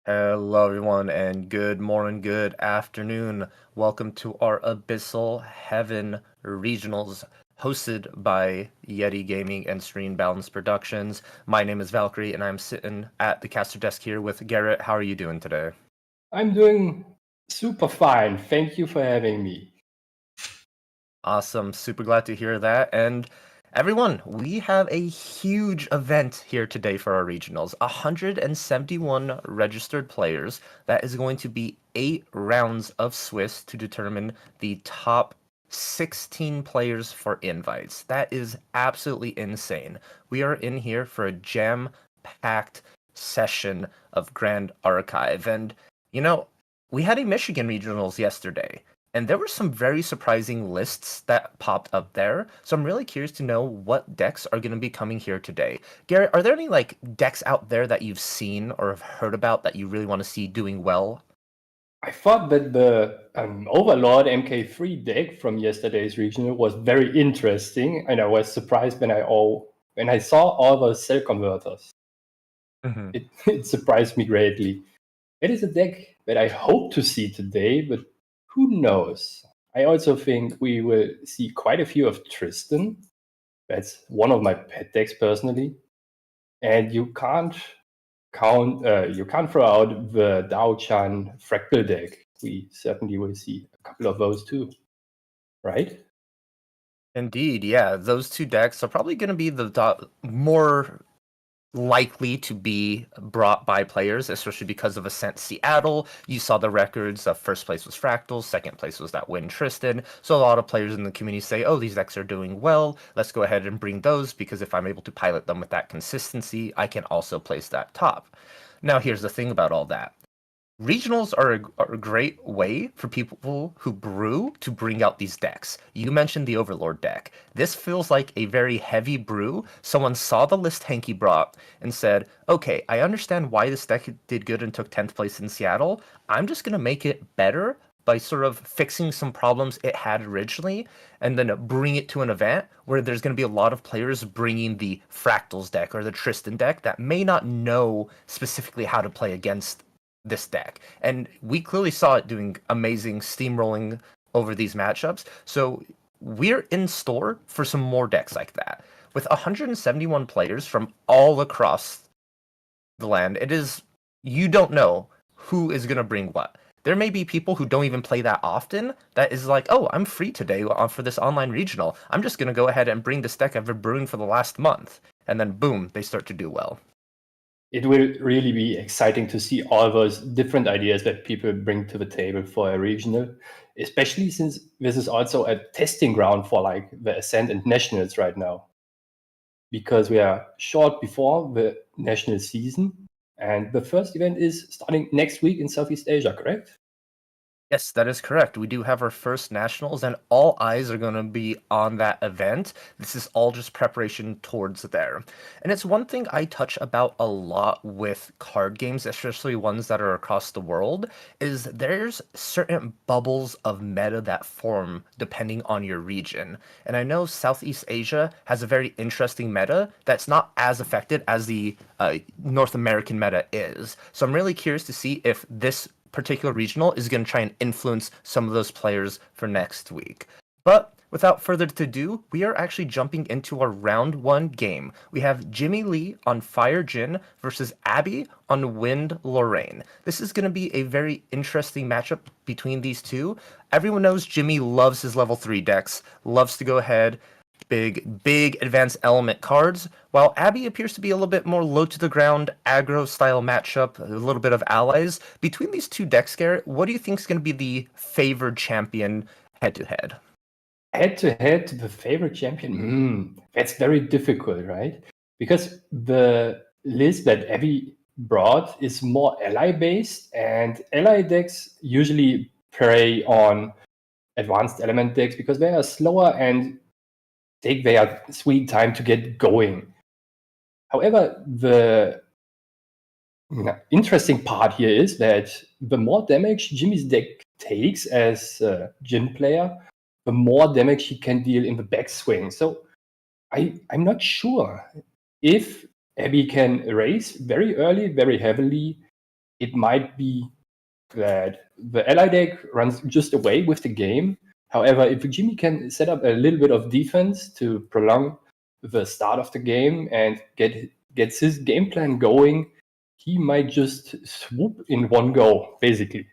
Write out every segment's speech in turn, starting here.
Hello, everyone, and good morning, good afternoon. Welcome to our Abyssal Heaven Regionals, hosted by Yeti Gaming and Serene Balance Productions. My name is Valkyrie, and I'm sitting at the caster desk here with Gerrit. How are you doing today? I'm doing super fine. Thank you for having me. Awesome. Super glad to hear that. And everyone, we have a huge event here today for our regionals. 171 registered players. That is going to be 8 rounds of Swiss to determine the top 16 players for invites. That is absolutely insane. We are in here for a jam-packed session of Grand Archive. And, you know, we had a Michigan regionals yesterday. And there were some very surprising lists that popped up there. So I'm really curious to know what decks are going to be coming here today. Gerrit, are there any decks out there that you've seen or have heard about that you really want to see doing well? I thought that the Overlord MK3 deck from yesterday's regional was very interesting, and I was surprised when I saw all those cell converters. Hmm. It surprised me greatly. It is a deck that I hope to see today, but who knows? I also think we will see quite a few of Tristan. That's one of my pet decks personally, and you can't throw out the Dao-Chan Fractal deck. We certainly will see a couple of those too, right? Indeed, yeah. Those two decks are probably going to be the more likely to be brought by players, especially because of Ascent Seattle. You saw the records. First place was Fractals, second place was that win Tristan. So a lot of players in the community say, oh, these decks are doing well. Let's go ahead and bring those because if I'm able to pilot them with that consistency, I can also place that top. Now, here's the thing about all that. Regionals are a great way for people who brew to bring out these decks. You mentioned the Overlord deck. This feels like a very heavy brew. Someone saw the list Hanky brought and said, okay, I understand why this deck did good and took 10th place in Seattle. I'm just going to make it better by sort of fixing some problems it had originally and then bring it to an event where there's going to be a lot of players bringing the Fractals deck or the Tristan deck that may not know specifically how to play against this deck. And we clearly saw it doing amazing steamrolling over these matchups. So we're in store for some more decks like that. With 171 players from all across the land, you don't know who is going to bring what. There may be people who don't even play that often that is like, oh, I'm free today for this online regional. I'm just going to go ahead and bring this deck I've been brewing for the last month. And then boom, they start to do well. It will really be exciting to see all those different ideas that people bring to the table for a regional, especially since this is also a testing ground for like the Ascent and Nationals right now. Because we are short before the national season, and the first event is starting next week in Southeast Asia, correct? Yes, that is correct. We do have our first nationals, and all eyes are going to be on that event. This is all just preparation towards there. And it's one thing I touch about a lot with card games, especially ones that are across the world, is there's certain bubbles of meta that form depending on your region. And I know Southeast Asia has a very interesting meta that's not as affected as the North American meta is. So I'm really curious to see if this particular regional is going to try and influence some of those players for next week. But without further ado, we are actually jumping into our round one game. We have Jimmy Lee on Fire Jin versus Abby on Wind Lorraine. This is going to be a very interesting matchup between these two. Everyone knows Jimmy loves his level 3 decks, loves to go ahead, big advanced element cards, while Abby appears to be a little bit more low to the ground, aggro style matchup, a little bit of allies. Between these two decks, Gerrit, what do you think is going to be the favored champion head to head? Head to head, the favorite champion? That's very difficult, right? Because the list that Abby brought is more ally based, and ally decks usually prey on advanced element decks because they are slower and take their sweet time to get going. However, the interesting part here is that the more damage Jimmy's deck takes as a Jin player, the more damage he can deal in the backswing. So I'm not sure if Abby can race very early, very heavily it might be that the ally deck runs just away with the game. However, if Jimmy can set up a little bit of defense to prolong the start of the game and gets his game plan going, he might just swoop in one go, basically.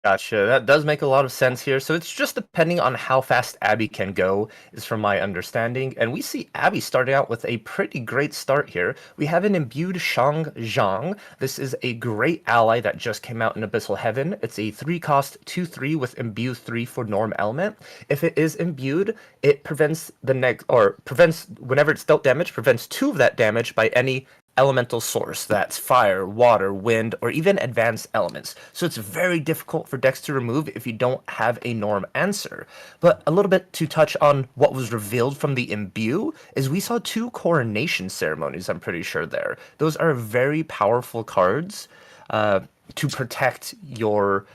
Gotcha. That does make a lot of sense here. So it's just depending on how fast Abby can go, is from my understanding. And we see Abby starting out with a pretty great start here. We have an imbued Shang Zhang. This is a great ally that just came out in Abyssal Heaven. It's a 3-cost 2/3 with imbue 3 for norm element. If it is imbued, it prevents whenever it's dealt damage, prevents 2 of that damage by any elemental source. That's fire, water, wind, or even advanced elements. So it's very difficult for decks to remove if you don't have a norm answer. But a little bit to touch on what was revealed from the imbue is we saw 2 coronation ceremonies, I'm pretty sure there. Those are very powerful cards to protect your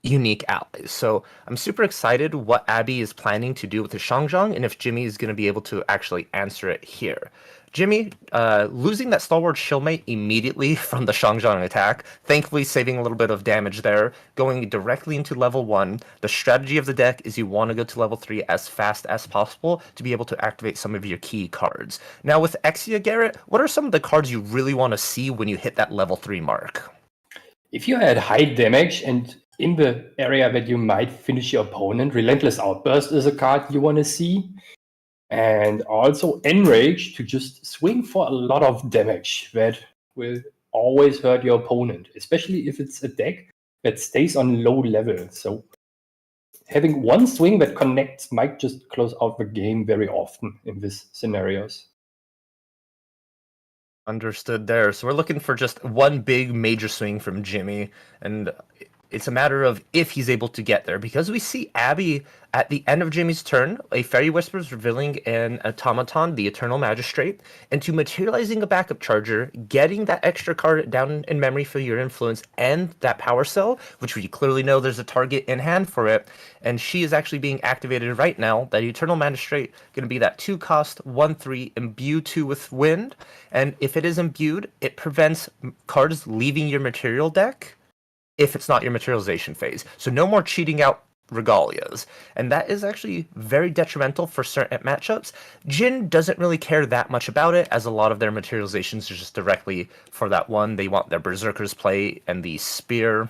unique allies. So I'm super excited what Abby is planning to do with the Shangzhang and if Jimmy is going to be able to actually answer it here. Jimmy, losing that Stalwart Shillmate immediately from the Shangzhang attack, thankfully saving a little bit of damage there, going directly into level 1. The strategy of the deck is you want to go to level 3 as fast as possible to be able to activate some of your key cards. Now with Exia, Gerrit, what are some of the cards you really want to see when you hit that level 3 mark? If you had high damage and in the area that you might finish your opponent, Relentless Outburst is a card you want to see. And also Enrage to just swing for a lot of damage that will always hurt your opponent, especially if it's a deck that stays on low level. So having one swing that connects might just close out the game very often in these scenarios. Understood there. So we're looking for just one big major swing from Jimmy, and it's a matter of if he's able to get there, because we see Abby at the end of Jimmy's turn, a Fairy Whispers revealing an Automaton, the Eternal Magistrate, into materializing a backup charger, getting that extra card down in memory for your influence, and that power cell, which we clearly know there's a target in hand for it, and she is actually being activated right now. That Eternal Magistrate going to be that 2-cost 1/3 imbue 2 with wind, and if it is imbued, it prevents cards leaving your material deck if it's not your materialization phase. So no more cheating out Regalias. And that is actually very detrimental for certain matchups. Jin doesn't really care that much about it, as a lot of their materializations are just directly for that one. They want their Berserker's play and the Spear.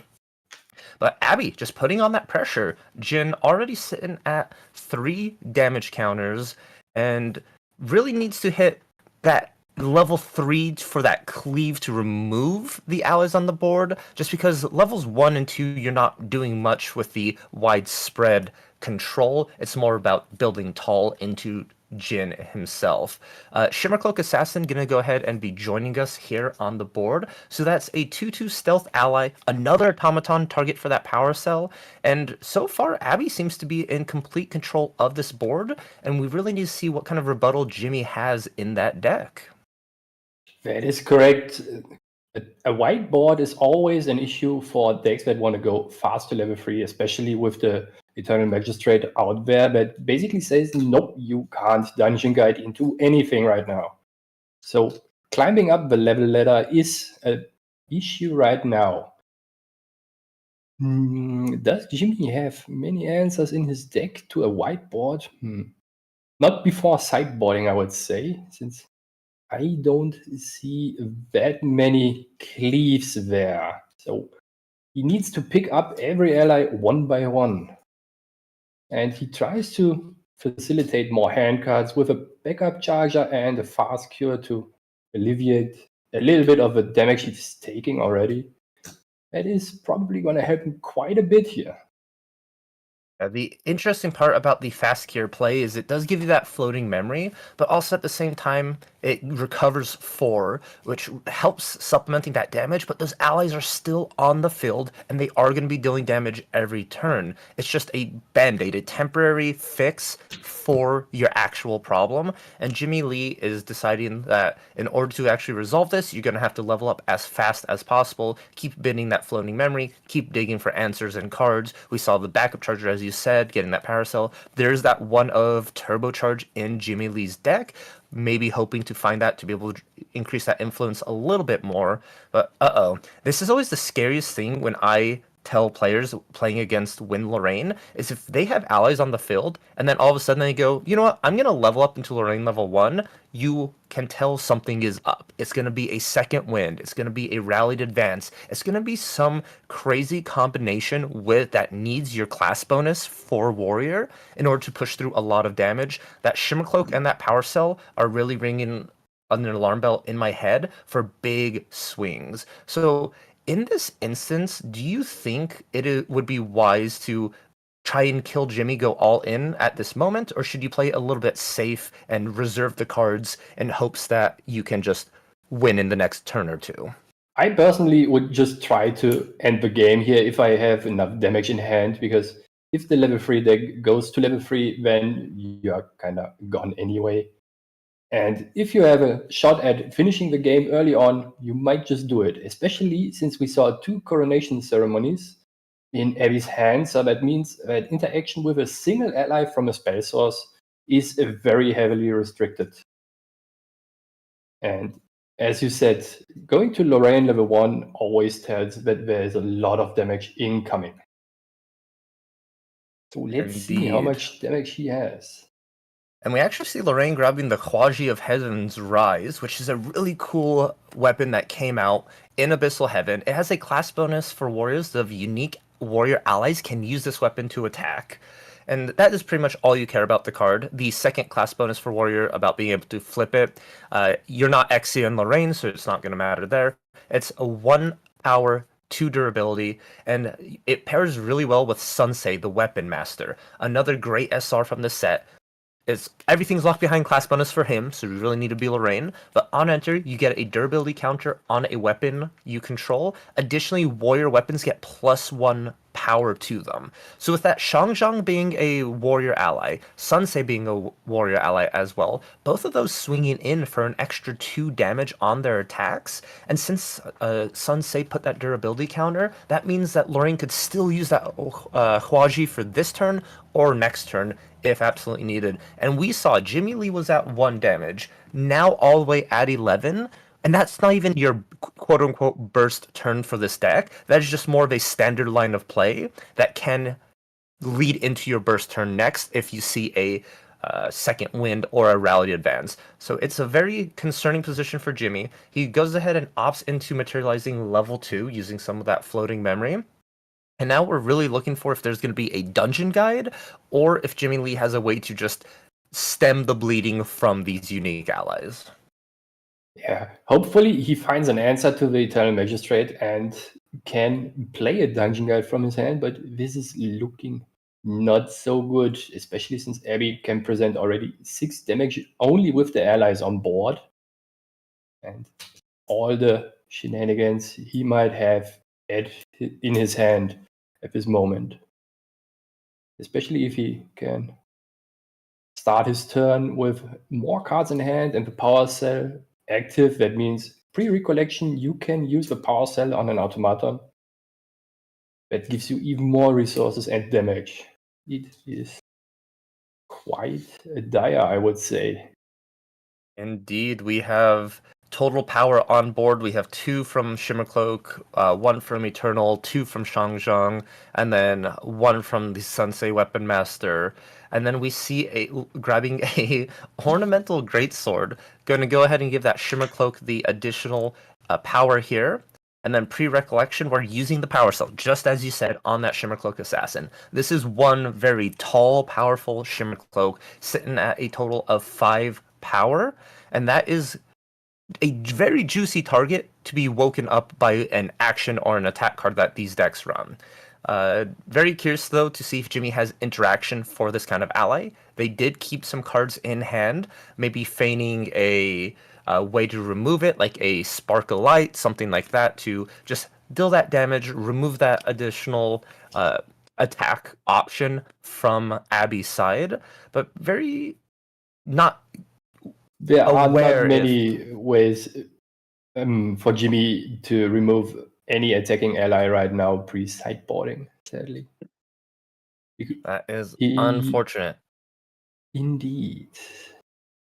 But Abby, just putting on that pressure. Jin already sitting at 3 damage counters and really needs to hit that level 3 for that cleave to remove the allies on the board, just because levels 1 and 2 you're not doing much with the widespread control. It's more about building tall into Jin himself. Shimmercloak Assassin gonna go ahead and be joining us here on the board. So that's a 2/2 stealth ally, another automaton target for that power cell. And so far, Abby seems to be in complete control of this board, and we really need to see what kind of rebuttal Jimmy has in that deck. That is correct. A white board is always an issue for decks that want to go fast to level 3, especially with the Eternal Magistrate out there that basically says, nope, you can't dungeon guide into anything right now. So climbing up the level ladder is an issue right now. Does Jimmy have many answers in his deck to a whiteboard? Not before sideboarding, I would say, since I don't see that many cleaves there. So he needs to pick up every ally one by one. And he tries to facilitate more hand cards with a backup charger and a fast cure to alleviate a little bit of the damage he's taking already. That is probably going to help him quite a bit here. The interesting part about the fast cure play is it does give you that floating memory, but also at the same time, it recovers 4, which helps supplementing that damage, but those allies are still on the field, and they are going to be dealing damage every turn. It's just a band-aid, a temporary fix for your actual problem, and Jimmy Lee is deciding that in order to actually resolve this, you're going to have to level up as fast as possible, keep bending that floating memory, keep digging for answers and cards. We saw the backup charger, as you said, getting that power cell. There's that one of turbocharge in Jimmy Lee's deck, maybe hoping to find that to be able to increase that influence a little bit more. But this is always the scariest thing when I tell players playing against Win Lorraine is if they have allies on the field and then all of a sudden they go, you know what, I'm gonna level up into Lorraine level 1. You can tell something is up. It's gonna be a second wind. It's gonna be a rallied advance. It's gonna be some crazy combination with that needs your class bonus for warrior in order to push through a lot of damage. That Shimmer Cloak and that Power Cell are really ringing an alarm bell in my head for big swings. So in this instance, do you think would be wise to try and kill Jimmy, go all in at this moment, or should you play a little bit safe and reserve the cards in hopes that you can just win in the next turn or two? I personally would just try to end the game here if I have enough damage in hand, because if the level 3 deck goes to level 3, then you are kind of gone anyway. And if you have a shot at finishing the game early on, you might just do it, especially since we saw 2 coronation ceremonies in Abby's hand. So that means that interaction with a single ally from a spell source is very heavily restricted. And as you said, going to Lorraine level 1 always tells that there's a lot of damage incoming. So let's see how much damage he has. And we actually see Lorraine grabbing the Quasi of Heaven's Rise, which is a really cool weapon that came out in Abyssal Heaven. It has a class bonus for warriors of unique warrior allies can use this weapon to attack. And that is pretty much all you care about the card. The second class bonus for warrior about being able to flip it. You're not Exia and Lorraine, so it's not going to matter there. It's a 1 power 2 durability, and it pairs really well with Sunsei, the Weapon Master. Another great SR from the set. Everything's locked behind class bonus for him, so you really need to be Lorraine. But on enter, you get a durability counter on a weapon you control. Additionally, warrior weapons get +1 power to them. So with that Shangzhang being a warrior ally, Sunsei being a warrior ally as well, both of those swinging in for an extra 2 damage on their attacks. And since Sunsei put that durability counter, that means that Lorraine could still use that Huaji for this turn or next turn if absolutely needed. And we saw Jimmy Lee was at 1 damage, now all the way at 11. And that's not even your quote-unquote burst turn for this deck. That is just more of a standard line of play that can lead into your burst turn next if you see a second wind or a rally advance. So it's a very concerning position for Jimmy. He goes ahead and opts into materializing level 2 using some of that floating memory. And now we're really looking for if there's going to be a dungeon guide or if Jimmy Lee has a way to just stem the bleeding from these unique allies. Yeah, hopefully he finds an answer to the Eternal Magistrate and can play a dungeon guide from his hand, but this is looking not so good, especially since Abby can present already 6 damage only with the allies on board. And all the shenanigans he might have in his hand at this moment. Especially if he can start his turn with more cards in hand and the power cell active. That means pre-recollection, you can use the power cell on an automaton. That gives you even more resources and damage. It is quite dire, I would say. Indeed, we have total power on board. We have 2 from Shimmercloak, 1 from Eternal, 2 from Shangzhang, and then 1 from the Sensei Weapon Master. And then we see grabbing a ornamental greatsword. Going to go ahead and give that Shimmercloak the additional power here. And then pre-recollection, we're using the power cell, just as you said, on that Shimmercloak Assassin. This is one very tall, powerful Shimmercloak, sitting at a total of 5 power, and that is a very juicy target to be woken up by an action or an attack card that these decks run. Very curious, though, to see if Jimmy has interaction for this kind of ally. They did keep some cards in hand, maybe feigning a way to remove it, like a Spark of Light, something like that, to just deal that damage, remove that additional attack option from Abby's side. But very not There are not many ways for Jimmy to remove any attacking ally right now pre-sideboarding, sadly. That is unfortunate. Indeed.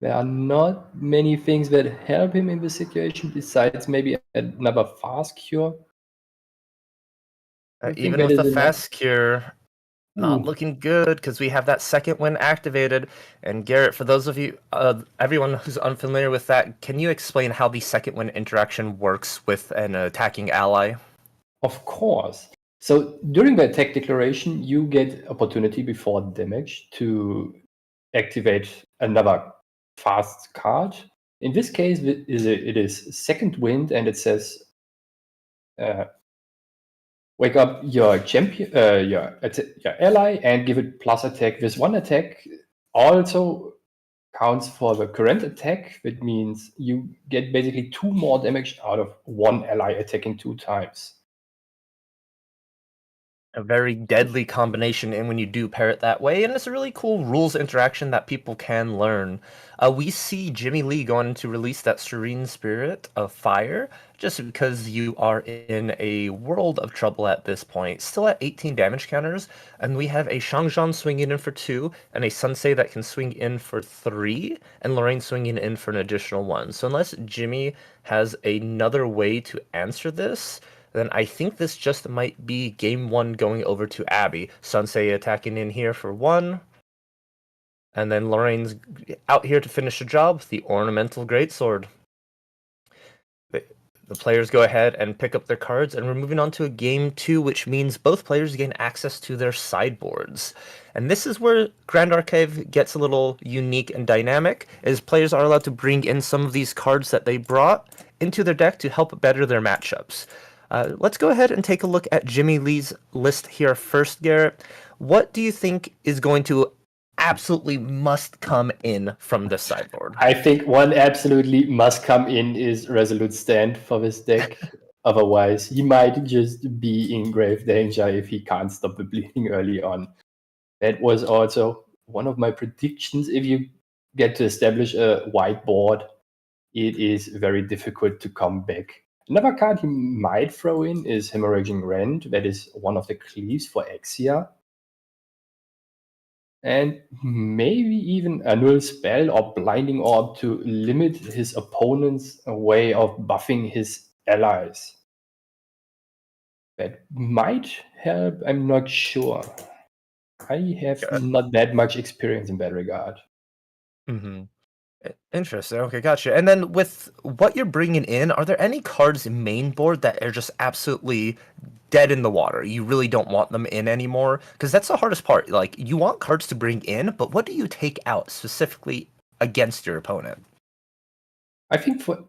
There are not many things that help him in this situation besides maybe another fast cure. I think Even that with the is enough. fast cure, not Ooh, looking good because we have that second win activated. And Gerrit, for those of you, everyone who's unfamiliar with that, can you explain how the second win interaction works with an attacking ally? of course. So during the attack declaration, you get opportunity before damage to activate another fast card. In this case, it is second wind, and it says uh, wake up your champion, your ally, and give it plus attack. This one attack also counts for the current attack. That means you get basically 2 more damage out of one ally attacking 2 times. A very deadly combination and when you do pair it that way, and it's a really cool rules interaction that people can learn. We see Jimmy Lee going to release that Serene Spirit of Fire, just because you are in a world of trouble at this point. Still at 18 damage counters, and we have a Shangzhan swinging in for 2, and a Sunsei that can swing in for 3, and Lorraine swinging in for an additional 1. So unless Jimmy has another way to answer this, then I think this just might be game 1 going over to Abby. Sunsei attacking in here for 1. And then Lorraine's out here to finish the job with the Ornamental Greatsword. The players go ahead and pick up their cards, and we're moving on to a game 2, which means both players gain access to their sideboards. And this is where Grand Archive gets a little unique and dynamic, as players are allowed to bring in some of these cards that they brought into their deck to help better their matchups. Let's go ahead and take a look at Jimmy Lee's list here first, Gerrit. What do you think is going to absolutely must come in from this sideboard? I think one absolutely must come in is Resolute Stand for this deck. Otherwise, he might just be in grave danger if he can't stop the bleeding early on. That was also one of my predictions. If you get to establish a whiteboard, it is very difficult to come back. Another card he might throw in is Hemorrhaging Rend. That is one of the cleaves for Exia. And maybe even Annual Spell or Blinding Orb to limit his opponent's way of buffing his allies. That might help, I'm not sure. I have not that much experience in that regard. Mm-hmm. Interesting. Okay, gotcha. And then with what you're bringing in, are there any cards in main board that are just absolutely dead in the water? You really don't want them in anymore? Because that's the hardest part. Like, you want cards to bring in, but what do you take out specifically against your opponent? I think for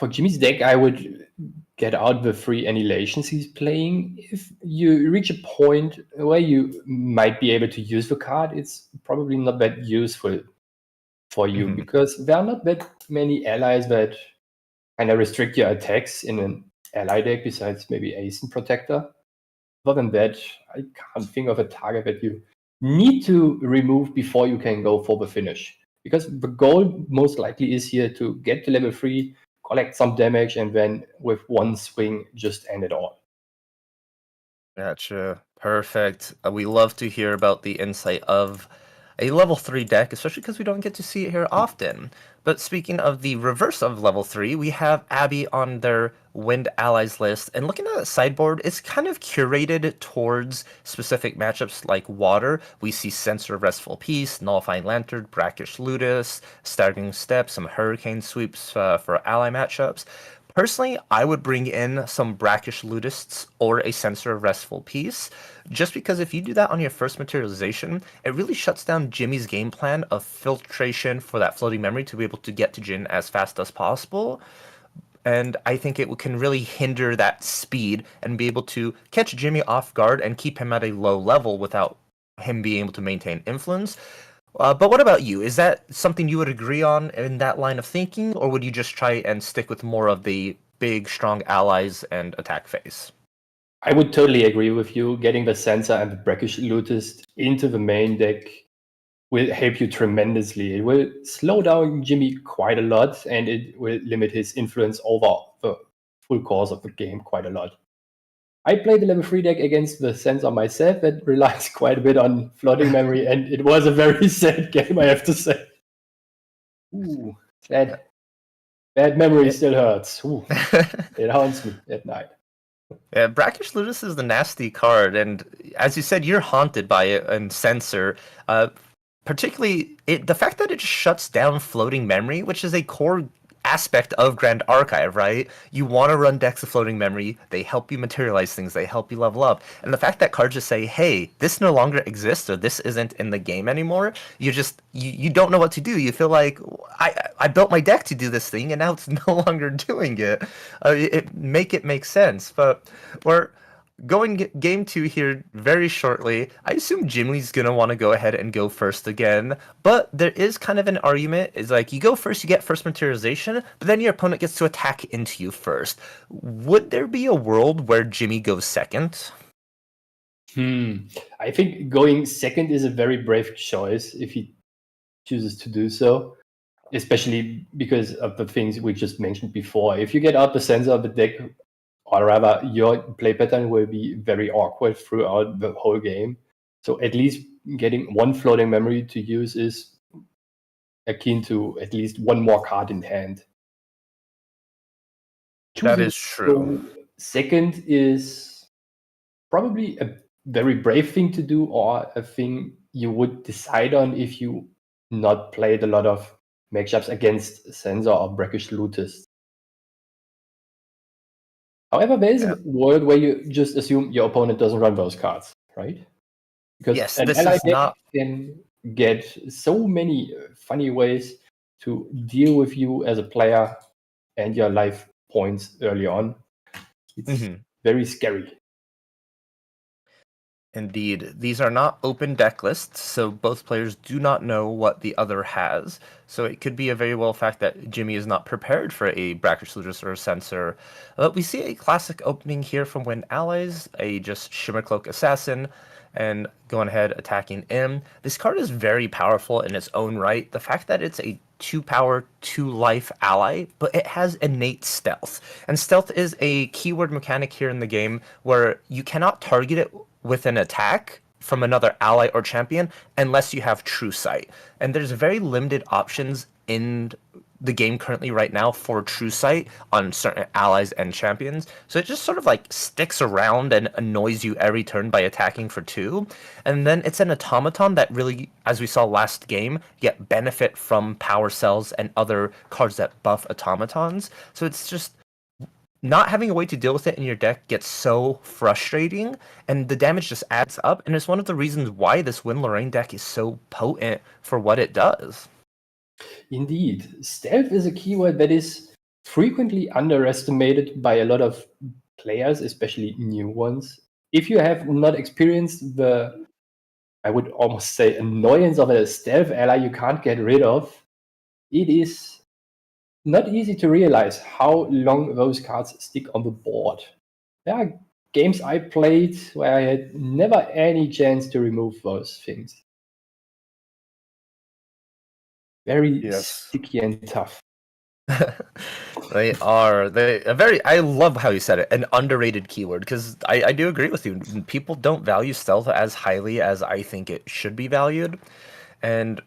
Jimmy's deck, I would get out the 3 annihilations he's playing. If you reach a point where you might be able to use the card, it's probably not that useful for you Mhm. because there are not that many allies that kind of restrict your attacks in an ally deck besides maybe Ace and Protector. Other than that, I can't think of a target that you need to remove before you can go for the finish. Because the goal most likely is here to get to level 3, collect some damage, and then with one swing, just end it all. Gotcha. Perfect. We love to hear about the insight of a level 3 deck, especially because we don't get to see it here often. But speaking of the reverse of level 3, we have Abby on their Wind Allies list. And looking at the sideboard, it's kind of curated towards specific matchups like Water. We see Censor of Restful Peace, Nullifying Lantern, Brackish Ludus, Staggering Step, some Hurricane Sweeps for ally matchups. Personally, I would bring in some Brackish Ludists or a Censor of Restful Peace, just because if you do that on your first materialization, it really shuts down Jimmy's game plan of filtration for that floating memory to be able to get to Jin as fast as possible. And I think it can really hinder that speed and be able to catch Jimmy off guard and keep him at a low level without him being able to maintain influence. But what about you? Is that something you would agree on in that line of thinking, or would you just try and stick with more of the big, strong allies and attack phase? I would totally agree with you. Getting the Sensor and the Brackish Lutist into the main deck will help you tremendously. It will slow down Jimmy quite a lot, and it will limit his influence over the full course of the game quite a lot. I played the level 3 deck against the Sensor myself that relies quite a bit on floating memory, and it was a very sad game, I have to say. Ooh, that memory still hurts. Ooh, it haunts me at night. Yeah, Brackish Ludus is the nasty card, and as you said, you're haunted by it and Censor. Particularly, the fact that it just shuts down floating memory, which is a core aspect of Grand Archive, right? You want to run decks of floating memory. They help you materialize things. They help you level up. And the fact that cards just say, "Hey, this no longer exists," or "This isn't in the game anymore," you don't know what to do. You feel like I built my deck to do this thing, and now it's no longer doing it. It make sense, but we're going game 2 here very shortly. I assume Jimmy's gonna want to go ahead and go first again, but there is kind of an argument. Is like you go first, you get first materialization, but then your opponent gets to attack into you first. Would there be a world where Jimmy goes second? I think going second is a very brave choice if he chooses to do so, especially because of the things we just mentioned before. If you get out the censor of the deck, or rather your play pattern will be very awkward throughout the whole game. So at least getting one floating memory to use is akin to at least one more card in hand. That is true. Second is probably a very brave thing to do, or a thing you would decide on if you not played a lot of matchups against Censor or Brackish Looters. However, there is a world where you just assume your opponent doesn't run those cards, right? Because Yes, an this ally is deck not. can get so many funny ways to deal with you as a player and your life points early on. It's very scary. Indeed, these are not open deck lists, so both players do not know what the other has. So it could be a very well fact that Jimmy is not prepared for a Brackish Ludus or a Censor. We see a classic opening here from Wind Allies, a just Shimmercloak Assassin, and going ahead attacking in. This card is very powerful in its own right. The fact that it's a 2 power, 2 life ally, but it has innate stealth. And stealth is a keyword mechanic here in the game where you cannot target it with an attack from another ally or champion unless you have true sight. And there's very limited options in the game currently right now for true sight on certain allies and champions. So it just sort of like sticks around and annoys you every turn by attacking for 2. And then it's an automaton that really, as we saw last game, get benefit from power cells and other cards that buff automatons. So it's just not having a way to deal with it in your deck gets so frustrating, and the damage just adds up, and it's one of the reasons why this Win Lorraine deck is so potent for what it does. Indeed. Stealth is a keyword that is frequently underestimated by a lot of players, especially new ones. If you have not experienced the, I would almost say, annoyance of a stealth ally you can't get rid of, it is not easy to realize how long those cards stick on the board. There are games I played where I had never any chance to remove those things. Very sticky and tough. They are. I love how you said it. An underrated keyword, because I do agree with you. People don't value stealth as highly as I think it should be valued. And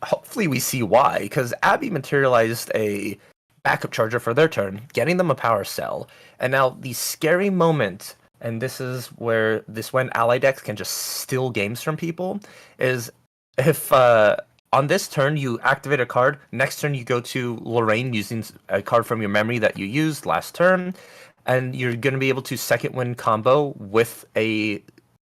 hopefully we see why, because Abby materialized a backup charger for their turn, getting them a power cell. And now the scary moment, and this is where this when ally decks can just steal games from people, is if on this turn you activate a card, next turn you go to Lorraine using a card from your memory that you used last turn, and you're going to be able to second win combo with a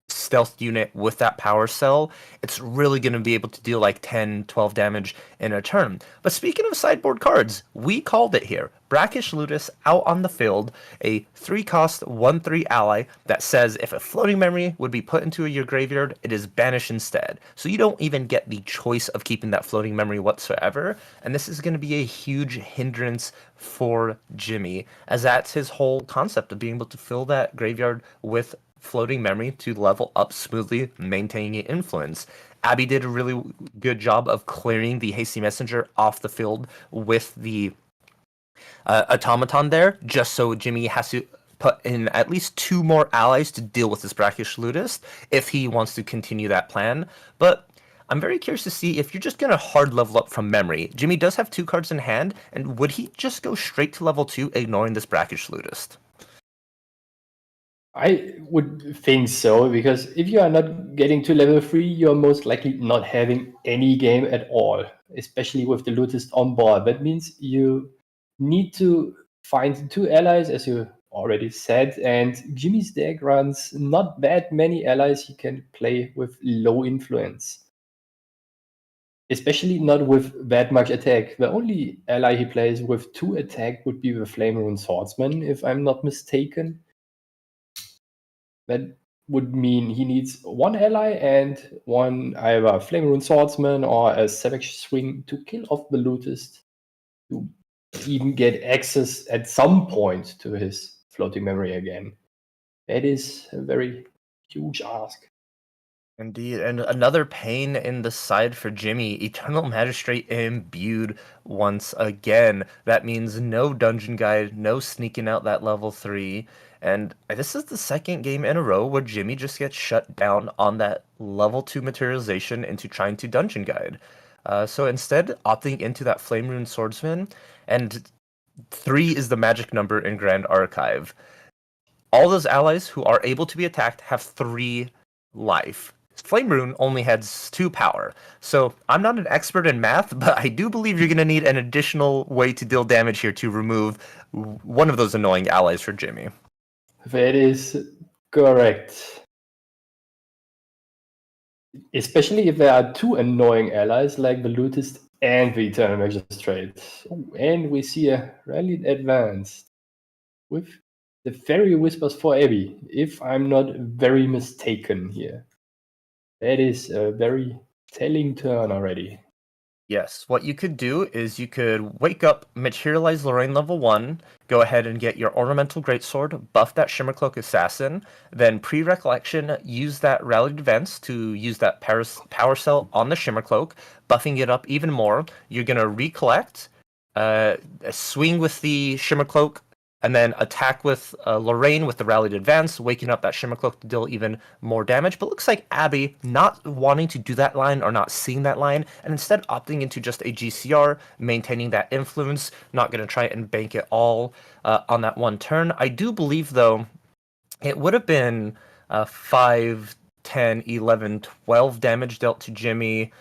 stealth unit with that power cell. It's really going to be able to deal like 10, 12 damage in a turn. But speaking of sideboard cards, we called it here. Brackish Ludus out on the field, a 3-cost 1/3 ally that says if a floating memory would be put into your graveyard, it is banished instead. So you don't even get the choice of keeping that floating memory whatsoever. And this is going to be a huge hindrance for Jimmy, as that's his whole concept of being able to fill that graveyard with floating memory to level up smoothly, maintaining influence. Abby did a really good job of clearing the Hasty Messenger off the field with the automaton there, just so Jimmy has to put in at least 2 more allies to deal with this Brackish Ludus if he wants to continue that plan. But I'm very curious to see if you're just going to hard level up from memory. Jimmy does have 2 cards in hand, and would he just go straight to level 2, ignoring this brackish Ludist? I would think so, because if you are not getting to level 3, you're most likely not having any game at all, especially with the Lootist on board. That means you need to find 2 allies, as you already said, and Jimmy's deck runs not that many allies he can play with low influence. Especially not with that much attack. The only ally he plays with 2 attack would be the Flame Rune Swordsman, if I'm not mistaken. That would mean he needs 1 ally and 1 either Flame Rune Swordsman or a Savage Swing to kill off the Lootist to even get access at some point to his floating memory again. That is a very huge ask. Indeed, and another pain in the side for Jimmy, Eternal Magistrate imbued once again. That means no dungeon guide, no sneaking out that level 3. And this is the second game in a row where Jimmy just gets shut down on that level 2 materialization into trying to dungeon guide. So instead, opting into that Flame Rune Swordsman, and 3 is the magic number in Grand Archive. All those allies who are able to be attacked have 3 life. Flame Rune only has 2 power. So I'm not an expert in math, but I do believe you're going to need an additional way to deal damage here to remove one of those annoying allies for Jimmy. That is correct. Especially if there are 2 annoying allies like the Lootist and the Eternal Magistrate. Oh, and we see a Rallied Advance with the Fairy Whispers for Abby, if I'm not very mistaken here. That is a very telling turn already. Yes, what you could do is you could wake up, materialize Lorraine level 1, go ahead and get your Ornamental Greatsword, buff that Shimmercloak Assassin, then pre-recollection, use that Rallied Events to use that power cell on the Shimmercloak, buffing it up even more. You're going to recollect, swing with the Shimmercloak, and then attack with Lorraine with the Rallied Advance, waking up that Shimmercloak to deal even more damage. But looks like Abby not wanting to do that line or not seeing that line, and instead opting into just a GCR, maintaining that influence, not going to try and bank it all on that one turn. I do believe, though, it would have been 5, 10, 11, 12 damage dealt to Jimmy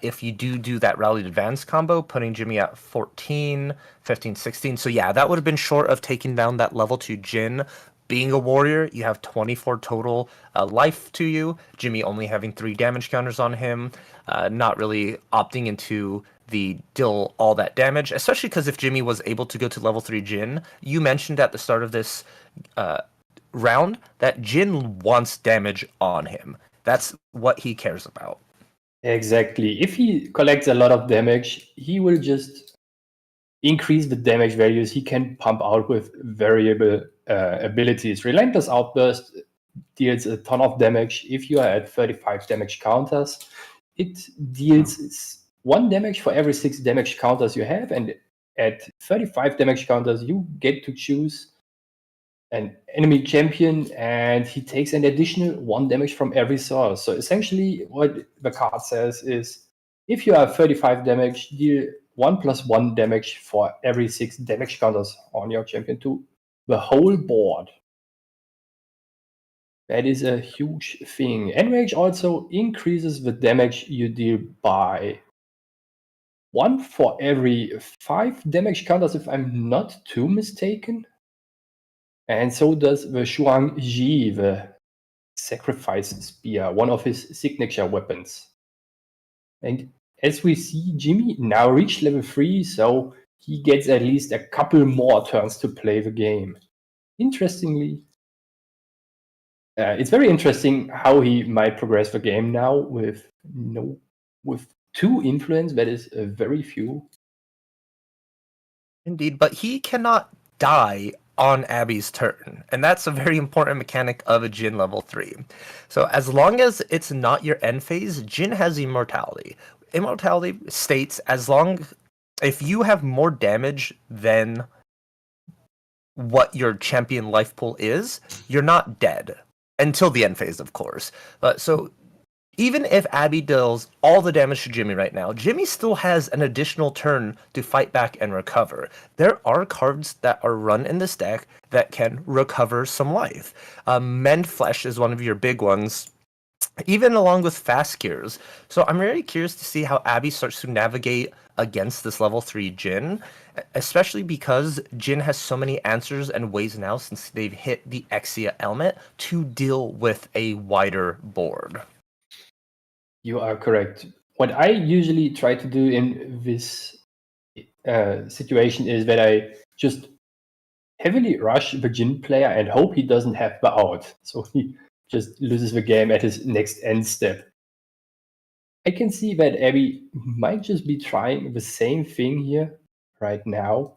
if you do that Rallied Advance combo, putting Jimmy at 14, 15, 16. So yeah, that would have been short of taking down that level 2 Jin. Being a warrior, you have 24 total life to you. Jimmy only having 3 damage counters on him. Not really opting into the deal all that damage, especially because if Jimmy was able to go to level 3 Jin, you mentioned at the start of this round that Jin wants damage on him. That's what he cares about. Exactly. If he collects a lot of damage, he will just increase the damage values he can pump out with variable abilities. Relentless Outburst deals a ton of damage. If you are at 35 damage counters, it deals 1 damage for every 6 damage counters you have, and at 35 damage counters, you get to choose an enemy champion, and he takes an additional 1 damage from every source. So essentially, what the card says is, if you have 35 damage, deal 1+1 damage for every 6 damage counters on your champion to the whole board. That is a huge thing. Enrage also increases the damage you deal by 1 for every 5 damage counters, if I'm not too mistaken. And so does the Shuang Ji, the Sacrifice Spear, one of his signature weapons. And as we see, Jimmy now reached level 3, so he gets at least a couple more turns to play the game. Interestingly, it's very interesting how he might progress the game now with 2 influence. That is very few. Indeed, but he cannot die on Abby's turn, and that's a very important mechanic of a Jin level 3. So as long as it's not your end phase, Jin has immortality. Immortality states if you have more damage than what your champion life pool is, you're not dead until the end phase, of course. So Even if Abby deals all the damage to Jimmy right now, Jimmy still has an additional turn to fight back and recover. There are cards that are run in this deck that can recover some life. Mend Flesh is one of your big ones, even along with Fast Cures. So I'm really curious to see how Abby starts to navigate against this level 3 Jhin, especially because Jhin has so many answers and ways now since they've hit the Exia element to deal with a wider board. You are correct. What I usually try to do in this situation is that I just heavily rush the Jhin player and hope he doesn't have the out. So he just loses the game at his next end step. I can see that Abby might just be trying the same thing here right now,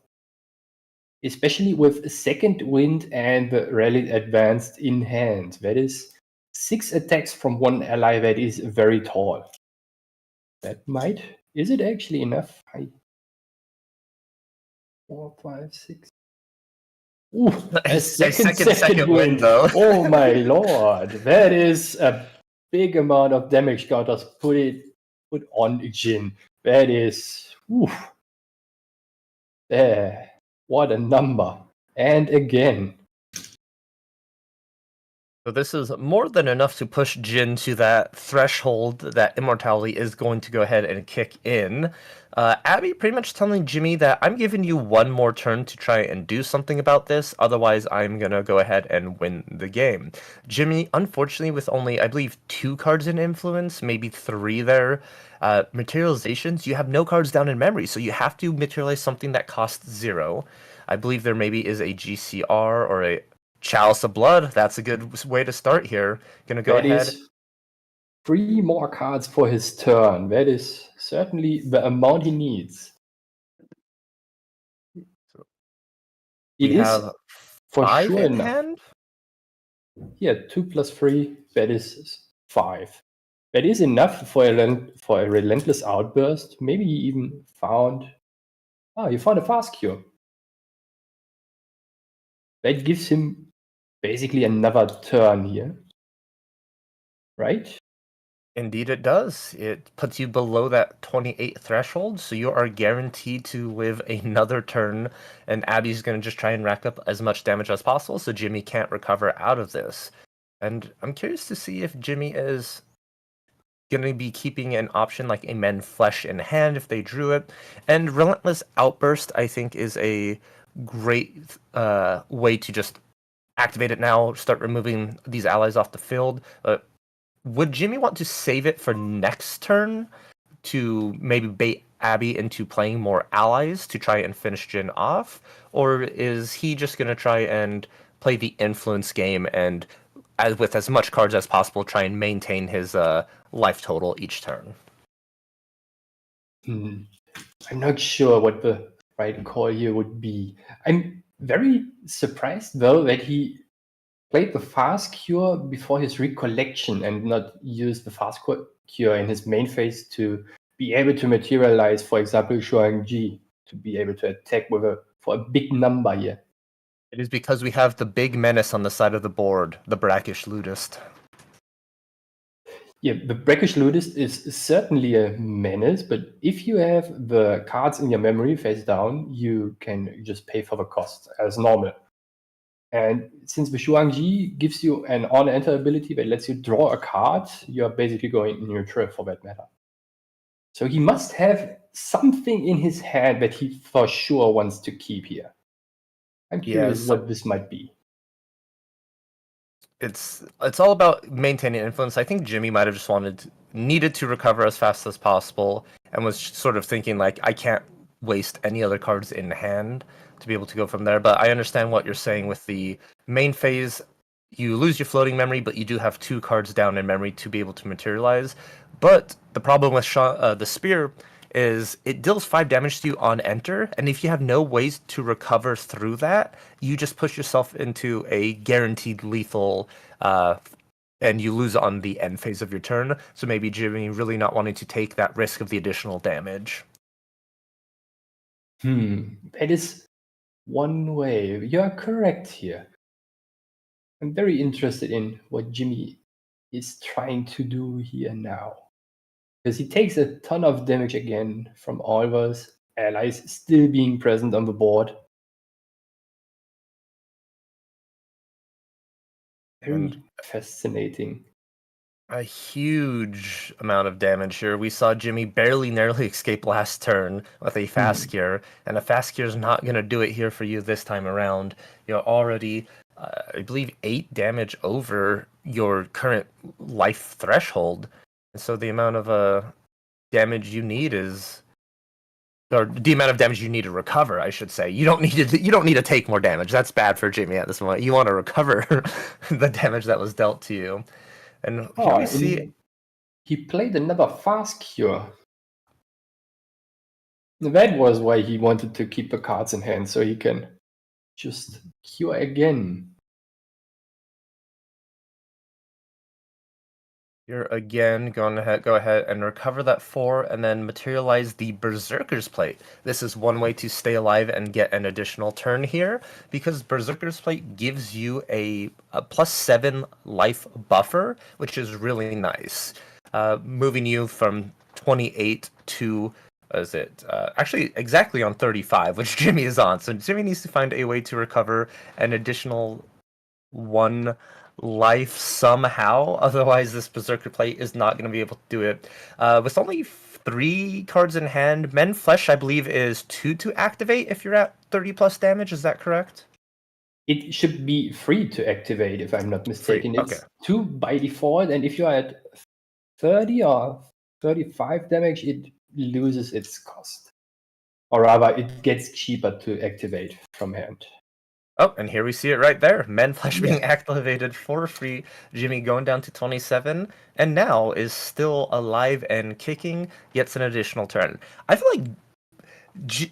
especially with Second Wind and the Rally Advanced in hand. That is 6 attacks from one ally. That is very tall. That might... Is it actually enough? 4, 5, 6. Ooh, a second wind. Though. Oh my lord. That is a big amount of damage counters put on Jhin. That is... Ooh. There. What a number. And again. So this is more than enough to push Jhin to that threshold that immortality is going to go ahead and kick in. Abby pretty much telling Jimmy that I'm giving you one more turn to try and do something about this, otherwise I'm going to go ahead and win the game. Jimmy, unfortunately, with only, I believe, 2 cards in influence, maybe 3 there, materializations, you have no cards down in memory, so you have to materialize something that costs 0. I believe there maybe is a GCR or a Chalice of Blood. That's a good way to start here. Gonna go ahead. Is 3 more cards for his turn. That is certainly the amount he needs. It is for 5 sure in enough. hand. Yeah, 2 plus 3, that is 5. That is enough for a relentless outburst. Maybe he even found... Ah, you found a fast cure. That gives him basically another turn here. Right? Indeed it does. It puts you below that 28 threshold, so you are guaranteed to live another turn, and Abby's going to just try and rack up as much damage as possible so Jimmy can't recover out of this. And I'm curious to see if Jimmy is going to be keeping an option like a Mend Flesh in hand if they drew it. And Relentless Outburst, I think, is a great way to just activate it now, start removing these allies off the field. Would Jimmy want to save it for next turn to maybe bait Abby into playing more allies to try and finish Jin off? Or is he just going to try and play the influence game and, with as much cards as possible, try and maintain his life total each turn? I'm not sure what the right call here would be. I'm very surprised, though, that he played the fast cure before his recollection and not used the fast cure in his main phase to be able to materialize, for example, Shuang-Ji, to be able to attack for a big number here. It is because we have the big menace on the side of the board, the Brackish Ludist. Yeah, the Brackish Ludist is certainly a menace, but if you have the cards in your memory face down, you can just pay for the cost as normal. And since the Shuang-Ji gives you an on-enter ability that lets you draw a card, you're basically going neutral for that matter. So he must have something in his hand that he for sure wants to keep here. I'm curious what this might be. It's all about maintaining influence. I think Jimmy might have just needed to recover as fast as possible and was sort of thinking like, I can't waste any other cards in hand to be able to go from there. But I understand what you're saying with the main phase. You lose your floating memory, but you do have 2 cards down in memory to be able to materialize. But the problem with the spear is it deals 5 damage to you on enter, and if you have no ways to recover through that, you just push yourself into a guaranteed lethal, and you lose on the end phase of your turn. So maybe Jimmy really not wanting to take that risk of the additional damage. That is one way. You are correct here. I'm very interested in what Jimmy is trying to do here now. Because he takes a ton of damage again from all those allies still being present on the board. Very fascinating. A huge amount of damage here. We saw Jimmy narrowly escape last turn with a fast cure, and a fast cure is not going to do it here for you this time around. You're already, I believe, 8 damage over your current life threshold, and so the amount of damage you need is, or the amount of damage you need to recover, I should say. You don't need to take more damage. That's bad for Jimmy at this moment. You want to recover the damage that was dealt to you. And here we see he played another fast cure. That was why he wanted to keep the cards in hand, so he can just cure again. You're again going to go ahead and recover that 4 and then materialize the Berserker's Plate. This is one way to stay alive and get an additional turn here, because Berserker's Plate gives you a +7 life buffer, which is really nice. Moving you from 28 to, actually exactly on 35, which Jimmy is on. So Jimmy needs to find a way to recover an additional 1 life somehow, otherwise this Berserker Plate is not going to be able to do it. With only 3 cards in hand, Men Flesh, I believe, is 2 to activate if you're at 30 plus damage. Is that correct? It should be free to activate, if I'm not mistaken. Free. It's Okay. 2 by default, and if you're at 30 or 35 damage, it loses its cost. Or rather, it gets cheaper to activate from hand. Oh, and here we see it right there. Men Flesh being activated for free. Jimmy going down to 27, and now is still alive and kicking, gets an additional turn. I feel like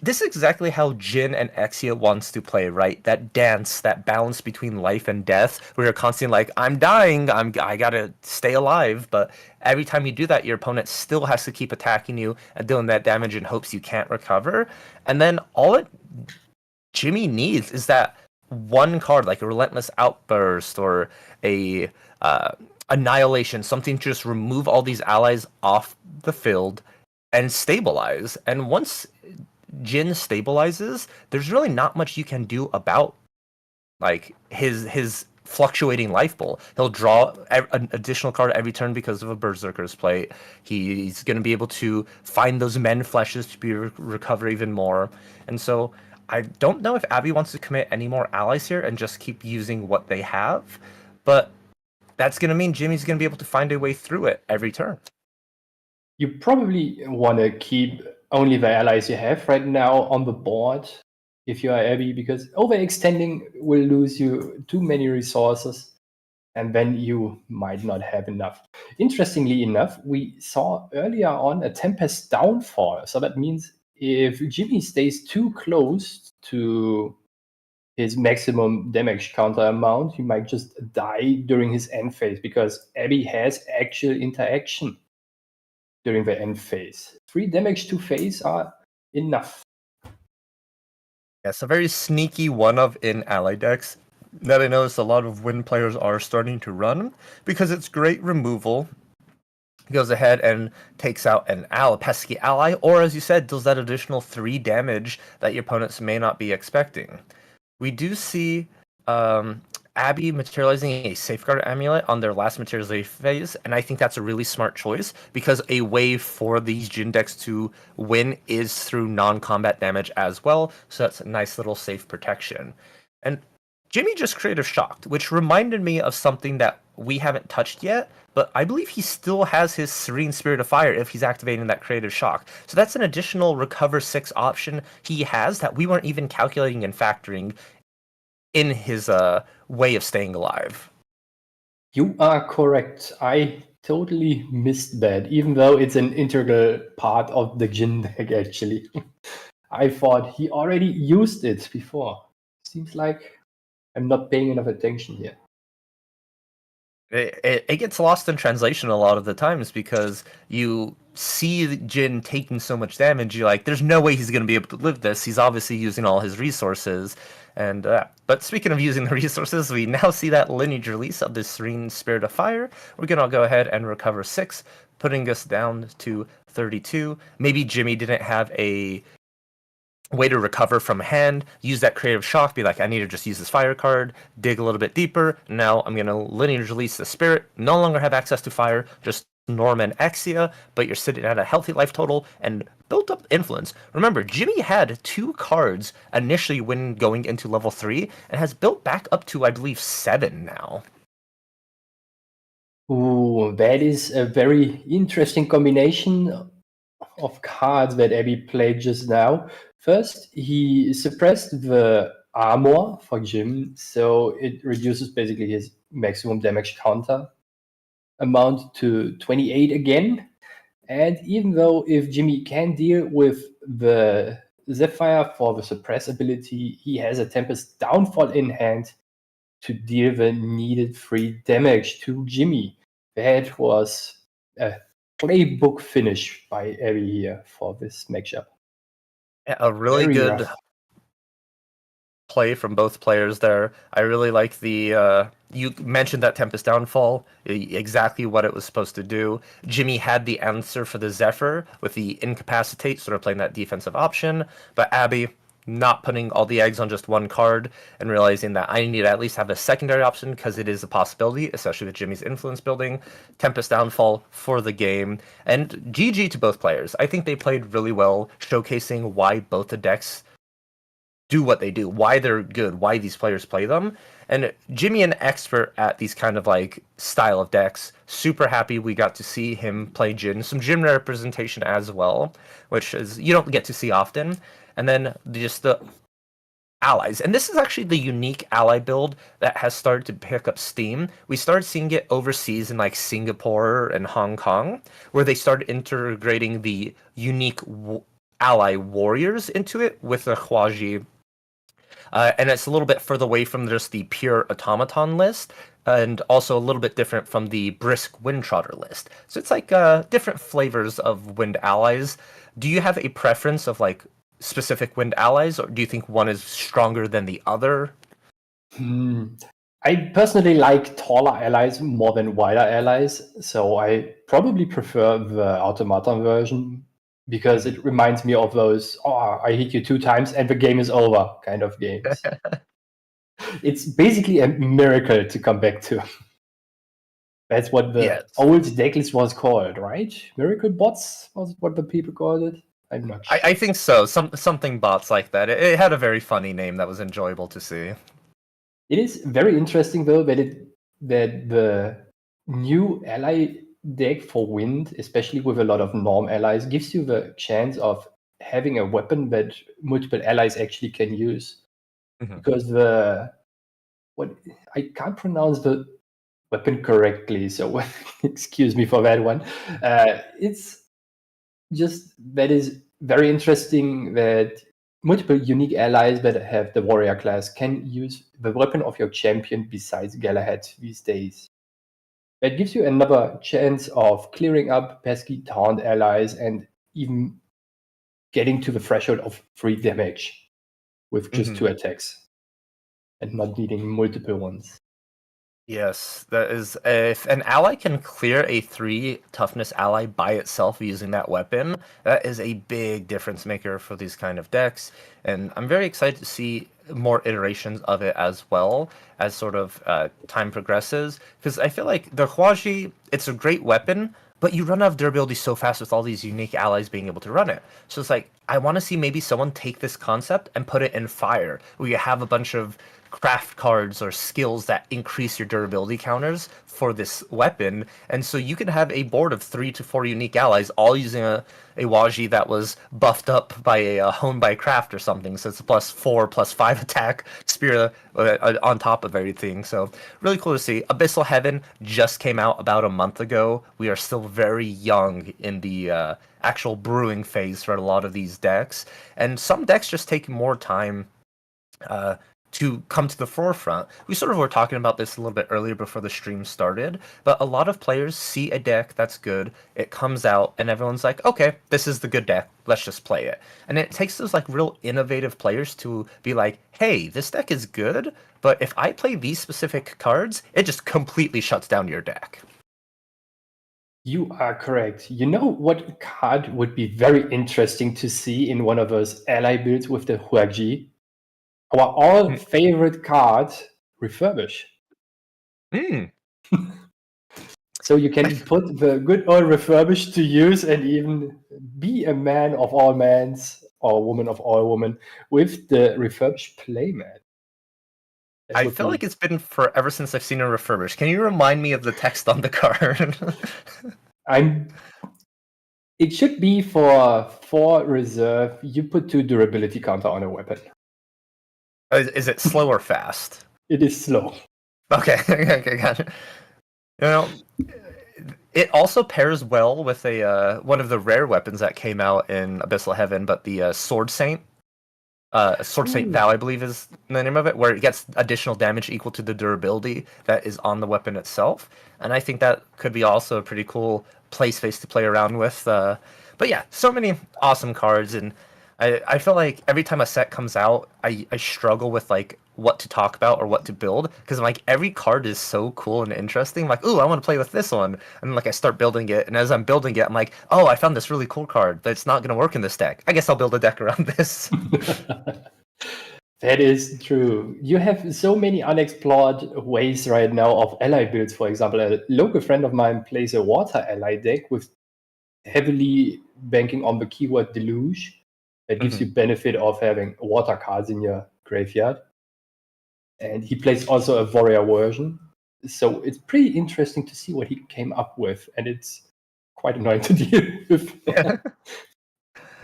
this is exactly how Jin and Exia wants to play, right? That dance, that balance between life and death, where you're constantly like, I'm dying, I gotta stay alive, but every time you do that, your opponent still has to keep attacking you and doing that damage in hopes you can't recover. And then all Jimmy needs is that one card, like a Relentless Outburst or a Annihilation, something to just remove all these allies off the field and stabilize. And once Jin stabilizes, there's really not much you can do about like his fluctuating life pool. He'll draw an additional card every turn because of a Berserker's Plate. He's going to be able to find those Men Fleshes to be recover even more. And so I don't know if Abby wants to commit any more allies here and just keep using what they have, but that's going to mean Jimmy's going to be able to find a way through it every turn. You probably want to keep only the allies you have right now on the board if you are Abby, because overextending will lose you too many resources, and then you might not have enough. Interestingly enough, we saw earlier on a Tempest downfall. So that means if Jimmy stays too close to his maximum damage counter amount, he might just die during his end phase, because Abby has actual interaction during the end phase. 3 damage to phase are enough. Yeah, it's a very sneaky one-of in ally decks that I notice a lot of Win players are starting to run, because it's great removal. Goes ahead and takes out a pesky ally, or as you said, does that additional 3 damage that your opponents may not be expecting. We do see Abby materializing a Safeguard Amulet on their last materialization phase, and I think that's a really smart choice, because a way for these Jin decks to win is through non-combat damage as well, so that's a nice little safe protection. And Jimmy just Creative Shocked, which reminded me of something that we haven't touched yet, but I believe he still has his Serene Spirit of Fire if he's activating that Creative Shock. So that's an additional Recover 6 option he has that we weren't even calculating and factoring in his way of staying alive. You are correct. I totally missed that, even though it's an integral part of the Jin deck, actually. I thought he already used it before. Seems like I'm not paying enough attention here. It gets lost in translation a lot of the times because you see Jin taking so much damage. You're like, there's no way he's going to be able to live this. He's obviously using all his resources. And but speaking of using the resources, we now see that lineage release of this Serene Spirit of Fire. We're going to go ahead and recover 6, putting us down to 32. Maybe Jimmy didn't have a way to recover from hand, use that creative shock, be like, I need to just use this fire card, dig a little bit deeper. Now I'm going to lineage release the spirit, no longer have access to fire, just Norm and Exia, but you're sitting at a healthy life total and built up influence. Remember, Jimmy had 2 cards initially when going into level 3 and has built back up to, I believe, 7 now. Ooh, that is a very interesting combination of cards that Abby played just now. First, he suppressed the armor for Jim, so it reduces basically his maximum damage counter amount to 28 again. And even though if Jimmy can deal with the Zephyr for the suppress ability, he has a Tempest Downfall in hand to deal the needed free damage to Jimmy. That was a playbook finish by Abby here for this matchup. Yeah, a really Very good rough. play from both players there. I really like the you mentioned that Tempest Downfall, exactly what it was supposed to do. Jimmy had the answer for the Zephyr with the Incapacitate, sort of playing that defensive option, but Abby not putting all the eggs on just one card and realizing that I need to at least have a secondary option because it is a possibility, especially with Jimmy's influence building. Tempest Downfall for the game. And GG to both players. I think they played really well, showcasing why both the decks do what they do, why they're good, why these players play them. And Jimmy, an expert at these kind of like style of decks, super happy we got to see him play Jin, some Jin representation as well, which is you don't get to see often. And then just the allies. And this is actually the unique ally build that has started to pick up steam. We started seeing it overseas in like Singapore and Hong Kong, where they started integrating the unique ally warriors into it with the Huaji, and it's a little bit further away from just the pure automaton list, and also a little bit different from the brisk wind trotter list. So it's like different flavors of wind allies. Do you have a preference of like specific wind allies, or do you think one is stronger than the other? I personally like taller allies more than wider allies, so I probably prefer the automaton version because it reminds me of those, oh, I hit you 2 times and the game is over kind of games. It's basically a miracle to come back to. That's what the Yes. old decklist was called, right? Miracle bots was what the people called it. I'm not sure. I think so. Something bots like that. It had a very funny name that was enjoyable to see. It is very interesting though that the new ally deck for wind, especially with a lot of norm allies, gives you the chance of having a weapon that multiple allies actually can use. Mhm. Because I can't pronounce the weapon correctly, so excuse me for that one. It's just that is very interesting that multiple unique allies that have the warrior class can use the weapon of your champion besides Galahad these days. That gives you another chance of clearing up pesky taunt allies and even getting to the threshold of 3 damage with just 2 attacks and not needing multiple ones. Yes, that is. If an ally can clear a 3 toughness ally by itself using that weapon, that is a big difference maker for these kind of decks. And I'm very excited to see more iterations of it as well as sort of time progresses. Because I feel like the Huaji, it's a great weapon, but you run out of durability so fast with all these unique allies being able to run it. So it's like, I want to see maybe someone take this concept and put it in fire, where you have a bunch of craft cards or skills that increase your durability counters for this weapon. And so you can have a board of 3 to 4 unique allies all using a Waji that was buffed up by a Honed by Craft or something. So it's a +4, +5 attack spear on top of everything. So really cool to see. Abyssal Heaven just came out about a month ago. We are still very young in the actual brewing phase for a lot of these decks. And some decks just take more time to come to the forefront. We sort of were talking about this a little bit earlier before the stream started, but a lot of players see a deck that's good, it comes out, and everyone's like, okay, this is the good deck, let's just play it. And it takes those like real innovative players to be like, hey, this deck is good, but if I play these specific cards, it just completely shuts down your deck. You are correct. You know what card would be very interesting to see in one of those ally builds with the Huaji? Our all favorite card, Refurbish. Mm. So you can put the good old Refurbish to use and even be a man of all mans or a woman of all women with the Refurbish playmat. I feel like it's been forever since I've seen a refurbish. Can you remind me of the text on the card? It should be for reserve. You put 2 durability counter on a weapon. Is it slow or fast? It is slow. Okay, okay, gotcha. You know, it also pairs well with a one of the rare weapons that came out in Abyssal Heaven, but the Sword Saint. Sword Saint Vow, I believe, is the name of it, where it gets additional damage equal to the durability that is on the weapon itself. And I think that could be also a pretty cool play space to play around with. But yeah, so many awesome cards, and I feel like every time a set comes out, I struggle with like what to talk about or what to build, because like every card is so cool and interesting. Like, ooh, I want to play with this one, and like I start building it, and as I'm building it, I'm like, oh, I found this really cool card that's not gonna work in this deck. I guess I'll build a deck around this. That is true. You have so many unexplored ways right now of ally builds. For example, a local friend of mine plays a water ally deck with heavily banking on the keyword deluge. That gives you benefit of having water cards in your graveyard. And he plays also a warrior version. So it's pretty interesting to see what he came up with. And it's quite annoying to deal with. Yeah.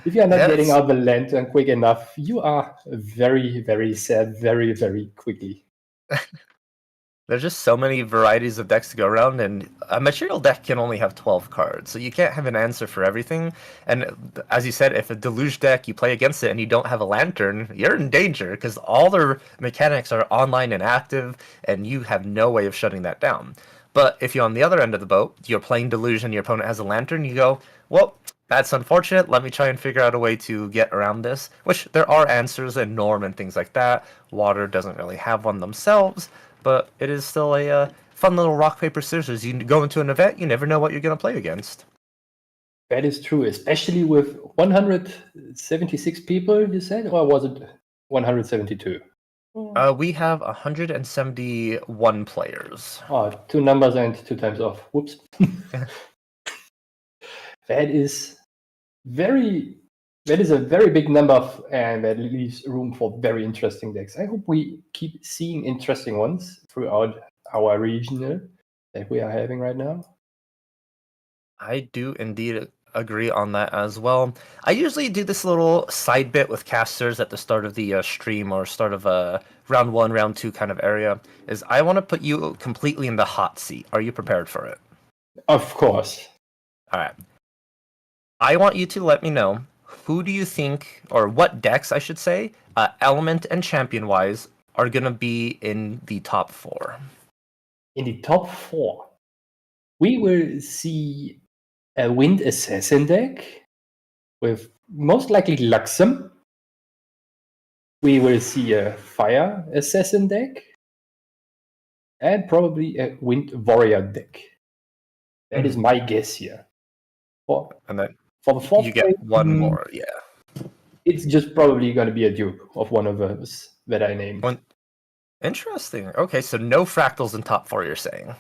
If you are not getting out the lantern quick enough, you are very, very sad very, very quickly. There's just so many varieties of decks to go around, and a material deck can only have 12 cards, so you can't have an answer for everything. And as you said, if a Deluge deck, you play against it and you don't have a Lantern, you're in danger, because all their mechanics are online and active, and you have no way of shutting that down. But if you're on the other end of the boat, you're playing Deluge and your opponent has a Lantern, you go, well, that's unfortunate, let me try and figure out a way to get around this, which there are answers in Norm and things like that. Water doesn't really have one themselves, but it is still a fun little rock, paper, scissors. You go into an event, you never know what you're going to play against. That is true, especially with 176 people, you said? Or was it 172? We have 171 players. Oh, 2 numbers and 2 times off. Whoops. That is a very big number, and that leaves room for very interesting decks. I hope we keep seeing interesting ones throughout our regional that we are having right now. I do indeed agree on that as well. I usually do this little side bit with casters at the start of the stream or start of round 1, round 2 kind of area, is I want to put you completely in the hot seat. Are you prepared for it? Of course. All right. I want you to let me know, who do you think, or what decks I should say, element and champion wise, are going to be in the top 4? In the top 4, we will see a Wind Assassin deck with most likely Luxem. We will see a Fire Assassin deck and probably a Wind Warrior deck. That is my guess here. And then for the 4th you get one more, yeah. It's just probably going to be a dupe of one of those that I named. Interesting. Okay, so no fractals in top 4, you're saying?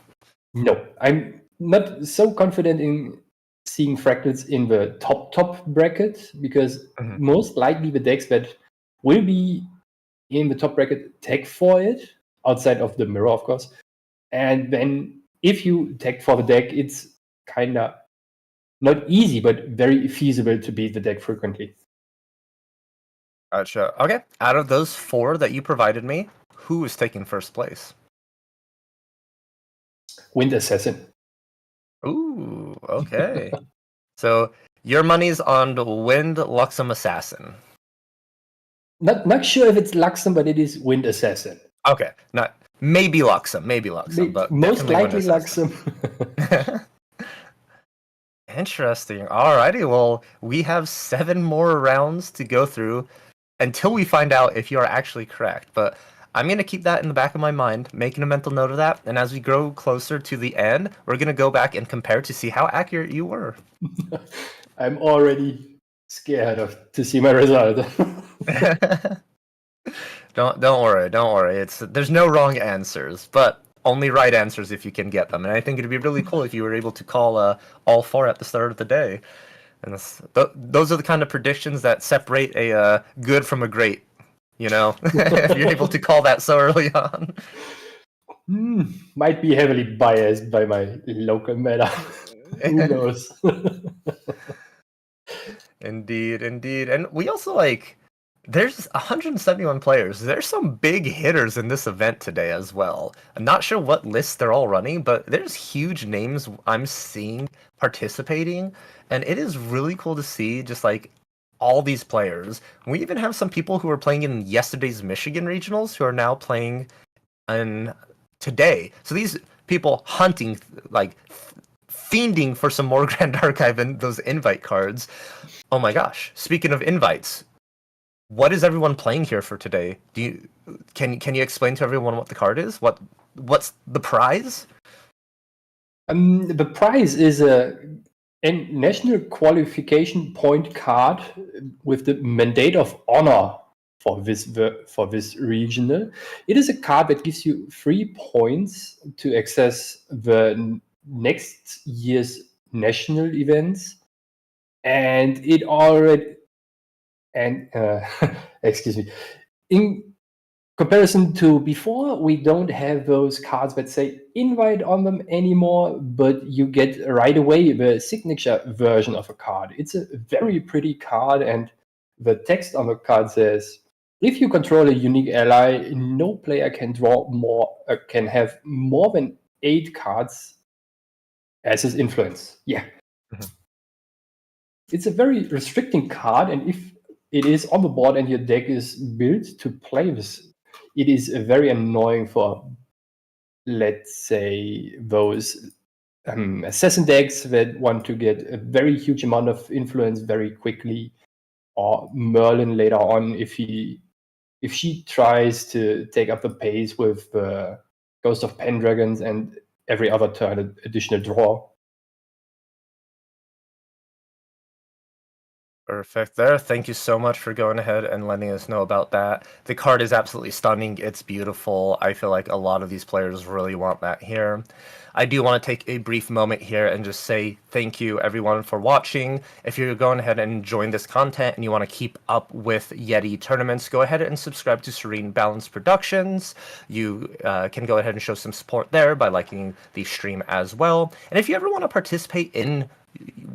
No, I'm not so confident in seeing fractals in the top bracket, because most likely the decks that will be in the top bracket tag for it, outside of the mirror, of course. And then if you tag for the deck, it's kind of not easy, but very feasible to beat the deck frequently. Gotcha. Okay, out of those 4 that you provided me, who is taking first place? Wind Assassin. Ooh, okay. So your money's on the Wind Luxem Assassin. Not sure if it's Luxem, but it is Wind Assassin. Okay, not maybe Luxem, but most definitely likely Wind Assassin. Luxem. Interesting. Alrighty, well, we have 7 more rounds to go through until we find out if you are actually correct. But I'm going to keep that in the back of my mind, making a mental note of that. And as we grow closer to the end, we're going to go back and compare to see how accurate you were. I'm already scared to see my result. Don't worry. There's no wrong answers, but only right answers if you can get them. And I think it'd be really cool if you were able to call all 4 at the start of the day. And those are the kind of predictions that separate a good from a great. You know, if you're able to call that so early on. Might be heavily biased by my local meta. Who knows? Indeed. And we also there's 171 players. There's some big hitters in this event today as well. I'm not sure what lists they're all running, but there's huge names I'm seeing participating, and it is really cool to see just all these players. We even have some people who were playing in yesterday's Michigan regionals who are now playing in today. So these people hunting, fiending for some more Grand Archive and those invite cards. Oh my gosh! Speaking of invites, what is everyone playing here for today? Can you explain to everyone what the card is? What's the prize? The prize is a national qualification point card with the mandate of honor for this regional. It is a card that gives you 3 points to access the next year's national events, and it already excuse me. In comparison to before, we don't have those cards that say invite on them anymore, but you get right away the signature version of a card. It's a very pretty card, and the text on the card says, if you control a unique ally, no player can can have more than 8 cards as his influence. Yeah. Mm-hmm. It's a very restricting card, and if it is on the board and your deck is built to play this, it is very annoying for, let's say, those assassin decks that want to get a very huge amount of influence very quickly, or Merlin later on if she tries to take up the pace with Ghost of Pendragons and every other turn additional draw. Perfect there. Thank you so much for going ahead and letting us know about that. The card is absolutely stunning. It's beautiful. I feel like a lot of these players really want that here. I do want to take a brief moment here and just say thank you everyone for watching. If you're going ahead and enjoying this content and you want to keep up with Yeti tournaments, go ahead and subscribe to Serene Balance Productions. You can go ahead and show some support there by liking the stream as well. And if you ever want to participate in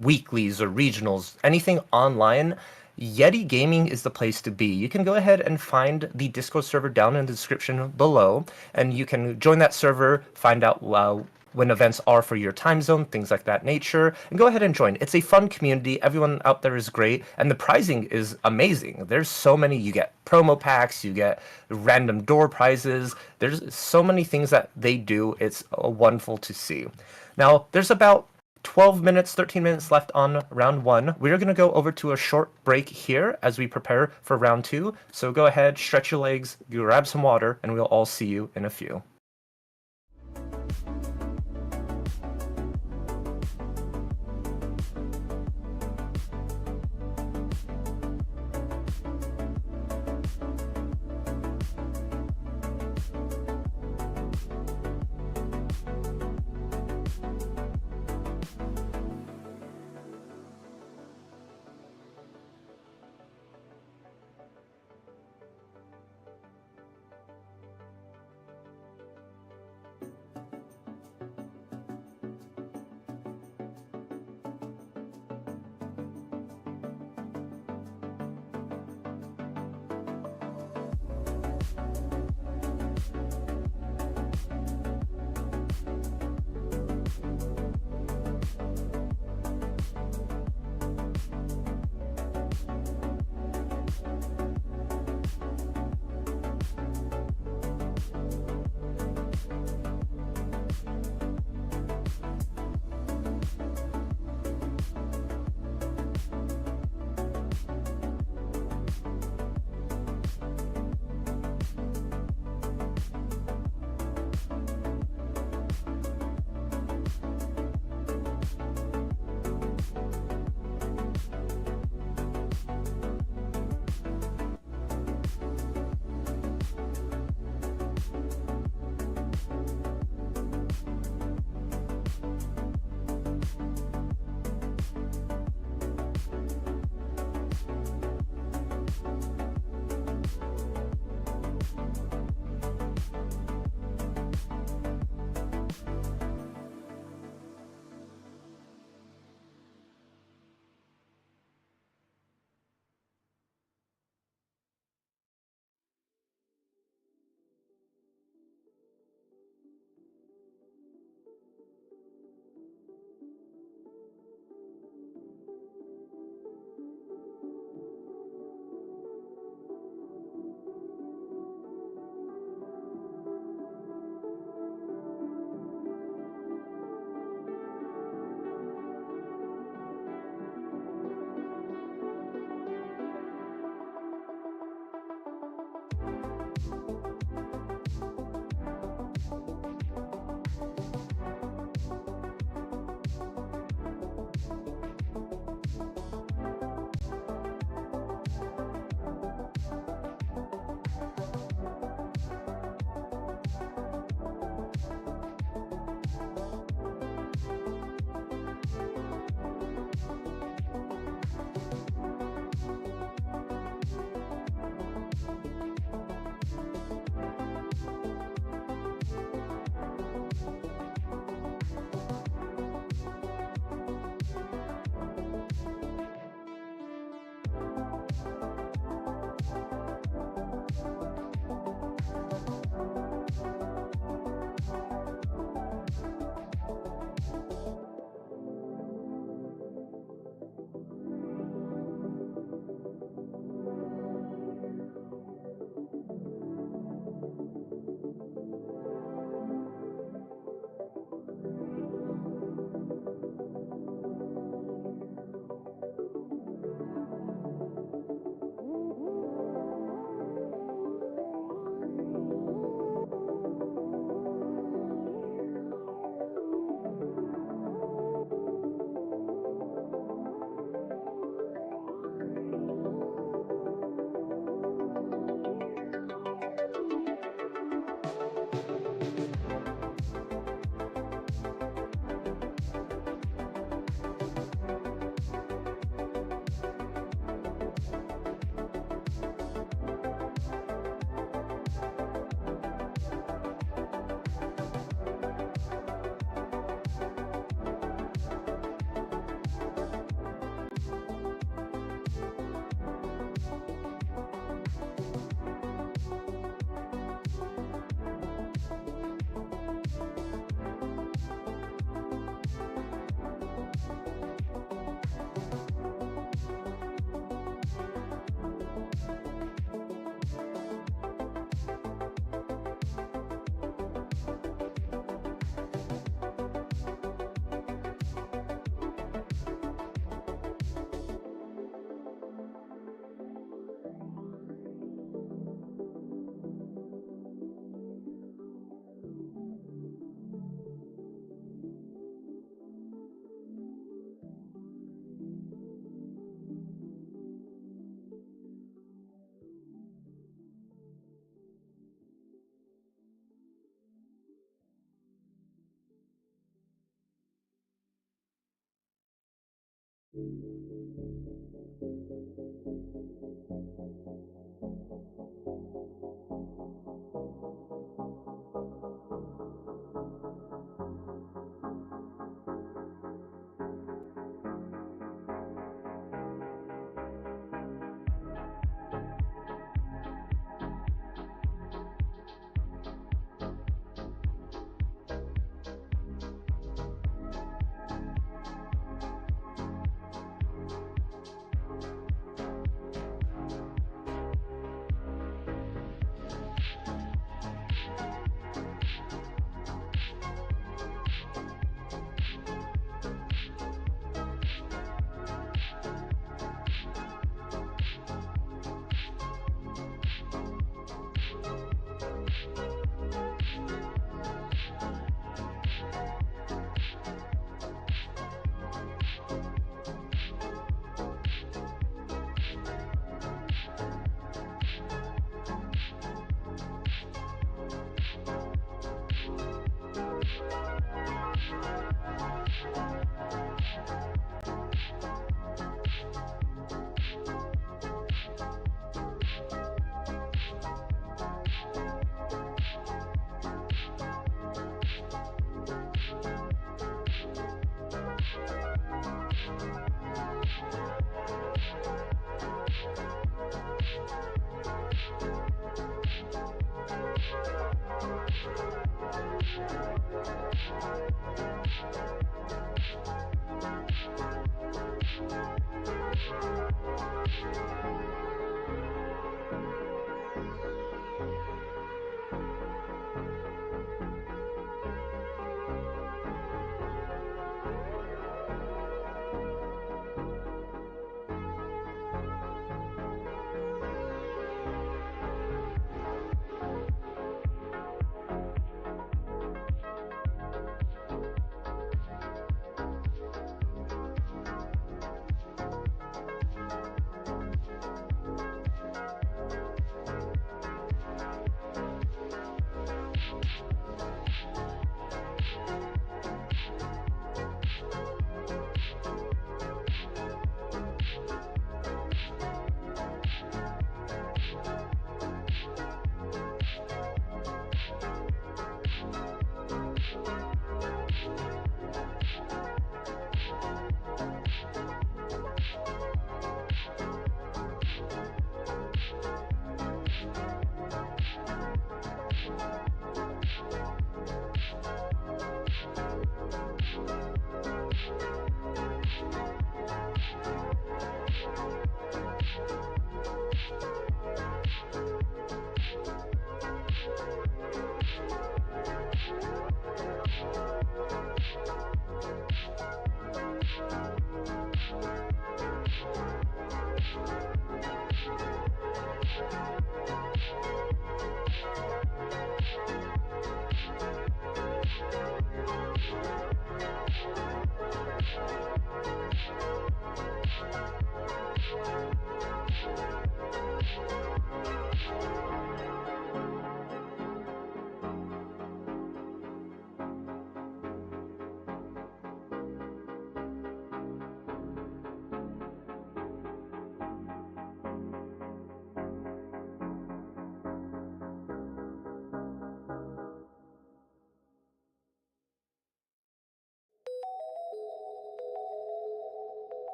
weeklies or regionals, anything online, Yeti Gaming is the place to be. You can go ahead and find the Discord server down in the description below, and you can join that server, find out when events are for your time zone, things like that nature, and go ahead and join. It's a fun community. Everyone out there is great, and the prizing is amazing. There's so many. You get promo packs, you get random door prizes. There's so many things that they do. It's wonderful to see. Now, there's about 12 minutes, 13 minutes left on round 1. We're going to go over to a short break here as we prepare for round 2. So go ahead, stretch your legs, grab some water, and we'll all see you in a few.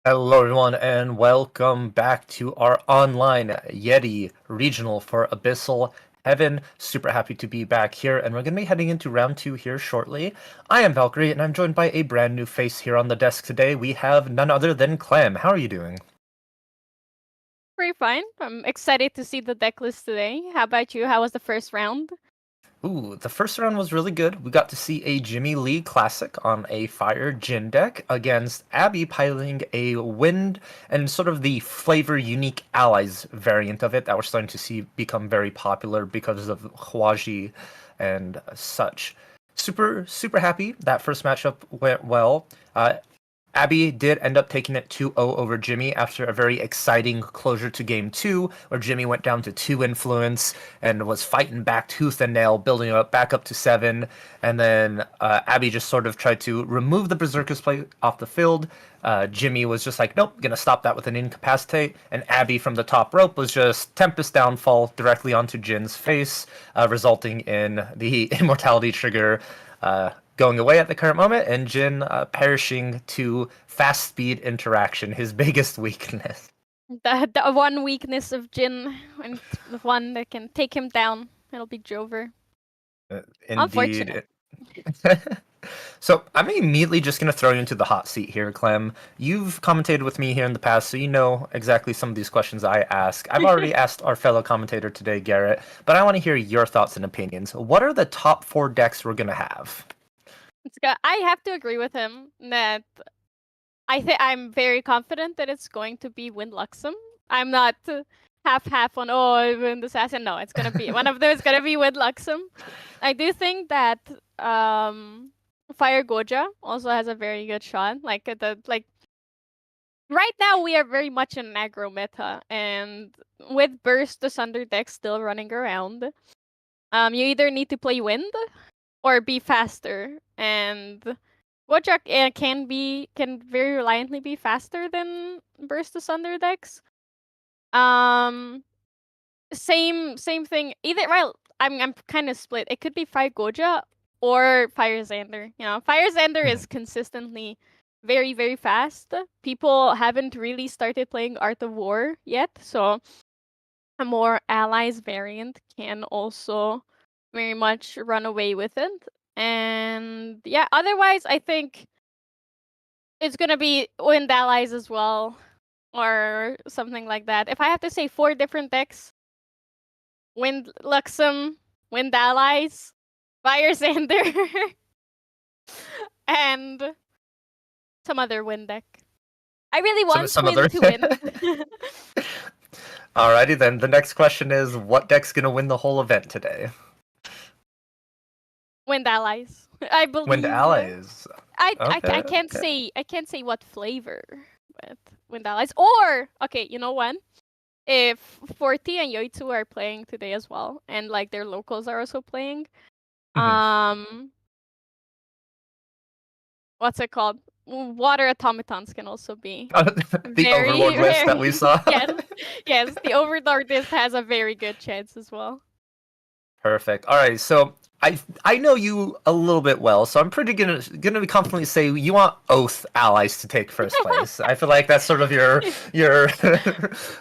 Hello, everyone, and welcome back to our online Yeti regional for Abyssal Heaven. Super happy to be back here, and we're going to be heading into round 2 here shortly. I am Valkyrie, and I'm joined by a brand new face here on the desk today. We have none other than Clem. How are you doing? Pretty fine. I'm excited to see the deck list today. How about you? How was the first round? Ooh, the first round was really good. We got to see a Jimmy Lee classic on a Fire Jin deck against Abby piloting a Wind and sort of the flavor unique allies variant of it that we're starting to see become very popular because of Hwaji and such. Super happy. That first matchup went well. Abby did end up taking it 2-0 over Jimmy after a very exciting closure to game 2, where Jimmy went down to 2 influence and was fighting back tooth and nail, building up back up to 7. And then Abby just sort of tried to remove the Berserker's play off the field. Jimmy was just like, nope, gonna stop that with an incapacitate. And Abby from the top rope was just Tempest Downfall directly onto Jin's face, resulting in the Immortality trigger going away at the current moment, and Jin perishing to fast speed interaction, his biggest weakness. The one weakness of Jin, and the one that can take him down, it'll be Jover. Indeed. So I'm immediately just going to throw you into the hot seat here, Clem. You've commentated with me here in the past, so you know exactly some of these questions I ask. I've already asked our fellow commentator today, Gerrit, but I want to hear your thoughts and opinions. What are the top 4 decks we're going to have? I have to agree with him that I'm very confident that it's going to be Wind Luxem. I'm not half on Wind Assassin. No, it's gonna be one of them. Is gonna be Wind Luxem. I do think that Fire Goja also has a very good shot. right now we are very much in an aggro meta, and with Burst the Sunder deck still running around, you either need to play Wind or be faster, and Wojak can very reliantly be faster than Burst the Sunder decks. Same thing. Either well, I'm kind of split. It could be Fire Goja or Fire Xander. Fire Xander is consistently very, very fast. People haven't really started playing Art of War yet, so a more allies variant can also very much run away with it. And yeah, otherwise I think it's gonna be Wind Allies as well, or something like that. If I have to say 4 different decks, Wind Luxem, Wind Allies, Fire Xander, and some other Wind deck. I really want some Wind other- to win. Alrighty then. The next question is, what deck's gonna win the whole event today? Wind Allies. I believe. Wind Allies. I can't say what flavor, but Wind Allies. Or okay, you know what? If Forty and Yoitsu are playing today as well, and like their locals are also playing, what's it called? Water automatons can also be The Overlord list that we saw. yes, the Overlord list has a very good chance as well. Perfect. All right, so I know you a little bit well, so I'm pretty gonna be confidently say you want Oath Allies to take first place. I feel like that's sort of your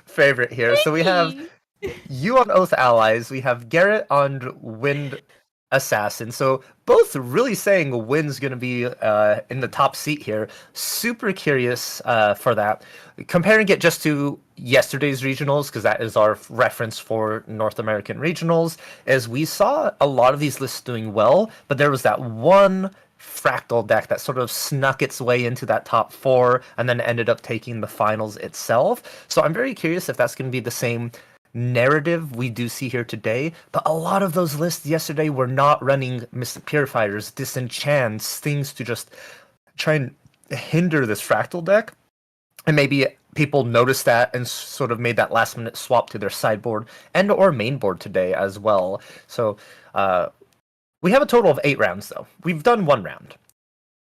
favorite here. So we have you on Oath Allies. We have Gerrit on Wind Assassin. So both really saying Wind's going to be in the top seat here. Super curious for that. Comparing it just to yesterday's regionals, because that is our reference for North American regionals, is we saw a lot of these lists doing well, but there was that one fractal deck that sort of snuck its way into that top 4 and then ended up taking the finals itself. So I'm very curious if that's going to be the same narrative we do see here today, but a lot of those lists yesterday were not running Mystic Purifiers, Disenchants, things to just try and hinder this fractal deck. And maybe people noticed that and sort of made that last minute swap to their sideboard and or main board today as well. So we have a total of 8 rounds though. We've done 1 round.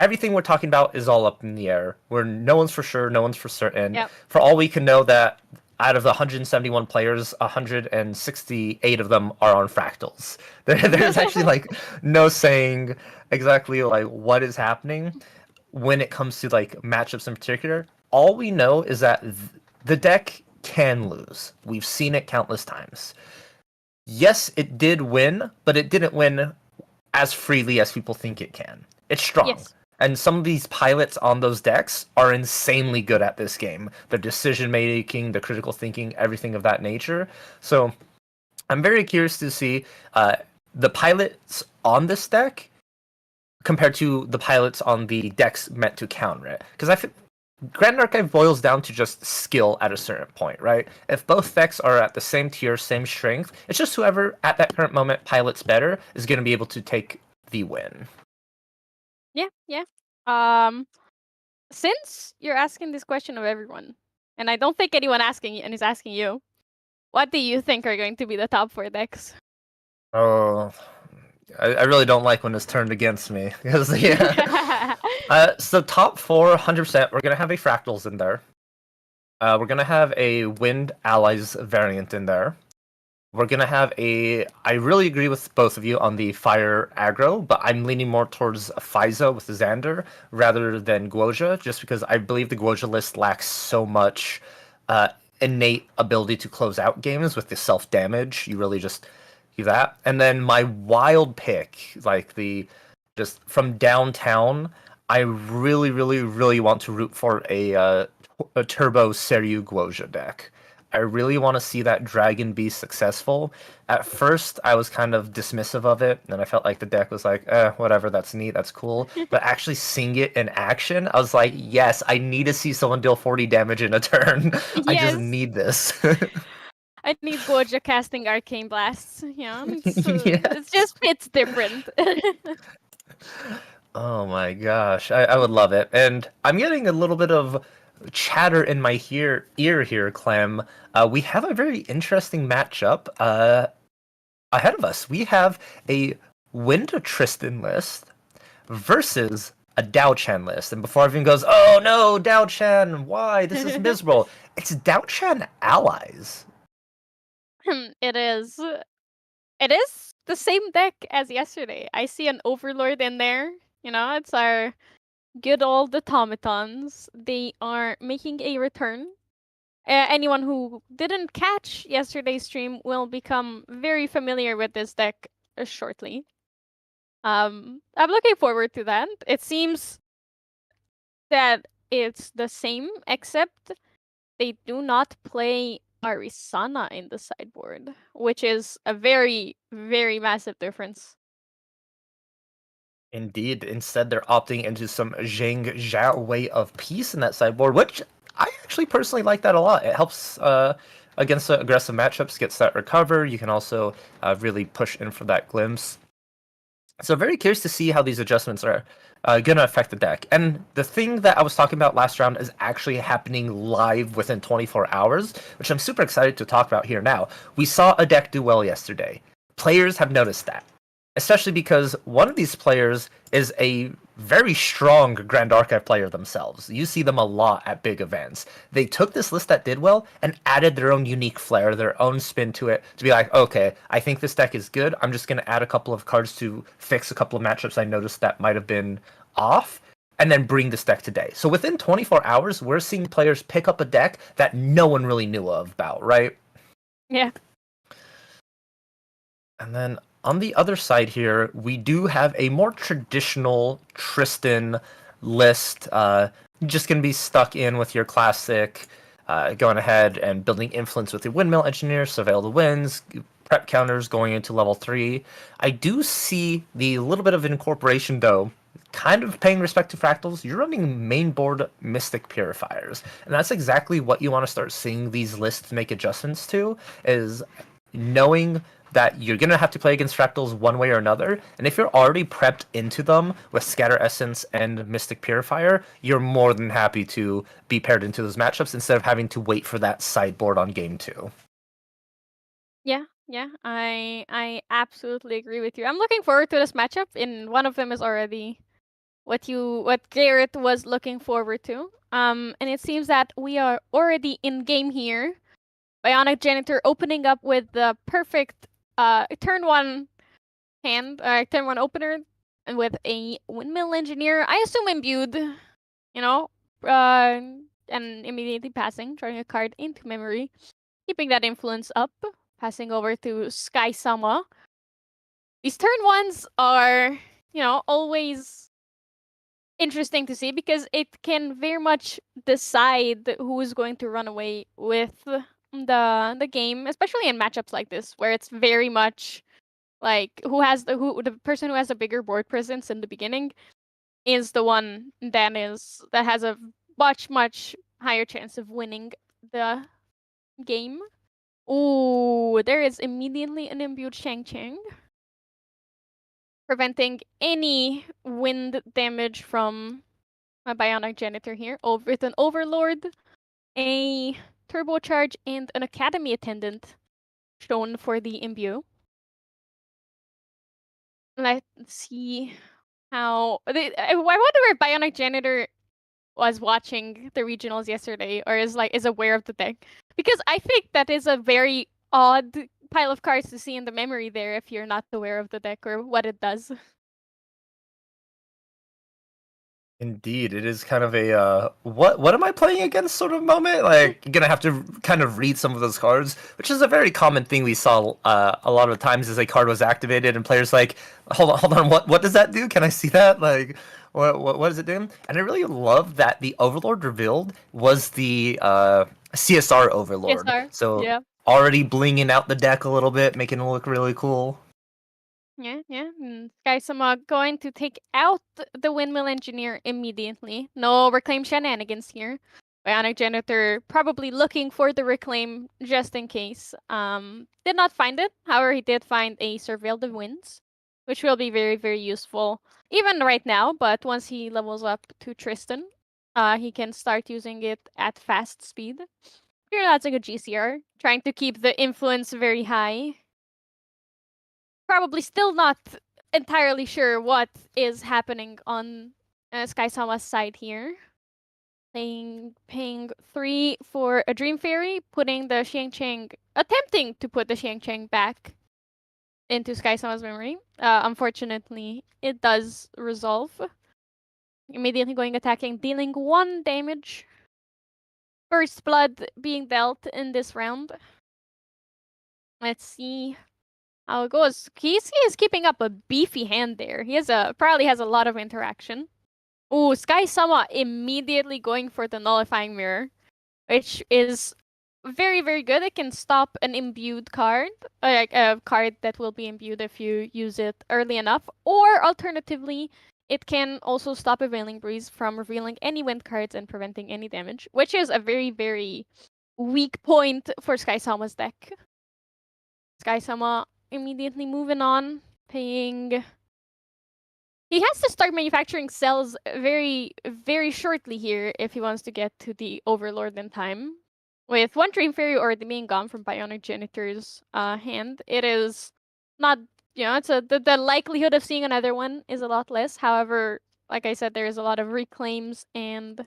Everything we're talking about is all up in the air, where no one's for sure, no one's for certain. Yep. For all we can know that out of the 171 players, 168 of them are on fractals. There's actually like no saying exactly like what is happening when it comes to like matchups in particular. All we know is that the deck can lose. We've seen it countless times. Yes, it did win, but it didn't win as freely as people think it can. It's strong. Yes. And some of these pilots on those decks are insanely good at this game. The decision making, the critical thinking, everything of that nature. So I'm very curious to see the pilots on this deck compared to the pilots on the decks meant to counter it. Because I think Grand Archive boils down to just skill at a certain point, right? If both decks are at the same tier, same strength, it's just whoever at that current moment pilots better is going to be able to take the win. Yeah. Since you're asking this question of everyone, and I don't think anyone is asking you, what do you think are going to be the top 4 decks? Oh, I really don't like when it's turned against me. Because so top 4, 100%, we're gonna have a Fractals in there. We're gonna have a Wind Allies variant in there. We're gonna have I really agree with both of you on the Fire aggro, but I'm leaning more towards Fiza with Xander rather than Guoja, just because I believe the Guoja list lacks so much innate ability to close out games with the self-damage. You really just do that. And then my wild pick, like just from downtown, I really, really, really want to root for a Turbo Seryu Guoja deck. I really want to see that dragon be successful. At first, I was kind of dismissive of it, and I felt like the deck was like, whatever, that's neat, that's cool. But actually seeing it in action, I was like, yes, I need to see someone deal 40 damage in a turn. Yes. I just need this. I need Goja casting Arcane Blasts. Yeah, it's different. Oh my gosh, I would love it. And I'm getting a little bit of chatter in my ear here, Clem, we have a very interesting matchup ahead of us. We have a Win to Tristan list versus a Dao Chan list. And before everyone goes, oh no, Dao Chan, why? This is miserable. It's Dao Chan allies. It is. It is the same deck as yesterday. I see an Overlord in there. You know, it's our good old automatons. They are making a return. Anyone who didn't catch yesterday's stream will become very familiar with this deck shortly. I'm looking forward to that. It seems that it's the same, except they do not play Arisana in the sideboard, which is a very, very massive difference. Indeed, instead they're opting into some Zhang Zhao way of peace in that sideboard, which I actually personally like that a lot. It helps against aggressive matchups, gets that recover. You can also really push in for that glimpse. So very curious to see how these adjustments are going to affect the deck. And the thing that I was talking about last round is actually happening live within 24 hours, which I'm super excited to talk about here now. We saw a deck do well yesterday. Players have noticed that, especially because one of these players is a very strong Grand Archive player themselves. You see them a lot at big events. They took this list that did well and added their own unique flair, their own spin to it, to be like, okay, I think this deck is good. I'm just going to add a couple of cards to fix a couple of matchups I noticed that might have been off, and then bring this deck today. So within 24 hours, we're seeing players pick up a deck that no one really knew about, right? Yeah. And then on the other side here, we do have a more traditional Tristan list. Just going to be stuck in with your classic, going ahead and building influence with your windmill engineer, surveil the winds, prep counters going into level 3. I do see the little bit of incorporation, though, kind of paying respect to fractals. You're running main board Mystic Purifiers, and that's exactly what you want to start seeing these lists make adjustments to, is knowing that you're going to have to play against fractals one way or another, and if you're already prepped into them with Scatter Essence and Mystic Purifier, you're more than happy to be paired into those matchups instead of having to wait for that sideboard on game 2. Yeah, I absolutely agree with you. I'm looking forward to this matchup, and one of them is already what Gerrit was looking forward to. And it seems that we are already in game here. Bionic Janitor opening up with the perfect turn 1 hand, turn 1 opener, and with a Windmill Engineer, I assume imbued, you know, and immediately passing, drawing a card into memory, keeping that influence up, passing over to Sky Sama. These turn 1s are, always interesting to see because it can very much decide who is going to run away with the game, especially in matchups like this where it's very much like the person who has a bigger board presence in the beginning is the one that has a much higher chance of winning the game. Ooh, there is immediately an imbued Shang Chang, preventing any wind damage from my Bionic Janitor here. With an Overlord, a Turbocharge, and an Academy Attendant shown for the imbue. Let's see how... I wonder if Bionic Janitor was watching the regionals yesterday or is aware of the deck. Because I think that is a very odd pile of cards to see in the memory there if you're not aware of the deck or what it does. Indeed, it is kind of a what am I playing against sort of moment. Like, you're gonna have to kind of read some of those cards, which is a very common thing we saw a lot of the times. As a card was activated and players like, hold on, what does that do? Can I see that? Like, what is it doing? And I really love that the Overlord revealed was the CSR Overlord. CSR, So yeah. already blinging out the deck a little bit, making it look really cool. Yeah. Sky Sama going to take out the Windmill Engineer immediately. No Reclaim shenanigans here. Bionic Janitor probably looking for the Reclaim just in case. Did not find it. However, he did find a Surveil the Winds, which will be very, very useful. Even right now, but once he levels up to Tristan, he can start using it at fast speed. You're not like a GCR, trying to keep the influence very high. Probably still not entirely sure what is happening on Sky-sama's side here. Paying 3 for a Dream Fairy, putting the Xiangqiang, attempting to put the Xiangqiang back into Sky-sama's memory. Unfortunately, it does resolve. Immediately going attacking, dealing 1 damage. First blood being dealt in this round. Let's see how it goes. He is keeping up a beefy hand there. He probably has a lot of interaction. Ooh, Sky-sama immediately going for the Nullifying Mirror, which is very, very good. It can stop an imbued card, like a card that will be imbued if you use it early enough, or alternatively, it can also stop a Veiling Breeze from revealing any wind cards and preventing any damage, which is a very, very weak point for Sky-sama's deck. Sky-sama immediately moving on, paying... He has to start manufacturing cells very, very shortly here if he wants to get to the Overlord in time. With 1 Dream Fairy already being gone from Bionic Janitor's hand, it is not, it's the likelihood of seeing another one is a lot less. However, like I said, there is a lot of reclaims and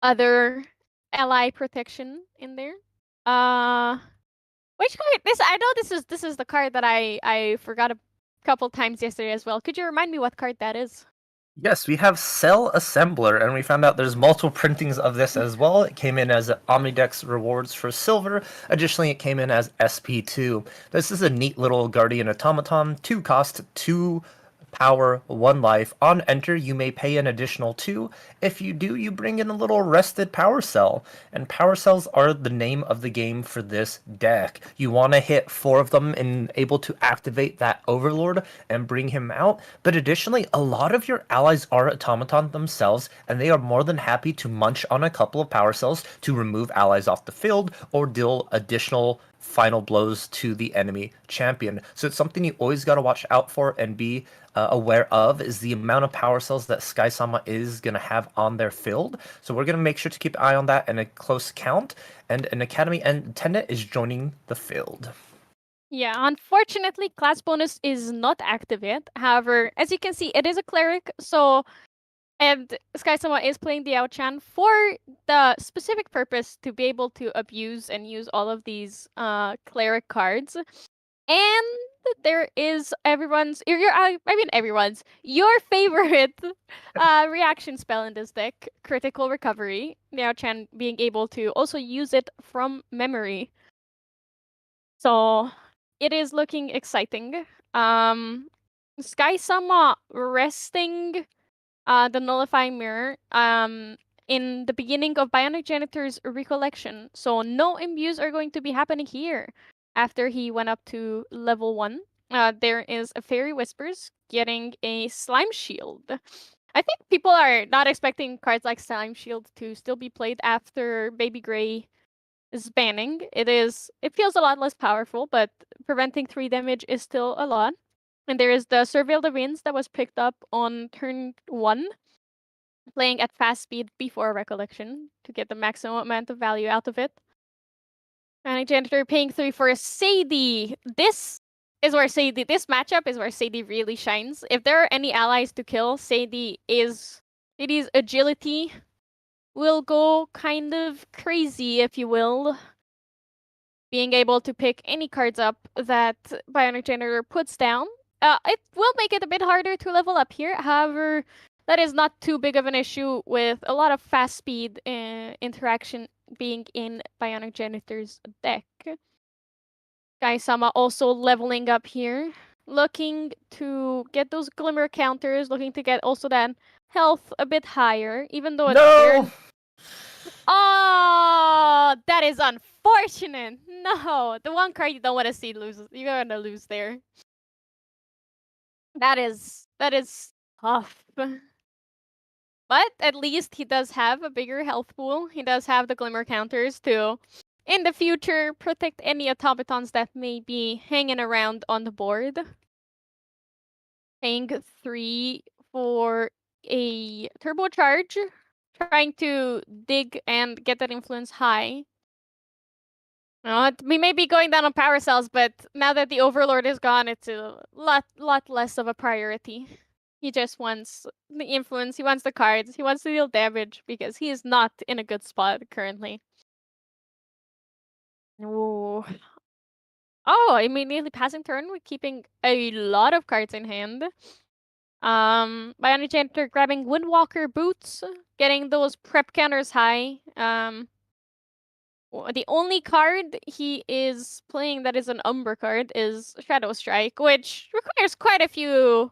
other ally protection in there. Which card? I know this is the card that I forgot a couple times yesterday as well. Could you remind me what card that is? Yes, we have Cell Assembler, and we found out there's multiple printings of this as well. It came in as Omnidex rewards for silver. Additionally, it came in as SP2. This is a neat little Guardian Automaton, 2 cost, 2 power, 1 life. On enter, you may pay an additional 2. If you do, you bring in a little rested power cell. And power cells are the name of the game for this deck. You want to hit 4 of them and able to activate that Overlord and bring him out. But additionally, a lot of your allies are automaton themselves, and they are more than happy to munch on a couple of power cells to remove allies off the field or deal additional final blows to the enemy champion. So it's something you always got to watch out for and be aware of, is the amount of power cells that Sky-sama is going to have on their field. So we're going to make sure to keep an eye on that and a close count. And an Academy attendant is joining the field. Yeah, unfortunately, class bonus is not active yet. However, as you can see, it is a cleric, and Sky-sama is playing the Ao-chan for the specific purpose to be able to abuse and use all of these cleric cards. And there is everyone's your favorite reaction spell in this deck, Critical Recovery. Ao-chan being able to also use it from memory. So it is looking exciting. Sky-sama resting the Nullifying Mirror in the beginning of Bionic Janitor's Recollection. So no imbues are going to be happening here after he went up to level 1. There is a Fairy Whispers getting a Slime Shield. I think people are not expecting cards like Slime Shield to still be played after Baby Gray is banning. It feels a lot less powerful, but preventing 3 damage is still a lot. And there is the Surveil the Winds that was picked up on turn 1, playing at fast speed before Recollection to get the maximum amount of value out of it. Panic Janitor paying 3 for a Sadie. This matchup is where Sadie really shines. If there are any allies to kill, Sadie's agility will go kind of crazy, if you will. Being able to pick any cards up that Bionic Janitor puts down. It will make it a bit harder to level up here. However, that is not too big of an issue with a lot of fast speed interaction being in Bionic Janitor's deck. Sky-sama also leveling up here. Looking to get those glimmer counters, looking to get also that health a bit higher, even though No! Oh, that is unfortunate. No, the one card you don't want to see lose. You're gonna lose there. That is tough. But at least he does have a bigger health pool. He does have the glimmer counters to, in the future, protect any automatons that may be hanging around on the board. Paying 3 for a turbocharge, trying to dig and get that influence high. We may be going down on power cells, but now that the Overlord is gone, it's a lot less of a priority. He just wants the influence, he wants the cards, he wants to deal damage, because he is not in a good spot currently. Ooh. Oh, immediately passing turn with keeping a lot of cards in hand. Bionic Janitor grabbing Windwalker boots, getting those prep counters high. The only card he is playing that is an Umbra card is Shadow Strike, which requires quite a few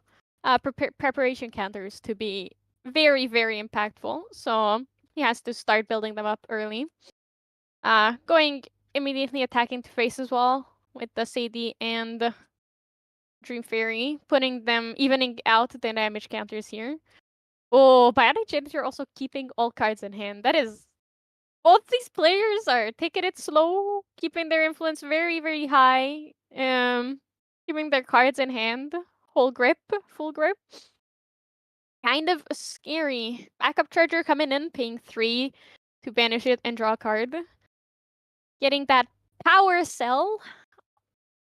preparation counters to be very, very impactful. So he has to start building them up early. Going immediately attacking to face as well with the Sadie and Dream Fairy, putting them, evening out the damage counters here. Oh, Bionic Janitor also keeping all cards in hand. That is, both these players are taking it slow, keeping their influence very, very high. Keeping their cards in hand. Full grip. Kind of scary. Backup Charger coming in, paying 3 to banish it and draw a card. Getting that power cell.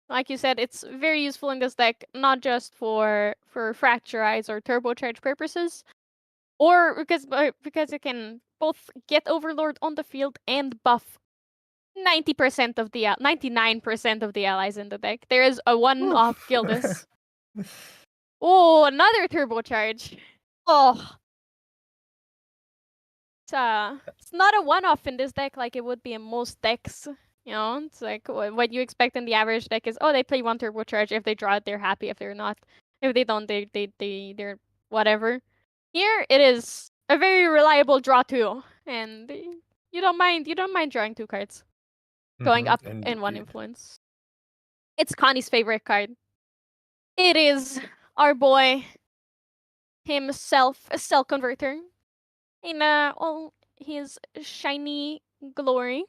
Like you said, it's very useful in this deck, not just for Fracturize or Turbocharge purposes, or because it can both get Overlord on the field and buff 99% of the allies in the deck. There is a one-off Gildas. Oh, another turbocharge. Oh. It's not a one-off in this deck like it would be in most decks. It's like what you expect in the average deck is, oh, they play one turbocharge. If they draw it, they're happy. If they're not, if they don't, they're whatever. Here it is a very reliable draw too, and you don't mind drawing 2 cards. Going up in 1 influence. It's Connie's favorite card. It is our boy himself, a Cell Converter, in all his shiny glory.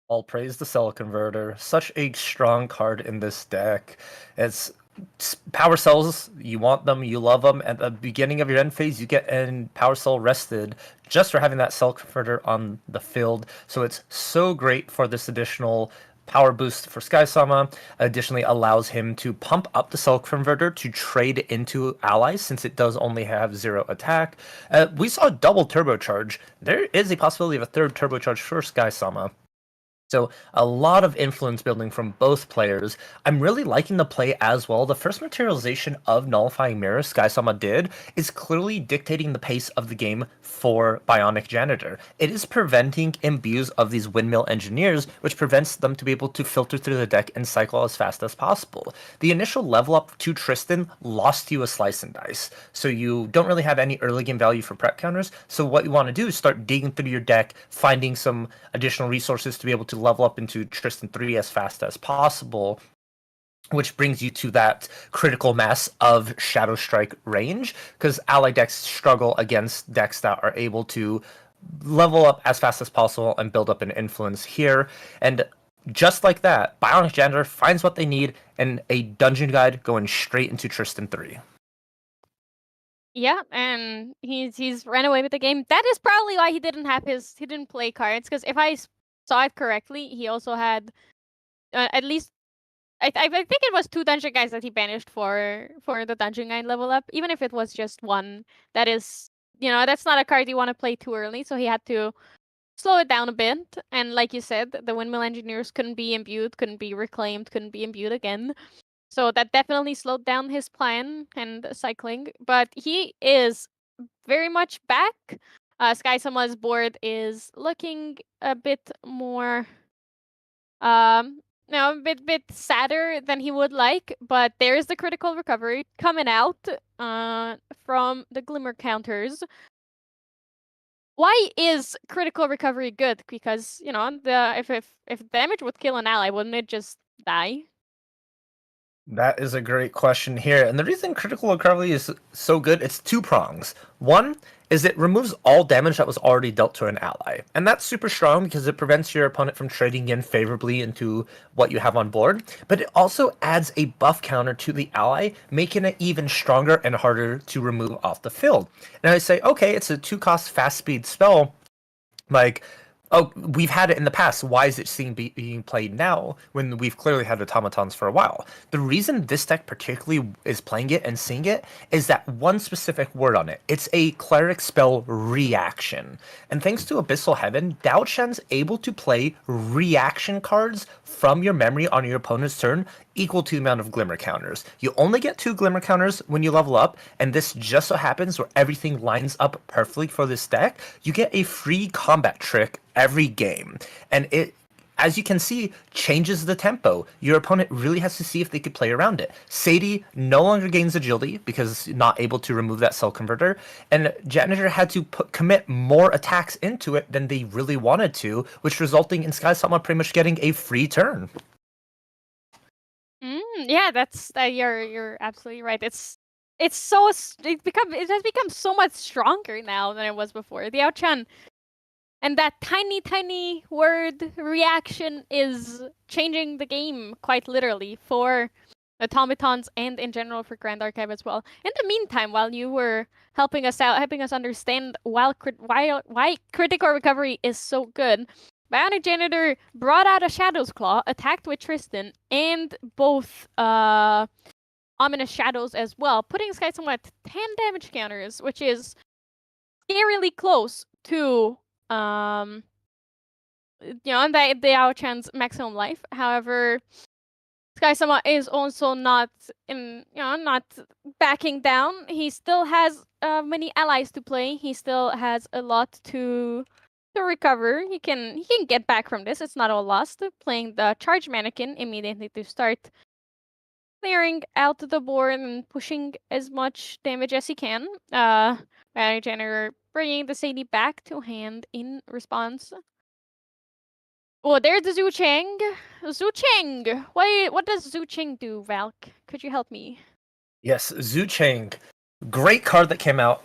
All praise the Cell Converter. Such a strong card in this deck. It's power cells, you want them, you love them. At the beginning of your end phase, you get an power cell rested just for having that Cell Converter on the field. So it's so great for this additional power boost for Skysama. Additionally, allows him to pump up the Cell Converter to trade into allies, since it does only have 0 attack. We saw a double turbocharge. There is a possibility of a third turbocharge for Skysama. So a lot of influence building from both players. I'm really liking the play as well. The first materialization of Nullifying Mirror Skysama did is clearly dictating the pace of the game for Bionic Janitor. It is preventing imbues of these Windmill Engineers, which prevents them to be able to filter through the deck and cycle as fast as possible. The initial level up to Tristan lost you a slice and dice, so you don't really have any early game value for prep counters. So what you want to do is start digging through your deck, finding some additional resources to be able to level up into Tristan 3 as fast as possible, which brings you to that critical mass of Shadow Strike range, because ally decks struggle against decks that are able to level up as fast as possible and build up an influence here. And just like that, Bionic Janitor finds what they need and a dungeon guide going straight into Tristan 3. Yeah, and he's ran away with the game. That is probably why he didn't play cards, because if I saw it correctly, he also had at least I think it was 2 dungeon guys that he banished for the dungeon guide level up. Even if it was just 1, that is, that's not a card you want to play too early. So he had to slow it down a bit. And like you said, the Windmill Engineers couldn't be imbued, couldn't be reclaimed, couldn't be imbued again. So that definitely slowed down his plan and cycling. But he is very much back. Skysama's board is looking a bit more, a bit sadder than he would like. But there's the critical recovery coming out from the Glimmer counters. Why is critical recovery good? Because if damage would kill an ally, wouldn't it just die? That is a great question here. And the reason critical recovery is so good, it's 2 prongs. One, is it removes all damage that was already dealt to an ally. And that's super strong because it prevents your opponent from trading in favorably into what you have on board, but it also adds a buff counter to the ally, making it even stronger and harder to remove off the field. And I say, okay, it's a 2-cost fast speed spell, like, oh, we've had it in the past. Why is it being played now when we've clearly had automatons for a while? The reason this deck particularly is playing it and seeing it is that one specific word on it. It's a cleric spell reaction. And thanks to Abyssal Heaven, Dao Shen's able to play reaction cards from your memory on your opponent's turn equal to the amount of glimmer counters. You only get 2 glimmer counters when you level up, and this just so happens where everything lines up perfectly for this deck. You get a free combat trick every game, and it, as you can see, changes the tempo. Your opponent really has to see if they could play around it. Sadie no longer gains agility because not able to remove that cell converter, and Janitor had to commit more attacks into it than they really wanted to, which resulting in Sky Sama pretty much getting a free turn. Yeah, that's you're absolutely right. It has become so much stronger now than it was before. The Ao-chan and that tiny word reaction is changing the game quite literally for automatons and in general for Grand Archive as well. In the meantime, while you were helping us out, helping us understand why critical recovery is so good, Bionic Janitor brought out a Shadow's Claw, attacked with Tristan, and both Ominous Shadows as well, putting Sky Sama at 10 damage counters, which is scarily close to the Ao-chan's maximum life. However, Sky Sama is also not backing down. He still has many allies to play. He still has a lot to recover. He can get back from this. It's not all lost. Playing the charge mannequin immediately to start clearing out the board and pushing as much damage as he can. Magic Generator bringing the Sadie back to hand in response. Oh, there's the Zhu Cheng. Zhu Cheng! What does Zhu Cheng do, Valk? Could you help me? Yes, Zhu Cheng. Great card that came out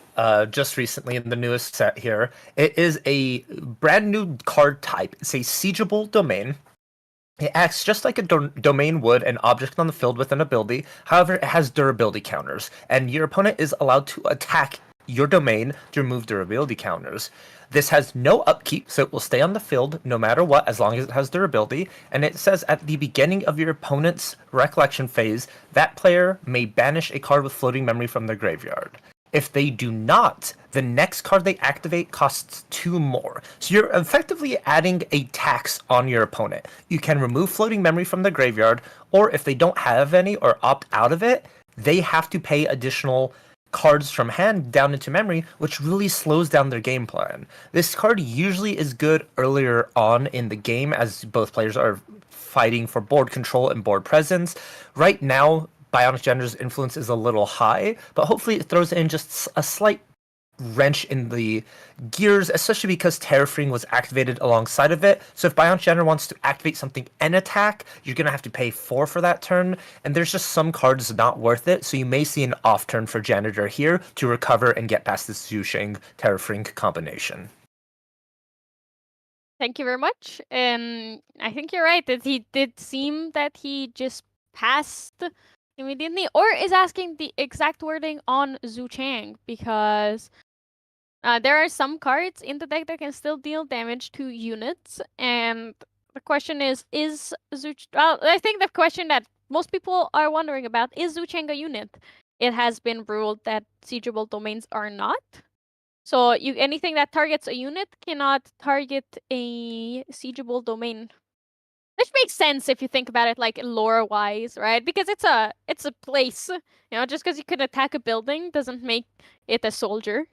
just recently in the newest set here. It is a brand new card type. It's a siegeable domain. It acts just like a domain would an object on the field with an ability. However, it has durability counters, and your opponent is allowed to attack your domain to remove durability counters. This has no upkeep, so it will stay on the field no matter what, as long as it has durability. And it says at the beginning of your opponent's recollection phase, that player may banish a card with floating memory from their graveyard. If they do not, the next card they activate costs 2 more. So you're effectively adding a tax on your opponent. You can remove floating memory from the graveyard, or if they don't have any or opt out of it, they have to pay additional cards from hand down into memory, which really slows down their game plan. This card usually is good earlier on in the game as both players are fighting for board control and board presence. Right now, Bionic Gender's influence is a little high, but hopefully it throws in just a slight wrench in the gears, especially because Terrafring was activated alongside of it. So if Bionic Gender wants to activate something and attack, you're going to have to pay 4 for that turn, and there's just some cards not worth it, so you may see an off turn for Janitor here to recover and get past this Zhu Sheng Terrafring combination. Thank you very much. And I think you're right that he did seem that he just passed immediately, or is asking the exact wording on Zhu Cheng, because there are some cards in the deck that can still deal damage to units, and the question is well, I think the question that most people are wondering about is Zhu Cheng a unit? It has been ruled that siegeable domains are not. So anything that targets a unit cannot target a siegeable domain. Which makes sense if you think about it, like lore-wise, right? Because it's a place. Just because you can attack a building doesn't make it a soldier.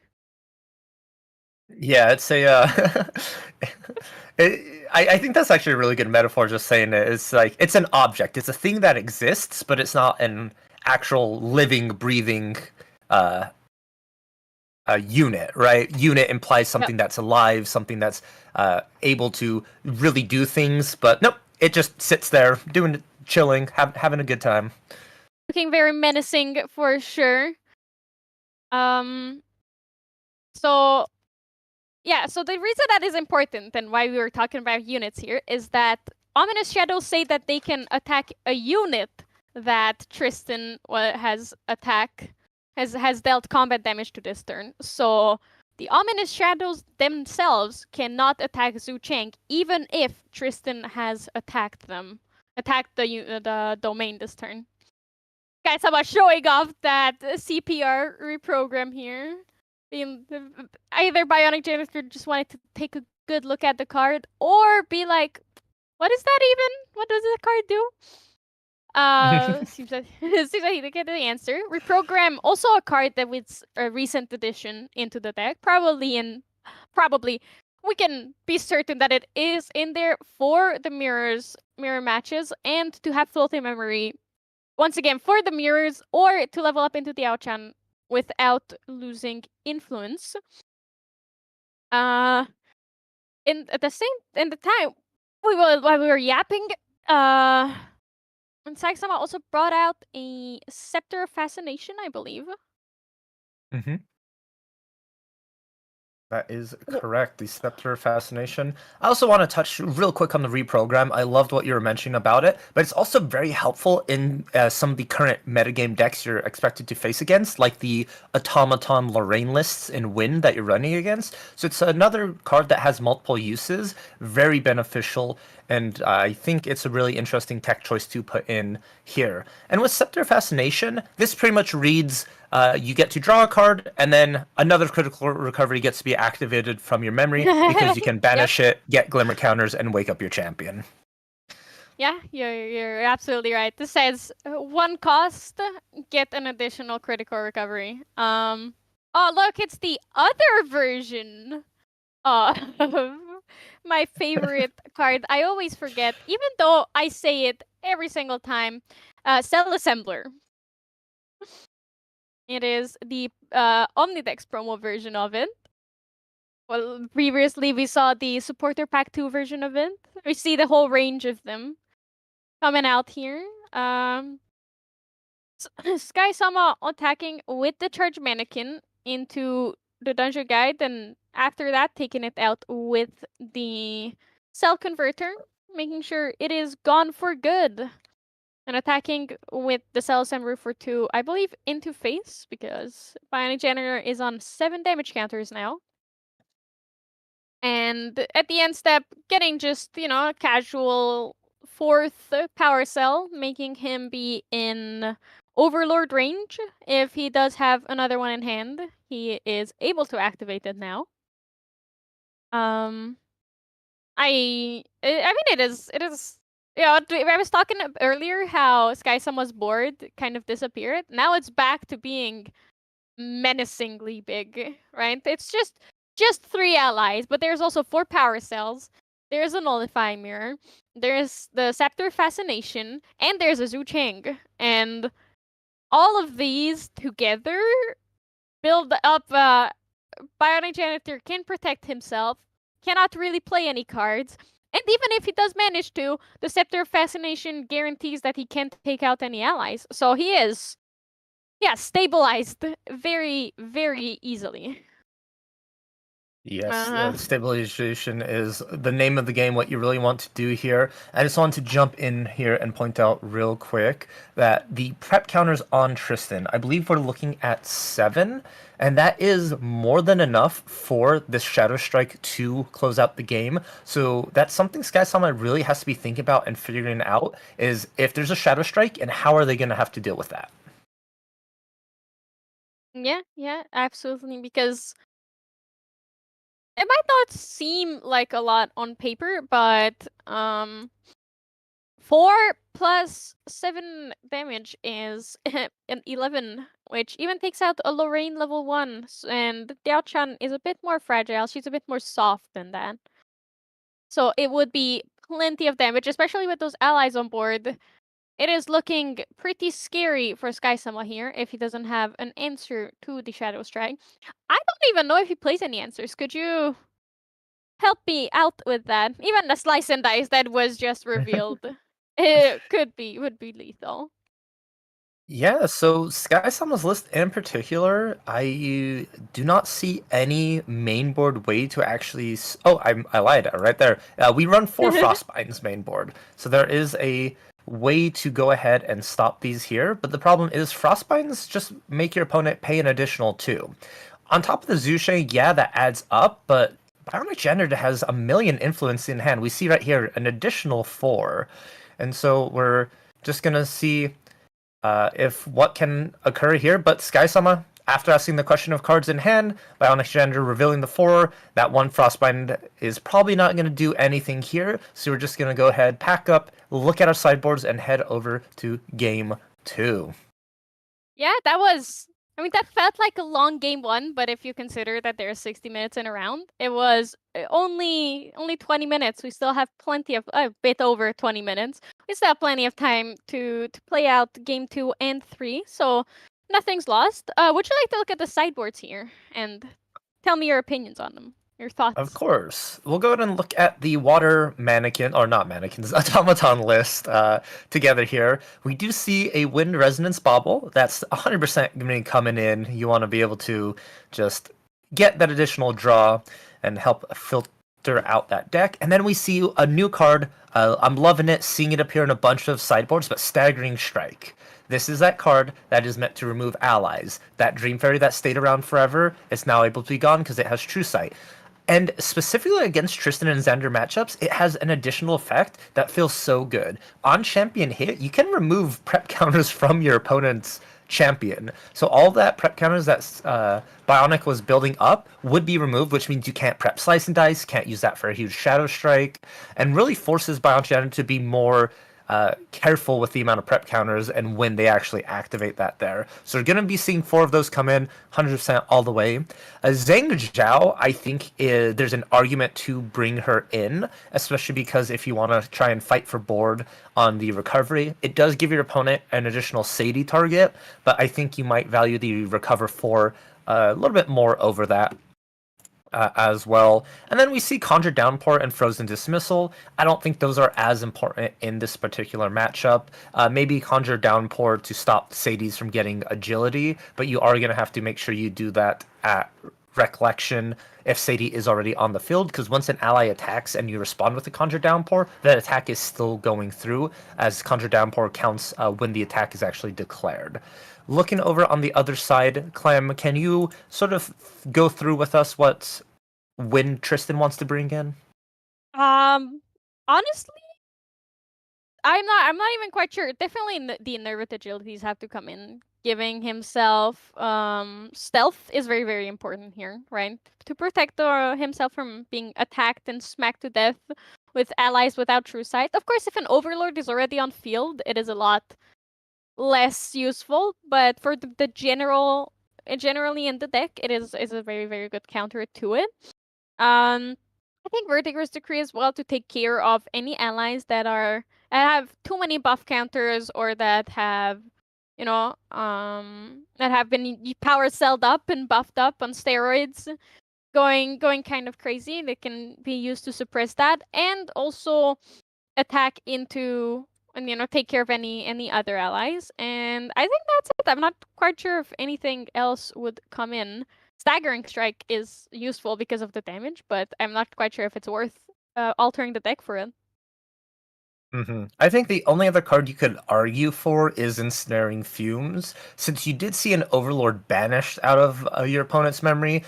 Yeah, it's a. I think that's actually a really good metaphor. Just saying it. It's like it's an object. It's a thing that exists, but it's not an actual living, breathing unit, right? Unit implies something that's alive, something that's able to really do things. But nope, it just sits there doing chilling, having a good time. Looking very menacing for sure. So yeah, so the reason that is important and why we were talking about units here is that Ominous Shadows say that they can attack a unit that Tristan has dealt combat damage to this turn. So the Ominous Shadows themselves cannot attack Zhu Chang, even if Tristan has attacked the domain this turn. Guys, how about showing off that CPR reprogram here? Either Bionic Janitor just wanted to take a good look at the card, or be like, what is that even? What does the card do? Seems like he didn't get the answer. Reprogram, also a card that was a recent addition into the deck. Probably we can be certain that it is in there for the mirror matches and to have floating memory once again for the mirrors or to level up into the Aochan without losing influence. In the time while we were yapping, and Sagsama also brought out a Scepter of Fascination, I believe. Mm-hmm. That is correct. The Scepter Fascination. I also want to touch real quick on the reprogram. I loved what you were mentioning about it, but it's also very helpful in some of the current metagame decks you're expected to face against, like the Automaton Lorraine lists in Win that you're running against. So it's another card that has multiple uses, very beneficial, and I think it's a really interesting tech choice to put in here. And with Scepter Fascination, this pretty much reads you get to draw a card, and then another critical recovery gets to be activated from your memory because you can banish it, get glimmer counters, and wake up your champion. Yeah, you're absolutely right. This says 1 cost, get an additional critical recovery. Oh look, it's the other version of my favorite card. I always forget, even though I say it every single time. Cell Assembler. It is the Omnidex promo version of it. Well, previously we saw the Supporter Pack 2 version of it. We see the whole range of them coming out here. Sky Sama attacking with the Charge Mannequin into the Dungeon Guide, and after that taking it out with the Cell Converter, making sure it is gone for good. And attacking with the Cell Assembler for 2, I believe, into face, because Bionic Janitor is on 7 damage counters now. And at the end step, getting just, a casual 4th power cell, making him be in Overlord range. If he does have another one in hand, he is able to activate it now. I mean, it is. Yeah, I was talking earlier how Skysum was bored, kind of disappeared. Now it's back to being menacingly big, right? It's just 3 allies, but there's also 4 power cells. There's a nullifying mirror. There's the Scepter Fascination, and there's a Zhu Chang. And all of these together build up. Bionic Janitor can protect himself, cannot really play any cards. And even if he does manage to, the Scepter of Fascination guarantees that he can't take out any allies. So he is, stabilized very, very easily. Yes, stabilization is the name of the game, what you really want to do here. I just want to jump in here and point out real quick that the prep counters on Tristan, I believe we're looking at 7, and that is more than enough for this Shadow Strike to close out the game. So that's something Sky Sama really has to be thinking about and figuring out, is if there's a Shadow Strike, and how are they going to have to deal with that? Yeah, absolutely, because it might not seem like a lot on paper, but 4 plus 7 damage is an 11, which even takes out a Lorraine level 1, and Diao-chan is a bit more fragile. She's a bit more soft than that. So it would be plenty of damage, especially with those allies on board. It is looking pretty scary for Skysama here if he doesn't have an answer to the Shadow Strike. I don't even know if he plays any answers. Could you help me out with that? Even the Slice and Dice that was just revealed. It would be lethal. Yeah, so Sky Summon's list in particular, I do not see any mainboard way to actually. Oh, I lied right there. We run 4 Frostbinds mainboard, so there is a way to go ahead and stop these here. But the problem is Frostbinds just make your opponent pay an additional 2. On top of the Zushe, yeah, that adds up, but Bionic Gender has a million influence in hand. We see right here an additional 4, and so we're just gonna see if what can occur here. But Sky-sama, after asking the question of cards in hand, Bionic Gender revealing the 4, that one Frostbind is probably not going to do anything here. So we're just going to go ahead, pack up, look at our sideboards, and head over to game 2. Yeah, that was. I mean, that felt like a long game 1, but if you consider that there's 60 minutes in a round, it was only 20 minutes. We still have plenty of a bit over 20 minutes. We still have plenty of time to play out game 2 and 3, so nothing's lost. Would you like to look at the sideboards here and tell me your opinions on them, your thoughts? Of course. We'll go ahead and look at the water mannequin, or not mannequins, automaton list together here. We do see a wind resonance bauble. That's 100% going to be coming in. You want to be able to just get that additional draw and help filter out that deck. And then we see a new card. I'm loving it, seeing it appear in a bunch of sideboards, but Staggering Strike. This is that card that is meant to remove allies. That Dream Fairy that stayed around forever is now able to be gone because it has True Sight. And specifically against Tristan and Xander matchups, it has an additional effect that feels so good. On champion hit, you can remove prep counters from your opponent's champion. So all that prep counters that Bionic was building up would be removed, which means you can't prep Slice and Dice, can't use that for a huge Shadow Strike, and really forces Bionic to be more careful with the amount of prep counters and when they actually activate that there. So we're going to be seeing 4 of those come in 100% all the way. Zhang Zhao, I think there's an argument to bring her in, especially because if you want to try and fight for board on the recovery, it does give your opponent an additional Sadie target, but I think you might value the recover 4 a little bit more over that. As well. And then we see Conjure Downpour and Frozen Dismissal. I don't think those are as important in this particular matchup. Maybe Conjure Downpour to stop Sadies from getting agility, but you are going to have to make sure you do that at Recollection if Sadie is already on the field, because once an ally attacks and you respond with a Conjure Downpour, that attack is still going through, as Conjure Downpour counts when the attack is actually declared. Looking over on the other side, Clem, can you sort of go through with us what when Tristan wants to bring in? Honestly, I'm not even quite sure. Definitely the innervate agilities have to come in. Giving himself stealth is very, very important here, right? To protect himself from being attacked and smacked to death with allies without true sight. Of course, if an overlord is already on field, it is a lot less useful, but for the generally in the deck, it is a very, very good counter to it. I think Vertigo's Decree as well to take care of any allies that have too many buff counters or that have, that have been power celled up and buffed up on steroids, going kind of crazy. They can be used to suppress that, and also attack into and take care of any other allies. And I think that's it. I'm not quite sure if anything else would come in. Staggering Strike is useful because of the damage, but I'm not quite sure if it's worth altering the deck for it. I think the only other card you could argue for is Ensnaring Fumes. Since you did see an Overlord banished out of your opponent's memory,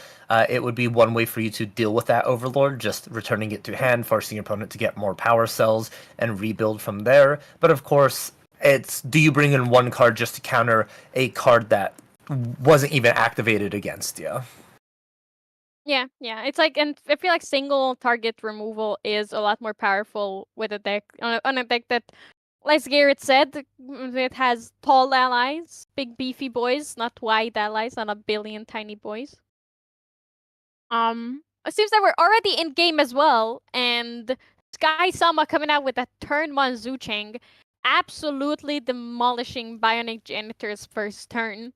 it would be one way for you to deal with that Overlord, just returning it to hand, forcing your opponent to get more power cells and rebuild from there. But of course, it's do you bring in one card just to counter a card that wasn't even activated against you? Yeah. It's like, and I feel like single target removal is a lot more powerful with a deck on a deck that, like Gerrit said, it has tall allies, big beefy boys, not wide allies, not a billion tiny boys. It seems that we're already in game as well, and Sky Sama coming out with a turn 1 Zuchang, absolutely demolishing Bionic Janitor's first turn.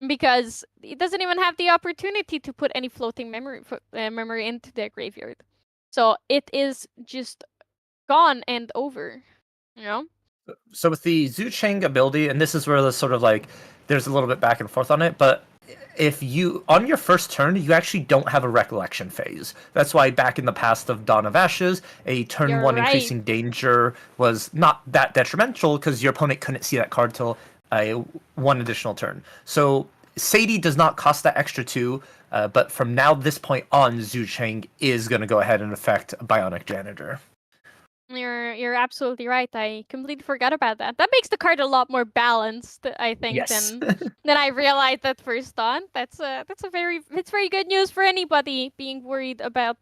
Because it doesn't even have the opportunity to put any floating memory into their graveyard. So it is just gone and over, So with the Zhu Cheng ability, and this is where the sort of like there's a little bit back and forth on it, but if you on your first turn you actually don't have a recollection phase. That's why back in the past of Dawn of Ashes, a turn You're 1 right. increasing danger was not that detrimental because your opponent couldn't see that card till one additional turn. So Sadie does not cost that extra 2, but from now this point on, Zhu Cheng is going to go ahead and affect Bionic Janitor. You're absolutely right. I completely forgot about that. That makes the card a lot more balanced, I think, Yes. than I realized at first on. That's very good news for anybody being worried about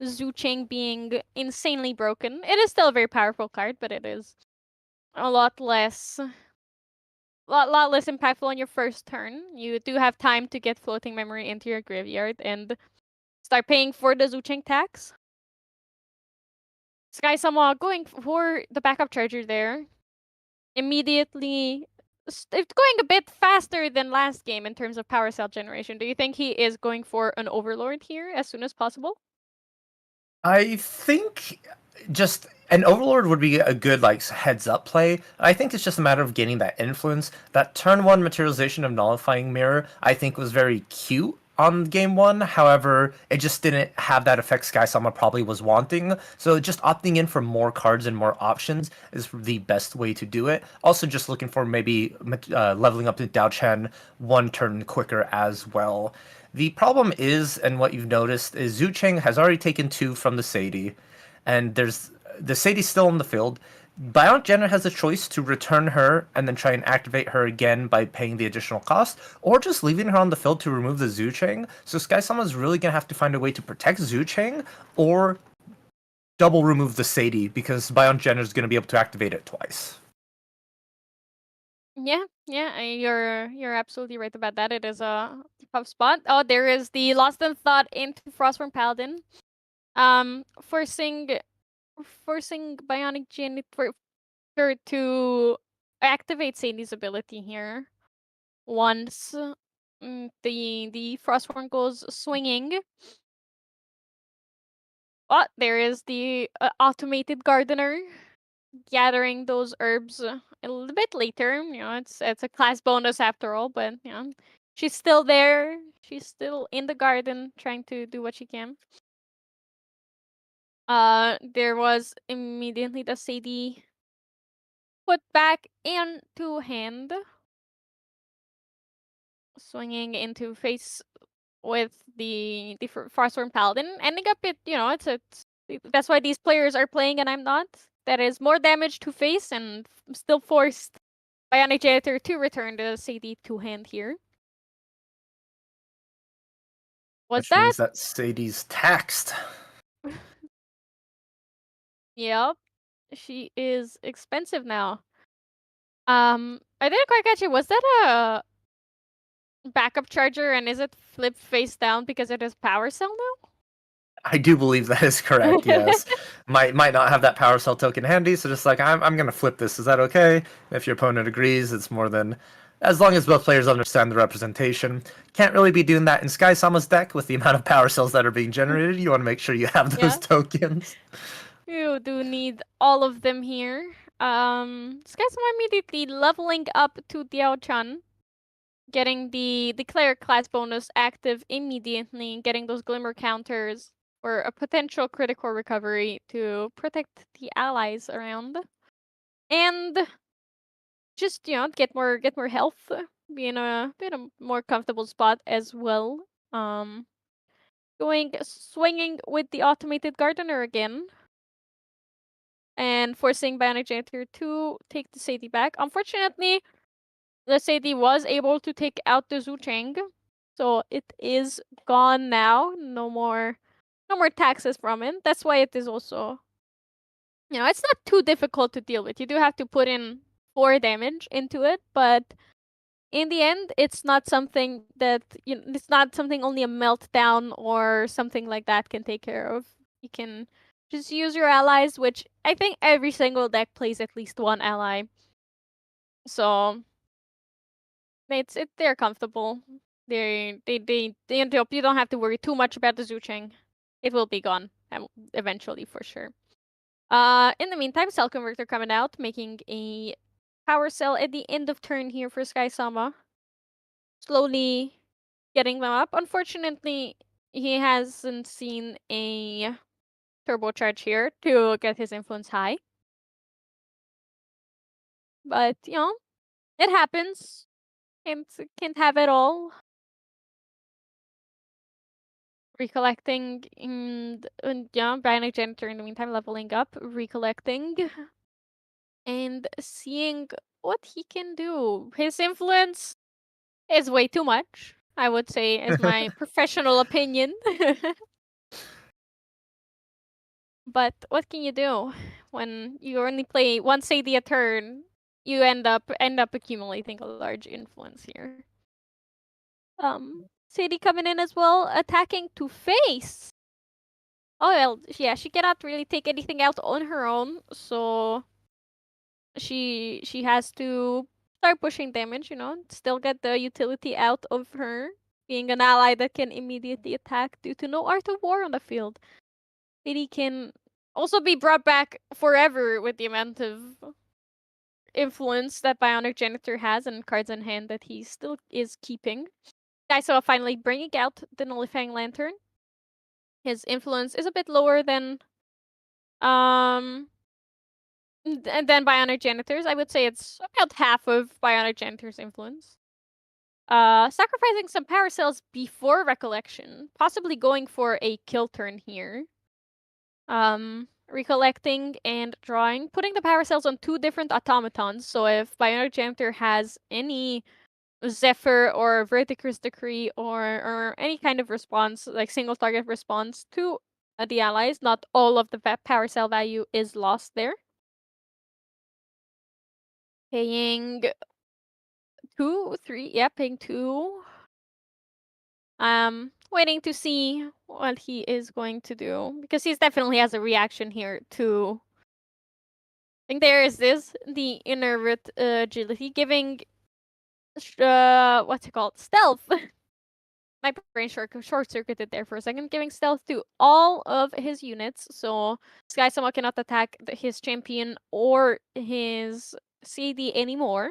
Zhu Cheng being insanely broken. It is still a very powerful card, but it is a lot less impactful on your first turn. You do have time to get floating memory into your graveyard and start paying for the Zhu Cheng tax. Sky Sama going for the backup charger there. Immediately, it's going a bit faster than last game in terms of power cell generation. Do you think he is going for an Overlord here as soon as possible? I think just an Overlord would be a good like heads up play. I think it's just a matter of getting that influence. That turn 1 materialization of Nullifying Mirror, I think was very cute on game 1. However, it just didn't have that effect Sky Sama probably was wanting. So just opting in for more cards and more options is the best way to do it. Also just looking for maybe leveling up to Dao Chen 1 turn quicker as well. The problem is, and what you've noticed, is Zhu Cheng has already taken 2 from the Sadie, and there's the Sadie's still in the field. Bionic Jenner has a choice to return her and then try and activate her again by paying the additional cost, or just leaving her on the field to remove the Zhu Cheng. So Sky Sama's really going to have to find a way to protect Zhu Cheng, or double remove the Sadie, because Bionic Jenner is going to be able to activate it twice. Yeah, you're absolutely right about that. It is a tough spot. Oh, there is the Lost in Thought into Frostborn Paladin, forcing Bionic Janitor to activate Sadie's ability here. Once the Frostborn goes swinging. Oh, there is the automated gardener gathering those herbs a little bit later. You know, it's a class bonus after all, but you know, she's still there. She's still in the garden trying to do what she can. There was immediately the Sadie put back into hand, swinging into face with the Farstorm Paladin, ending up that's why these players are playing and I'm not. That is more damage to face and still forced Bionic Janitor to return the CD to hand here. Which means that Sadie's taxed. Yep. She is expensive now. I didn't quite catch it. Was that a backup charger and is it flipped face down because it has power cell now? I do believe that is correct, yes. might not have that power cell token handy, so just like I'm gonna flip this. Is that okay? If your opponent agrees, it's more than as long as both players understand the representation. Can't really be doing that in Sky Sama's deck with the amount of power cells that are being generated. You want to make sure you have those tokens. You do need all of them here. Sky Sama immediately leveling up to Diao-chan, getting the Declare class bonus active immediately, getting those Glimmer counters for a potential critical recovery to protect the allies around. And just, you know, get more health, be in a more comfortable spot as well. Swinging with the automated gardener again. And forcing Bionic Janitor to take the Sadie back. Unfortunately, the Sadie was able to take out the Zhu Cheng, so it is gone now. No more taxes from it. That's why it is also, you know, it's not too difficult to deal with. You do have to put in 4 damage into it, but in the end, it's not something that it's not something only a meltdown or something like that can take care of. You can just use your allies, which I think every single deck plays at least one ally. So they're comfortable. You don't have to worry too much about the Zhu Cheng. It will be gone eventually for sure. In the meantime, Cell Converter coming out, making a power cell at the end of turn here for Sky-sama. Slowly getting them up. Unfortunately, he hasn't seen a turbocharge here to get his influence high. But, it happens. Can't have it all. Recollecting and Bionic Janitor in the meantime leveling up, recollecting, and seeing what he can do. His influence is way too much, I would say, is my professional opinion. But what can you do when you only play one Sadie a turn? You end up accumulating a large influence here. Sadie coming in as well, attacking to face. Oh well, yeah, she cannot really take anything out on her own, so she has to start pushing damage, still get the utility out of her, being an ally that can immediately attack due to no Art of War on the field. Sadie can also be brought back forever with the amount of influence that Bionic Janitor has and cards in hand that he still is keeping. Kaiso finally bringing out the Nullifying Lantern. His influence is a bit lower than Bionic Janitor's. I would say it's about half of Bionic Janitor's influence. Sacrificing some power cells before Recollection, possibly going for a kill turn here. Recollecting and drawing, putting the power cells on 2 different automatons. So if Bionic Janitor has any Zephyr or Vertiker's Decree or any kind of response, like single target response to the allies, not all of the power cell value is lost there. Paying 2, 3, yeah, paying 2. Waiting to see what he is going to do, because he definitely has a reaction here to... I think there is the Innervate Agility, giving, what's it called? Stealth! My brain short-circuited there for a second, giving stealth to all of his units, so Sky-sama cannot attack his champion or his CD anymore.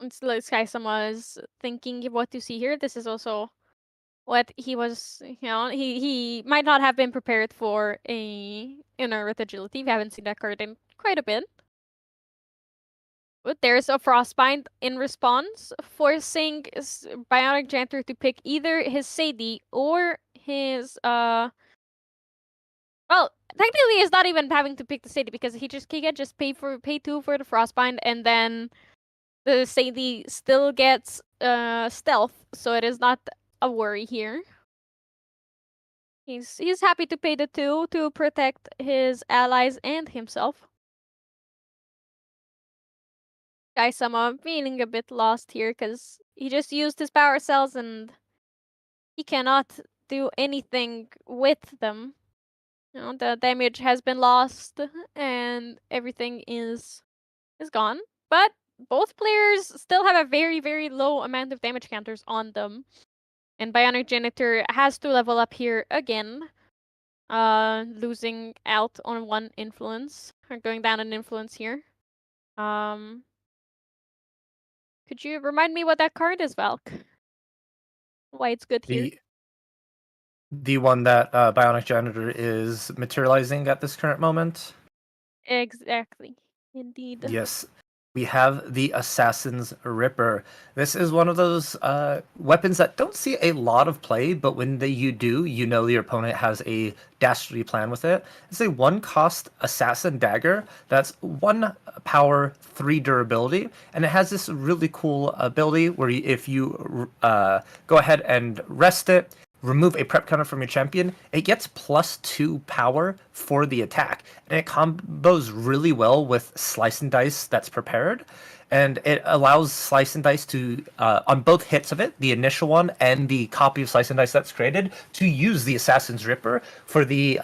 It's like Sky-sama is thinking what to see here. This is also what he was, he might not have been prepared for a Inner with Agility. We haven't seen that card in quite a bit. But there's a Frostbind in response, forcing Bionic Janitor to pick either his Sadie or his, well, technically he's not even having to pick the Sadie, because he can just pay 2 for the Frostbind, and then the Sadie still gets stealth, so it is not a worry here. He's happy to pay the 2 to protect his allies and himself. Sky-sama feeling a bit lost here because he just used his power cells and he cannot do anything with them. The damage has been lost and everything is gone. But both players still have a very, very low amount of damage counters on them. And Bionic Janitor has to level up here again. Losing out on 1 influence. Or going down an influence here. Could you remind me what that card is, Valk? Why it's good here? The one that Bionic Janitor is materializing at this current moment? Exactly. Indeed. Yes. We have the Assassin's Ripper. This is one of those weapons that don't see a lot of play, but when you do, you know your opponent has a dastardly plan with it. It's a 1-cost Assassin Dagger that's 1 power, 3 durability, and it has this really cool ability where if you go ahead and rest it, remove a prep counter from your champion, it gets +2 power for the attack. And it combos really well with Slice and Dice that's prepared. And it allows Slice and Dice to, on both hits of it, the initial one and the copy of Slice and Dice that's created, to use the Assassin's Ripper for the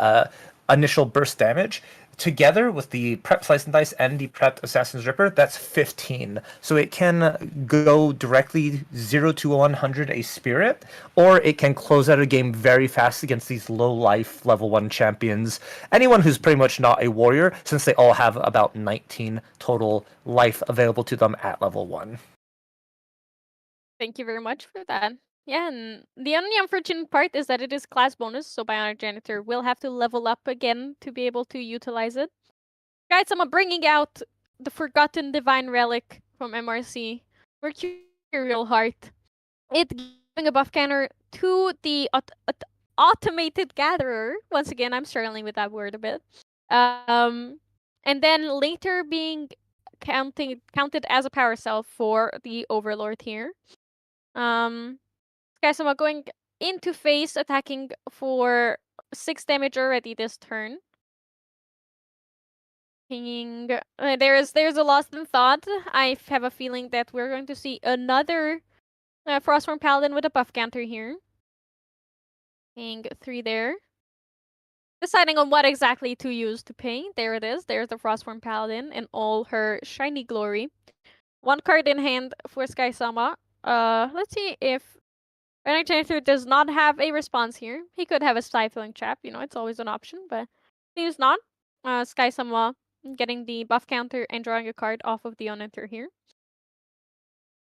initial burst damage together with the Prep Slice and Dice and the Prep Assassin's Ripper, that's 15. So it can go directly 0 to 100 a spirit, or it can close out a game very fast against these low life level 1 champions. Anyone who's pretty much not a warrior, since they all have about 19 total life available to them at level 1. Thank you very much for that. Yeah, and the only unfortunate part is that it is class bonus, so Bionic Janitor will have to level up again to be able to utilize it. Guys, I'm bringing out the Forgotten Divine Relic from MRC, Mercurial Heart. It giving a buff counter to the Automated Gatherer. Once again, I'm struggling with that word a bit. And then later being counted as a power cell for the Overlord here. Skysoma going into face, attacking for 6 damage already this turn. There's a lost in thought. I have a feeling that we're going to see another Frostform Paladin with a buff counter here. Paying 3 there. Deciding on what exactly to use to pay. There it is. There's the Frostform Paladin in all her shiny glory. 1 card in hand for Skysama. Let's see if Bionic Janitor does not have a response here. He could have a Stifling Trap, it's always an option, but seems not. Skysama getting the buff counter and drawing a card off of the Unenter here.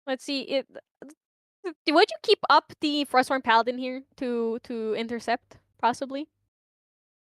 Let's see. Would you keep up the Frostborn Paladin here to intercept, possibly?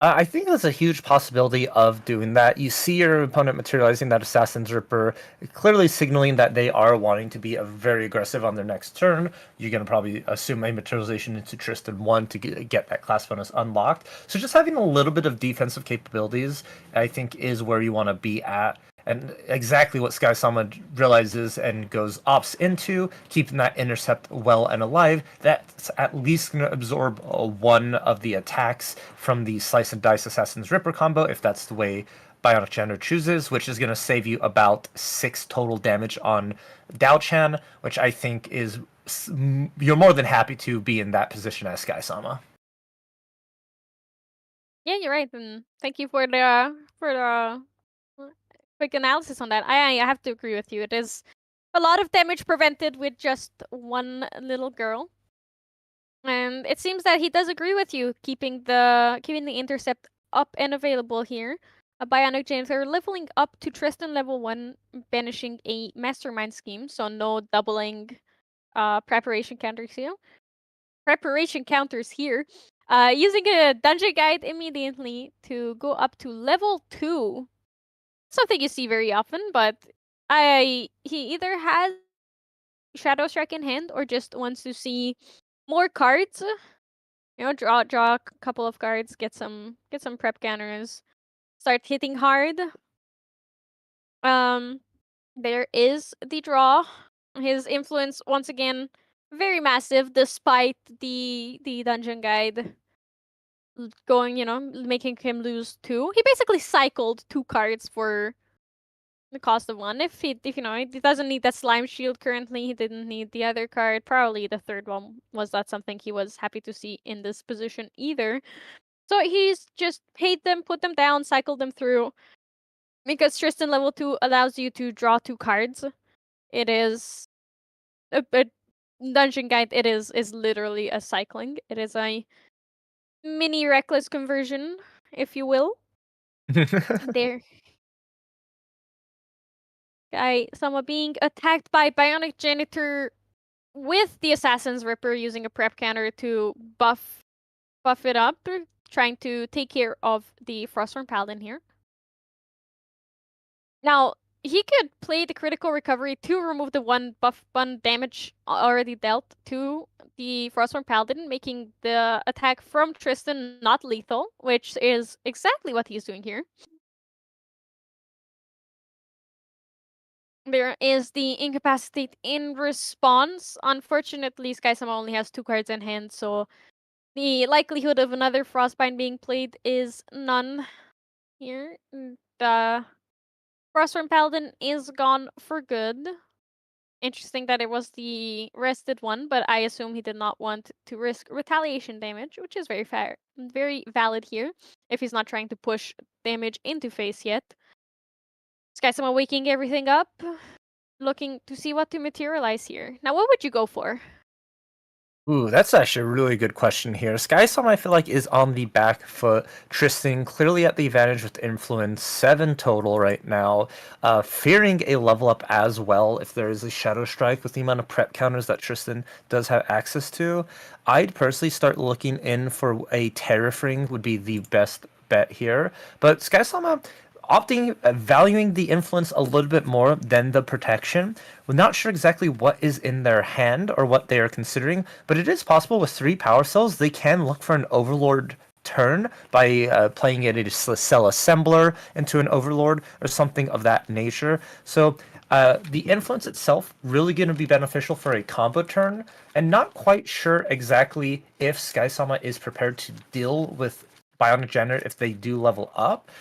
I think there's a huge possibility of doing that. You see your opponent materializing that Assassin's Ripper, clearly signaling that they are wanting to be very aggressive on their next turn. You're going to probably assume a materialization into Tristan 1 to get that class bonus unlocked. So just having a little bit of defensive capabilities, I think, is where you want to be at. And exactly what Skysama realizes and opts into, keeping that intercept well and alive, that's at least going to absorb 1 of the attacks from the Slice and Dice Assassin's Ripper combo, if that's the way Bionic Janitor chooses, which is going to save you about 6 total damage on Dao-chan, which I think is... You're more than happy to be in that position as Skysama. Yeah, you're right, and thank you for the quick analysis on that. I have to agree with you. It is a lot of damage prevented with just 1 little girl. And it seems that he does agree with you, keeping the intercept up and available here. A Bionic Janitor leveling up to Tristan level 1, banishing a Mastermind Scheme, so no doubling preparation counters here. Using a Dungeon Guide immediately to go up to level 2. Something you see very often, but he either has Shadow Strike in hand or just wants to see more cards. Draw a couple of cards, get some prep counters, start hitting hard. There is the draw. His influence once again very massive, despite the Dungeon Guide going, making him lose 2. He basically cycled 2 cards for the cost of 1. If he doesn't need that Slime Shield currently, he didn't need the other card. Probably the third one was not something he was happy to see in this position either. So he's just paid them, put them down, cycled them through. Because Tristan level 2 allows you to draw 2 cards. It is a Dungeon Guide. It is literally a cycling. It is a mini reckless conversion, if you will. There. Someone being attacked by Bionic Janitor with the Assassin's Ripper, using a prep counter to buff it up, trying to take care of the Frostform Paladin here. Now, he could play the critical recovery to remove the 1 damage already dealt to the Frostform Paladin, making the attack from Tristan not lethal, which is exactly what he's doing here. There is the Incapacitate in response. Unfortunately, Skysama only has 2 cards in hand, so the likelihood of another Frostbind being played is none here. The Frostworm Paladin is gone for good. Interesting that it was the rested one, but I assume he did not want to risk retaliation damage, which is very fair, very valid here, if he's not trying to push damage into face yet. Skysama waking everything up, looking to see what to materialize here. Now, what would you go for? Ooh, that's actually a really good question here. Skystorm, I feel like, is on the back foot. Tristan clearly at the advantage with influence, 7 total right now. Fearing a level up as well if there is a Shadow Strike with the amount of prep counters that Tristan does have access to. I'd personally start looking in for a Tariff Ring would be the best bet here. But Skysama valuing the influence a little bit more than the protection. We're not sure exactly what is in their hand or what they are considering, but it is possible with 3 power cells they can look for an overlord turn by playing it a cell assembler into an overlord or something of that nature. So the influence itself really going to be beneficial for a combo turn, and not quite sure exactly if Skysama is prepared to deal with Bionic Generator if they do level up.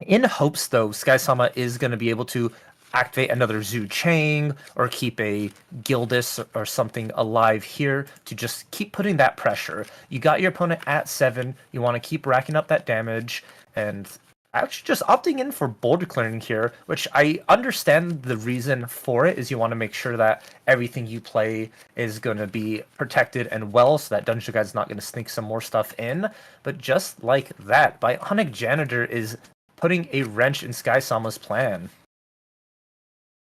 In hopes, though, Skysama is going to be able to activate another Zhu Chang or keep a Gildis or something alive here to just keep putting that pressure. You got your opponent at 7. You want to keep racking up that damage, and actually just opting in for boulder clearing here, which I understand the reason for it is you want to make sure that everything you play is going to be protected and well, so that Dungeon Guide's not going to sneak some more stuff in. But just like that, Bionic Janitor is putting a wrench in Skysama's plan.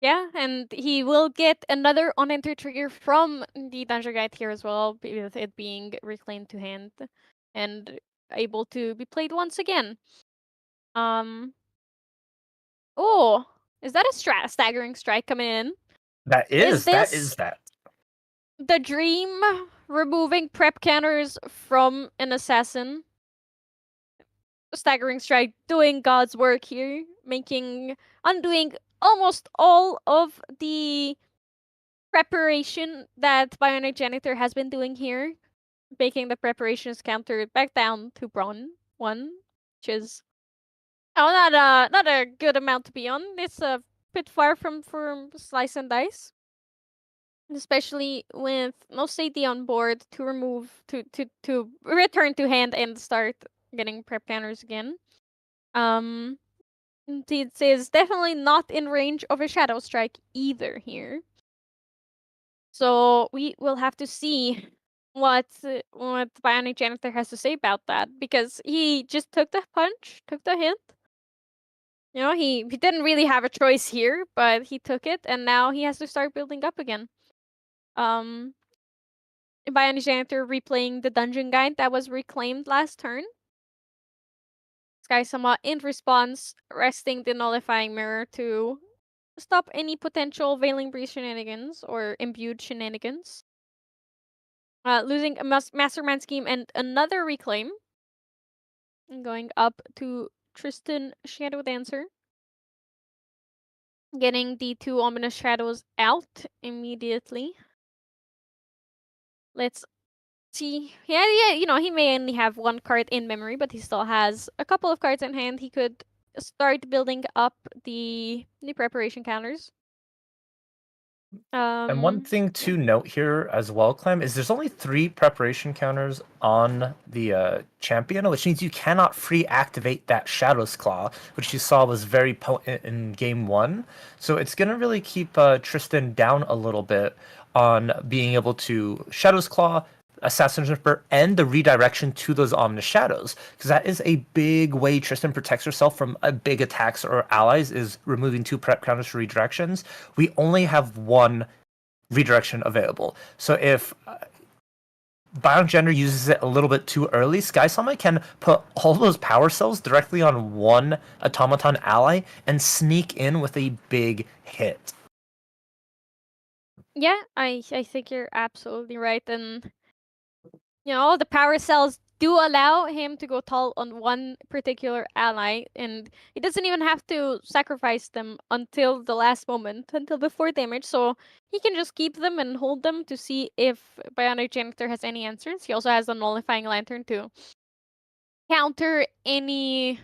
Yeah, and he will get another unentered trigger from the Dungeon Guide here as well, with it being reclaimed to hand and able to be played once again. Oh, is that a staggering strike coming in? That Is is this that. the dream removing prep counters from an assassin? Staggering strike doing God's work here, undoing almost all of the preparation that Bionic Janitor has been doing here, making the preparations counter back down to Brawn 1, which is not a good amount to be on. It's a bit far from Slice and Dice. Especially with no safety on board to return to hand and start getting prep counters again. It is definitely not in range of a Shadow Strike either here. So we will have to see what Bionic Janitor has to say about that, because he just took the punch, took the hit. You know, he didn't really have a choice here, but he took it, and now he has to start building up again. Bionic Janitor replaying the dungeon guide that was reclaimed last turn. Skysama in response, resting the nullifying mirror to stop any potential Veiling Breeze shenanigans or imbued shenanigans. Losing a Mastermind Scheme and another reclaim. And going up to Tristan Shadow Dancer. Getting the 2 Ominous Shadows out immediately. Let's see. Yeah, you know, he may only have 1 card in memory, but he still has a couple of cards in hand. He could start building up the preparation counters. And one thing to note here as well, Clem, is there's only 3 preparation counters on the champion, which means you cannot free activate that Shadow's Claw, which you saw was very potent in game 1. So it's going to really keep Tristan down a little bit on being able to Shadow's Claw, Assassin's Whisper, and the redirection to those ominous shadows, because that is a big way Tristan protects herself from big attacks or allies, is removing 2 prep counters for redirections. We only have 1 redirection available. So if Bionic Gender uses it a little bit too early, Skysama can put all those power cells directly on 1 automaton ally and sneak in with a big hit. Yeah, I think you're absolutely right, and you know, the power cells do allow him to go tall on 1 particular ally, and he doesn't even have to sacrifice them until the last moment, until before damage, so he can just keep them and hold them to see if Bionic Janitor has any answers. He also has the Nullifying Lantern to counter any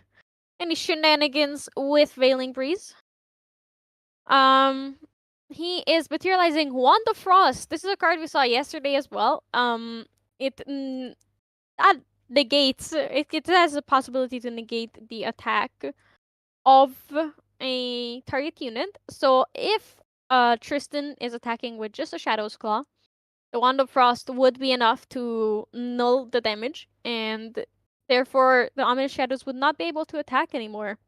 shenanigans with Veiling Breeze. he is materializing Wand of Frost. This is a card we saw yesterday as well. It that negates. It has a possibility to negate the attack of a target unit. So if Tristan is attacking with just a Shadow's Claw, the Wand of Frost would be enough to null the damage, and therefore the Ominous Shadows would not be able to attack anymore.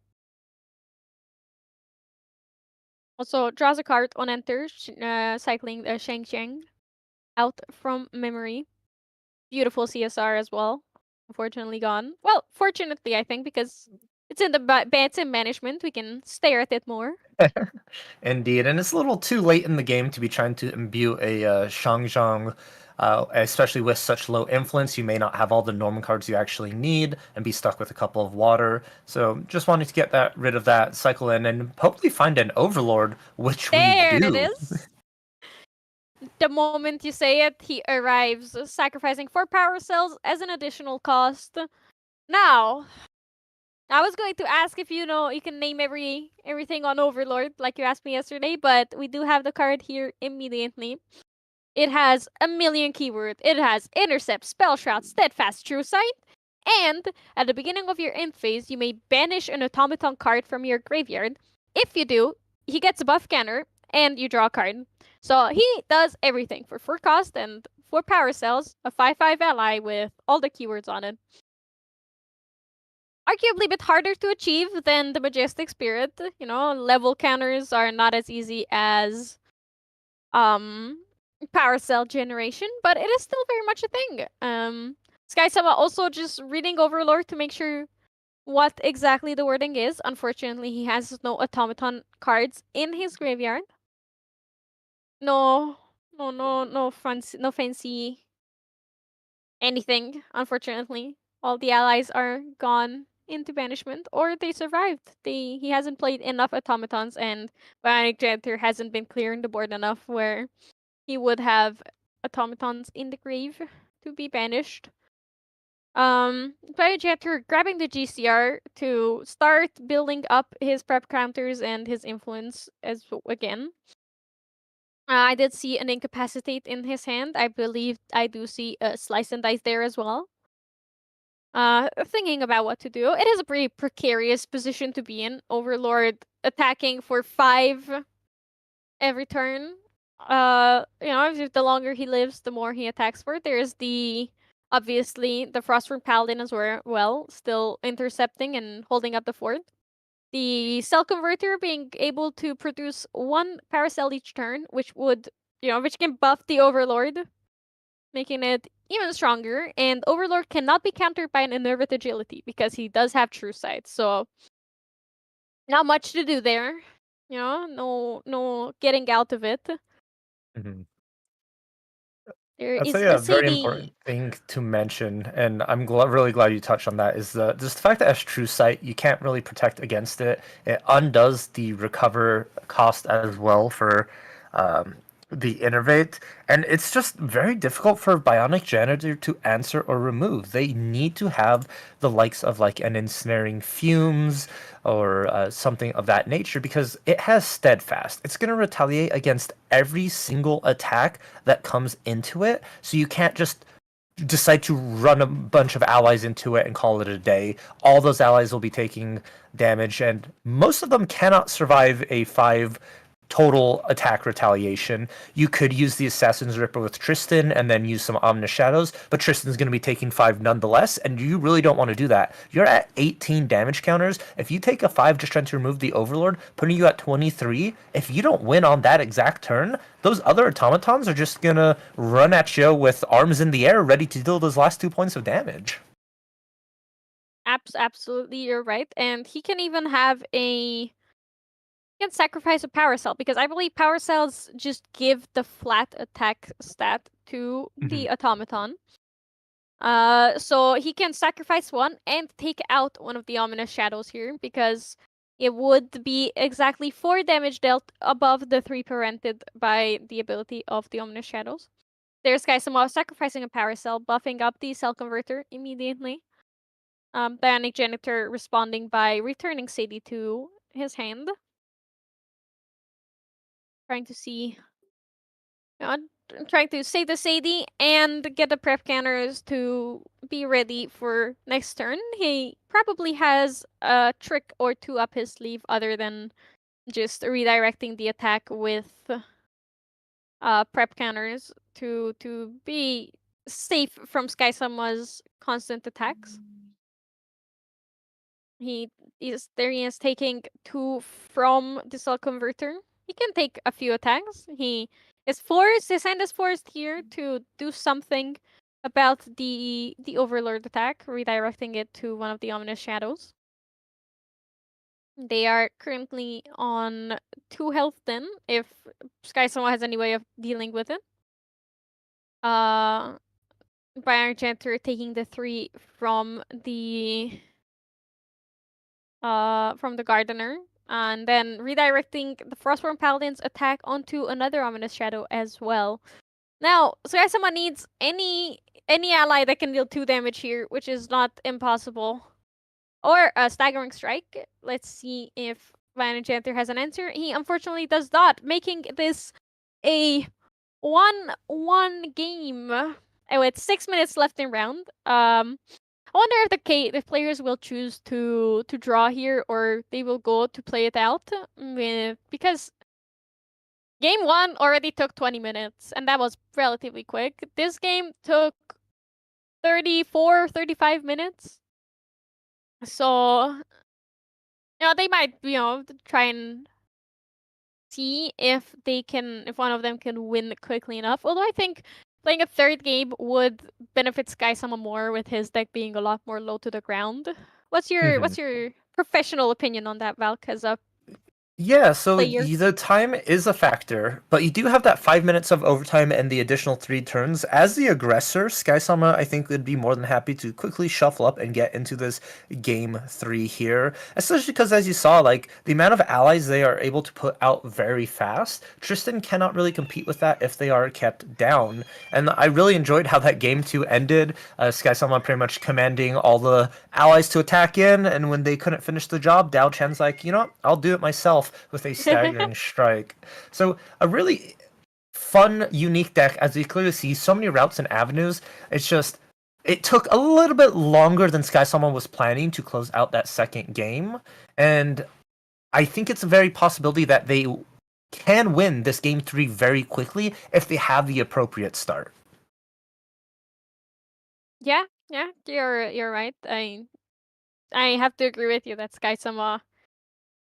Also, draws a card on enter, cycling Shang Shang out from memory. Beautiful CSR as well. Unfortunately gone. Well, fortunately, I think, because it's in the it's in management. We can stare at it more. Indeed, and it's a little too late in the game to be trying to imbue a Shangzhang, especially with such low influence. You may not have all the Norman cards you actually need and be stuck with a couple of water. So just wanting to get rid of that, cycle in, and hopefully find an Overlord, which There we do. it is. The moment you say it, he arrives, sacrificing 4 power cells as an additional cost. Now, I was going to ask if you can name everything on Overlord like you asked me yesterday, but we do have the card here immediately. It has a million keywords. It has Intercept, Spell Shroud, Steadfast, True Sight, and at the beginning of your end phase, you may banish an automaton card from your graveyard. If you do, he gets a buff counter, and you draw a card. So he does everything for 4 cost and 4 power cells, a 5/5 ally with all the keywords on it. Arguably a bit harder to achieve than the Majestic Spirit. Level counters are not as easy as power cell generation, but it is still very much a thing. Sky-sama also just reading Overlord to make sure what exactly the wording is. Unfortunately, he has no automaton cards in his graveyard. No fancy anything, unfortunately. All the allies are gone into banishment, or they survived. He hasn't played enough automatons, and Bionic Janitor hasn't been clearing the board enough where he would have automatons in the grave to be banished. Bionic Janitor grabbing the GCR to start building up his prep counters and his influence again. I did see an Incapacitate in his hand. I believe I do see a Slice and Dice there as well. Thinking about what to do. It is a pretty precarious position to be in. Overlord attacking for 5 every turn. If the longer he lives, the more he attacks for. There's obviously the Frostwurm Paladin as well, still intercepting and holding up the fort. The Cell Converter being able to produce 1 power cell each turn, which can buff the Overlord, making it even stronger. And Overlord cannot be countered by an Enervate Agility because he does have True Sight. So not much to do there. No getting out of it. Mhm. There I'd is say a say very the important thing to mention, and I'm really glad you touched on that, is just the fact that as True Sight, you can't really protect against it. It undoes the recover cost as well for um, the Innervate, and it's just very difficult for Bionic Janitor to answer or remove. They need to have the likes of like an Ensnaring Fumes or something of that nature because it has Steadfast. It's going to retaliate against every single attack that comes into it, so you can't just decide to run a bunch of allies into it and call it a day. All those allies will be taking damage, and most of them cannot survive a 5 total attack retaliation. You could use the Assassin's Ripper with Tristan and then use some Ominous Shadows, but Tristan's going to be taking 5 nonetheless, and you really don't want to do that. You're at 18 damage counters. If you take a 5 just trying to remove the Overlord, putting you at 23, if you don't win on that exact turn, those other automatons are just going to run at you with arms in the air ready to deal those last 2 points of damage. absolutely, you're right. And he can even have can sacrifice a power cell because I believe power cells just give the flat attack stat to the automaton. So he can sacrifice 1 and take out one of the Ominous Shadows here because it would be exactly 4 damage dealt above the 3 parented by the ability of the Ominous Shadows. There's Kaisama sacrificing a power cell, buffing up the Cell Converter immediately. Bionic Janitor responding by returning Sadie to his hand. trying to see. Trying to save the Sadie and get the prep counters to be ready for next turn. He probably has a trick or two up his sleeve other than just redirecting the attack with prep counters to be safe from Skysama's constant attacks. He is taking 2 from the Cell Converter. He can take a few attacks. His hand is forced here to do something about the Overlord attack, redirecting it to one of the Ominous Shadows. They are currently on 2 health then, if Skysama has any way of dealing with it. Brian Chanter taking the 3 from the Gardener, and then redirecting the Frostborn Paladin's attack onto another Ominous Shadow as well. Now, Skysama needs any ally that can deal 2 damage here, which is not impossible. Or a Staggering Strike. Let's see if Van Enchanter has an answer. He unfortunately does not, making this a 1-1 game. With 6 minutes left in round. I wonder if the players will choose to draw here, or they will go to play it out. Because game 1 already took 20 minutes, and that was relatively quick. This game took 35 minutes. So, they might, try and see if one of them can win quickly enough. Although I think playing a third game would benefit Skysama more with his deck being a lot more low to the ground. What's your professional opinion on that, Valk, as a Yeah, so player? the time is a factor, but you do have that 5 minutes of overtime and the additional 3 turns. As the aggressor, Skysama, I think, would be more than happy to quickly shuffle up and get into this game 3 here. Especially because, as you saw, like, the amount of allies they are able to put out very fast, Tristan cannot really compete with that if they are kept down. And I really enjoyed how that game 2 ended. Skysama pretty much commanding all the allies to attack in, and when they couldn't finish the job, Dao Chen's like, you know what, I'll do it myself with a Staggering Strike. So a really fun, unique deck, as you clearly see, so many routes and avenues. It's just, it took a little bit longer than Skysama was planning to close out that second game, and I think it's a very possibility that they can win this game 3 very quickly if they have the appropriate start. Yeah, you're right. I have to agree with you that Skysama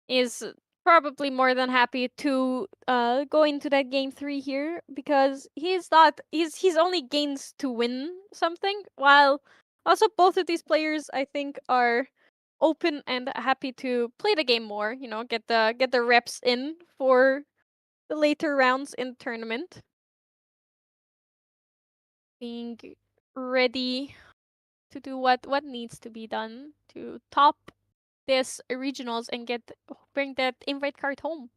is probably more than happy to go into that game 3 here, because he's only gains to win something, while also both of these players, I think, are open and happy to play the game more, get the reps in for the later rounds in the tournament. Being ready to do what needs to be done to top this regionals and bring that invite card home.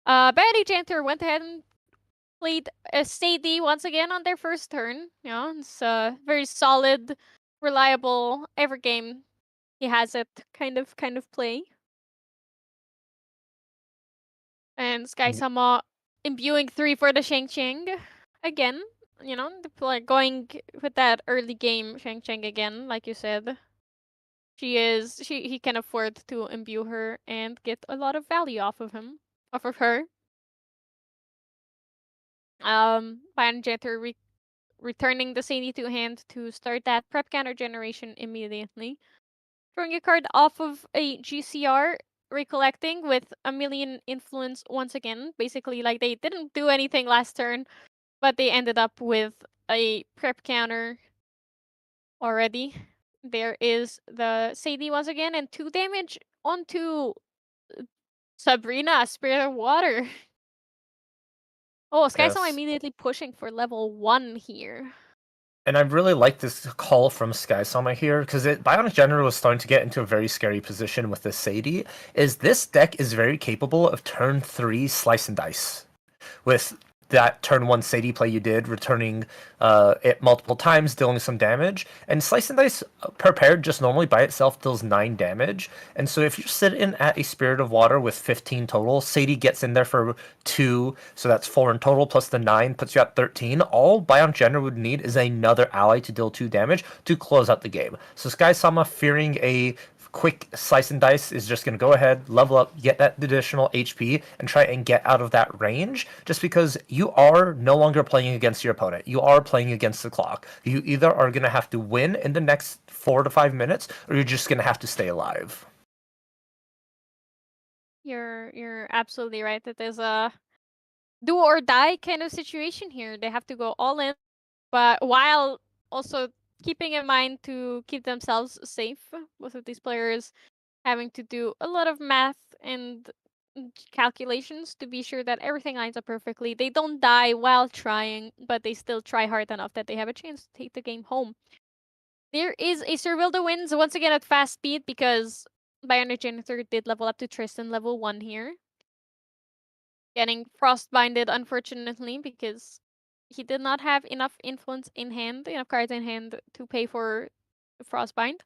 Betty Janter went ahead and played a Sadie once again on their first turn. It's a very solid, reliable, every game he has it kind of play. And Skysama imbuing 3 for the Shang Cheng again. Going with that early game Shang Cheng again, like you said. He can afford to imbue her and get a lot of value off of her. Ban Jeter returning the Sadie to hand to start that prep counter generation immediately. Throwing a card off of a GCR, recollecting with a million influence once again. Basically, like, they didn't do anything last turn, but they ended up with a prep counter already. There is the Sadie once again, and 2 damage onto Sabrina, Spirit of Water. Oh, Skysama Yes. immediately pushing for level 1 here. And I really like this call from Skysama here, because Bionic General was starting to get into a very scary position with this Sadie. This deck is very capable of turn 3 slice and dice. With that turn 1 Sadie play you did, returning it multiple times, dealing some damage. And Slice and Dice prepared just normally by itself deals 9 damage. And so if you're sitting at a Spirit of Water with 15 total, Sadie gets in there for 2, so that's 4 in total, plus the 9 puts you at 13. All Bionic Gender would need is another ally to deal 2 damage to close out the game. So Sky-sama, fearing a quick Slice and Dice, is just going to go ahead, level up, get that additional HP, and try and get out of that range, just because you are no longer playing against your opponent. You are playing against the clock. You either are going to have to win in the next 4 to 5 minutes, or you're just going to have to stay alive. You're absolutely right. That there's a do or die kind of situation here. They have to go all in, but while also keeping in mind to keep themselves safe. Both of these players having to do a lot of math and calculations to be sure that everything lines up perfectly. They don't die while trying, but they still try hard enough that they have a chance to take the game home. There is a Servilda wins once again at fast speed because Bionic Janitor did level up to Tristan level 1 here. Getting frostbinded, unfortunately, because he did not have enough influence in hand, enough cards in hand to pay for the frostbind.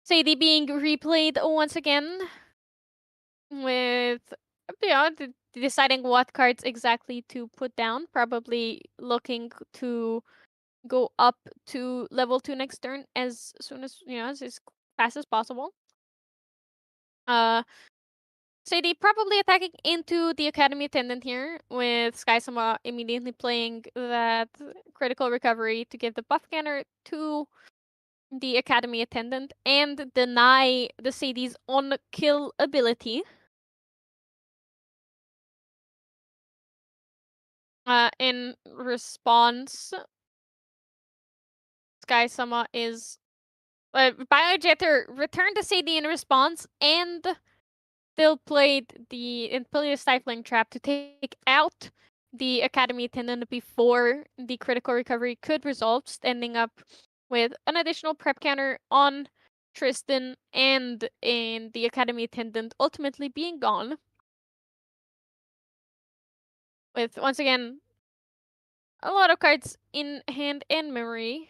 Sadie being replayed once again with, deciding what cards exactly to put down. Probably looking to go up to level 2 next turn as soon as, as fast as possible. Sadie probably attacking into the Academy Attendant here, with Sky-sama immediately playing that critical recovery to give the buff counter to the Academy Attendant and deny the Sadie's on-kill ability. In response, Sky-sama is... Biojetter returned the Sadie in response and still played the Stifling Trap to take out the Academy Attendant before the critical recovery could resolve, ending up with an additional prep counter on Tristan and in the Academy Attendant ultimately being gone. With, once again, a lot of cards in hand and memory.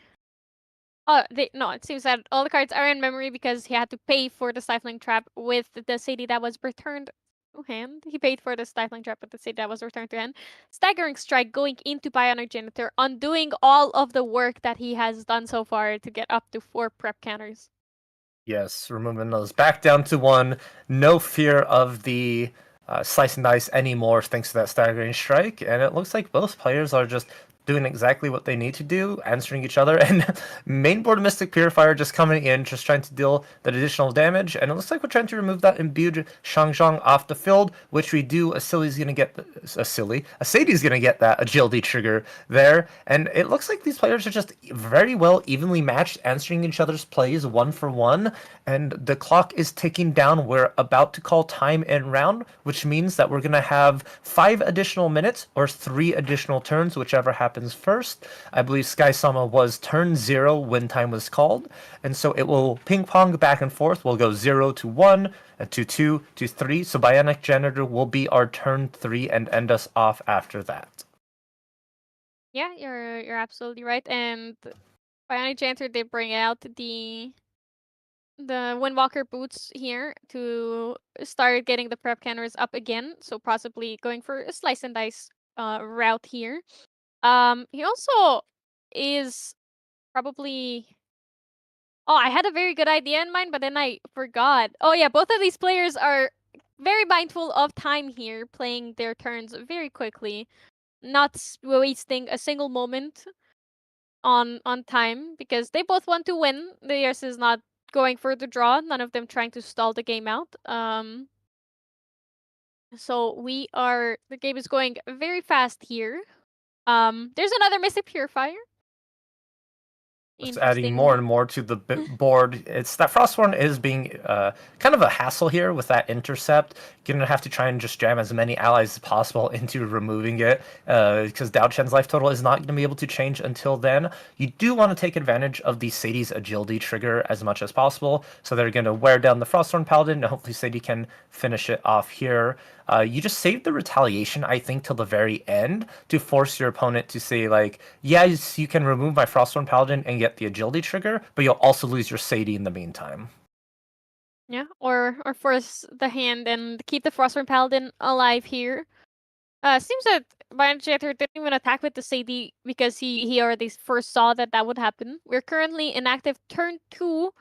It seems that all the cards are in memory because he had to pay for the Stifling Trap with the Sadie that was returned to hand. He paid for the Stifling Trap with the Sadie that was returned to hand. Staggering Strike going into Bionic Janitor, undoing all of the work that he has done so far to get up to 4 prep counters. Yes, removing those back down to 1. No fear of the Slice and Dice anymore thanks to that Staggering Strike. And it looks like both players are just doing exactly what they need to do, answering each other. And mainboard Mystic Purifier just coming in, just trying to deal that additional damage. And it looks like we're trying to remove that imbued Shangzhong off the field, which we do. Sadie's going to get that agility trigger there. And it looks like these players are just very well evenly matched, answering each other's plays 1 for 1. And the clock is ticking down. We're about to call time and round, which means that we're going to have 5 additional minutes or 3 additional turns, whichever happens first. I believe Sky-sama was turn 0 when time was called, and so it will ping pong back and forth. We'll go 0 to 1, to 2 to 3. So Bionic Janitor will be our turn 3 and end us off after that. Yeah, you're absolutely right. And Bionic Janitor did bring out the Windwalker boots here to start getting the prep counters up again. So possibly going for a Slice and Dice route here. He also is probably... Oh, I had a very good idea in mind, but then I forgot. Oh yeah, both of these players are very mindful of time here, playing their turns very quickly, not wasting a single moment on time, because they both want to win. Theirs is not going for the draw, none of them trying to stall the game out. So the game is going very fast here. There's another Mystic Purifier. It's adding more and more to the board. It's that Frostborn is being kind of a hassle here with that intercept. You're gonna have to try and just jam as many allies as possible into removing it, because Dao Chen's life total is not gonna be able to change until then. You do want to take advantage of the Sadie's agility trigger as much as possible, so they're gonna wear down the Frostborn Paladin, and hopefully Sadie can finish it off here. you just save the retaliation, I think, till the very end to force your opponent to say, like, yes, you can remove my Frostborn Paladin and get the agility trigger, but you'll also lose your Sadie in the meantime. Yeah, or force the hand and keep the Frostborn Paladin alive here. Seems that Biojetter didn't even attack with the Sadie because he already first saw that would happen. We're currently in active turn 2,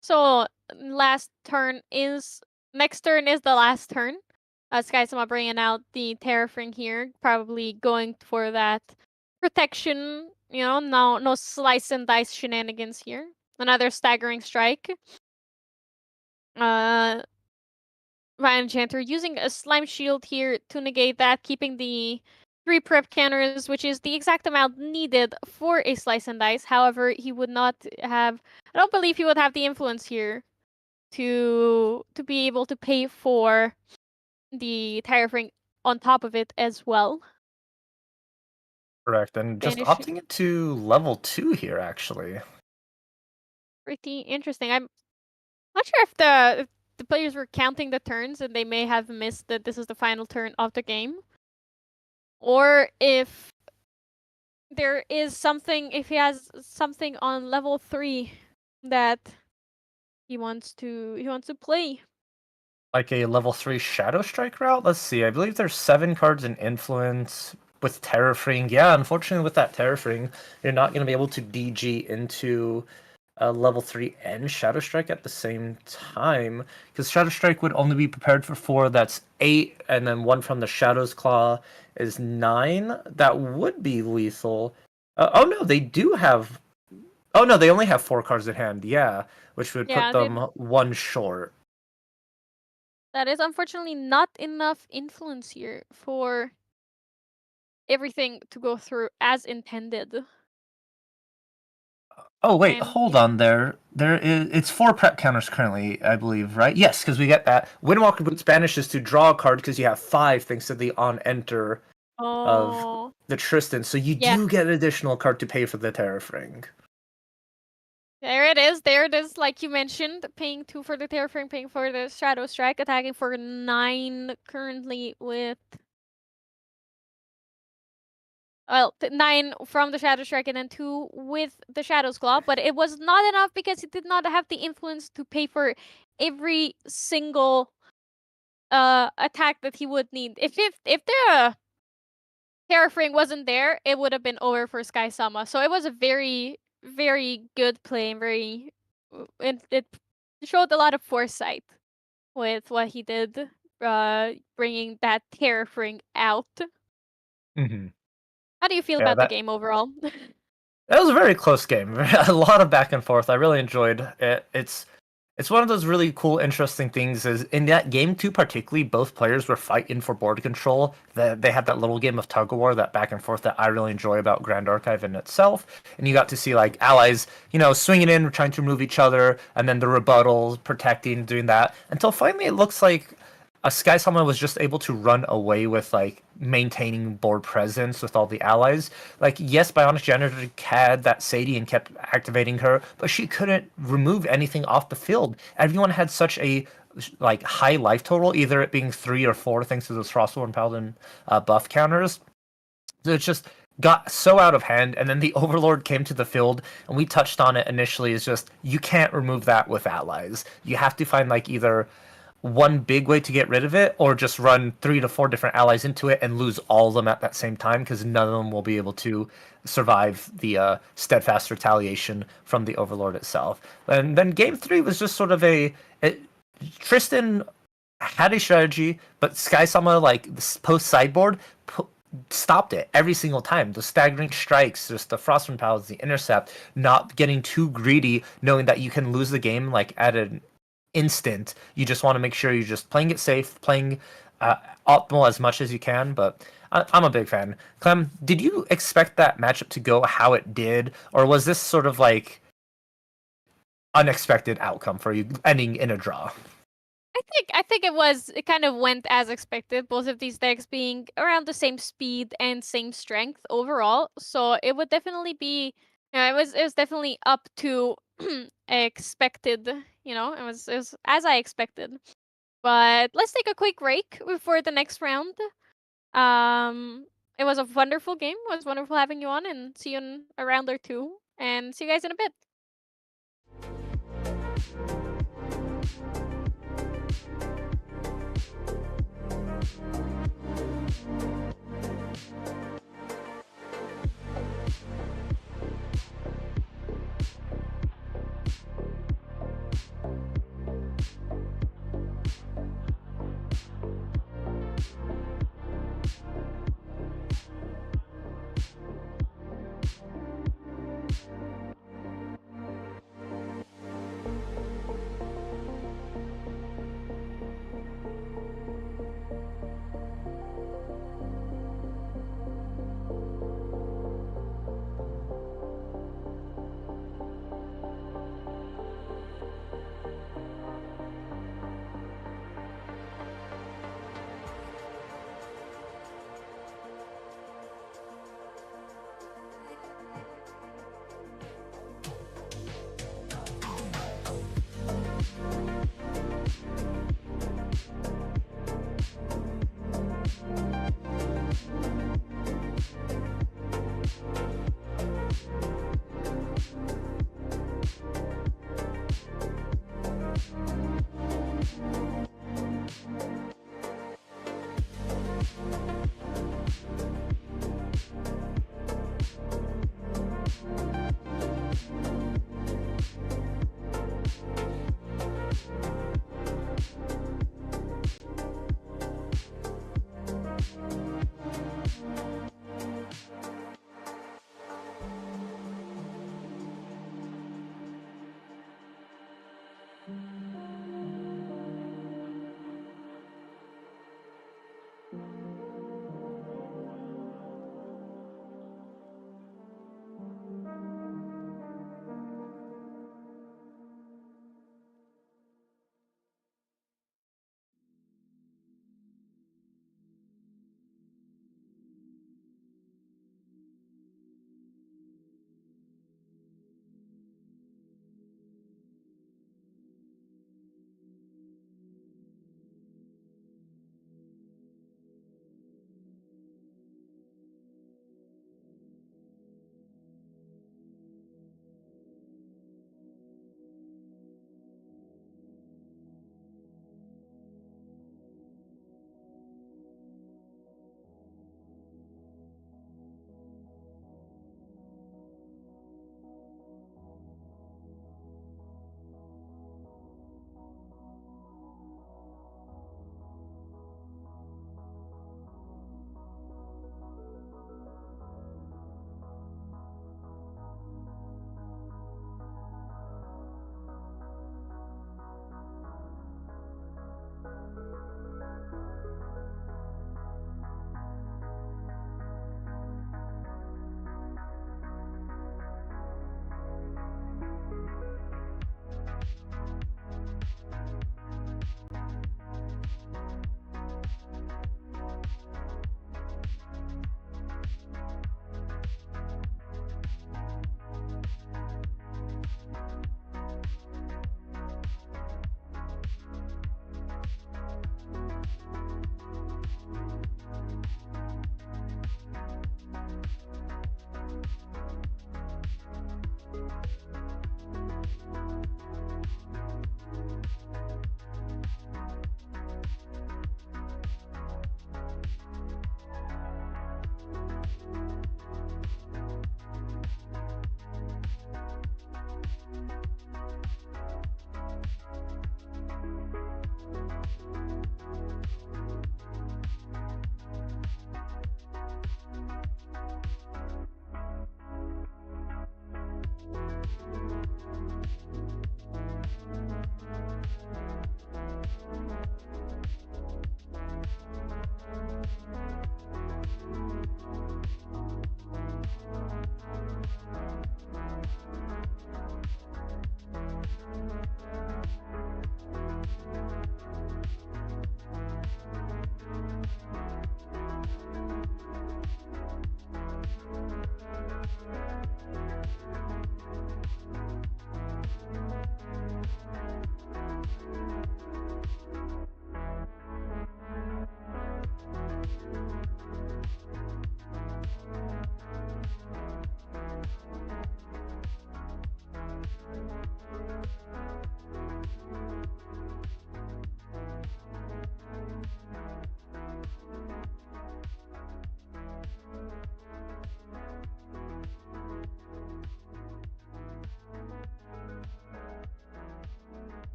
so next turn is the last turn. Skysama bringing out the Terrafring here, probably going for that protection. No slice and dice shenanigans here. Another staggering strike. Ryan Enchanter using a Slime Shield here to negate that, keeping the 3 prep counters, which is the exact amount needed for a Slice and Dice. However, he would not have... I don't believe he would have the influence here to be able to pay for the Terrafring on top of it as well. Correct, and just opting it to level 2 here, actually. Pretty interesting. I'm not sure if the players were counting the turns and they may have missed that this is the final turn of the game. Or if there is something, if he has something on level 3 that he wants to play. Like a level 3 Shadow Strike route? Let's see, I believe there's 7 cards in Influence with Terrafring. Yeah, unfortunately with that Terrafring, you're not going to be able to DG into a level 3 and Shadow Strike at the same time, because Shadow Strike would only be prepared for 4, that's 8, and then 1 from the Shadow's Claw is 9. That would be lethal. Oh no, they do have... Oh no, they only have 4 cards at hand, yeah, which would put them 1 short. That is unfortunately not enough influence here for everything to go through as intended. Oh wait, hold on there. It's 4 prep counters currently, I believe, right? Yes, because we get that. Windwalker Boots banishes to draw a card because you have 5 thanks to the on-enter of the Tristan. So you do get an additional card to pay for the Terrafring. There it is, like you mentioned, paying 2 for the Terrafring, paying for the Shadow Strike, attacking for 9 currently with... Well, 9 from the Shadow Strike and then 2 with the Shadow's Claw, but it was not enough because he did not have the influence to pay for every single attack that he would need. If the Terrafring wasn't there, it would have been over for Skysama. So it was a very, very good play and it showed a lot of foresight with what he did, bringing that Terrafring out. Mm-hmm. How do you feel about the game overall? It was a very close game. A lot of back and forth. I really enjoyed it. It's one of those really cool, interesting things. Is in that game too, particularly, both players were fighting for board control. They had that little game of tug of war, that back and forth that I really enjoy about Grand Archive in itself. And you got to see like allies, swinging in, trying to remove each other, and then the rebuttal, protecting, doing that until finally it looks like Skysama was just able to run away with like maintaining board presence with all the allies. Like, yes, Bionic Janitor had that Sadie and kept activating her, but she couldn't remove anything off the field. Everyone had such a like high life total, either it being 3 or 4 thanks to those Frostborn Paladin buff counters. So it just got so out of hand, and then the Overlord came to the field, and we touched on it initially, is just you can't remove that with allies. You have to find like either one big way to get rid of it, or just run 3 to 4 different allies into it and lose all of them at that same time, because none of them will be able to survive the steadfast retaliation from the Overlord itself. And then game 3 was just sort of Tristan had a strategy, but Skysama, like post sideboard, stopped it every single time. The staggering strikes, just the Frostborn Paladins, the intercept, not getting too greedy, knowing that you can lose the game like at an instant. You just want to make sure you're just playing it safe, playing optimal as much as you can. But I'm a big fan. Clem, did you expect that matchup to go how it did, or was this sort of like unexpected outcome for you, ending in a draw? I think it kind of went as expected, both of these decks being around the same speed and same strength overall. So it would definitely be, it was definitely up to expected, it was as I expected. But let's take a quick break before the next round. It was a wonderful game. It was wonderful having you on, and see you in a round or two. And see you guys in a bit.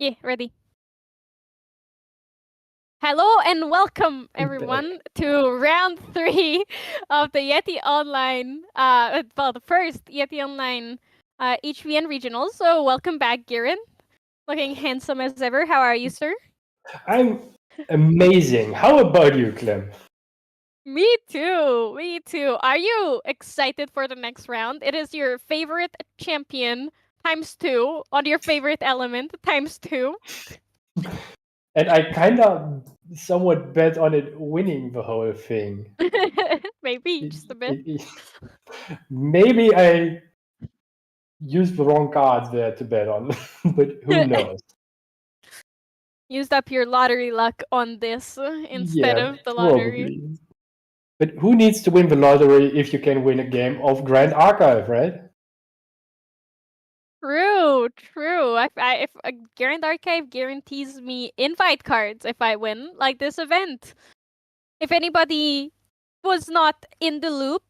Yeah, ready. Hello and welcome everyone to round 3 of the Yeti Online, the first Yeti Online HVN Regionals. So welcome back, Gerrit. Looking handsome as ever. How are you, sir? I'm amazing. How about you, Clem? Me too. Me too. Are you excited for the next round? It is your favorite champion times 2 on your favorite element times 2. And I kind of somewhat bet on it winning the whole thing. Maybe just a bit. Maybe I used the wrong cards there to bet on, but who knows? Used up your lottery luck on this instead of the lottery. Probably. But who needs to win the lottery if you can win a game of Grand Archive, right? True, true. If a Grand Archive guarantees me invite cards if I win, like this event. If anybody was not in the loop,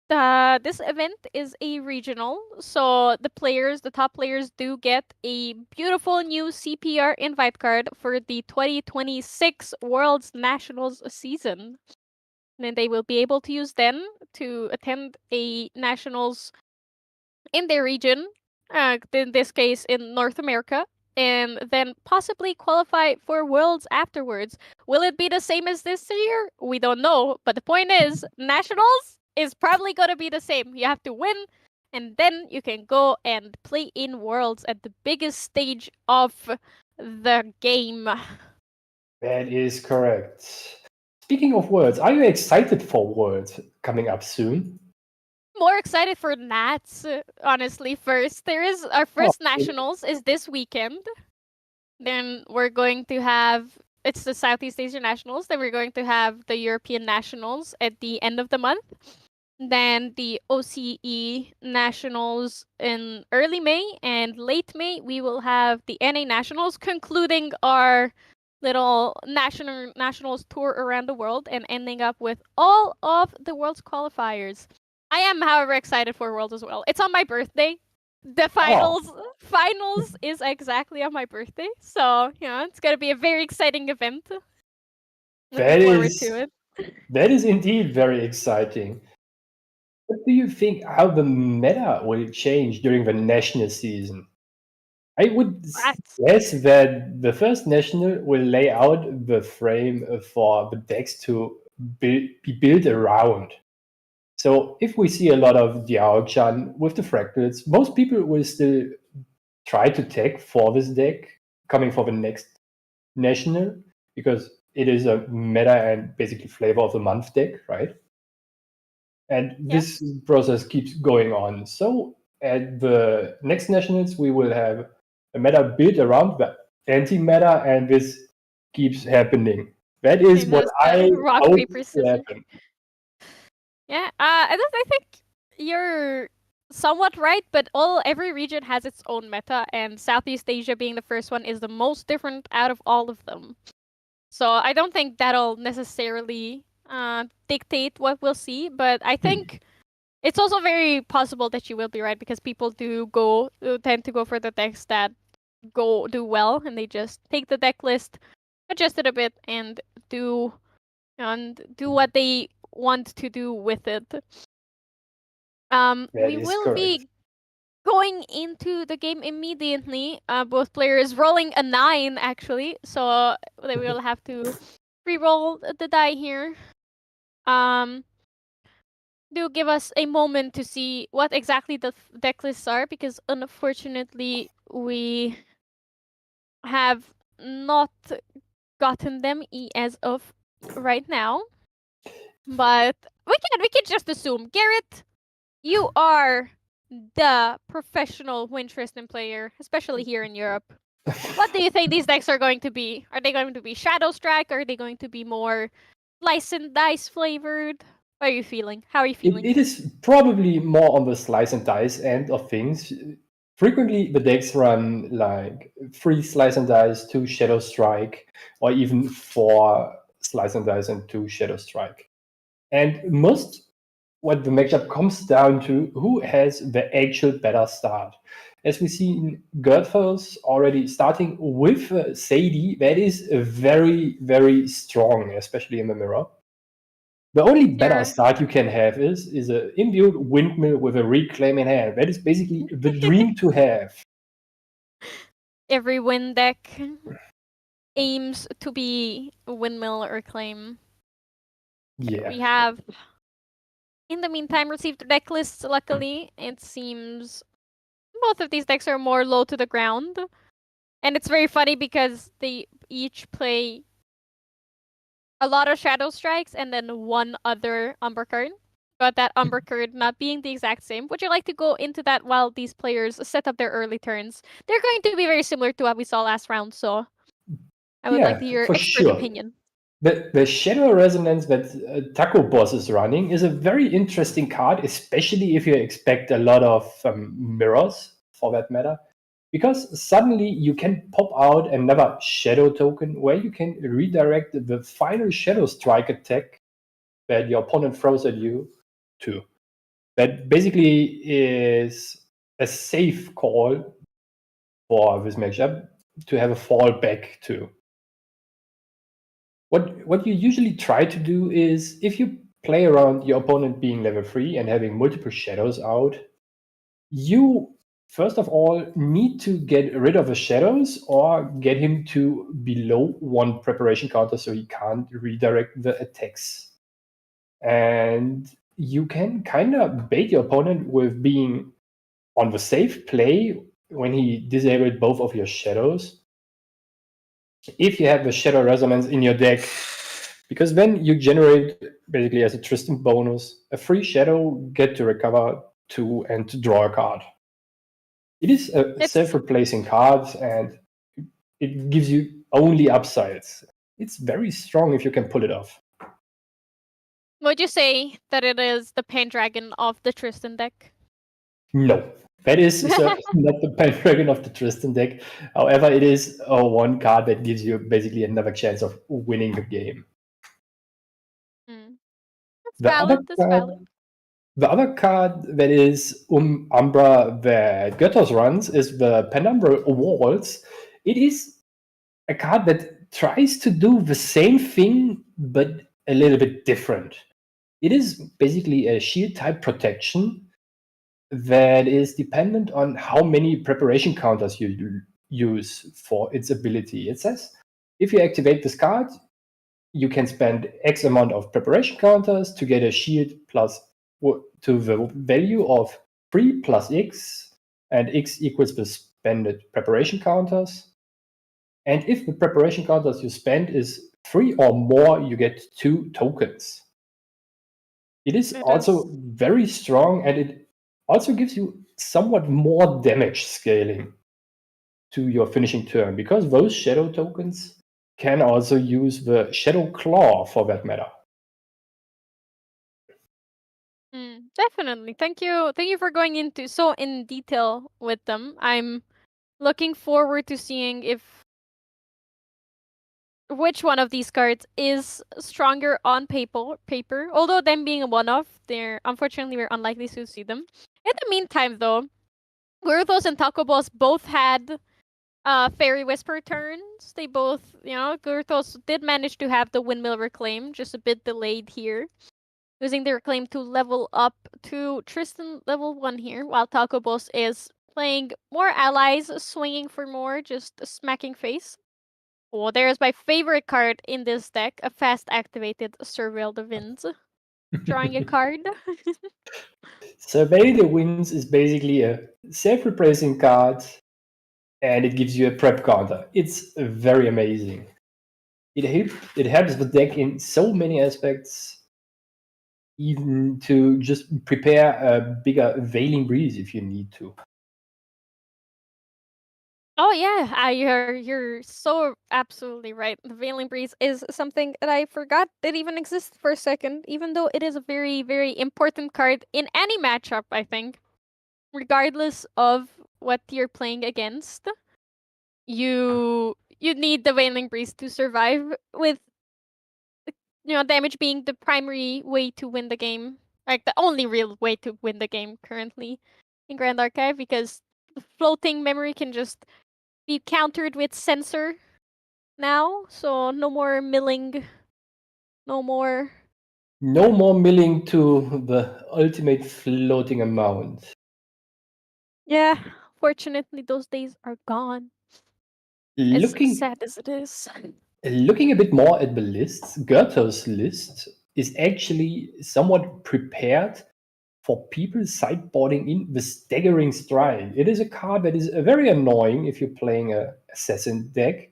this event is a regional, so the top players do get a beautiful new CPR invite card for the 2026 Worlds Nationals season. And then they will be able to use them to attend a nationals in their region, in this case in North America, and then possibly qualify for Worlds afterwards. Will it be the same as this year? We don't know, but the point is, Nationals is probably going to be the same. You have to win, and then you can go and play in Worlds at the biggest stage of the game. That is correct. Speaking of Worlds, are you excited for Worlds coming up soon? More excited for Nats, honestly. First, there is our first nationals is this weekend. Then we're going to have it's the Southeast Asian Nationals. Then we're going to have the European Nationals at the end of the month. Then the OCE Nationals in early May, and late May we will have the NA Nationals, concluding our little nationals tour around the world and ending up with all of the world's qualifiers. I am, however, excited for Worlds as well. It's on my birthday. The finals is exactly on my birthday, so it's gonna be a very exciting event. Looking forward to it. That is indeed very exciting. What do you think how the meta will change during the national season? I would guess that the first national will lay out the frame for the decks to be built around. So if we see a lot of Diao-chan with the fractals, most people will still try to tech for this deck coming for the next national because it is a meta and basically flavor of the month deck, right? And this process keeps going on. So at the next nationals, we will have a meta built around the anti-meta, and this keeps happening. That is what I hope to happen. Yeah, I think you're somewhat right, but every region has its own meta, and Southeast Asia being the first one is the most different out of all of them. So I don't think that'll necessarily dictate what we'll see, but I think it's also very possible that you will be right because people tend to go for the decks that do well, and they just take the deck list, adjust it a bit, and do what they want to do with it. We will be going into the game immediately. Both players rolling a 9 actually, so they will have to re-roll the die here. Do give us a moment to see what exactly the deck lists are, because unfortunately we have not gotten them as of right now. But we can just assume, Gerrit, you are the professional Winterest player, especially here in Europe. What do you think these decks are going to be? Are they going to be Shadow Strike? Are they going to be more Slice and Dice flavored? What are you feeling? How are you feeling? It is probably more on the Slice and Dice end of things. Frequently, the decks run like 3 Slice and Dice, 2 Shadow Strike, or even 4 Slice and Dice and 2 Shadow Strike. And most what the matchup comes down to, who has the actual better start. As we see in Gerrit already starting with Sadie, that is very, very strong, especially in the mirror. The only better start you can have is an imbued windmill with a reclaim in hand. That is basically the dream to have. Every win deck aims to be a windmill or claim. Yeah. We have, in the meantime, received deck lists. Luckily, it seems both of these decks are more low to the ground. And it's very funny because they each play a lot of Shadow Strikes and then one other Umber card. But that Umber card not being the exact same. Would you like to go into that while these players set up their early turns? They're going to be very similar to what we saw last round, so I would like to hear your expert opinion. The Shadow Resonance that Taco Boss is running is a very interesting card, especially if you expect a lot of mirrors, for that matter. Because suddenly you can pop out another Shadow token where you can redirect the final Shadow Strike attack that your opponent throws at you to. That basically is a safe call for this matchup to have a fallback to. What you usually try to do is, if you play around your opponent being level 3 and having multiple shadows out, you first of all need to get rid of the shadows or get him to below 1 preparation counter so he can't redirect the attacks. And you can kind of bait your opponent with being on the safe play when he disabled both of your shadows. If you have the Shadow Resonance in your deck, because then you generate, basically as a Tristan bonus, a free Shadow, get to recover 2 and to draw a card. It is a self-replacing card, and it gives you only upsides. It's very strong if you can pull it off. Would you say that it is the Pendragon of the Tristan deck? No, that is not the Pendragon of the Tristan deck. However, it is one card that gives you basically another chance of winning the game. That's valid. The other card that is Umbra that Göttos runs is the Penumbra Walls. It is a card that tries to do the same thing, but a little bit different. It is basically a shield type protection that is dependent on how many preparation counters you use for its ability. It says, if you activate this card, you can spend X amount of preparation counters to get a shield plus to the value of 3 plus X, and X equals the spended preparation counters. And if the preparation counters you spend is 3 or more, you get 2 tokens. It is also very strong, and it also gives you somewhat more damage scaling to your finishing turn, because those shadow tokens can also use the Shadow Claw for that matter. Definitely. Thank you for going into so in detail with them. I'm looking forward to seeing which one of these cards is stronger on paper. Although them being a one-off, unfortunately we're unlikely to see them. In the meantime, though, Gyarados and Taco Balls both had Fairy Whisper turns. They both, Gyarados did manage to have the Windmill Reclaim, just a bit delayed here, using the Reclaim to level up to Tristan level 1 here, while Taco Balls is playing more allies, swinging for more, just smacking face. Oh, there's my favorite card in this deck, a fast activated Surveil the Winds. Drawing a card. Surveil the Winds is basically a self-replacing card, and it gives you a prep counter. It's very amazing. It helps the deck in so many aspects, even to just prepare a bigger Veiling Breeze if you need to. Oh yeah, you're so absolutely right. The Veiling Breeze is something that I forgot that even exists for a second, even though it is a very, very important card in any matchup, I think. Regardless of what you're playing against, you need the Veiling Breeze to survive, with damage being the primary way to win the game Like the only real way to win the game currently in Grand Archive, because floating memory can just be countered with sensor now, so no more milling, no more. No more milling to the ultimate floating amount. Yeah, fortunately, those days are gone. As sad as it is. Looking a bit more at the lists, Gerto's list is actually somewhat prepared for people sideboarding in the Staggering Strike. It is a card that is very annoying if you're playing a assassin deck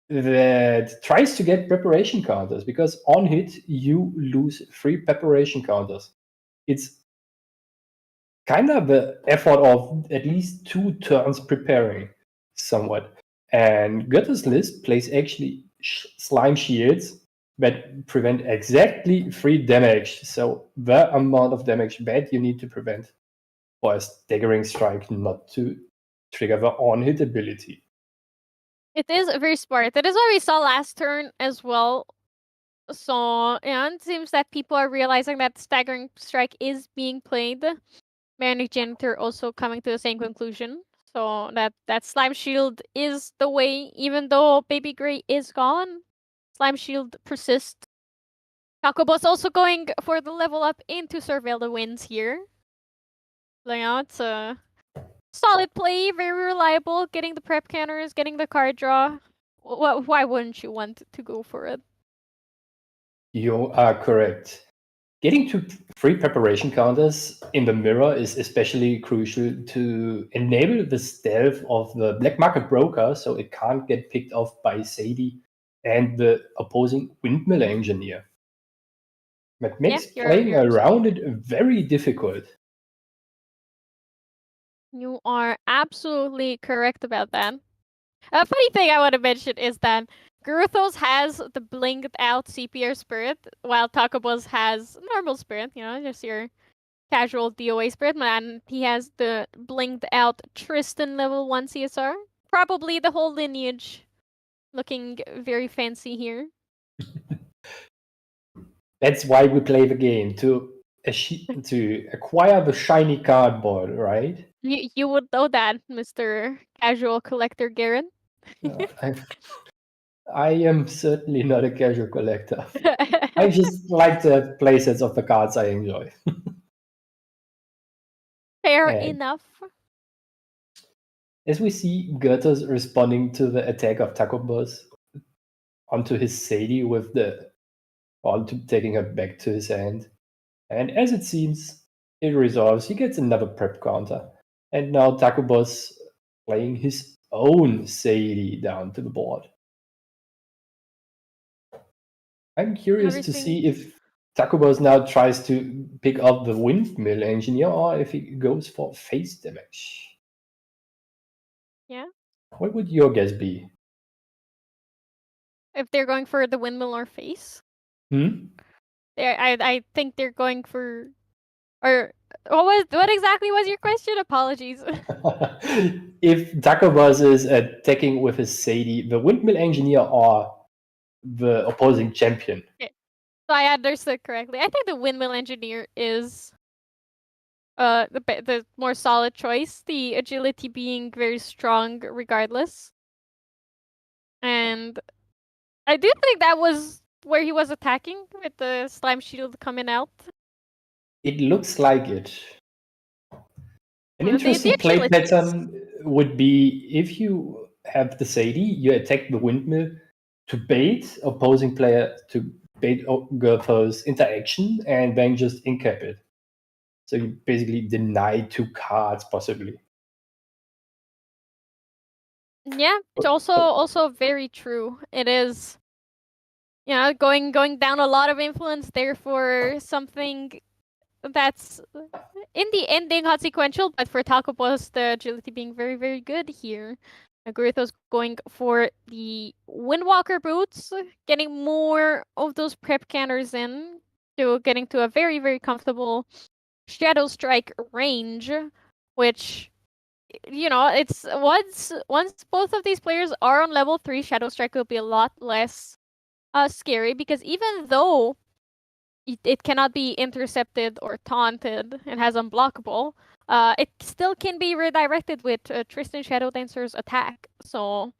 that tries to get preparation counters, because on hit you lose 3 preparation counters. It's kind of the effort of at least 2 turns preparing somewhat. And Goethe's list plays actually slime shields that prevent exactly 3 damage. So the amount of damage that you need to prevent for a Staggering Strike not to trigger the on-hit ability. It is very smart. That is what we saw last turn as well. So, yeah, it seems that people are realizing that Staggering Strike is being played. Manic Janitor also coming to the same conclusion. So that Slime Shield is the way, even though Baby Gray is gone. Slime Shield persists. Tacobo's also going for the level up into Surveil the Winds here. Yeah, it's a solid play, very reliable, getting the prep counters, getting the card draw. Why wouldn't you want to go for it? You are correct. Getting to 3 preparation counters in the mirror is especially crucial to enable the stealth of the black market broker so it can't get picked off by Sadie and the opposing windmill engineer. That makes playing around it very difficult. You are absolutely correct about that. A funny thing I want to mention is that Guruthos has the blinked out CPR spirit, while Takobos has normal spirit, just your casual DOA spirit, and he has the blinked out Tristan level 1 CSR. Probably the whole lineage looking very fancy here. That's why we play the game, to acquire the shiny cardboard, right? You would know that, Mr. Casual Collector Gerrit. I am certainly not a casual collector. I just like to have playsets of the cards I enjoy. Fair enough. As we see Goethe's responding to the attack of Takobos onto his Sadie with the ball taking her back to his hand. And as it seems, it resolves. He gets another prep counter. And now Takobos playing his own Sadie down to the board. I'm curious to see if Takobos now tries to pick up the windmill engineer or if he goes for face damage. Yeah. What would your guess be? If they're going for the windmill or face? Hmm? I think they're going for, or what exactly was your question? Apologies. If Takobos is attacking with his Sadie, the windmill engineer or the opposing champion? Okay. So I understood correctly. I think the windmill engineer is the more solid choice. The agility being very strong regardless. And I do think that was where he was attacking with the slime shield coming out. It looks like it. An interesting play pattern would be if you have the Sadie, you attack the windmill to bait opposing player, to bait Goethe's interaction, and then just incap it. So you basically deny 2 cards, possibly. Yeah, it's also very true. It is, going down a lot of influence there for something that's in the ending consequential, but for Takobos, the agility being very, very good here. Guruthos going for the Windwalker boots, getting more of those prep counters in, to getting to a very, very comfortable Shadow Strike range, which, it's once both of these players are on level 3, Shadow Strike will be a lot less scary, because even though it cannot be intercepted or taunted. It has unblockable. It still can be redirected with Tristan Shadow Dancer's attack. So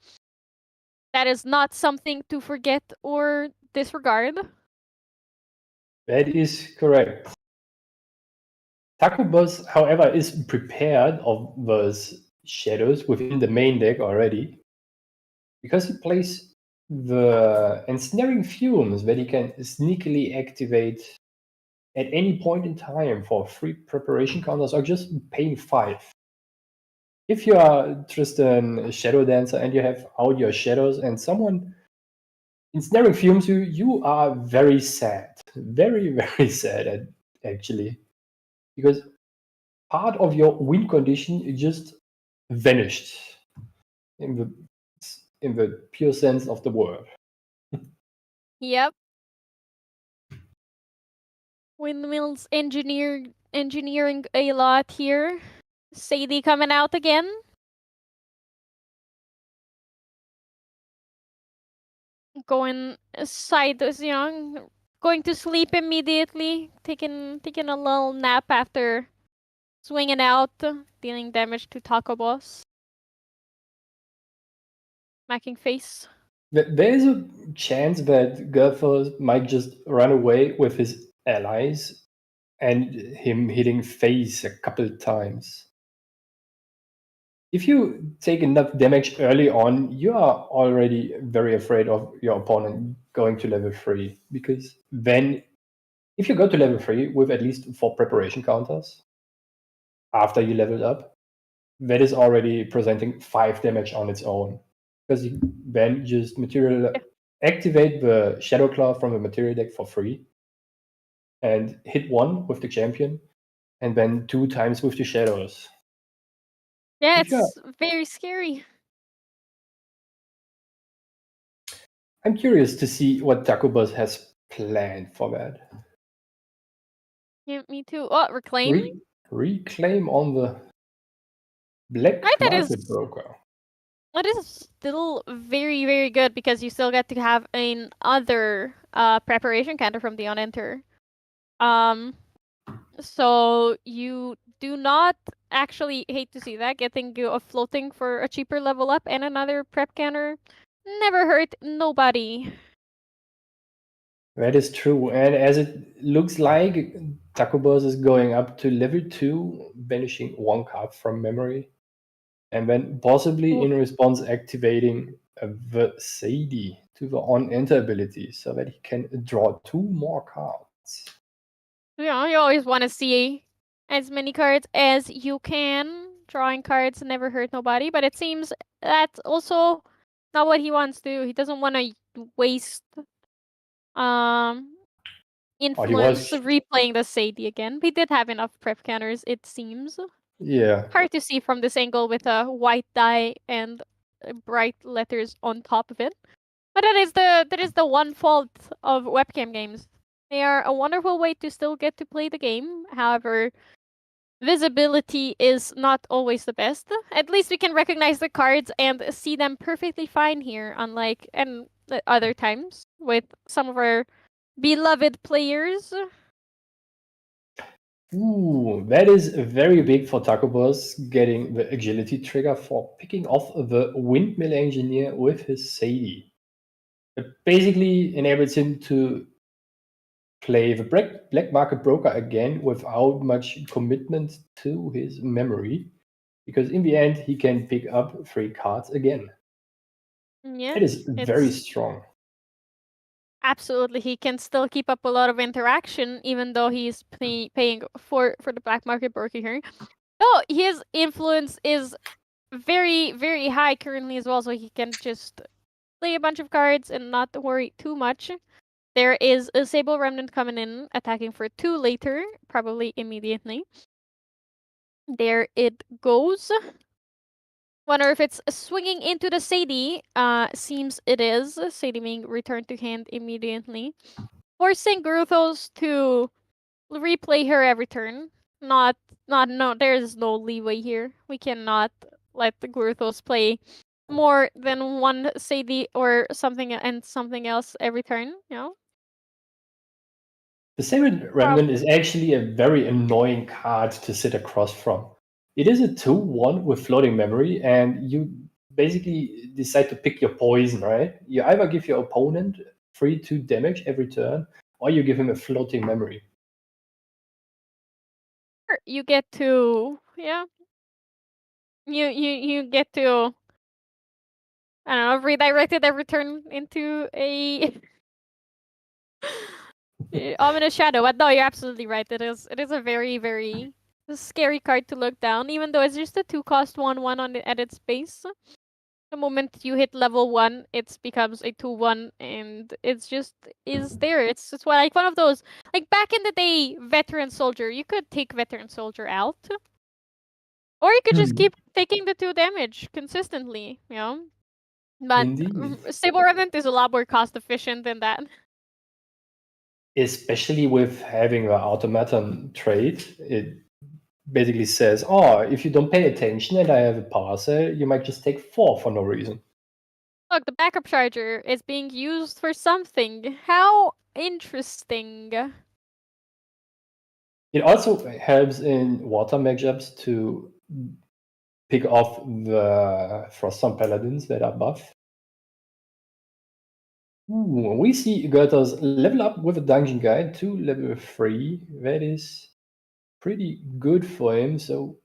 that is not something to forget or disregard. That is correct. Taco Boss, however, is prepared of those shadows within the main deck already, because he plays the ensnaring fumes that he can sneakily activate at any point in time for free preparation counters or just paying 5. If you are Tristan Shadow Dancer and you have out your shadows and someone ensnaring fumes you are very sad. Very, very sad, actually. Because part of your win condition just vanished in the pure sense of the word. Yep. Windmills engineering a lot here. Sadie coming out again. Going going to sleep immediately. Taking a little nap after swinging out, dealing damage to Taco Boss. Smacking face. There is a chance that Gerrit might just run away with his allies and him hitting face a couple times. If you take enough damage early on, you are already very afraid of your opponent going to level 3. Because then, if you go to level 3 with at least 4 preparation counters after you leveled up, that is already presenting 5 damage on its own. Because you then just activate the Shadow Claw from the material deck for free and hit 1 with the champion, and then 2 times with the shadows. Yeah, If you are- it's very scary. I'm curious to see what Taco Boss has planned for that. Yeah, me too. Oh, reclaim? Reclaim on the black Right, market broker. that is still very, very good because you still get to have another preparation counter from the unenter. So you do not actually hate to see that, getting you a floating for a cheaper level up and another prep counter. Never hurt nobody. That is true. And as it looks like, Taco Boss is going up to level 2, banishing 1 card from memory. And then possibly in response activating the Sadie to the on-enter ability so that he can draw 2 more cards. Yeah, you always want to see as many cards as you can. Drawing cards never hurt nobody, but it seems that's also not what he wants to do. He doesn't want to waste influence replaying the Sadie again. We did have enough prep counters, it seems. Yeah. Hard to see from this angle with a white die and bright letters on top of it. But that is the one fault of webcam games. They are a wonderful way to still get to play the game. However, visibility is not always the best. At least we can recognize the cards and see them perfectly fine here, unlike and other times with some of our beloved players. Ooh, that is very big for Taco Boss, getting the agility trigger for picking off the windmill engineer with his Sadie. It basically enables him to play the black market broker again without much commitment to his memory, because in the end he can pick up 3 cards again. Yeah, It is very strong. Absolutely, he can still keep up a lot of interaction, even though he's paying for the black market broker here. Oh, his influence is very, very high currently as well, so he can just play a bunch of cards and not worry too much. There is a Sable Remnant coming in, attacking for 2 later, probably immediately. There it goes. Wonder if it's swinging into the Sadie. Seems it is. Sadie being returned to hand immediately. Forcing Gruthos to replay her every turn. No, there's no leeway here. We cannot let the Gruthos play more than one Sadie or something and something else every turn, you know? The Serene Remnant is actually a very annoying card to sit across from. It is a 2/1 with floating memory, and you basically decide to pick your poison, right? You either give your opponent 3/2 damage every turn, or you give him a floating memory. You get to you get to I don't know, redirect it every turn into a ominous shadow. But no, you're absolutely right. It is a very, very scary card to look down, even though it's just a 2-cost 1/1 at its base. The moment you hit level 1, it becomes a 2/1, and it's just is there. It's just like one of those, like back in the day, veteran soldier. You could take veteran soldier out, or you could just keep taking the 2 damage consistently. But Indeed. Stable Remnant is a lot more cost efficient than that. Especially with having an automaton trait, it basically says, oh, if you don't pay attention and I have a parser, you might just take 4 for no reason. Look, the backup charger is being used for something. How interesting. It also helps in water matchups to pick off the Froststorm Paladins that are buff. Ooh, we see Gerters level up with a dungeon guide to level 3. That is pretty good for him, so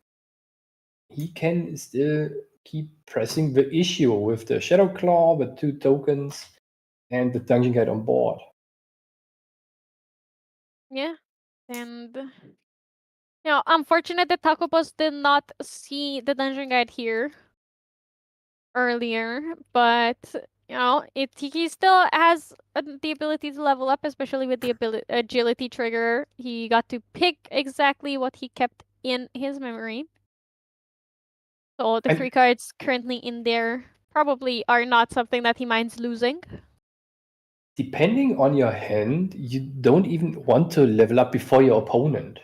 he can still keep pressing the issue with the Shadow Claw, the 2 tokens, and the dungeon guide on board. Yeah, and unfortunate that Taco Boss did not see the dungeon guide here earlier, but he still has the ability to level up, especially with the agility trigger. He got to pick exactly what he kept in his memory. So the 3 cards currently in there probably are not something that he minds losing. Depending on your hand, you don't even want to level up before your opponent.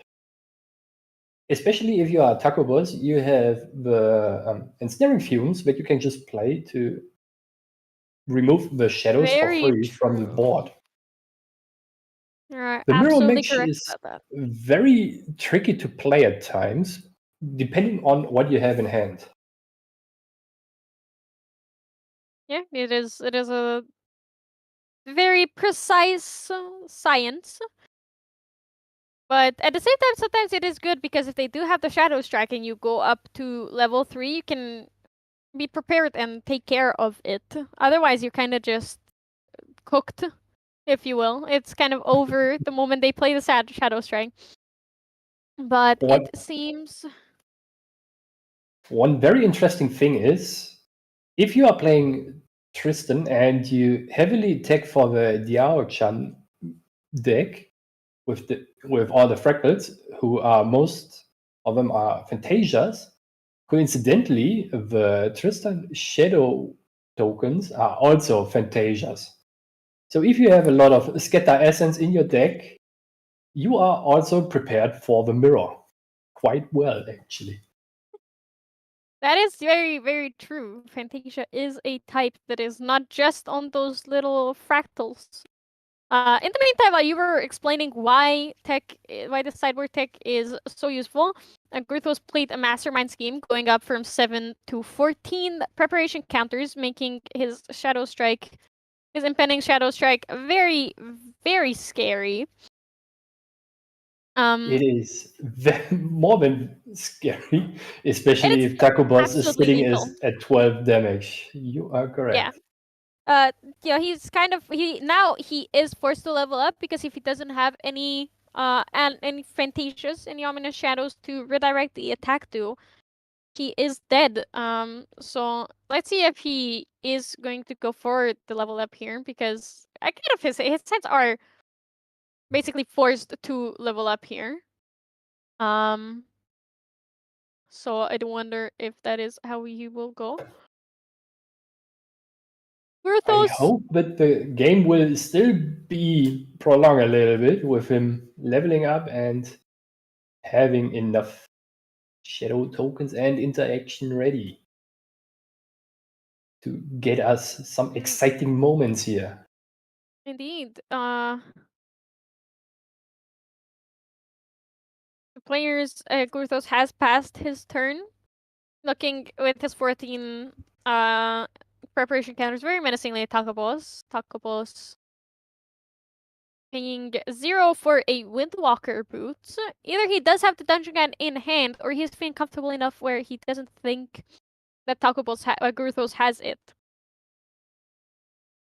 Especially if you are Taco Boss, you have the ensnaring fumes that you can just play to remove the shadows for free from the board. You're The mirror absolutely match correct is about that. very tricky to play at times, depending on what you have in hand. Yeah, it is a very precise science. But at the same time, sometimes it is good because if they do have the Shadow Strike and you go up to level 3, you can be prepared and take care of it. Otherwise, you're kind of just cooked, if you will. It's kind of over the moment they play the Shadow Strike. But it seems... One very interesting thing is, if you are playing Tristan and you heavily tech for the Diao-chan deck with all the fractals, who are most of them are Phantasias, coincidentally, the Tristan Shadow tokens are also Phantasias. So if you have a lot of Scatter Essence in your deck, you are also prepared for the mirror. Quite well, actually. That is very, very true. Fantasia is a type that is not just on those little fractals. In the meantime, while you were explaining why the sideboard tech is so useful, Gruthos played a mastermind scheme going up from 7 to 14 preparation counters, making his impending Shadow Strike very, very scary. It is more than scary, especially if Taco Boss is sitting at 12 damage. You are correct. He's he is forced to level up because if he doesn't have any Fantasias, any ominous shadows to redirect the attack to, he is dead. So let's see if he is going to go for the level up here, because his sets are basically forced to level up here. So I do wonder if that is how he will go. I hope that the game will still be prolonged a little bit with him leveling up and having enough shadow tokens and interaction ready to get us some exciting moments here. Indeed. The players, Gurthos has passed his turn. Looking with his 14 preparation counters very menacingly at Takobos. Takobos paying 0 for a Windwalker boot. Either he does have the Dungeon Gun in hand, or he's feeling comfortable enough where he doesn't think that Gurthos has it.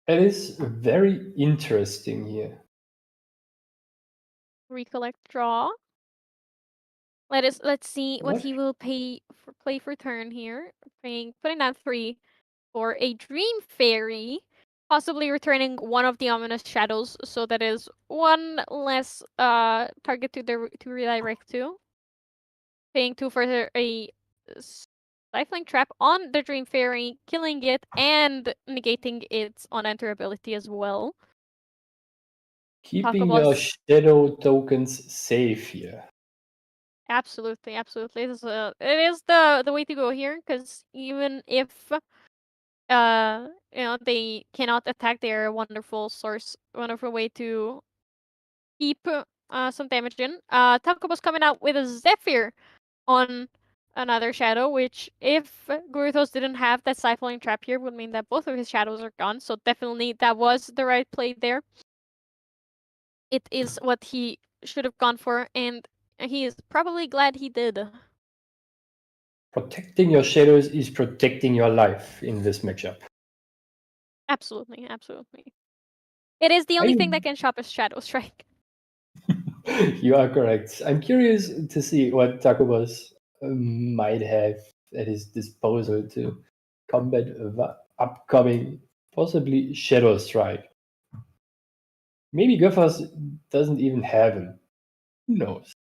It is very interesting here. Recollect draw. Let's see what What? he will play for turn here. Putting down 3 for a Dream Fairy, possibly returning one of the ominous shadows, so that is one less target to redirect to. Paying 2 for a Stifling Trap on the Dream Fairy, killing it and negating its on-enter ability as well. Keeping your shadow tokens safe here. Absolutely, absolutely. It is the way to go here, because even if they cannot attack, they're a wonderful way to keep some damage in. Takobo's coming out with a Zephyr on another shadow, which if Guruthos didn't have that Stifling Trap here would mean that both of his shadows are gone, so definitely that was the right play there. It is what he should have gone for, and he is probably glad he did. Protecting your shadows is protecting your life in this matchup. Absolutely, absolutely. It is the only thing that can shop a Shadow Strike. You are correct. I'm curious to see what Takobos might have at his disposal to combat the upcoming, possibly Shadow Strike. Maybe Gophers doesn't even have him. Who knows?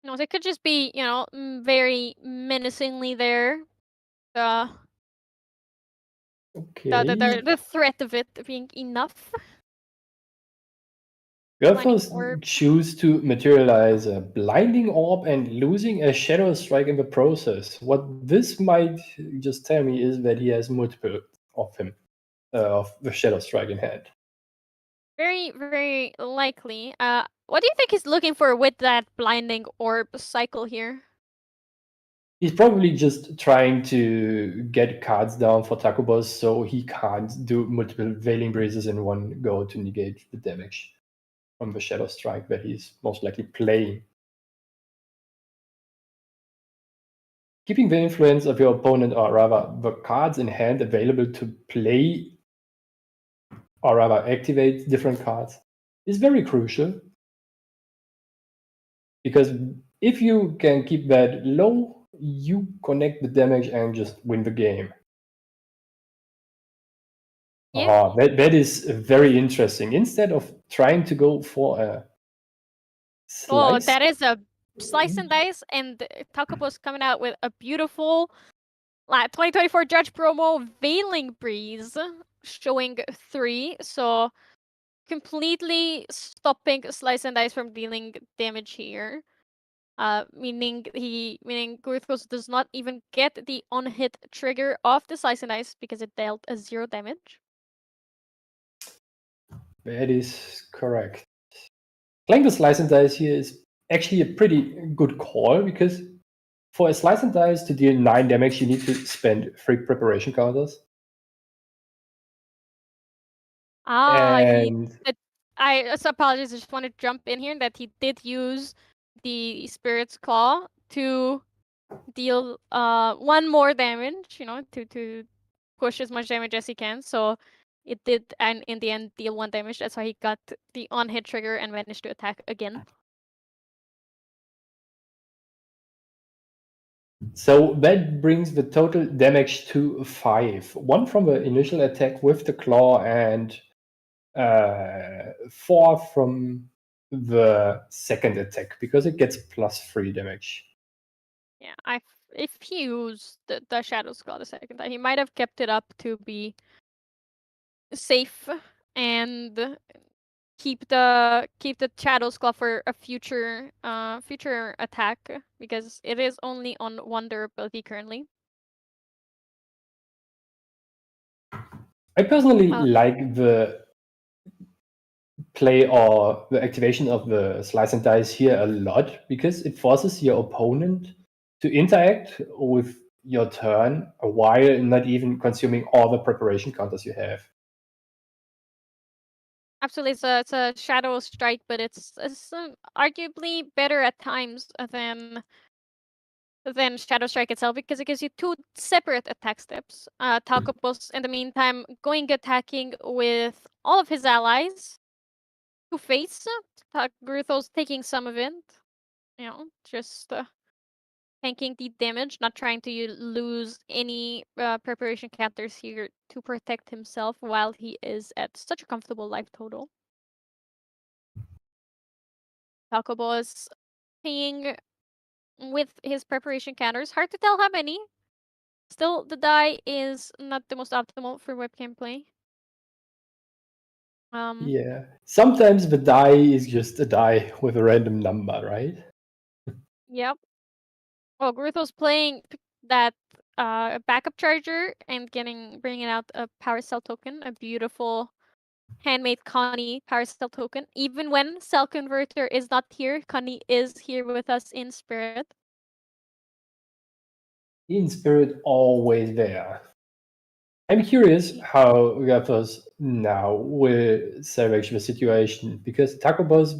No, it could just be, very menacingly there. The Okay. the threat of it being enough. Gophers choose to materialize a blinding orb and losing a shadow strike in the process. What this might just tell me is that he has multiple of him, of the shadow strike in hand. Very, very likely. What do you think he's looking for with that blinding orb cycle here? He's probably just trying to get cards down for Takobos so he can't do multiple Veiling Breezes in one go to negate the damage from the Shadow Strike that he's most likely playing. Keeping the influence of your opponent, or rather the cards in hand available to play, or rather activate different cards, is very crucial. Because if you can keep that low, you connect the damage and just win the game. Yeah. That is very interesting. Instead of trying to go for a slice. Oh, that is a slice and dice, and Takobo's coming out with a beautiful 2024 Judge promo Veiling Breeze, showing 3, so completely stopping Slice and Dice from dealing damage here. Meaning Gurthos does not even get the on-hit trigger of the Slice and Dice because it dealt a 0 damage. That is correct. Playing the Slice and Dice here is actually a pretty good call, because for a Slice and Dice to deal 9 damage, you need to spend 3 preparation counters. I apologize. I just want to jump in here that he did use the Spirit's Claw to deal 1 more damage, to push as much damage as he can. So it did, and in the end, deal 1 damage. That's why he got the on-hit trigger and managed to attack again. So that brings the total damage to 5. 1 from the initial attack with the claw, and 4 from the second attack, because it gets +3 damage. Yeah, if he used the Shadow's Claw the second time, he might have kept it up to be safe and keep the Shadow's Claw for a future attack, because it is only on 1 durability currently. I personally like the play or the activation of the slice and dice here a lot because it forces your opponent to interact with your turn while not even consuming all the preparation counters you have. Absolutely, it's a shadow strike, but it's arguably better at times than Shadow Strike itself because it gives you two separate attack steps. Taco Boss, in the meantime, going attacking with all of his allies to face. Gruthos taking some of it, just tanking the damage, not trying to lose any preparation counters here to protect himself while he is at such a comfortable life total. Taco Boss paying with his preparation counters. Hard to tell how many. Still, the die is not the most optimal for webcam play. Yeah. Sometimes the die is just a die with a random number, right? Yep. Well, Gruthos playing that backup charger and bringing out a power cell token, a beautiful handmade Connie power cell token. Even when cell converter is not here, Connie is here with us in spirit. In spirit, always there. I'm curious how Gruthos now will salvage the situation because Taco Boss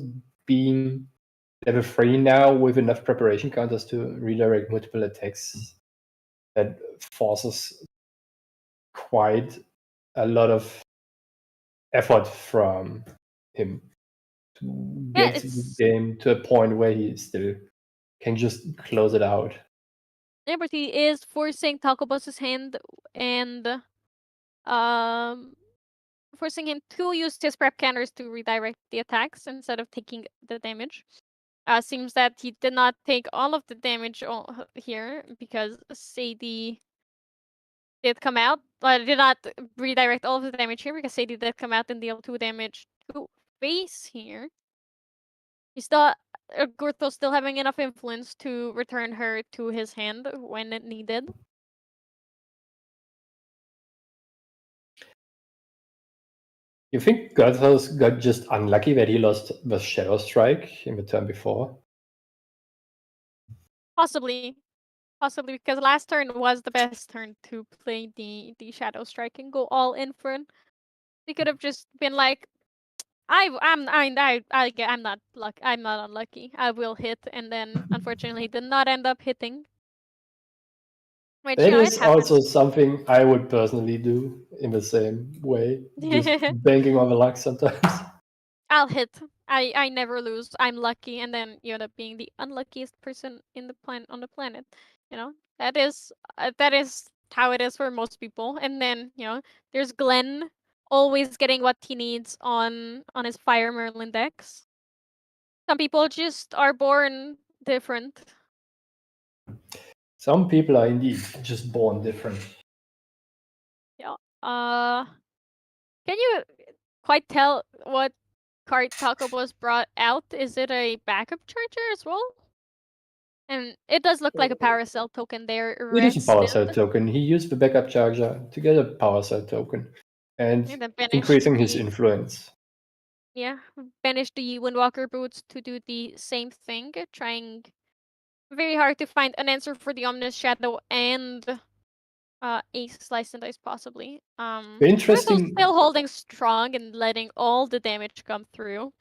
being level 3 now with enough preparation counters to redirect multiple attacks that forces quite a lot of effort from him to Yeah, get the game to a point where he still can just close it out. yeah, but he is forcing Taco Boss's hand and forcing him to use his prep counters to redirect the attacks instead of taking the damage. Seems that he did not take all of the damage here because Sadie did come out. Did not redirect all of the damage here because Sadie did come out and deal 2 damage to face here. He's still Gurtho still having enough influence to return her to his hand when it needed. You think Gurthos got just unlucky that he lost the Shadow Strike in the turn before? Possibly. Possibly because last turn was the best turn to play the Shadow Strike and go all in for it. He could have just been like, I'm not unlucky. I will hit, and then unfortunately did not end up hitting. Which That it is happens. also something I would personally do in the same way, just banking on the luck sometimes. I'll hit. I never lose. I'm lucky, and then you end up being the unluckiest person in the on the planet. That is how it is for most people. And then there's Glenn always getting what he needs on his Fire Merlin decks. Some people just are born different. Some people are indeed just born different. Yeah. Can you quite tell what card Taco Boss brought out? Is it a backup charger as well? And it does look like a power cell token there. It is a power cell rested. token. He used the backup charger to get a power cell token and then banished increasing his the- influence. Yeah, banished the Windwalker boots to do the same thing, trying very hard to find an answer for the Ominous Shadow and Ace Slice and Dice possibly. Interesting. Still holding strong and letting all the damage come through.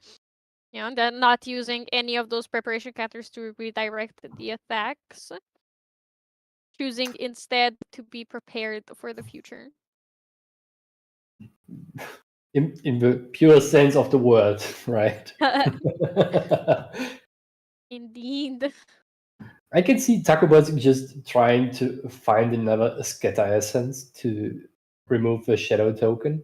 They're not using any of those preparation counters to redirect the attacks. Choosing instead to be prepared for the future. In the pure sense of the word, right? Indeed. I can see Taco Boss just trying to find another scatter essence to remove the shadow token.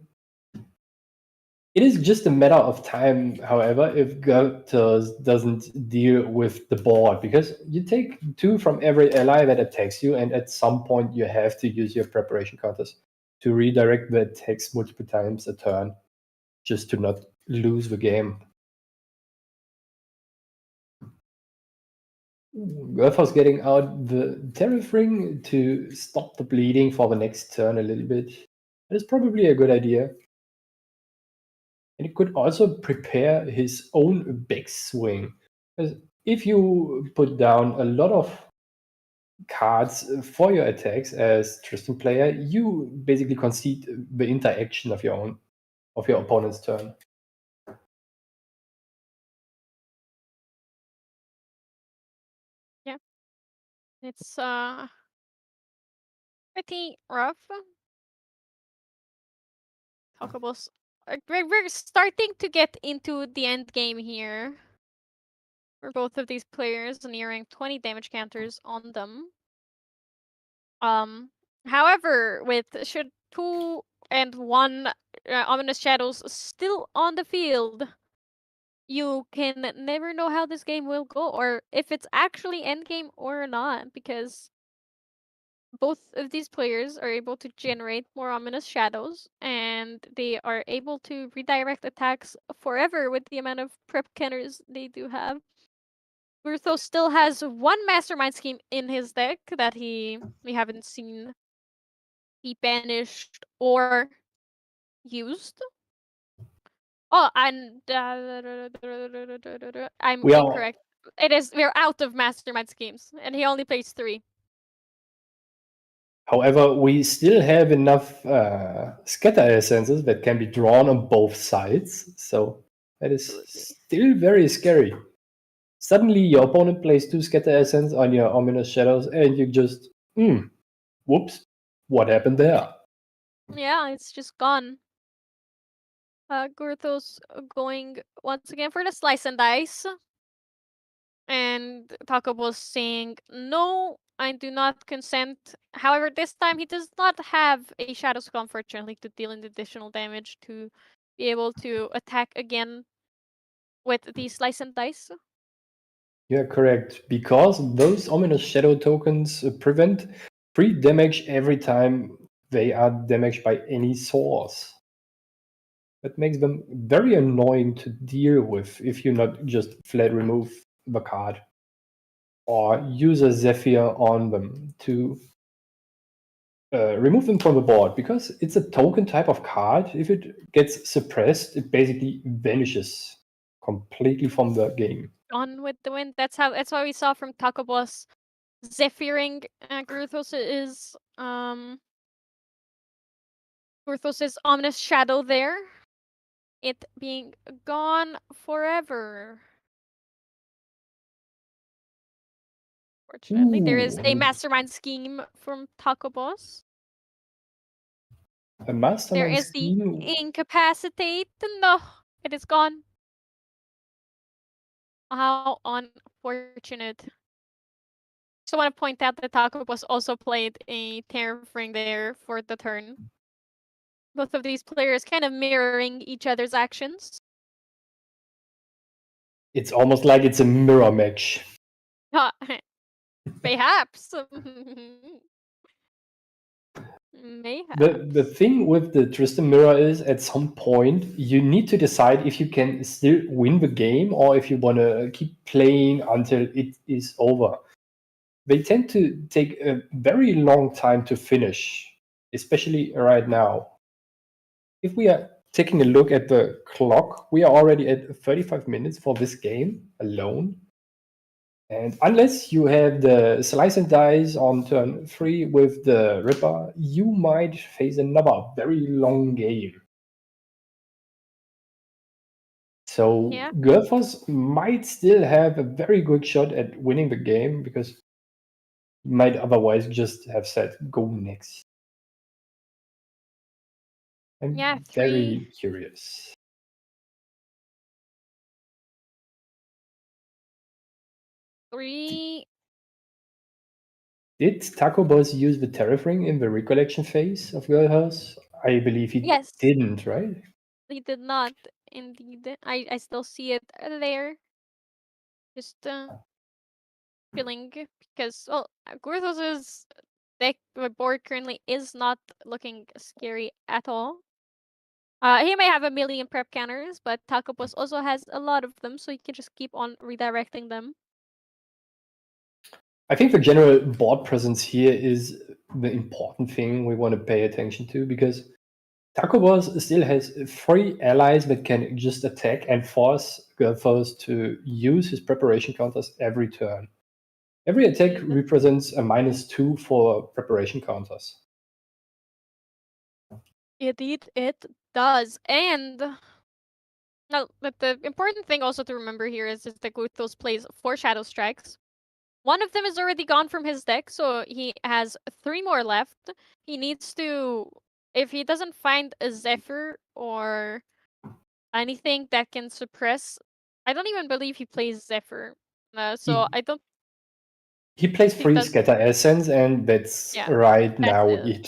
It is just a matter of time, however, if Gyarados doesn't deal with the board, because you take 2 from every ally that attacks you, and at some point you have to use your preparation counters to redirect the attacks multiple times a turn, just to not lose the game. Gyarados getting out the Tariff Ring to stop the bleeding for the next turn a little bit. That is probably a good idea. And it could also prepare his own backswing. Because if you put down a lot of cards for your attacks as Tristan player, you basically concede the interaction of your opponent's turn. Yeah. It's pretty rough. Talkables. We're starting to get into the end game here. For both of these players, nearing 20 damage counters on them. However, with should 2 and 1 Ominous Shadows still on the field, you can never know how this game will go, or if it's actually endgame or not, because both of these players are able to generate more Ominous Shadows, and they are able to redirect attacks forever with the amount of prep counters they do have. Burthos still has one Mastermind Scheme in his deck that we haven't seen he banished or used. Oh, and I'm incorrect. We're out of Mastermind Schemes, and he only plays 3. However, we still have enough scatter essences that can be drawn on both sides, so that is still very scary. Suddenly, your opponent plays 2 scatter essence on your Ominous Shadows, and you just, whoops, what happened there? Yeah, it's just gone. Gurthos going once again for the slice and dice. And Takobo's saying, no, I do not consent. However, this time he does not have a Shadow Skull, unfortunately, to deal in additional damage to be able to attack again with the slice and dice. Yeah, correct. Because those Ominous Shadow tokens prevent free damage every time they are damaged by any source. That makes them very annoying to deal with if you not just flat remove the card or use a Zephyr on them to remove them from the board, because it's a token type of card. If it gets suppressed, it basically vanishes completely from the game. On with the wind. That's why we saw from Takobos Zephyring Gurthos' Ominous Shadow there. It being gone forever. Fortunately, there is a Mastermind Scheme from Takobos. A Mastermind There is Scheme. the Incapacitate. No, it is gone. How unfortunate. Just want to point out that Takobos also played a Terrafring there for the turn. Both of these players kind of mirroring each other's actions. It's almost like it's a mirror match. Perhaps. Mayhaps. The thing with the Tristan mirror is, at some point you need to decide if you can still win the game or if you want to keep playing until it is over. They tend to take a very long time to finish, especially right now. If we are taking a look at the clock, we are already at 35 minutes for this game alone. And unless you have the slice and dice on turn 3 with the Ripper, you might face another very long game. So Yeah. Gurthos might still have a very good shot at winning the game, because he might otherwise just have said, go next. I'm very curious. Did Taco Boss use the Terrafring in the recollection phase of Gurthos? I believe he didn't, right? He did not, indeed. I still see it there. Just feeling, because, well, Gurthos' deck board currently is not looking scary at all. He may have a million prep counters, but Takopos also has a lot of them, so he can just keep on redirecting them. I think the general board presence here is the important thing we want to pay attention to, because Taco Boss still has 3 allies that can just attack and force Gerthos to use his preparation counters every turn. Every attack represents a -2 for preparation counters. Indeed, it does. And now, but the important thing also to remember here is that Guthos plays 4 Shadow Strikes. One of them is already gone from his deck, so he has 3 more left. He needs to, if he doesn't find a Zephyr or anything that can suppress, I don't even believe he plays Zephyr. So I don't. He plays He 3 does. Scatter Essence, and that's Yeah, right that's now it. it.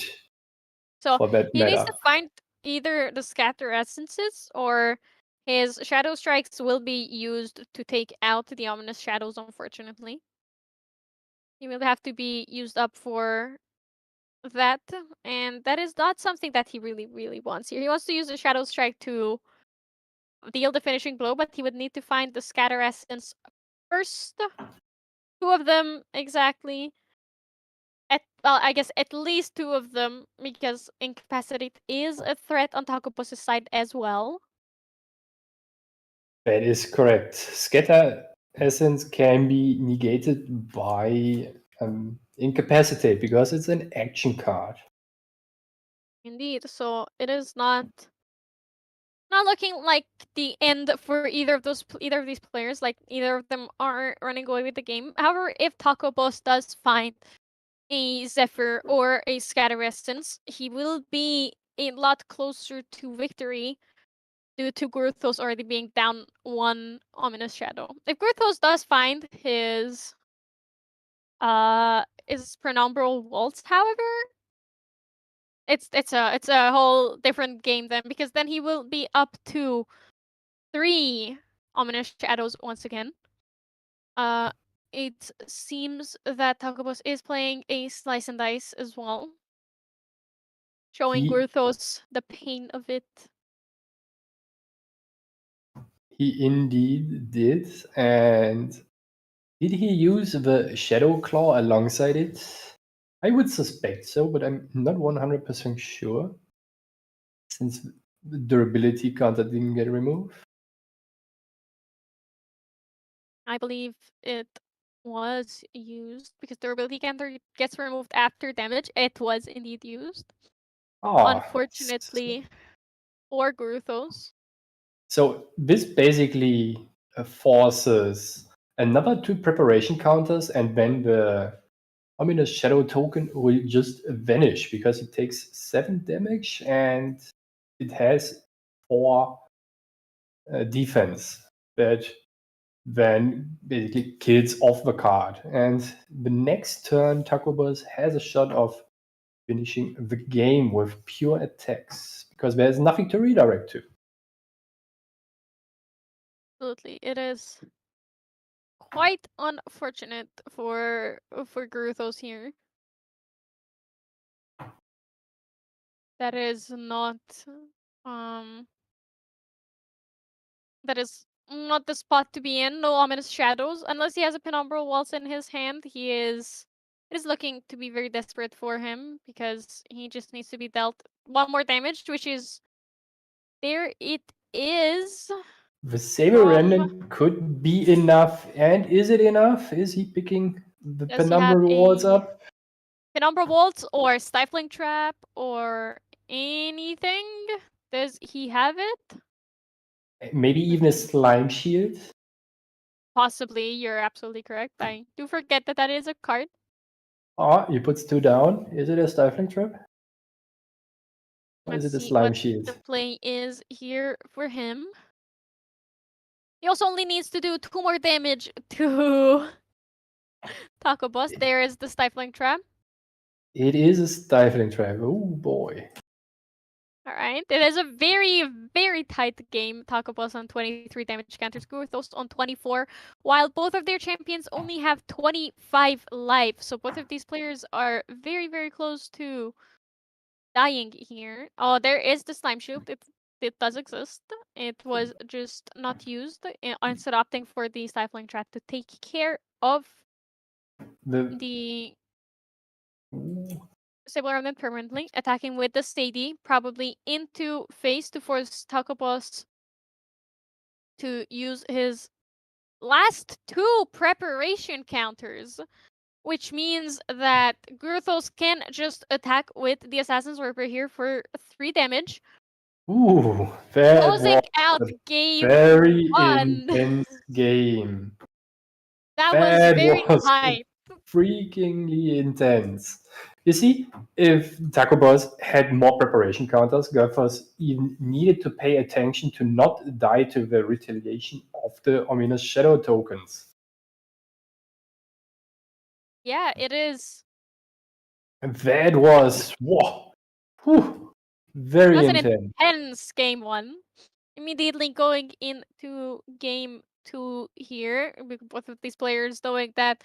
So For that he needs matter. to find either the Scatter Essences or his Shadow Strikes will be used to take out the Ominous Shadows, unfortunately. He will have to be used up for that, and that is not something that he really, really wants here. He wants to use the Shadow Strike to deal the finishing blow, but he would need to find the Scatter Essence first. 2 of them, exactly. Well, I guess at least 2 of them, because Incapacitate is a threat on Tacopo's side as well. That is correct. Scatter Essence can be negated by Incapacitate because it's an action card. Indeed, so it is not looking like the end for either of these players. Like either of them are running away with the game. However, if Taco Boss does find a Zephyr or a Scatter Essence, he will be a lot closer to victory due to Gurthos already being down 1 Ominous Shadow. If Gurthos does find his Penumbral Waltz, however, it's a whole different game then, because then he will be up to 3 Ominous Shadows once again. It seems that Takobos is playing a Slice and Dice as well, showing Gurthos the pain of it. He indeed did. And did he use the Shadow Claw alongside it? I would suspect so, but I'm not 100% sure, since the durability counter didn't get removed. I believe it was used, because durability counter gets removed after damage. It was indeed used. Unfortunately for Gurthos. So this basically forces another 2 preparation counters, and then the Ominous Shadow token will just vanish because it takes 7 damage and it has 4 defense that then basically kills off the card. And the next turn, Takobos has a shot of finishing the game with pure attacks because there's nothing to redirect to. Absolutely, it is quite unfortunate for Gurthos here. That is not the spot to be in. No Ominous Shadows, unless he has a Penumbral Waltz in his hand. It is looking to be very desperate for him, because he just needs to be dealt 1 more damage, which is there. It is. The Saber Remnant could be enough. And is it enough? Is he picking the Does he have Penumbral Waltz up? Penumbral Waltz or Stifling Trap or anything? Does he have it? Maybe even a Slime Shield? Possibly, you're absolutely correct. I do forget that that is a card. Oh, he puts 2 down. Is it a Stifling Trap? Or is Let's it a see Slime what Shield? the play is here for him. He also only needs to do 2 more damage to Taco Boss. There is the Stifling Trap. It is a Stifling Trap. Oh boy. Alright, it is a very, very tight game. Taco Boss on 23 damage counters, Gurthos on 24, while both of their champions only have 25 life. So both of these players are very, very close to dying here. Oh, there is the Slime Shield. It does exist. It was just not used, instead opting for the Stifling Trap to take care of the disable remnant permanently, attacking with the Sadie, probably into face to force Taco Boss to use his last 2 preparation counters, which means that Gurthos can just attack with the Assassin's Reaper here for 3 damage, Ooh, that closing was out a game very 1. intense game. That was That very was tight. freakingly intense. You see, if Taco Boss had more preparation counters, Gurthos even needed to pay attention to not die to the retaliation of the ominous shadow tokens. Yeah, it is. And that was whoa, whew, It very was an intense. intense game 1. Immediately going into game 2 here, with both of these players knowing that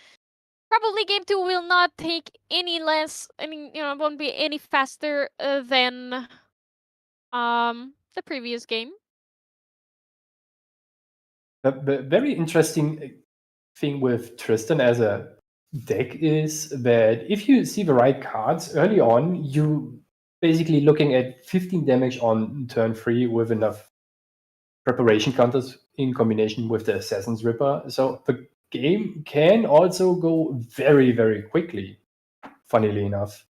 probably game 2 will not take any less. I mean, won't be any faster than the previous game. The very interesting thing with Tristan as a deck is that if you see the right cards early on, you basically looking at 15 damage on turn 3 with enough preparation counters in combination with the Assassin's Ripper. So the game can also go very, very quickly, funnily enough.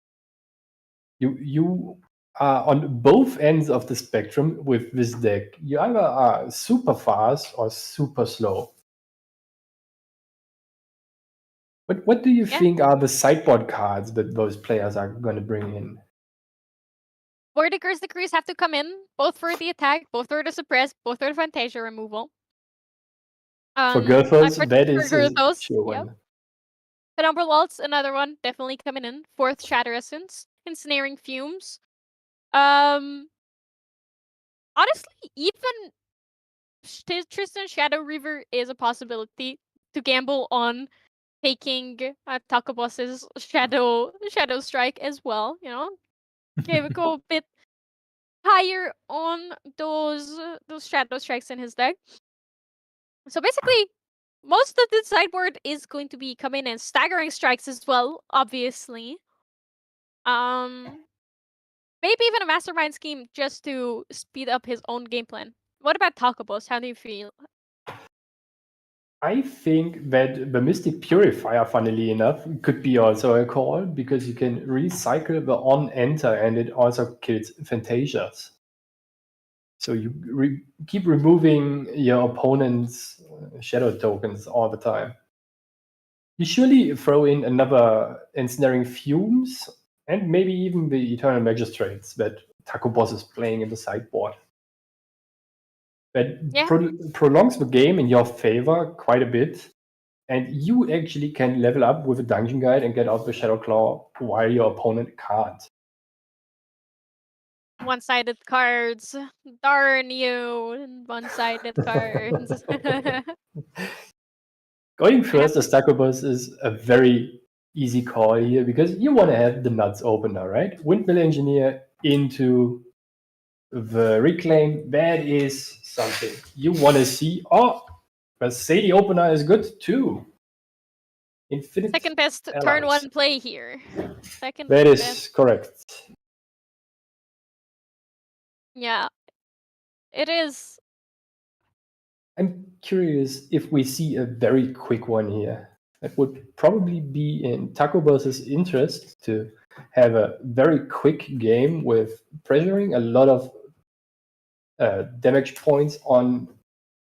You are on both ends of the spectrum with this deck. You either are super fast or super slow. What do you Yeah. think are the sideboard cards that those players are going to bring in? Vortiger's Decrees have to come in, both for the attack, both for the suppress, both for the Fantasia removal. For Gurthos, For that is a Gurthos, sure yep. one. Penumbral Waltz, another one, definitely coming in. 4th Shatter Essence, Ensnaring Fumes. Honestly, even Tristan Shadow Reaver is a possibility to gamble on taking Taco Boss's Shadow Strike as well. Go a bit higher on those Shadow Strikes in his deck. So basically, most of the sideboard is going to be coming in staggering strikes as well, obviously. Maybe even a mastermind scheme just to speed up his own game plan. What about Taco Boss? How do you feel? I think that the Mystic Purifier, funnily enough, could be also a call because you can recycle the on-enter and it also kills Phantasias. So you keep removing your opponent's shadow tokens all the time. You surely throw in another Ensnaring Fumes and maybe even the Eternal Magistrates that Taco Boss is playing in the sideboard. That Yeah. prolongs the game in your favor quite a bit. And you actually can level up with a Dungeon Guide and get out the Shadow Claw while your opponent can't. One-sided cards. Darn you. One-sided cards. Going first as Taco Boss is a very easy call here because you want to have the nuts opener, right? Windmill Engineer into the Reclaim. That is something you want to see. Oh, but Sadie opener is good too. Infinite Second best allies. turn 1 play here. Second That is best. correct. Yeah. It is. I'm curious if we see a very quick one here. It would probably be in Taco Boss's interest to have a very quick game with pressuring a lot of damage points on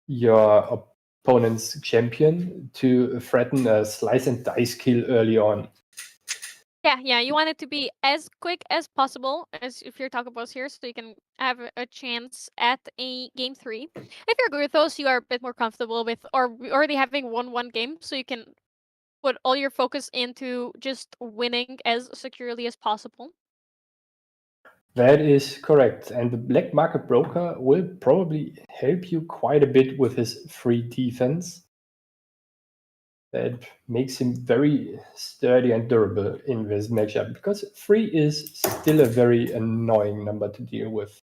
your opponent's champion to threaten a slice and dice kill early on. Yeah, you want it to be as quick as possible as if you're Taco Boss here, so you can have a chance at a game 3. If you're Gurthos, you are a bit more comfortable with or already having won one game, so you can put all your focus into just winning as securely as possible. That is correct. And the Black Market Broker will probably help you quite a bit with his free defense. That makes him very sturdy and durable in this matchup because 3 is still a very annoying number to deal with.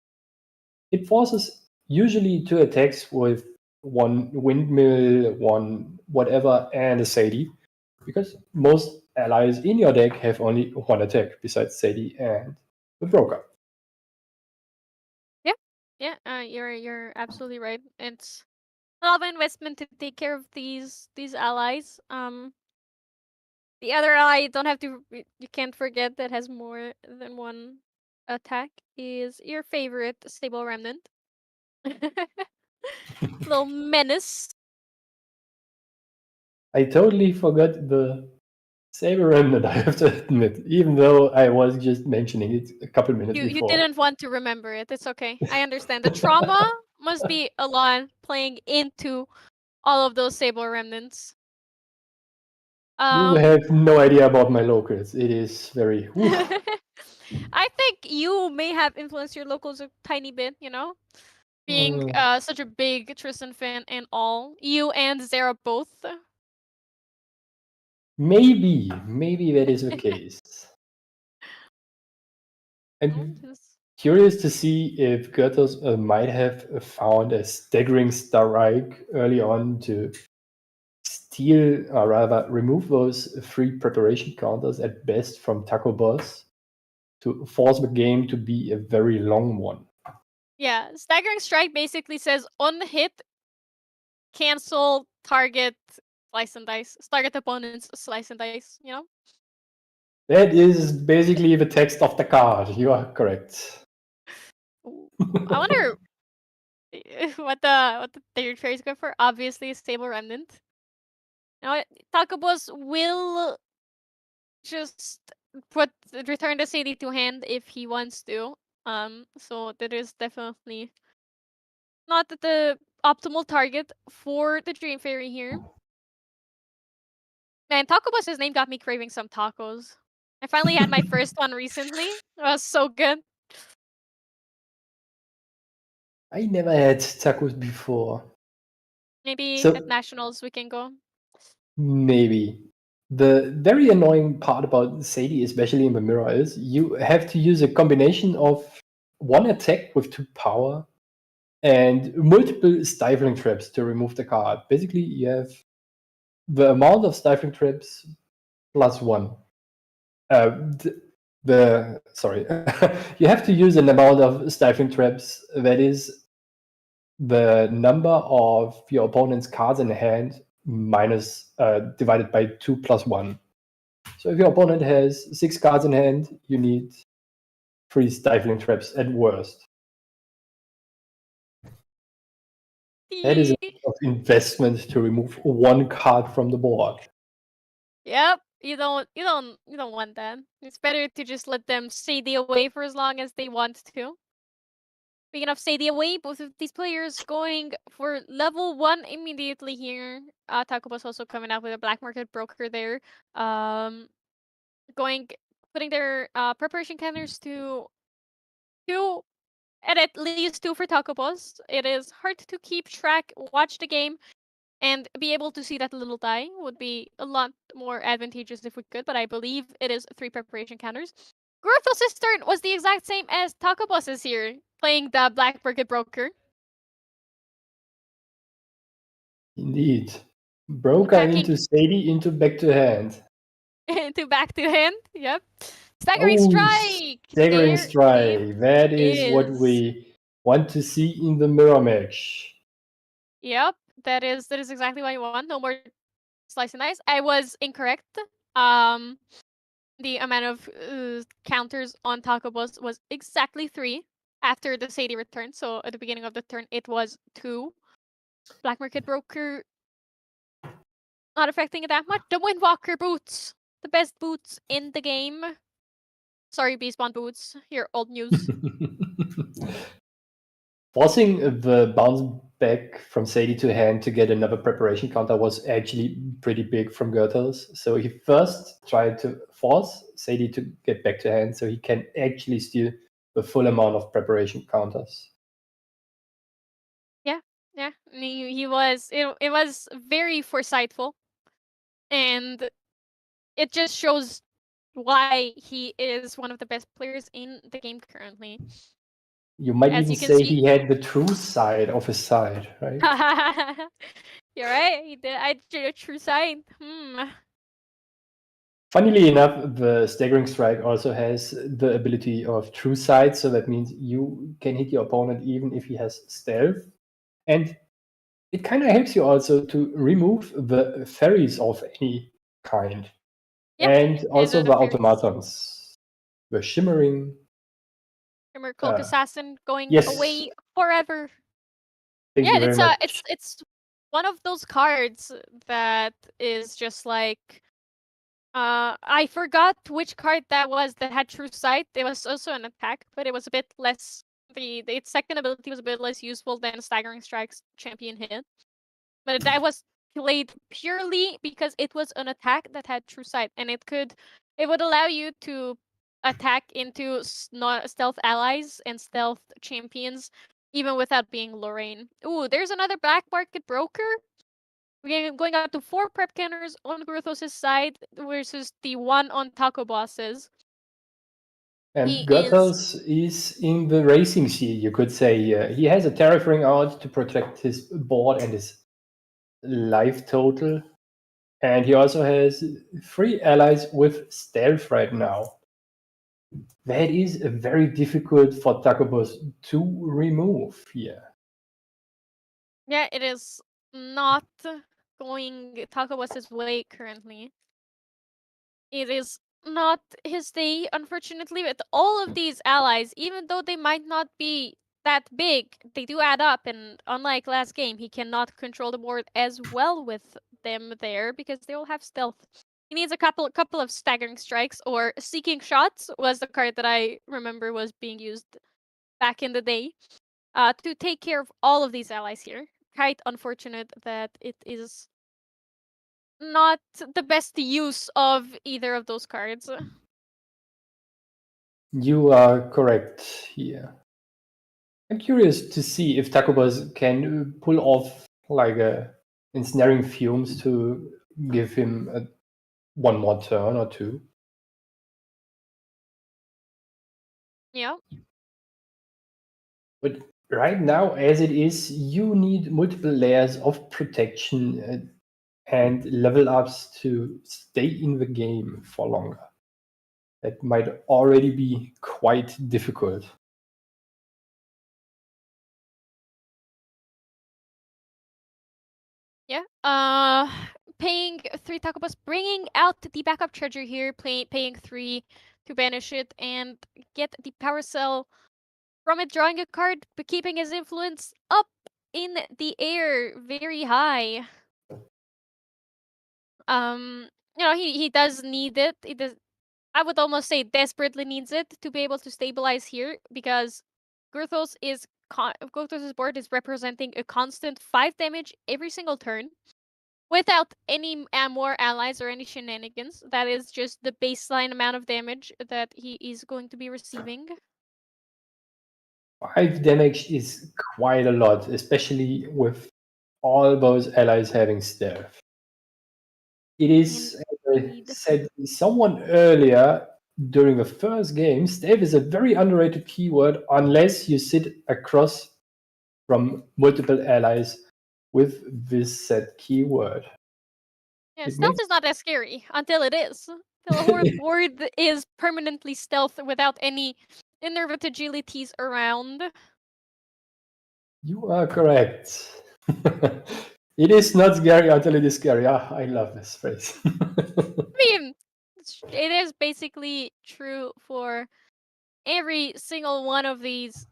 It forces usually 2 attacks with 1 windmill, 1 whatever, and a Sadie because most allies in your deck have only one attack besides Sadie and the Broker. Yeah, you're absolutely right. It's a lot of investment to take care of these allies. The other ally you don't have to you can't forget that has more than one attack is your favorite Stable Remnant. Little menace. I totally forgot the Saber Remnant, I have to admit, even though I was just mentioning it a couple minutes You before. didn't want to remember it. It's okay. I understand. The trauma must be a lot playing into all of those Sable Remnants. You have no idea about my locals. It is very... I think you may have influenced your locals a tiny bit, you know? Being such a big Tristan fan and all. You and Zara both. Maybe that is the case. Oh, I'm just- curious to see if Goethals might have found a staggering strike early on to steal, or rather remove those free preparation counters at best from Taco Boss to force the game to be a very long one. Yeah, Staggering Strike basically says on hit, cancel target slice and dice. Target opponent's slice and dice, you know? That is basically the text of the card. You are correct. I wonder what the third fairies go for. Obviously, Stable Remnant. Now, Taco Boss will just return the CD to hand if he wants to. So that is definitely not the optimal target for the Dream Fairy here. Man, Taco Boss's name got me craving some tacos. I finally had my first one recently. It was so good. I never had tacos before. Maybe So- at Nationals we can go. Maybe. The very annoying part about Sadie, especially in the mirror, is you have to use a combination of one attack with 2 power and multiple stifling traps to remove the card. Basically, you have the amount of stifling traps plus 1. Sorry, you have to use an amount of stifling traps that is the number of your opponent's cards in hand minus divided by 2 plus 1. So if your opponent has 6 cards in hand, you need 3 stifling traps at worst. That is a lot of investment to remove 1 card from the board. Yep, you don't want that. It's better to just let them stay the away for as long as they want to. Speaking of stay the away, both of these players going for level 1 immediately here. Taco Bell's also coming out with a black market broker there. Putting their preparation counters to 2, and at least 2 for Taco Boss. It is hard to keep track, watch the game, and be able to see that little die would be a lot more advantageous if we could, but I believe it is 3 preparation counters. Grothos' turn was the exact same as Taco Boss's here, playing the Black Market Broker. Indeed. Broker Attacking- into Sadie into back to hand. To back to hand, yep. Staggering Oh, Strike! Staggering There strike. That is what is. we want to see in the mirror match. Yep, that is exactly what you want. No more slice and dice. I was incorrect. The amount of counters on Taco Boss was exactly 3 after the Sadie return. So at the beginning of the turn, it was 2. Black Market Broker not affecting it that much. The Windwalker boots, the best boots in the game. Sorry, Beastbond boots. You're old news. Forcing the bounce back from Sadie to hand to get another preparation counter was actually pretty big from Goethals. So he first tried to force Sadie to get back to hand so he can actually steal the full amount of preparation counters. Yeah, he was. It was very foresightful, and it just shows why he is one of the best players in the game currently. You might As even you can say see- he had the true side of his side, right? You're right. He did. I did a true sign. Funnily enough, the Staggering Strike also has the ability of True Sight, so that means you can hit your opponent even if he has Stealth. And it kind of helps you also to remove the fairies of any kind. Yeah, and also the fairies. automatons. The Shimmering. Shimmer Cloak Assassin going yes. away forever. Thank you very much. It's one of those cards that is just like I forgot which card that was that had True Sight. It was also an attack, but it was a bit less. Its second ability was a bit less useful than Staggering Strike's champion hit. But that was played purely because it was an attack that had True Sight, and it would allow you to attack into stealth allies and stealth champions, even without being Lorraine. Ooh, there's another black market broker. We're going out to 4 prep counters on Gruthos' side versus the 1 on Taco Boss's. And Gruthos is in the racing sea, you could say. He has a Tariff Ring out to protect his board and his life total. And he also has 3 allies with Stealth right now. That is very difficult for Taco Boss to remove here. Yeah, it is not going Taco Boss's way currently. It is not his day, unfortunately, but all of these allies, even though they might not be that big, they do add up, and unlike last game, he cannot control the board as well with them there because they all have stealth. He needs a couple of staggering strikes, or seeking shots was the card that I remember was being used back in the day, to take care of all of these allies here. Quite unfortunate that it is not the best use of either of those cards. You are correct here. I'm curious to see if Taco Boss can pull off like a ensnaring fumes to give him one more turn or 2. Yeah. But right now, as it is, you need multiple layers of protection and level ups to stay in the game for longer. That might already be quite difficult. Yeah. Paying 3 Taco Boss, bringing out the backup treasure here, paying 3 to banish it and get the power cell from it, drawing a card, but keeping his influence up in the air very high. He does need it. He does. I would almost say desperately needs it to be able to stabilize here, because Gruthos' board is representing a constant 5 damage every single turn without any more allies or any shenanigans. That is just the baseline amount of damage that he is going to be receiving. 5 damage is quite a lot, especially with all those allies having stealth. It is, as I said someone earlier during the first game, stealth is a very underrated keyword unless you sit across from multiple allies with this set keyword. Yeah, stealth is not as scary until it is. Until a whole board is permanently stealth without any innervatagilities around. You are correct. It is not scary until it is scary. Ah, I love this phrase. I mean, it is basically true for every single one of these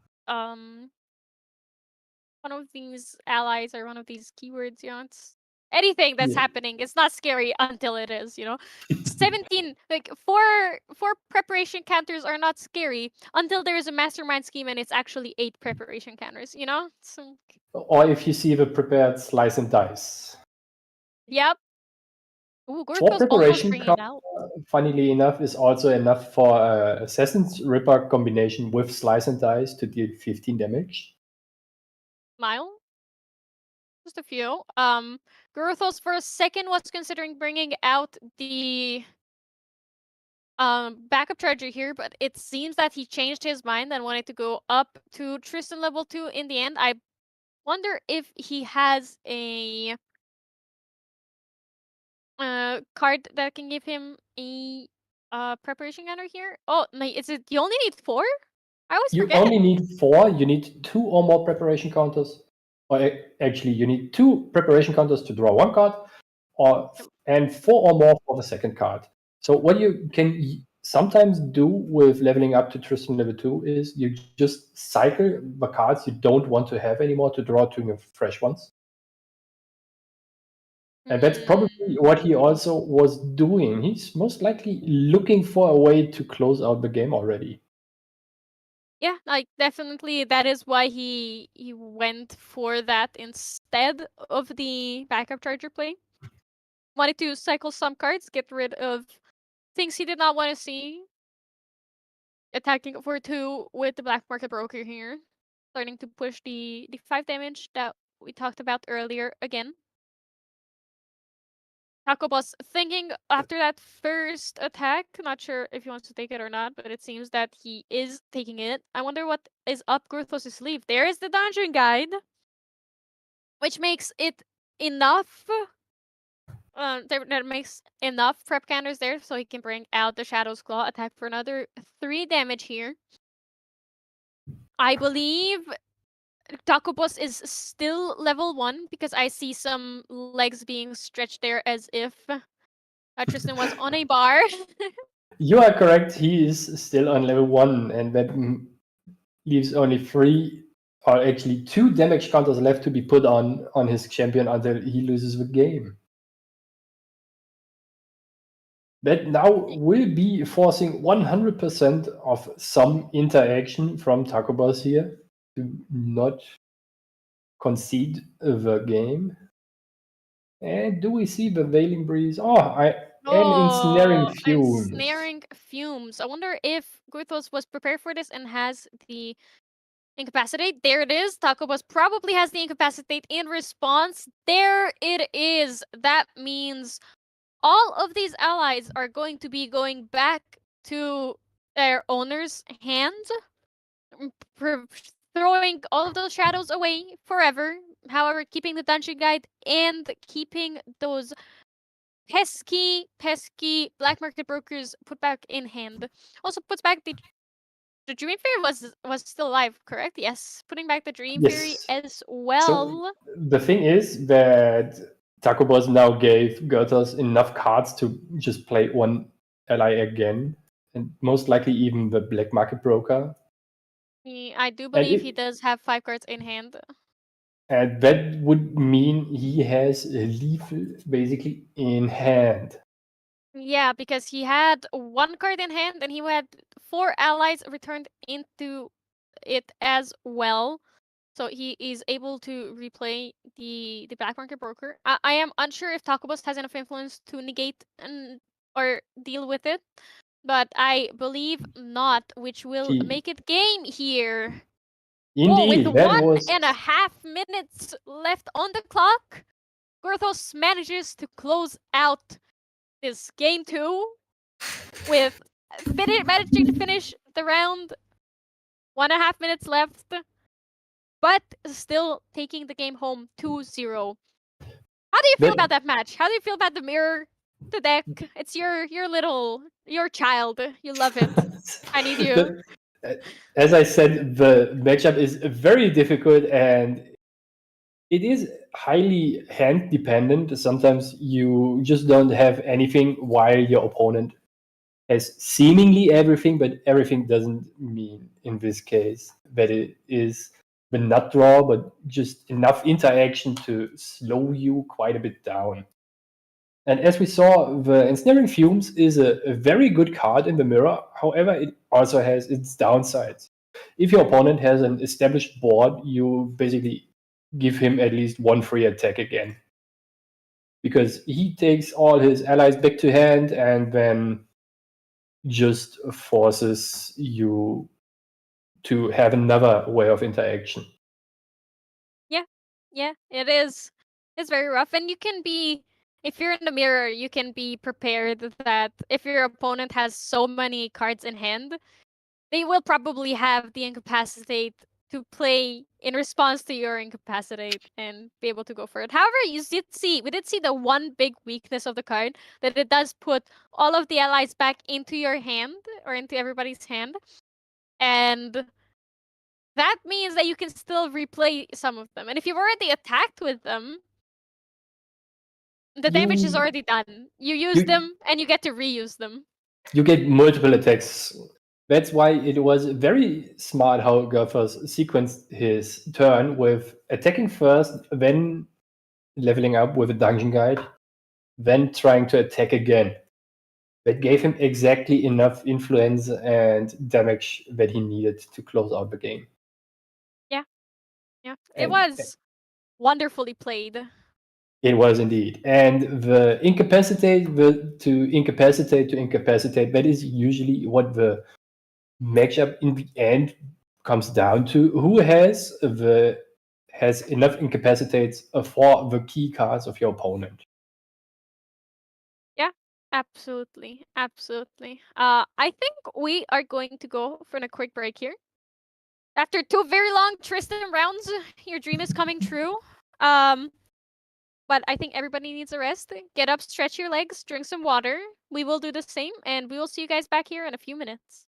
allies or one of these keywords. It's anything that's happening. It's not scary until it is. 17, like four preparation counters are not scary until there is a mastermind scheme and it's actually 8 preparation counters. So, or if you see the prepared slice and dice. Yep. Ooh, 4 preparation bringing out. Funnily enough, is also enough for Assassin's Ripper combination with slice and dice to deal 15 damage. Smile. Just a few. Gruthos for a second was considering bringing out the backup treasure here, but it seems that he changed his mind and wanted to go up to Tristan level 2 in the end. I wonder if he has a card that can give him a preparation counter here. Oh, no, is it? You only need 4? I always You forget. only need 4. You need 2 or more preparation counters. Or actually, you need 2 preparation counters to draw 1 card, and 4 or more for the second card. So what you can sometimes do with leveling up to Tristan level 2 is you just cycle the cards you don't want to have anymore to draw 2 new fresh ones. And that's probably what he also was doing. He's most likely looking for a way to close out the game already. Yeah, like definitely that is why he went for that instead of the backup charger play. Wanted to cycle some cards, get rid of things he did not want to see. Attacking for 2 with the Black Market Broker here. Starting to push the 5 damage that we talked about earlier again. Taco Boss thinking after that first attack, not sure if he wants to take it or not, but it seems that he is taking it. I wonder what is up Growthos' sleeve. There is the Dungeon Guide, which makes it enough. That makes enough prep counters there so he can bring out the Shadow's Claw, attack for another 3 damage here. I believe Taco Boss is still level 1 because I see some legs being stretched there as if Tristan was on a bar. You are correct. He is still on level 1, and that leaves only 3, or actually 2 damage counters left to be put on his champion until he loses the game. That now will be forcing 100% of some interaction from Taco Boss here to not concede the game. And do we see the Veiling Breeze? And Ensnaring Fumes. Ensnaring Fumes. I wonder if Growthos was prepared for this and has the Incapacitate. There it is. Taco Boss probably has the Incapacitate in response. There it is. That means all of these allies are going to be going back to their owner's hands, throwing all of those shadows away forever. However, keeping the Dungeon Guide and keeping those pesky black market brokers put back in hand. Also puts back the Dream Fairy was still alive, correct? Yes, putting back the Dream Fairy as well. So the thing is that Taco Boss now gave Gertos enough cards to just play one ally again, and most likely even the black market broker. I do believe he does have 5 cards in hand. And that would mean he has a lethal basically in hand. Yeah, because he had 1 card in hand and he had 4 allies returned into it as well. So he is able to replay the Black Market Broker. I am unsure if Taco Boss has enough influence to negate or deal with it, but I believe not, which will make it game here. Indeed, with 1.5 minutes left on the clock, Growthos manages to close out this game 2 with managing to finish the round. 1.5 minutes left, but still taking the game home 2-0. How do you feel about that match? How do you feel about the mirror, the deck? It's your child. You love it. I need you. As I said, the matchup is very difficult and it is highly hand dependent. Sometimes you just don't have anything while your opponent has seemingly everything, but everything doesn't mean in this case that it is the nut draw, but just enough interaction to slow you quite a bit down. And as we saw, the Ensnaring Fumes is a very good card in the mirror. However, it also has its downsides. If your opponent has an established board, you basically give him at least 1 free attack again. Because he takes all his allies back to hand and then just forces you to have another way of interaction. Yeah, it is. It's very rough. And you can be, if you're in the mirror, you can be prepared that if your opponent has so many cards in hand, they will probably have the Incapacitate to play in response to your incapacitate and be able to go for it. However, we did see the one big weakness of the card, that it does put all of the allies back into your hand or into everybody's hand. And that means that you can still replay some of them. And if you've already attacked with them, the damage is already done. You use them and you get to reuse them. You get multiple attacks. That's why it was very smart how Gerfers sequenced his turn with attacking first, then leveling up with a dungeon guide, then trying to attack again. That gave him exactly enough influence and damage that he needed to close out the game. Yeah, it was wonderfully played. It was indeed. And the incapacitate to incapacitate, that is usually what the matchup in the end comes down to. Who has enough incapacitates for the key cards of your opponent. Yeah, absolutely. Absolutely. I think we are going to go for a quick break here. After 2 very long Tristan rounds, your dream is coming true. But I think everybody needs a rest. Get up, stretch your legs, drink some water. We will do the same, and we will see you guys back here in a few minutes.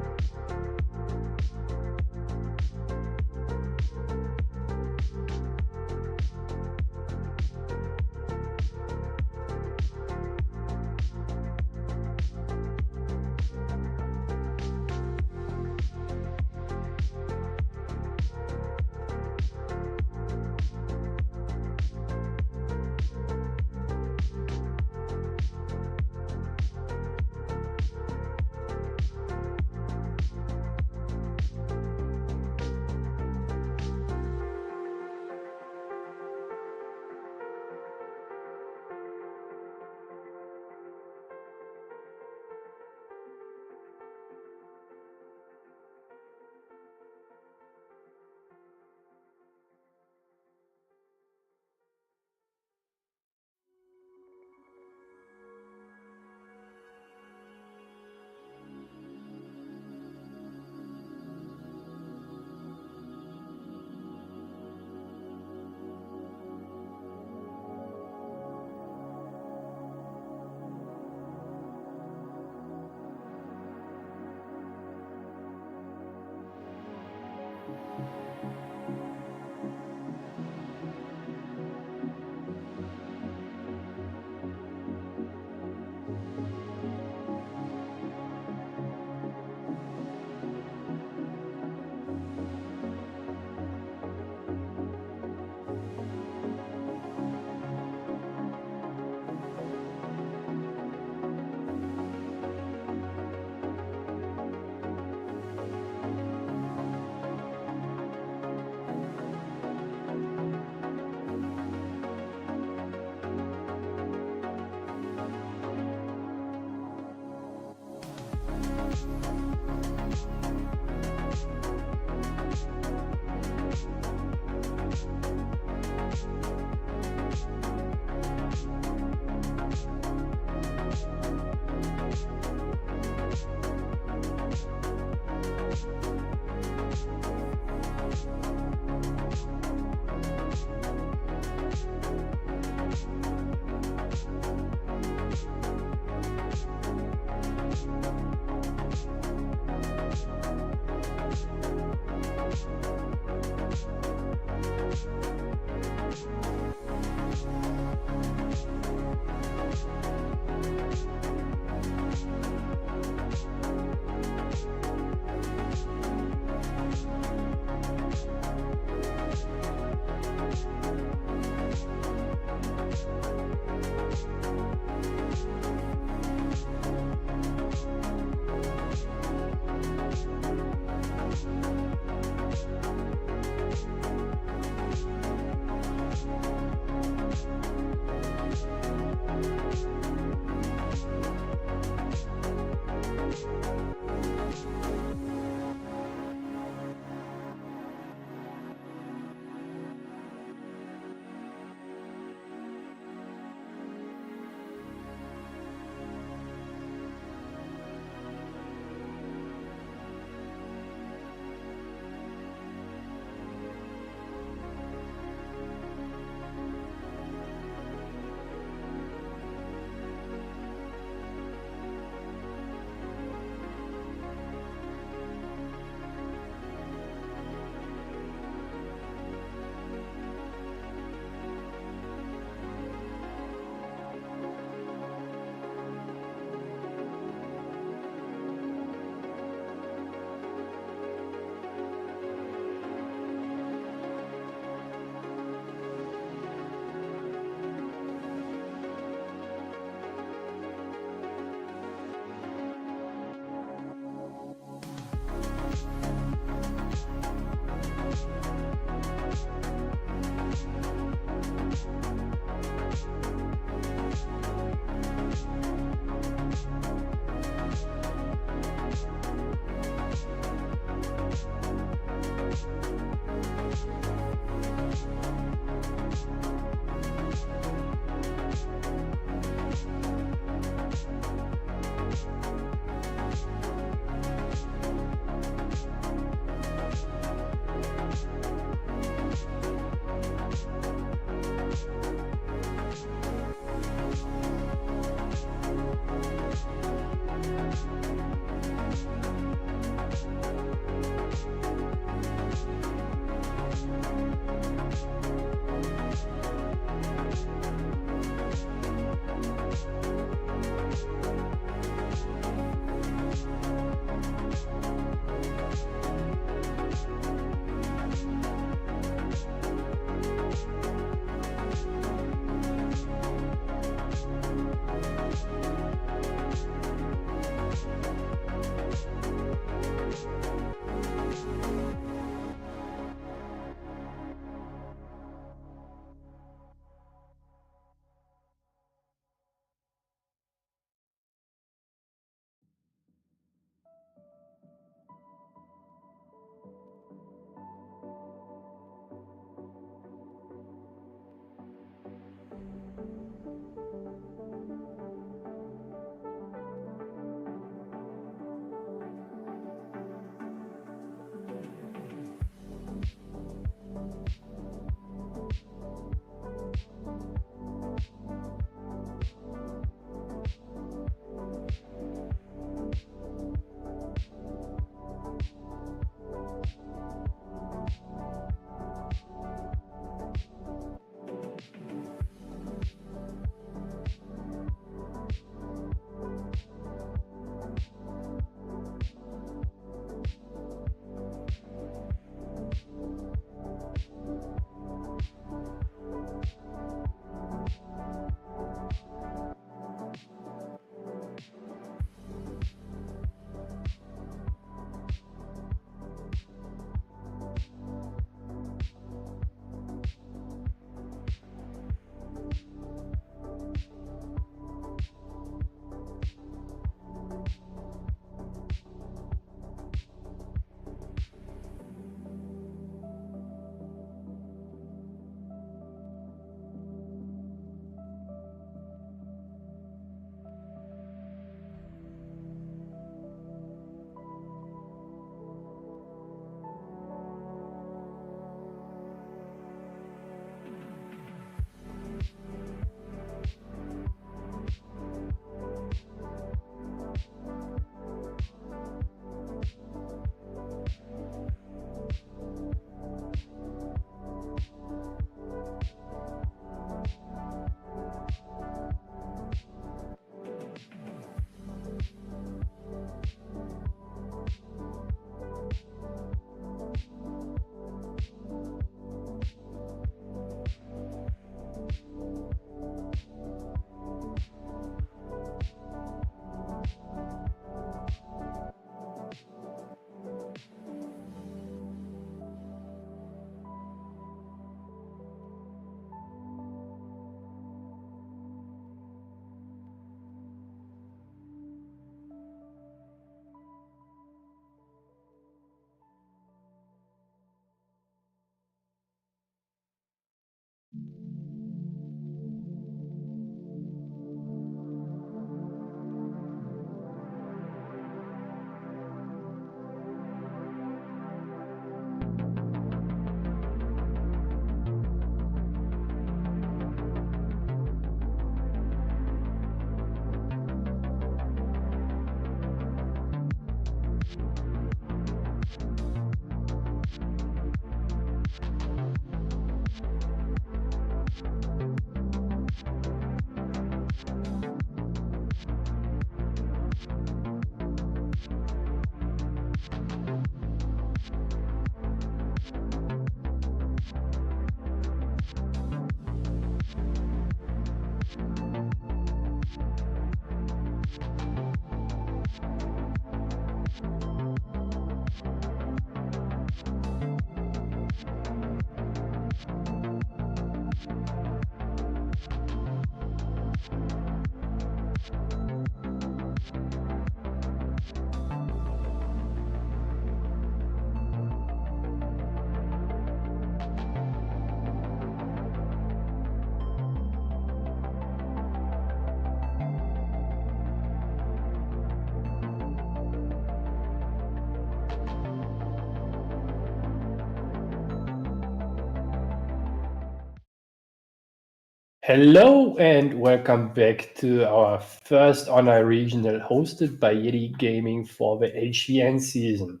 Hello and welcome back to our first Honor Regional hosted by Yeti Gaming for the HVN season.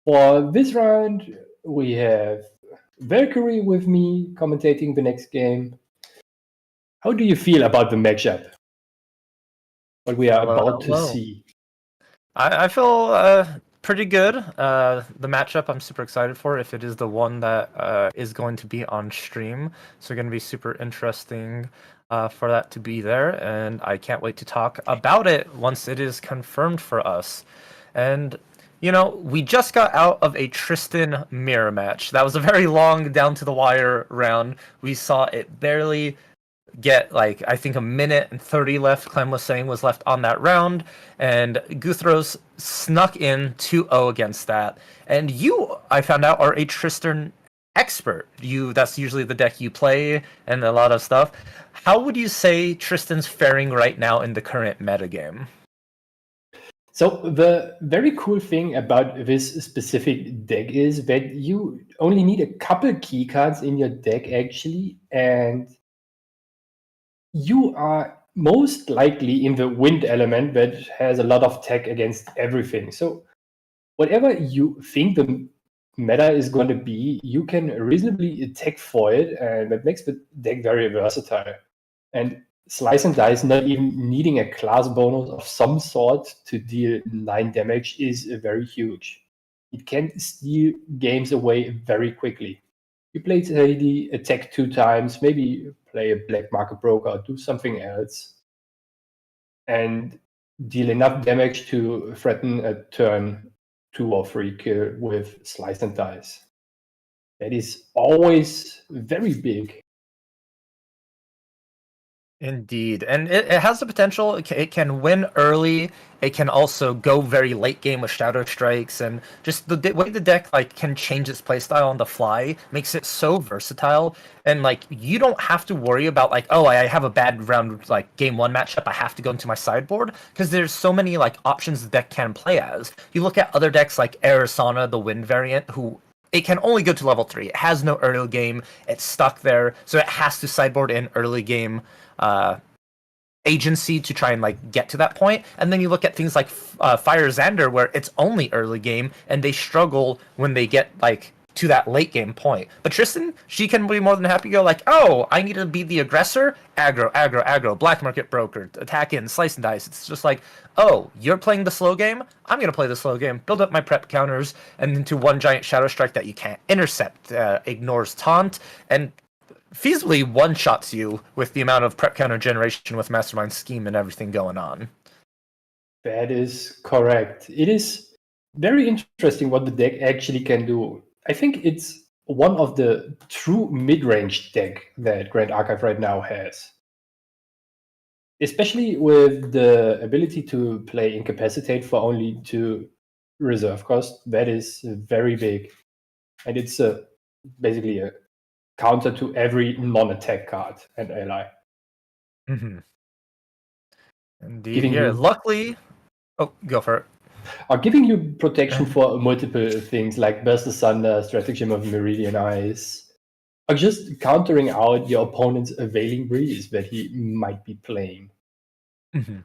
For this round, we have Valkyrie with me commentating the next game. How do you feel about the matchup? What we are about to see? I feel pretty good. The matchup I'm super excited for, if it is the one that is going to be on stream. So going to be super interesting for that to be there. And I can't wait to talk about it once it is confirmed for us. And, you know, we just got out of a Tristan mirror match. That was a very long down to the wire round. We saw it barely get like I think a minute and 30 left. Clem was saying was left on that round, and Guthros snuck in 2-0 against that. And you, I found out, are a Tristan expert. That's usually the deck you play and a lot of stuff. How would you say Tristan's faring right now in the current metagame? So the very cool thing about this specific deck is that you only need a couple keycards in your deck actually, and you are most likely in the wind element that has a lot of tech against everything. So whatever you think the meta is going to be, you can reasonably tech for it, and that makes the deck very versatile. And Slice and Dice not even needing a class bonus of some sort to deal 9 damage is very huge. It can steal games away very quickly. You play Sadie, attack 2 times, maybe play a black market broker, do something else, and deal enough damage to threaten a turn 2 or 3 kill with Slice and Dice. That is always very big. Indeed, and it has the potential. It can win early. It can also go very late game with Shadow Strikes, and just the way the deck like can change its playstyle on the fly makes it so versatile. And like you don't have to worry about like, oh, I have a bad round like game 1 matchup, I have to go into my sideboard, because there's so many like options the deck can play as. You look at other decks like Arizona, the Wind variant, who it can only go to level 3. It has no early game. It's stuck there, so it has to sideboard in early game agency to try and like get to that point. And then you look at things like Fire Xander, where it's only early game and they struggle when they get like to that late game point. But Tristan, she can be more than happy to go like, oh, I need to be the aggressor, aggro, black market broker, attack in, slice and dice. It's just like, oh, you're playing the slow game, I'm gonna play the slow game, build up my prep counters, and into one giant Shadow Strike that you can't intercept, ignores taunt, and feasibly one-shots you with the amount of prep counter generation with Mastermind Scheme and everything going on. That is correct. It is very interesting what the deck actually can do. I think it's one of the true mid-range deck that Grand Archive right now has. Especially with the ability to play Incapacitate for only 2 reserve cost. That is very big. And it's basically a counter to every non-attack card and ally. Mm-hmm. Indeed. Yeah, luckily... Oh, go for it. Are giving you protection for multiple things like Burst Asunder, Stratagem of Meridian Eyes, or just countering out your opponent's Availing Breeze that he might be playing. Mm-hmm.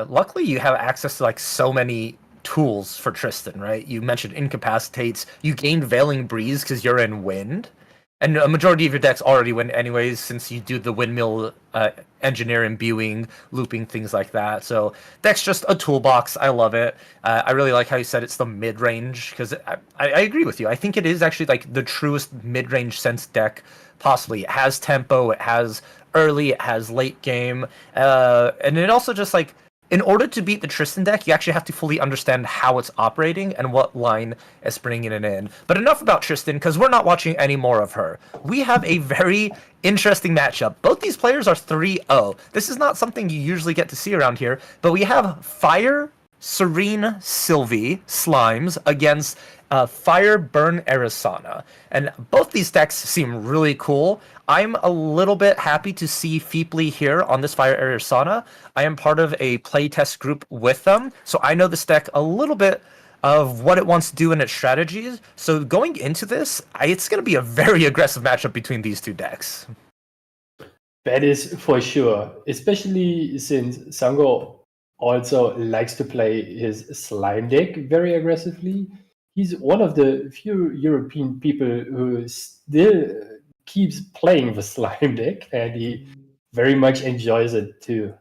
Luckily, you have access to like so many tools for Tristan, right? You mentioned Incapacitates. You gained Veiling Breeze because you're in Wind. And a majority of your decks already win anyways, since you do the windmill engineer imbuing, looping, things like that. So deck's just a toolbox. I love it. I really like how you said it's the mid-range, because I agree with you. I think it is actually like the truest mid-range sense deck possibly. It has tempo, it has early, it has late game, and it also just like, in order to beat the Tristan deck, you actually have to fully understand how it's operating and what line is bringing it in. But enough about Tristan, because we're not watching any more of her. We have a very interesting matchup. Both these players are 3-0. This is not something you usually get to see around here, but we have Fire, Serene, Sylvie, Slimes against Fire, Burn, Arizona. And both these decks seem really cool. I'm a little bit happy to see Feeply here on this Fire Arizona. I am part of a playtest group with them, so I know this deck a little bit of what it wants to do in its strategies. So going into this, it's going to be a very aggressive matchup between these two decks. That is for sure, especially since Sango also likes to play his slime deck very aggressively. He's one of the few European people who still keeps playing the slime deck, and he very much enjoys it too.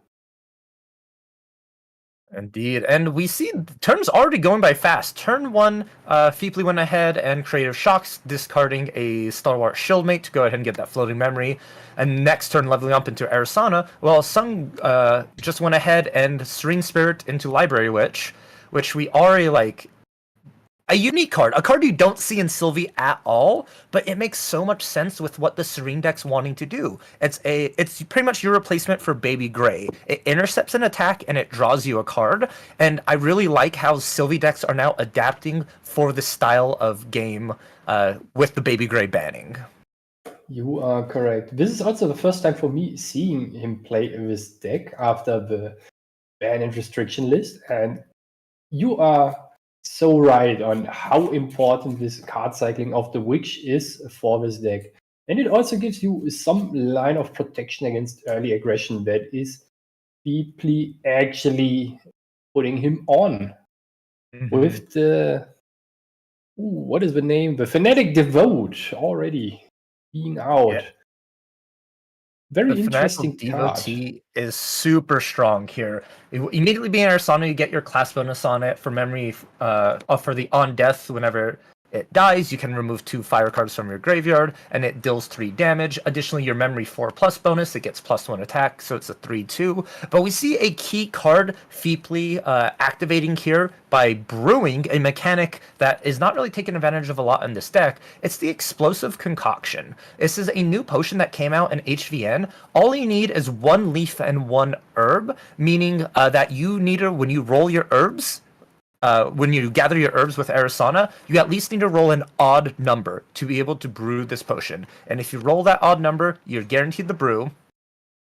Indeed, and we see turns already going by fast. Turn 1, Feeply went ahead and Creative Shocks, discarding a Stalwart Shieldmate to go ahead and get that floating memory. And next turn, leveling up into Arisana, well, Sung just went ahead and Serene Spirit into Library Witch, which we already like. A unique card, a card you don't see in Sylvie at all, but it makes so much sense with what the Serene deck's wanting to do. It's pretty much your replacement for Baby Gray. It intercepts an attack and it draws you a card, and I really like how Sylvie decks are now adapting for the style of game with the Baby Gray banning. You are correct. This is also the first time for me seeing him play this deck after the ban and restriction list, and you are so right on how important this card cycling of the Witch is for this deck. And it also gives you some line of protection against early aggression that is deeply actually putting him on with the... what is the name? The Fanatic Devote already being out. Yeah. Very The interesting card. Devotee is super strong here. Immediately being Arisana, you get your class bonus on it for memory. For the on death, whenever it dies, you can remove 2 fire cards from your graveyard, and it deals 3 damage. Additionally, your memory 4+ bonus, it gets +1 attack, so it's a 3/2. But we see a key card, Feeply, activating here by brewing a mechanic that is not really taken advantage of a lot in this deck. It's the Explosive Concoction. This is a new potion that came out in HVN. All you need is 1 leaf and 1 herb, meaning that you need to, when you roll your herbs, when you gather your herbs with Arisana, you at least need to roll an odd number to be able to brew this potion. And if you roll that odd number, you're guaranteed the brew.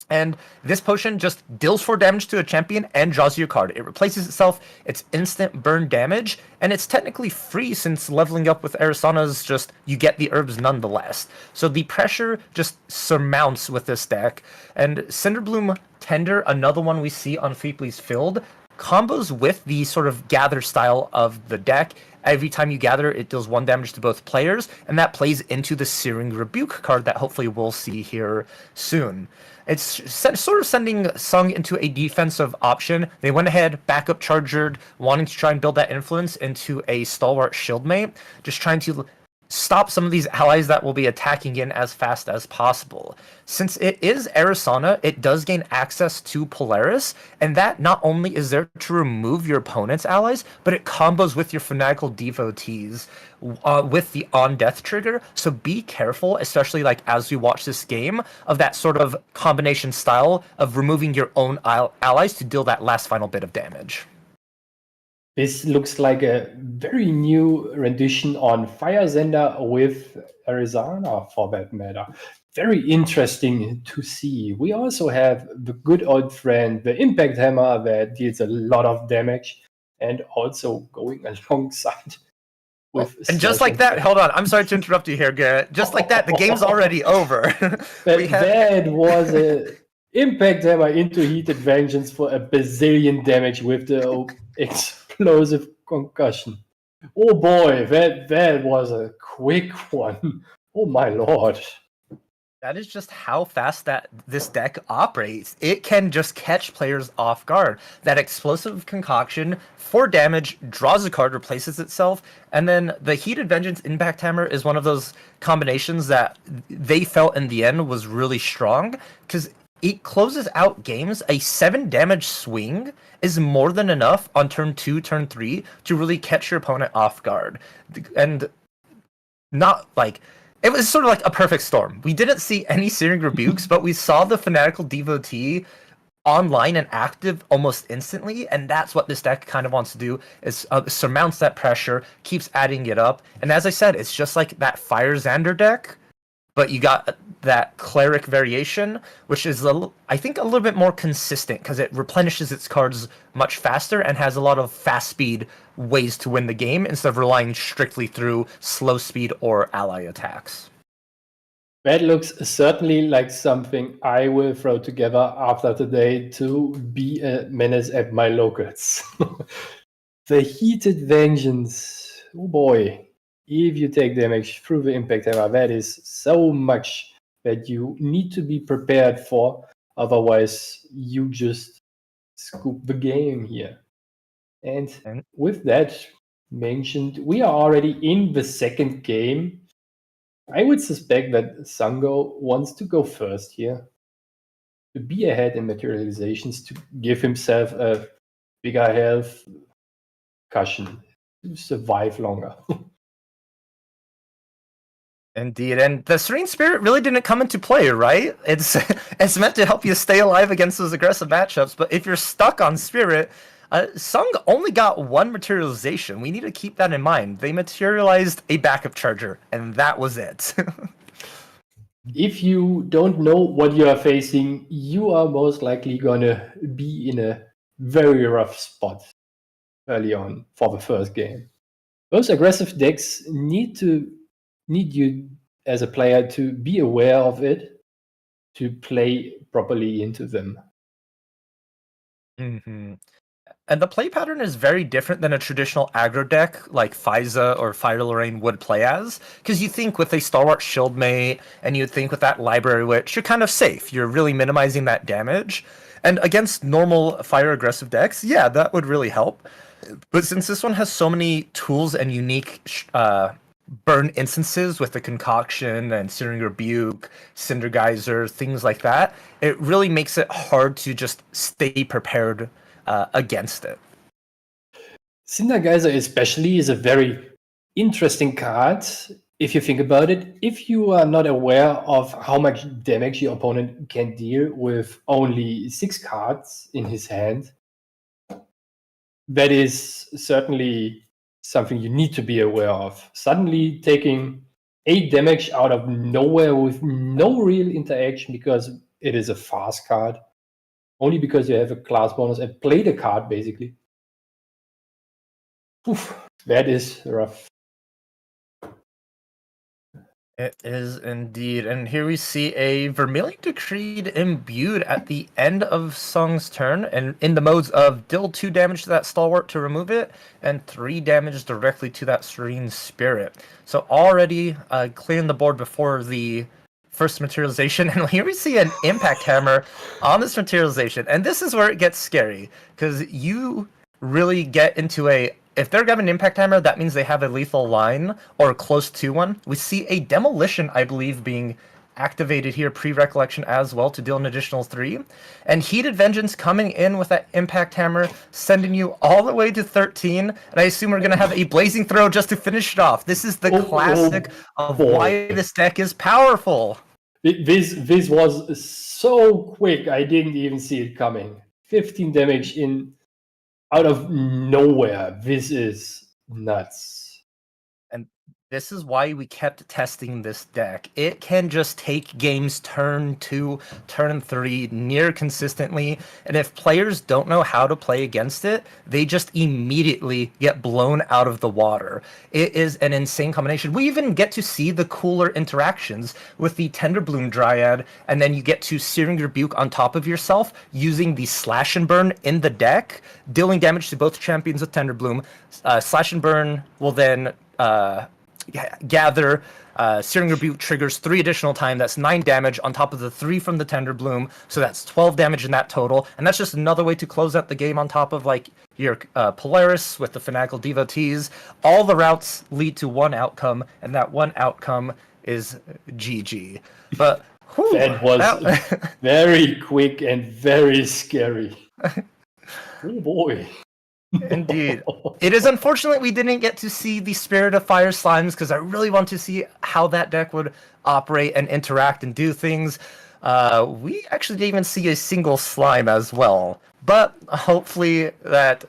And this potion just deals 4 damage to a champion and draws you a card. It replaces itself, it's instant burn damage, and it's technically free since leveling up with Arisana's just, you get the herbs nonetheless. So the pressure just surmounts with this deck. And Cinderbloom Tender, another one we see on Feeply's Field, combos with the sort of gather style of the deck. Every time you gather, it deals 1 damage to both players, and that plays into the Searing Rebuke card that hopefully we'll see here soon. It's sort of sending Sung into a defensive option. They went ahead, backup chargered, wanting to try and build that influence into a Stalwart Shieldmate, just trying to stop some of these allies that will be attacking in as fast as possible. Since it is Arisana, it does gain access to Polaris, and that not only is there to remove your opponent's allies, but it combos with your Fanatical Devotees with the on-death trigger, so be careful, especially like as we watch this game, of that sort of combination style of removing your own allies to deal that last final bit of damage. This looks like a very new rendition on Fire Zender with Arizona, for that matter. Very interesting to see. We also have the good old friend, the Impact Hammer, that deals a lot of damage, and also going alongside with... And just like that, hold on, I'm sorry to interrupt you here, Gerrit. Just like that, the game's already over. That was a Impact Hammer into Heated Vengeance for a bazillion damage with the Explosive Concussion. Oh boy, that was a quick one. Oh my lord. That is just how fast that this deck operates. It can just catch players off guard. That Explosive Concoction, 4 damage, draws a card, replaces itself, and then the Heated Vengeance Impact Hammer is one of those combinations that they felt in the end was really strong, because it closes out games. A 7 damage swing is more than enough on turn 2, turn 3 to really catch your opponent off guard. And not like... it was sort of like a perfect storm. We didn't see any Searing Rebukes, but we saw the Fanatical Devotee online and active almost instantly, and that's what this deck kind of wants to do, is surmounts that pressure, keeps adding it up. And as I said, it's just like that Fire Xander deck, but you got that Cleric variation, which is, I think, a little bit more consistent, because it replenishes its cards much faster and has a lot of fast speed ways to win the game, instead of relying strictly through slow speed or ally attacks. That looks certainly like something I will throw together after today to be a menace at my locals. The Heated Vengeance. Oh boy. If you take damage through the impact hammer, that is so much that you need to be prepared for. Otherwise, you just scoop the game here. And with that mentioned, we are already in the second game. I would suspect that Sango wants to go first here, to be ahead in materializations, to give himself a bigger health cushion to survive longer. Indeed, and the Serene Spirit really didn't come into play, right? It's it's meant to help you stay alive against those aggressive matchups, but if you're stuck on Spirit, Sung only got one materialization. We need to keep that in mind. They materialized a backup charger, and that was it. If you don't know what you are facing, you are most likely gonna be in a very rough spot early on for the first game. Those aggressive decks need you as a player to be aware of it, to play properly into them. Mm-hmm. And the play pattern is very different than a traditional aggro deck like Fiza or Fire Lorraine would play as. Because you think with a Stalwart Shieldmate, and you think with that Library Witch, you're kind of safe. You're really minimizing that damage. And against normal fire aggressive decks, yeah, that would really help. But since this one has so many tools and unique burn instances with the Concoction and Searing Rebuke, Cinder Geyser, things like that, it really makes it hard to just stay prepared against it. Cinder Geyser especially is a very interesting card if you think about it. If you are not aware of how much damage your opponent can deal with only 6 cards in his hand, that is certainly something you need to be aware of. Suddenly taking 8 damage out of nowhere with no real interaction because it is a fast card, only because you have a class bonus and play the card basically. Oof, that is rough. It is indeed. And here we see a Vermilion Decreed imbued at the end of Sung's turn, and in the modes of deal 2 damage to that Stalwart to remove it, and 3 damage directly to that Serene Spirit. So already clearing the board before the first materialization, and here we see an Impact Hammer on this materialization. And this is where it gets scary, because you really get into a... If they're having an Impact Hammer, that means they have a lethal line, or close to one. We see a Demolition, I believe, being activated here, pre-Recollection as well, to deal an additional 3. And Heated Vengeance coming in with that Impact Hammer, sending you all the way to 13. And I assume we're going to have a Blazing Throw just to finish it off. This is the classic of why this deck is powerful. This was so quick, I didn't even see it coming. 15 damage in... out of nowhere. This is nuts. And this is why we kept testing this deck. It can just take games turn 2, turn 3 near consistently, and if players don't know how to play against it, they just immediately get blown out of the water. It is an insane combination. We even get to see the cooler interactions with the Tenderbloom Dryad, and then you get to Searing Rebuke on top of yourself using the Slash and Burn in the deck, dealing damage to both champions with Tenderbloom. Slash and Burn will then gather. Searing Rebuke triggers 3 additional time. That's 9 damage on top of the 3 from the Tenderbloom. So that's 12 damage in that total. And that's just another way to close out the game on top of like your Polaris with the Fanatical Devotees. All the routes lead to one outcome, and that one outcome is GG. But whew, that was very quick and very scary. Oh boy. Indeed. It is unfortunate we didn't get to see the Spirit of Fire Slimes, because I really want to see how that deck would operate and interact and do things. We actually didn't even see a single slime as well. But hopefully that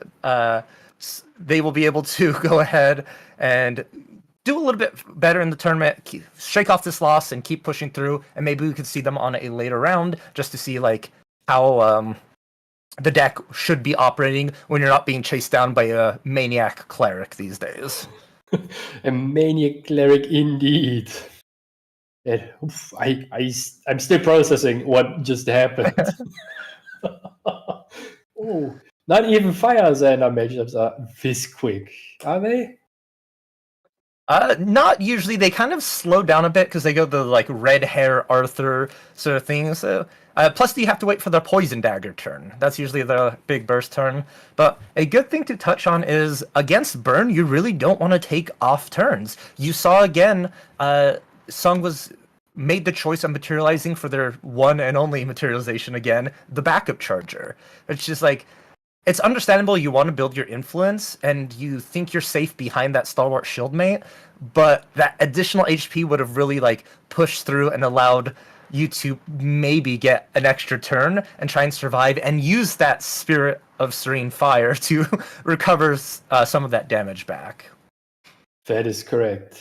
they will be able to go ahead and do a little bit better in the tournament, shake off this loss and keep pushing through, and maybe we could see them on a later round just to see like how the deck should be operating when you're not being chased down by a maniac cleric these days. A maniac cleric indeed. I'm still processing what just happened. Oh, not even Fire Xander matchups are this quick, are they? Not usually. They kind of slow down a bit because they go the like red hair Arthur sort of thing. So plus you have to wait for the poison dagger turn. That's usually the big burst turn. But a good thing to touch on is against burn, you really don't want to take off turns. You saw again, Sung was made the choice of materializing for their one and only materialization again, the backup charger. It's just like it's understandable you want to build your influence and you think you're safe behind that stalwart shieldmate, but that additional HP would have really like pushed through and allowed you to maybe get an extra turn and try and survive and use that Spirit of Serene Fire to recover some of that damage back. That is correct.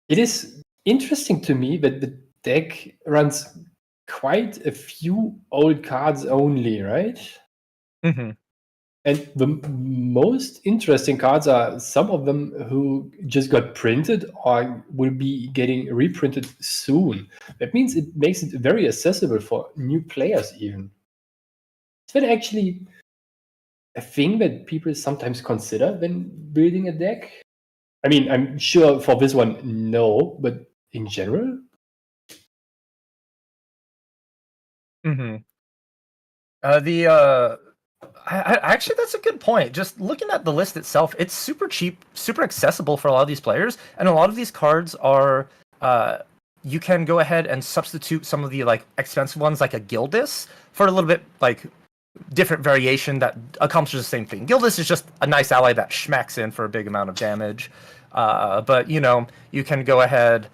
It is interesting to me that the deck runs quite a few old cards only, right? Mm-hmm. And the most interesting cards are some of them who just got printed or will be getting reprinted soon. That means it makes it very accessible for new players even. Is that actually a thing that people sometimes consider when building a deck? I mean, I'm sure for this one, no, but in general? Mm-hmm. Actually, that's a good point. Just looking at the list itself, it's super cheap, super accessible for a lot of these players, and a lot of these cards are. You can go ahead and substitute some of the like expensive ones, like a Gildis, for a little bit like different variation that accomplishes the same thing. Gildis is just a nice ally that schmacks in for a big amount of damage, but you know you can go ahead,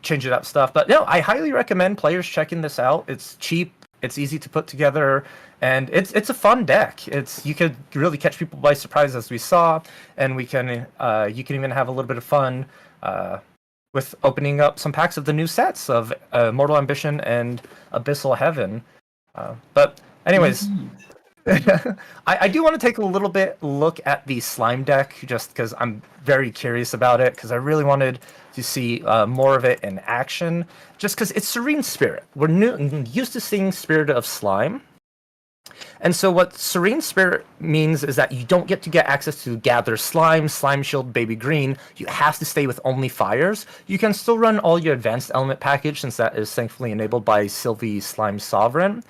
change it up stuff. But no, I highly recommend players checking this out. It's cheap. It's easy to put together, and it's a fun deck. You could really catch people by surprise, as we saw, and you can even have a little bit of fun with opening up some packs of the new sets of Mortal Ambition and Abyssal Heaven. But anyways, I do want to take a little bit look at the slime deck just because I'm very curious about it, because I really wanted to see more of it in action, just because it's Serene Spirit. We're used to seeing Spirit of Slime. And so what Serene Spirit means is that you don't get to get access to Gather Slime, Slime Shield, Baby Green. You have to stay with only fires. You can still run all your advanced element package, since that is thankfully enabled by Sylvie Slime Sovereign.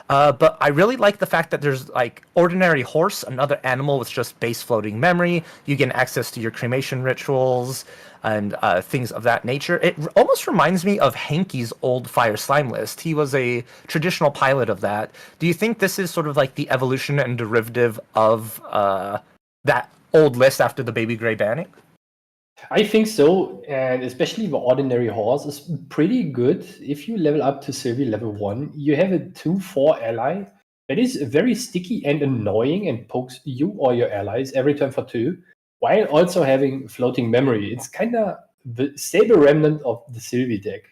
But I really like the fact that there's like Ordinary Horse, another animal with just base floating memory. You get access to your cremation rituals and things of that nature. It almost reminds me of Hanky's old Fire Slime list. He was a traditional pilot of that. Do you think this is sort of like the evolution and derivative of that old list after the Baby Gray banning? I think so, and especially the Ordinary Horse is pretty good. If you level up to Sylvie level 1, you have a 2/4 ally that is very sticky and annoying and pokes you or your allies every turn for 2, while also having floating memory. It's kind of the Saber remnant of the Sylvie deck.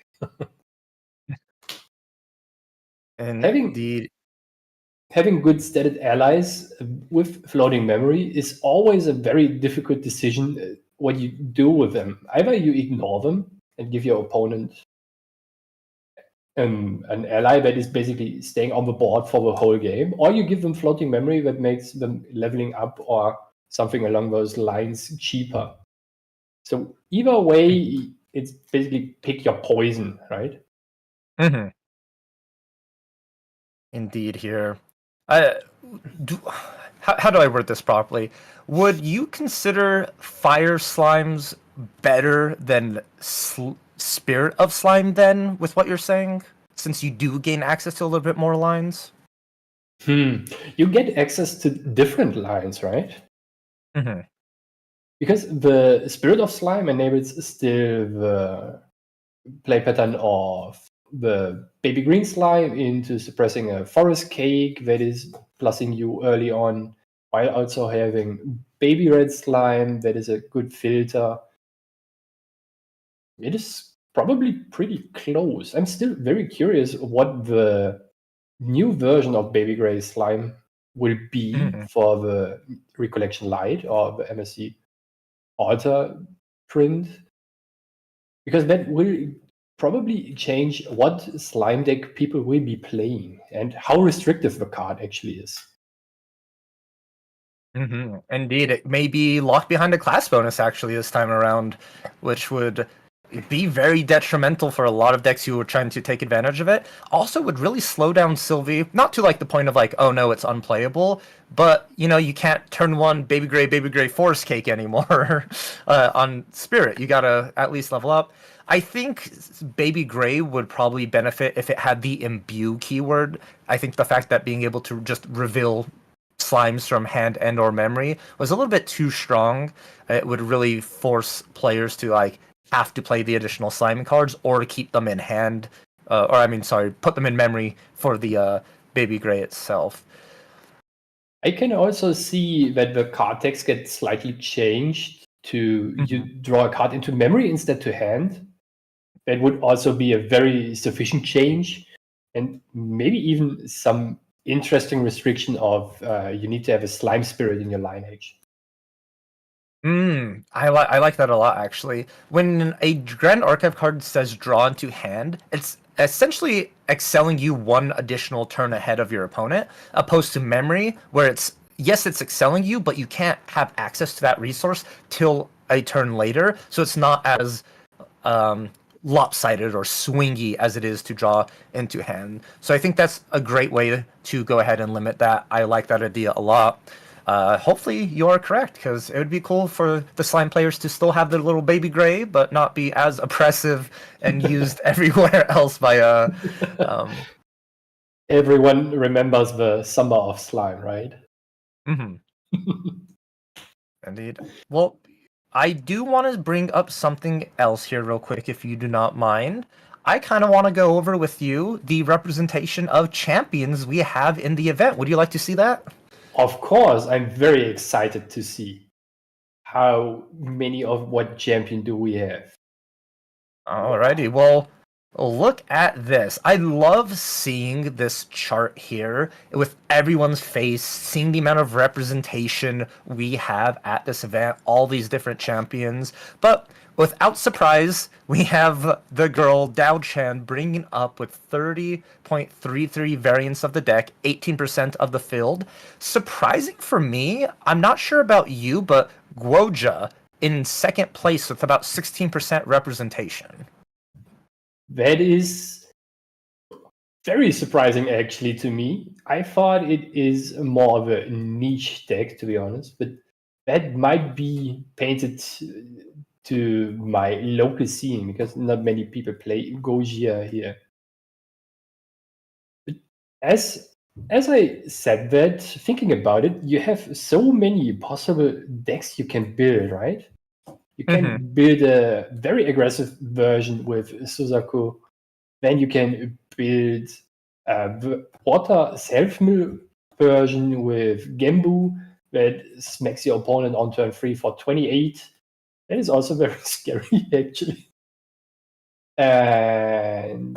Indeed. Having good statted allies with floating memory is always a very difficult decision what you do with them. Either you ignore them and give your opponent an ally that is basically staying on the board for the whole game, or you give them floating memory that makes them leveling up or something along those lines cheaper. So either way, it's basically pick your poison, right? Mm-hmm. Indeed here. How do I word this properly? Would you consider Fire Slimes better than Spirit of Slime then, with what you're saying? Since you do gain access to a little bit more lines? You get access to different lines, right? Mm-hmm. Because the Spirit of Slime enables still the play pattern of the Baby Green Slime into suppressing a Forest Cake that is plussing you early on, while also having Baby Red Slime that is a good filter. It is probably pretty close. I'm still very curious what the new version of Baby Gray Slime will be for the Recollection Light or the MSC Alter print. because that will probably change what slime deck people will be playing and how restrictive the card actually is. Indeed, it may be locked behind a class bonus actually this time around, which would be very detrimental for a lot of decks who are trying to take advantage of it. Also would really slow down Sylvie, not to like the point of like, oh no, it's unplayable, but you know, you can't turn one Baby Gray Force Cake anymore on Spirit. You gotta at least level up. I think Baby Gray would probably benefit if it had the imbue keyword. I think the fact that being able to just reveal slimes from hand and or memory was a little bit too strong. It would really force players to like have to play the additional slime cards or to keep them in hand, put them in memory for the Baby Gray itself. I can also see that the card text gets slightly changed to you draw a card into memory instead to hand. That would also be a very sufficient change, and maybe even some interesting restriction of you need to have a slime spirit in your lineage. I like that a lot actually. When a Grand Archive card says draw into hand, it's essentially excelling you one additional turn ahead of your opponent, opposed to memory, where it's excelling you, but you can't have access to that resource till a turn later, so it's not as lopsided or swingy as it is to draw into hand. So I think that's a great way to go ahead and limit that. I like that idea a lot. Hopefully you are correct, because it would be cool for the slime players to still have their little Baby Gray, but not be as oppressive and used everywhere else by Everyone remembers the summer of slime, right? Indeed. Well, I do want to bring up something else here real quick, if you do not mind. I kind of want to go over with you the representation of champions we have in the event. Would you like to see that? Of course, I'm very excited to see how many of what champion do we have. Alrighty, well, look at this. I love seeing this chart here with everyone's face, seeing the amount of representation we have at this event, all these different champions. But without surprise, we have the girl Dao Chan bringing up with 30.33 variants of the deck, 18% of the field. Surprising for me, I'm not sure about you, but Guoja in second place with about 16% representation. That is very surprising, actually, to me. I thought it is more of a niche deck, to be honest, but that might be painted to my local scene, because not many people play Gojia here. But as I said that, thinking about it, you have so many possible decks you can build, right? You can build a very aggressive version with Suzaku. Then you can build a water self-mill version with Gembu that smacks your opponent on turn 3 for 28. That is also very scary, actually. And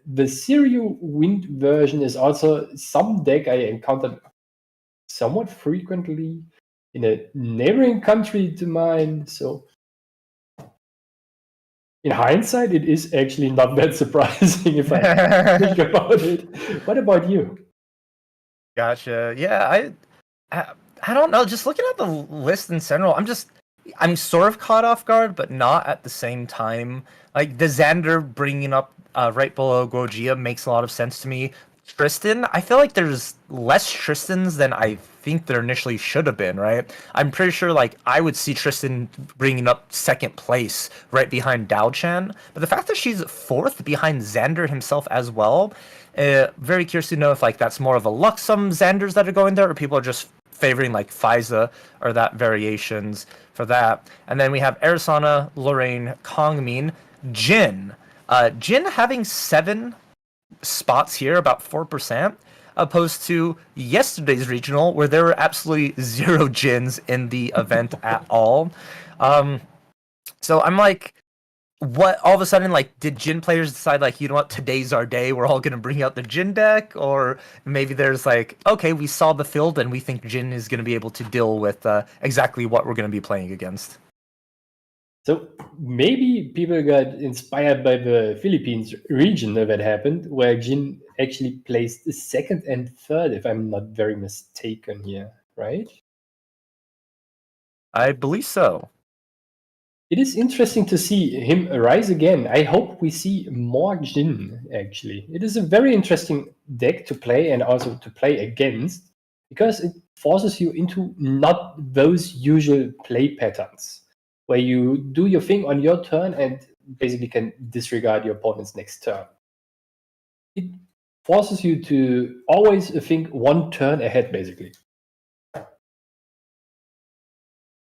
the Sirio Wind version is also some deck I encountered somewhat frequently in a neighboring country to mine. So in hindsight, it is actually not that surprising if I think about it. What about you? Gotcha. Yeah, I don't know. Just looking at the list in general, I'm sort of caught off guard, but not at the same time. Like the Xander bringing up right below Gojia makes a lot of sense to me. Tristan, I feel like there's less Tristans than I think there initially should have been, right? I'm pretty sure like I would see Tristan bringing up second place right behind Dao Chan, but the fact that she's fourth behind Xander himself as well, very curious to know if like that's more of a Luxum Xanders that are going there, or people are just favoring like Fiza or that variations for that. And then we have Arisana, Lorraine, Kongmin, Jin. Jin having 7 spots here, about 4%, opposed to yesterday's regional where there were absolutely 0 Jins in the event at all. So I'm like, what, all of a sudden, like, did Jin players decide, like, you know what, today's our day, we're all going to bring out the Jin deck? Or maybe there's like, okay, we saw the field and we think Jin is going to be able to deal with exactly what we're going to be playing against. So maybe people got inspired by the Philippines region that happened, where Jin actually placed second and third, if I'm not very mistaken here, right? I believe so. It is interesting to see him rise again. I hope we see more Jin, actually. It is a very interesting deck to play and also to play against, because it forces you into not those usual play patterns, where you do your thing on your turn and basically can disregard your opponent's next turn. It forces you to always think one turn ahead, basically.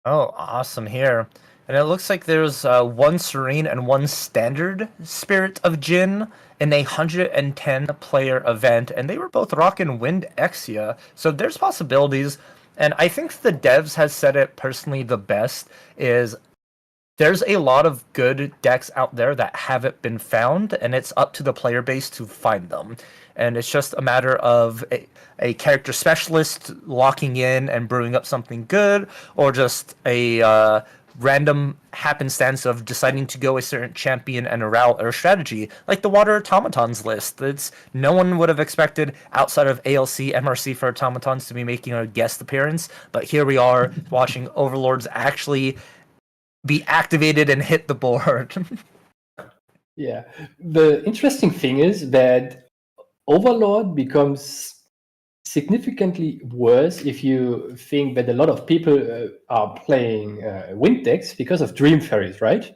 Oh, awesome here. And it looks like there's one Serene and one Standard Spirit of Jin in a 110 player event, and they were both rocking Wind Exia, so there's possibilities. And I think the devs has said it personally the best is there's a lot of good decks out there that haven't been found, and it's up to the player base to find them. And it's just a matter of a character specialist locking in and brewing up something good, or just a random happenstance of deciding to go a certain champion and a route or strategy, like the Water Automatons list. It's no one would have expected outside of ALC, MRC for Automatons to be making a guest appearance, but here we are watching Overlords actually be activated and hit the board. Yeah. The interesting thing is that Overlord becomes significantly worse if you think that a lot of people are playing wind decks because of Dream Fairies, right?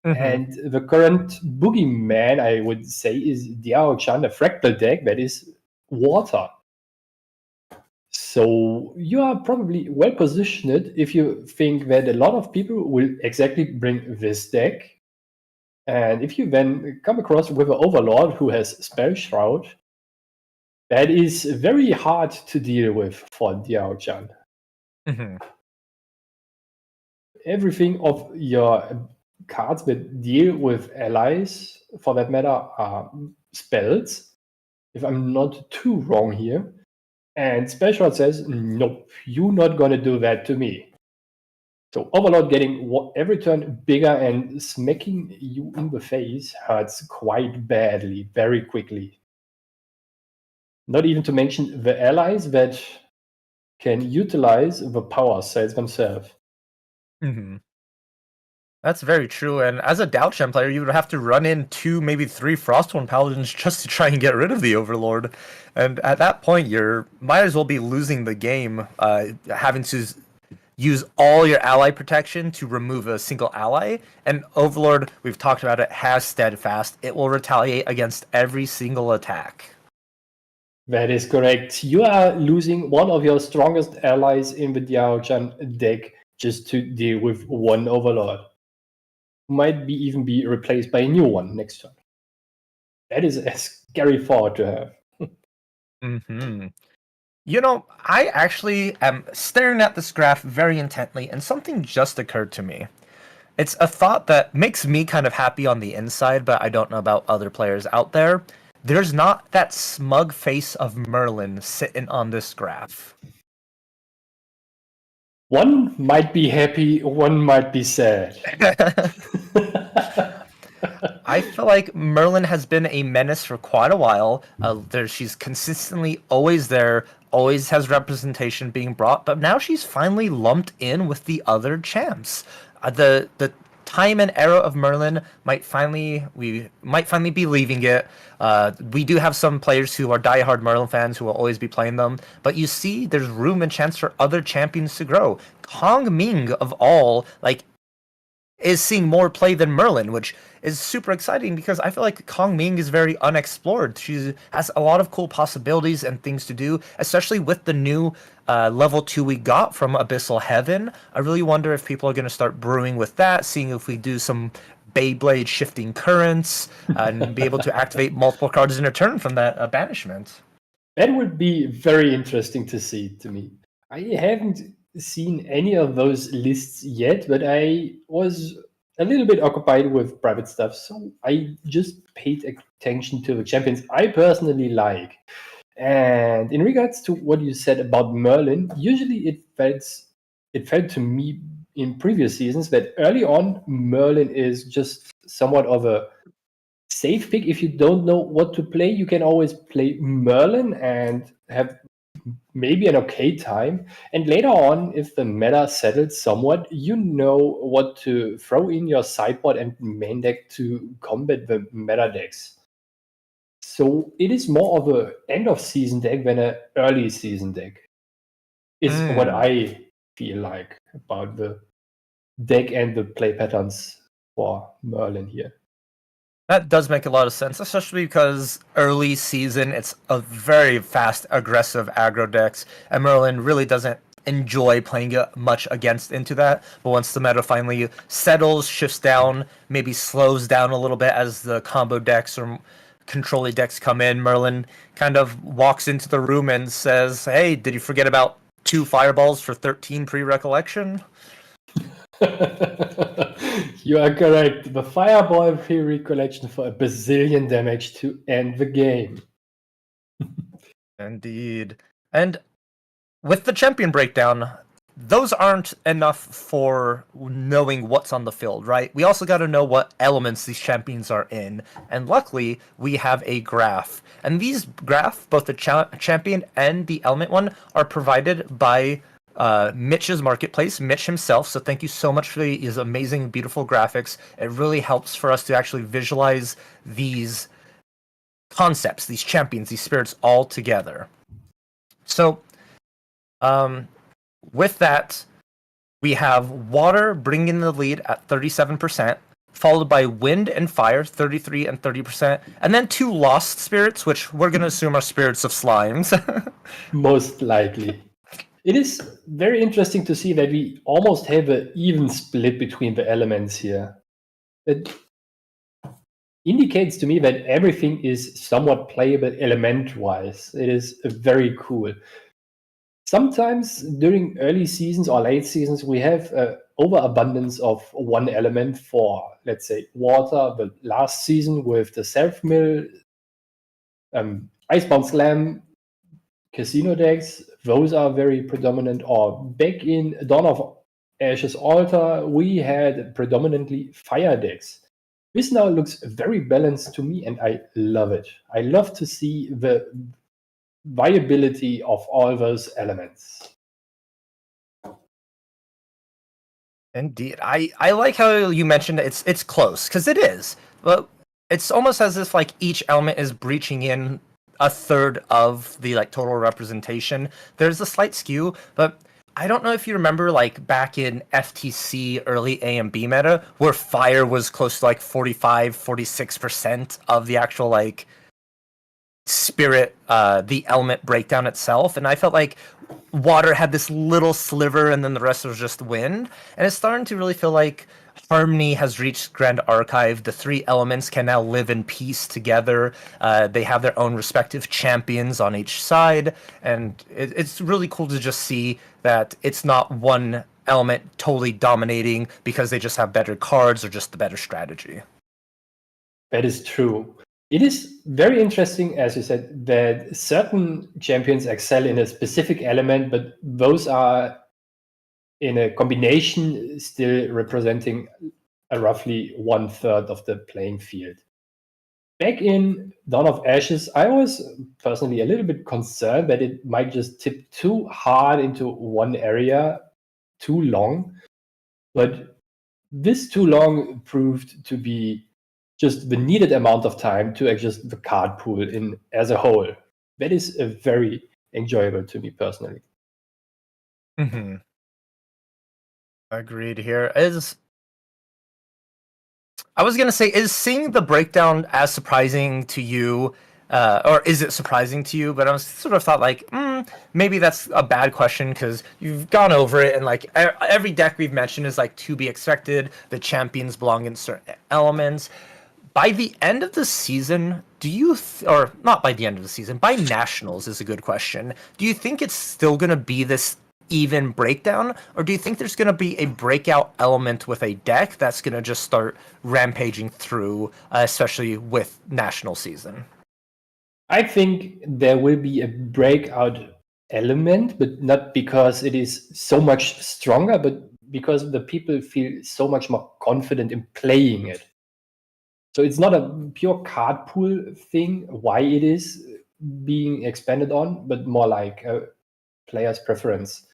Mm-hmm. And the current boogeyman, I would say, is Diao-chan, a fractal deck that is water. So you are probably well positioned if you think that a lot of people will exactly bring this deck. And if you then come across with an Overlord who has Spell Shroud, that is very hard to deal with for Diao-chan. Mm-hmm. Everything of your cards that deal with allies, for that matter, are spells, if I'm not too wrong here. And Spell Shroud says, nope, you're not going to do that to me. So Overlord getting every turn bigger and smacking you in the face hurts quite badly, very quickly. Not even to mention the allies that can utilize the power cells themselves. Mm-hmm. That's very true. And as a Diao-chan player, you would have to run in 2, maybe 3 Frostborn Paladins just to try and get rid of the Overlord. And at that point, you might as well be losing the game, having to use all your ally protection to remove a single ally. And Overlord, we've talked about it, has Steadfast. It will retaliate against every single attack. That is correct. You are losing one of your strongest allies in the Diao-chan deck just to deal with one Overlord. Might even be replaced by a new one next turn. That is a scary thought to have. Mm-hmm. You know, I actually am staring at this graph very intently, and something just occurred to me. It's a thought that makes me kind of happy on the inside, but I don't know about other players out there. There's not that smug face of Merlin sitting on this graph. One might be happy, one might be sad. I feel like Merlin has been a menace for quite a while. She's consistently always there, always has representation being brought, but now she's finally lumped in with the other champs. The time and era of Merlin we might finally be leaving it. We do have some players who are diehard Merlin fans who will always be playing them, but you see, there's room and chance for other champions to grow. Kong Ming of all, is seeing more play than Merlin, which is super exciting because I feel like Kong Ming is very unexplored. She has a lot of cool possibilities and things to do, especially with the new level 2 we got from Abyssal Heaven. I really wonder if people are going to start brewing with that, seeing if we do some Beyblade shifting currents and be able to activate multiple cards in a turn from that banishment. That would be very interesting to see to me. I haven't seen any of those lists yet, but I was a little bit occupied with private stuff, so I just paid attention to the champions I personally like. And in regards to what you said about Merlin, usually it felt to me in previous seasons that early on, Merlin is just somewhat of a safe pick. If you don't know what to play, you can always play Merlin and have maybe an okay time. And later on, if the meta settles somewhat, you know what to throw in your sideboard and main deck to combat the meta decks. So it is more of a end of season deck than an early season deck. Is what I feel like about the deck and the play patterns for Merlin here. That does make a lot of sense, especially because early season, it's a very fast, aggressive aggro decks, and Merlin really doesn't enjoy playing much against into that. But once the meta finally settles, shifts down, maybe slows down a little bit as the combo decks or control decks come in, Merlin kind of walks into the room and says, "Hey, did you forget about 2 fireballs for 13 pre-recollection?" You are correct. The fireball pre-recollection for a bazillion damage to end the game. Indeed. And with the champion breakdown, those aren't enough for knowing what's on the field, right? We also got to know what elements these champions are in. And luckily, we have a graph. And these graph, both the champion and the element one, are provided by Mitch's marketplace, Mitch himself. So thank you so much for his amazing, beautiful graphics. It really helps for us to actually visualize these concepts, these champions, these spirits all together. So, with that, we have water bringing the lead at 37%, followed by wind and fire, 33 and 30%, and then 2 lost spirits, which we're going to assume are spirits of slimes. Most likely. It is very interesting to see that we almost have an even split between the elements here. It indicates to me that everything is somewhat playable element-wise. It is very cool. Sometimes during early seasons or late seasons, we have overabundance of one element for, let's say, water. The last season with the self-mill, Icebound Slam, casino decks, those are very predominant. Or back in Dawn of Ashes Altar, we had predominantly fire decks. This now looks very balanced to me, and I love it. I love to see the viability of all those elements. Indeed. I like how you mentioned it's close, because it is. But it's almost as if like each element is breaching in a third of the like total representation. There's a slight skew, but I don't know if you remember like back in FTC early A and B meta where fire was close to like 45-46% of the actual like spirit, the element breakdown itself, and I felt like water had this little sliver and then the rest was just wind, and it's starting to really feel like Harmony has reached Grand Archive. The 3 elements can now live in peace together. They have their own respective champions on each side, and it's really cool to just see that it's not one element totally dominating because they just have better cards or just the better strategy. That is true. It is very interesting, as you said, that certain champions excel in a specific element, but those are in a combination still representing a roughly 1/3 of the playing field. Back in Dawn of Ashes, I was personally a little bit concerned that it might just tip too hard into one area too long, but this too long proved to be just the needed amount of time to adjust the card pool in as a whole. That is very enjoyable to me personally. Mm-hmm. Agreed here. I was gonna say, is seeing the breakdown as surprising to you, or is it surprising to you? But I was sort of thought like, maybe that's a bad question because you've gone over it, and like every deck we've mentioned is like to be expected. The champions belong in certain elements. By the end of the season, do you, or not by the end of the season, by Nationals is a good question. Do you think it's still gonna be this even breakdown, or do you think there's going to be a breakout element with a deck that's going to just start rampaging through, especially with national season? I think there will be a breakout element, but not because it is so much stronger, but because the people feel so much more confident in playing it. So it's not a pure card pool thing, why it is being expanded on, but more like a player's preference.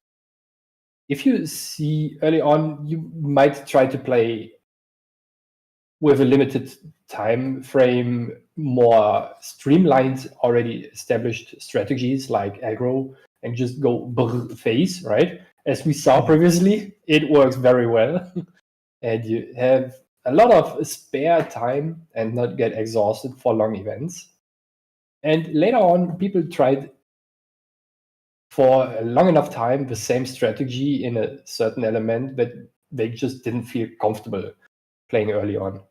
If you see early on, you might try to play with a limited time frame, more streamlined, already established strategies like aggro, and just go phase, right? As we saw previously, it works very well. And you have a lot of spare time and not get exhausted for long events. And later on, people tried for a long enough time the same strategy in a certain element that they just didn't feel comfortable playing early on.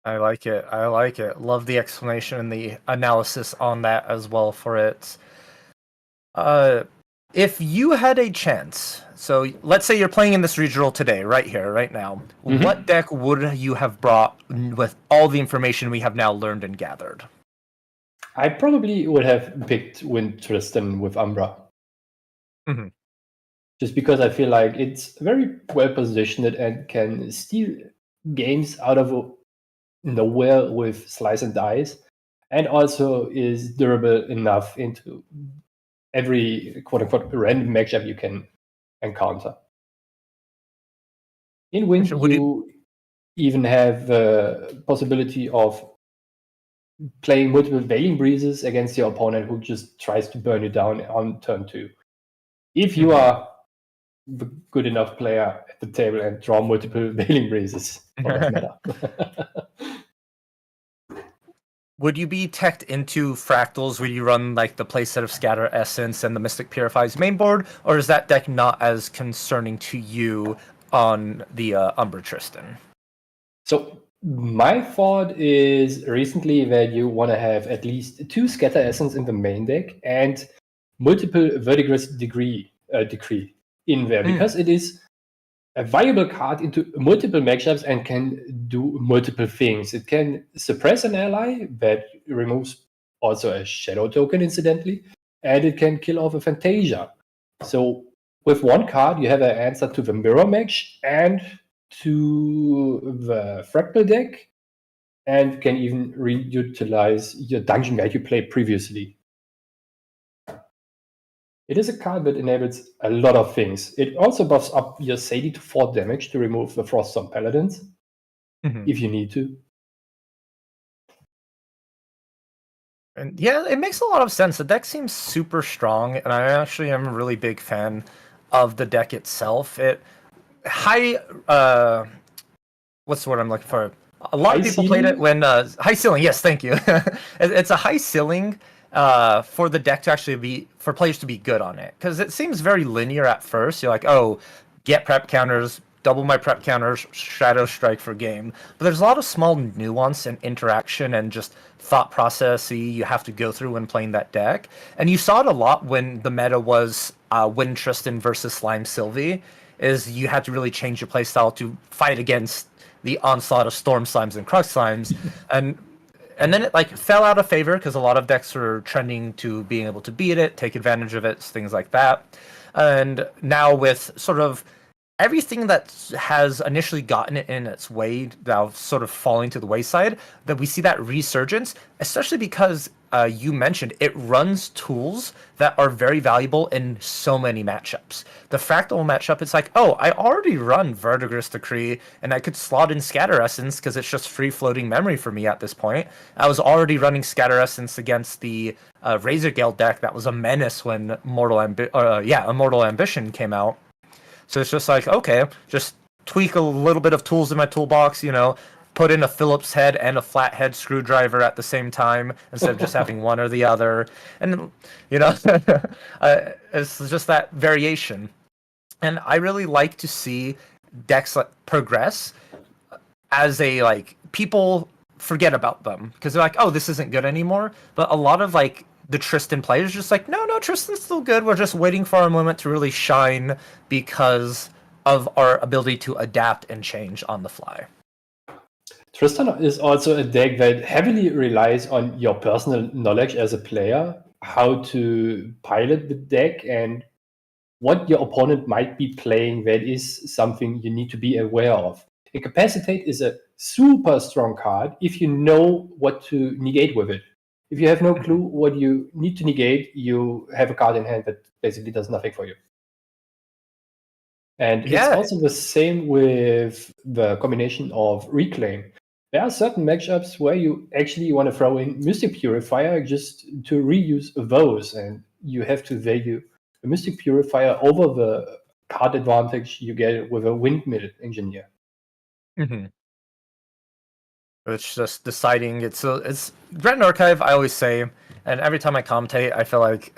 I like it. I like it. Love the explanation and the analysis on that as well for it. If you had a chance, so let's say you're playing in this regional today, right here, right now, what deck would you have brought with all the information we have now learned and gathered? I probably would have picked Wind Tristan with Umbra. Just because I feel like it's very well positioned and can steal games out of nowhere with slice and dice, and also is durable enough into every quote-unquote random matchup you can encounter. In Wind, you even have the possibility of playing multiple Veiling Breezes against your opponent who just tries to burn you down on turn 2. If you are the good enough player at the table and draw multiple Veiling Breezes, for that matter. Would you be teched into Fractals where you run like the playset of Scatter Essence and the Mystic Purifies main board, or is that deck not as concerning to you on the Umbra Tristan? So my thought is recently that you want to have at least 2 Scatter Essence in the main deck and multiple Verdigris Decree in there, because it is a viable card into multiple matchups and can do multiple things. It can suppress an ally that removes also a shadow token, incidentally, and it can kill off a Fantasia. So with one card, you have an answer to the Mirror Match and to the Fractal deck, and can even reutilize your Dungeon Guide you played previously. It is a card that enables a lot of things. It also buffs up your Sadie to 4 damage to remove the Froststorm Paladins, if you need to. And yeah, it makes a lot of sense. The deck seems super strong, and I actually am a really big fan of the deck itself. What's the word I'm looking for? A lot of people played it when high ceiling. Yes, thank you. It's a high ceiling for the deck to actually be, for players to be good on it, because it seems very linear at first. You're like, oh, get prep counters, double my prep counters, Shadow Strike for game. But there's a lot of small nuance and interaction and just thought processy you have to go through when playing that deck. And you saw it a lot when the meta was Wind Tristan versus Slime Sylvie, is you had to really change your playstyle to fight against the onslaught of Storm Slimes and Crux Slimes. And then it like fell out of favor because a lot of decks were trending to being able to beat it, take advantage of it, things like that. And now with sort of everything that has initially gotten it in its way now sort of falling to the wayside, that we see that resurgence, especially because you mentioned it runs tools that are very valuable in so many matchups. The Fractal matchup, it's like, oh, I already run Verdigris Decree, and I could slot in Scatter Essence because it's just free-floating memory for me at this point. I was already running Scatter Essence against the Razor Gale deck that was a menace when Immortal Ambition came out. So it's just like, okay, just tweak a little bit of tools in my toolbox, put in a Phillips head and a flathead screwdriver at the same time instead of just having one or the other. And, it's just that variation. And I really like to see decks progress as people forget about them because they're like, oh, this isn't good anymore. But a lot of the Tristan players just like, no, Tristan's still good. We're just waiting for our moment to really shine because of our ability to adapt and change on the fly. Tristan is also a deck that heavily relies on your personal knowledge as a player, how to pilot the deck and what your opponent might be playing that is something you need to be aware of. Incapacitate is a super strong card if you know what to negate with it. If you have no clue what you need to negate, you have a card in hand that basically does nothing for you. And it's also the same with the combination of Reclaim. There are certain matchups where you actually want to throw in Mystic Purifier just to reuse those, and you have to value the Mystic Purifier over the card advantage you get with a Windmill Engineer. Mm-hmm. It's just deciding. It's Grand Archive. I always say, and every time I commentate, I feel like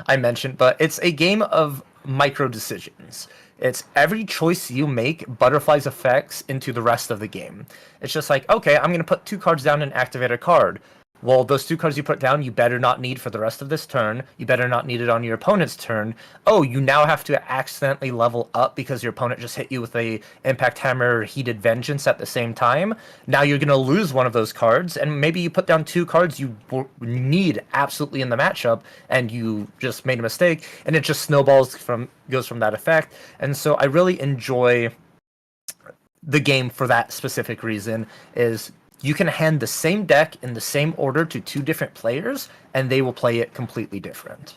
I mention, but it's a game of micro decisions. It's every choice you make butterflies effects into the rest of the game. It's just like, okay, I'm going to put 2 cards down and activate a card. Well, those 2 cards you put down, you better not need for the rest of this turn. You better not need it on your opponent's turn. Oh, you now have to accidentally level up because your opponent just hit you with a Impact Hammer or Heated Vengeance at the same time. Now you're going to lose one of those cards, and maybe you put down 2 cards you need absolutely in the matchup, and you just made a mistake, and it just goes from that effect. And so I really enjoy the game for that specific reason. Is you can hand the same deck in the same order to 2 different players, and they will play it completely different.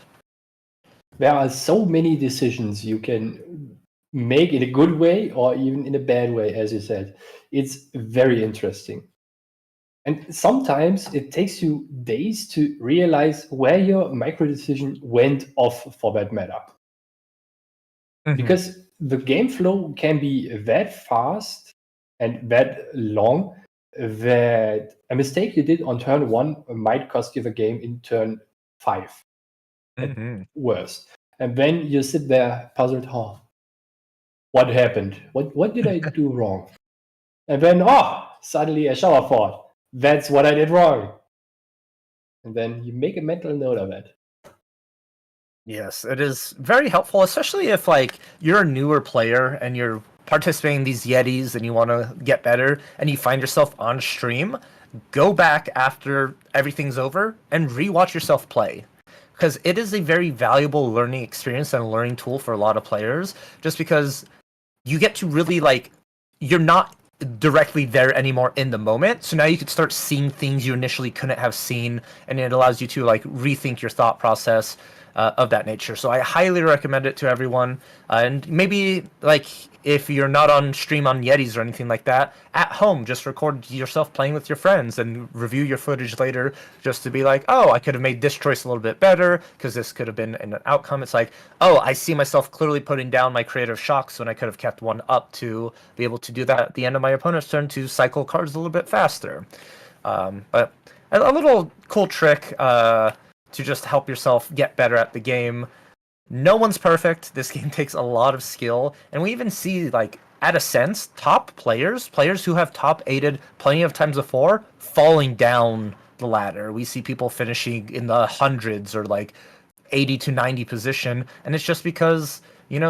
There are so many decisions you can make in a good way or even in a bad way, as you said. It's very interesting. And sometimes it takes you days to realize where your micro decision went off for that matter. Mm-hmm. Because the game flow can be that fast and that long that a mistake you did on turn 1 might cost you the game in turn 5 at worst. And then you sit there puzzled, what happened? What did I do wrong? And then, suddenly a shower thought, that's what I did wrong. And then you make a mental note of it. Yes, it is very helpful, especially if you're a newer player and you're participating in these Yetis and you want to get better and you find yourself on stream. Go back after everything's over and rewatch yourself play, because it is a very valuable learning experience and a learning tool for a lot of players, just because you get to really you're not directly there anymore in the moment, so now you could start seeing things you initially couldn't have seen, and it allows you to rethink your thought process of that nature. So I highly recommend it to everyone. And maybe if you're not on stream on Yetis or anything like that, at home, just record yourself playing with your friends and review your footage later, just to be like, oh, I could have made this choice a little bit better because this could have been an outcome. It's like, oh, I see myself clearly putting down my creative shocks when I could have kept one up to be able to do that at the end of my opponent's turn to cycle cards a little bit faster. But a little cool trick to just help yourself get better at the game. No one's perfect. This game takes a lot of skill, and we even see, at a sense, top players who have top 8'd plenty of times before, falling down the ladder. We see people finishing in the hundreds or 80 to 90 position, and it's just because,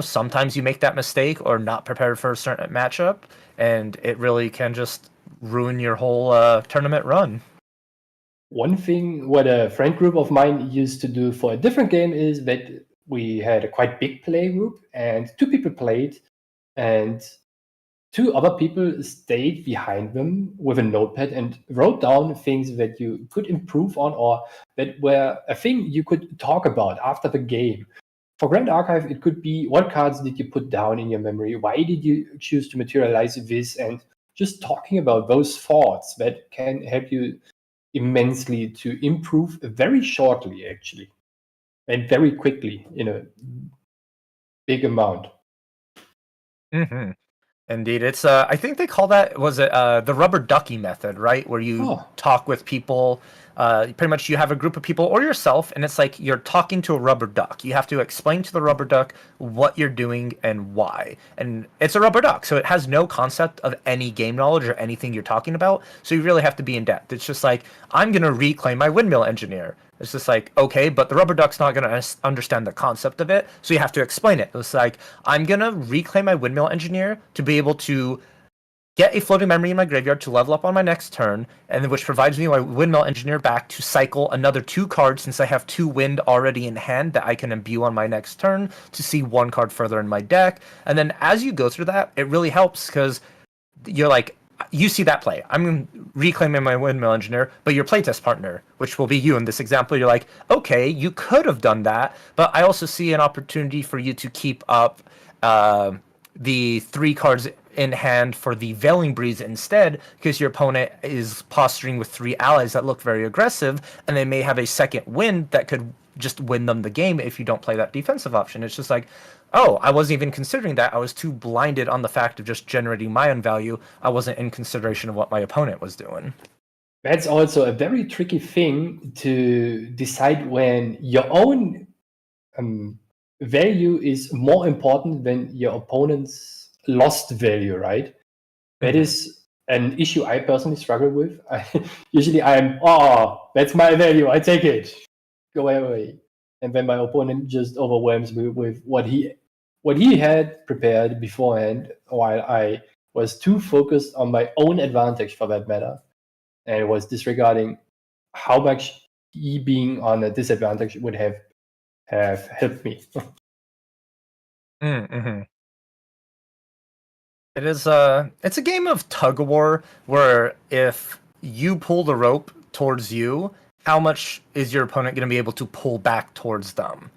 sometimes you make that mistake or not prepared for a certain matchup, and it really can just ruin your whole tournament run. One thing what a friend group of mine used to do for a different game is that we had a quite big play group, and 2 people played, and 2 other people stayed behind them with a notepad and wrote down things that you could improve on or that were a thing you could talk about after the game. For Grand Archive, it could be, what cards did you put down in your memory? Why did you choose to materialize this? And just talking about those thoughts that can help you immensely to improve very shortly, actually, and very quickly in a big amount. Mm-hmm. Indeed, it's I think they call that, was it the rubber ducky method, right? Where you talk with people. Pretty much you have a group of people or yourself, and it's like you're talking to a rubber duck. You have to explain to the rubber duck what you're doing and why. And it's a rubber duck, so it has no concept of any game knowledge or anything you're talking about. So you really have to be in depth. It's just like, I'm going to reclaim my windmill engineer. It's just like, okay, but the rubber duck's not going to understand the concept of it, so you have to explain it. It's like, I'm going to reclaim my windmill engineer to be able to get a floating memory in my graveyard to level up on my next turn, and which provides me my Windmill Engineer back to cycle another 2 cards since I have 2 wind already in hand that I can imbue on my next turn to see 1 card further in my deck. And then as you go through that, it really helps because you're like, you see that play. I'm reclaiming my Windmill Engineer, but your playtest partner, which will be you in this example, you're like, okay, you could have done that, but I also see an opportunity for you to keep up the 3 cards in hand for the Veiling Breeze instead, because your opponent is posturing with 3 allies that look very aggressive, and they may have a second wind that could just win them the game if you don't play that defensive option. It's just like, oh, I wasn't even considering that. I was too blinded on the fact of just generating my own value. I wasn't in consideration of what my opponent was doing. That's also a very tricky thing to decide when your own value is more important than your opponent's lost value, right? That is an issue I personally struggle with. Usually I'm, that's my value, I take it. Go away. And then my opponent just overwhelms me with what he had prepared beforehand, while I was too focused on my own advantage for that matter, and was disregarding how much he being on a disadvantage would have helped me. Mm-hmm. It's a game of tug of war where if you pull the rope towards you, how much is your opponent going to be able to pull back towards them?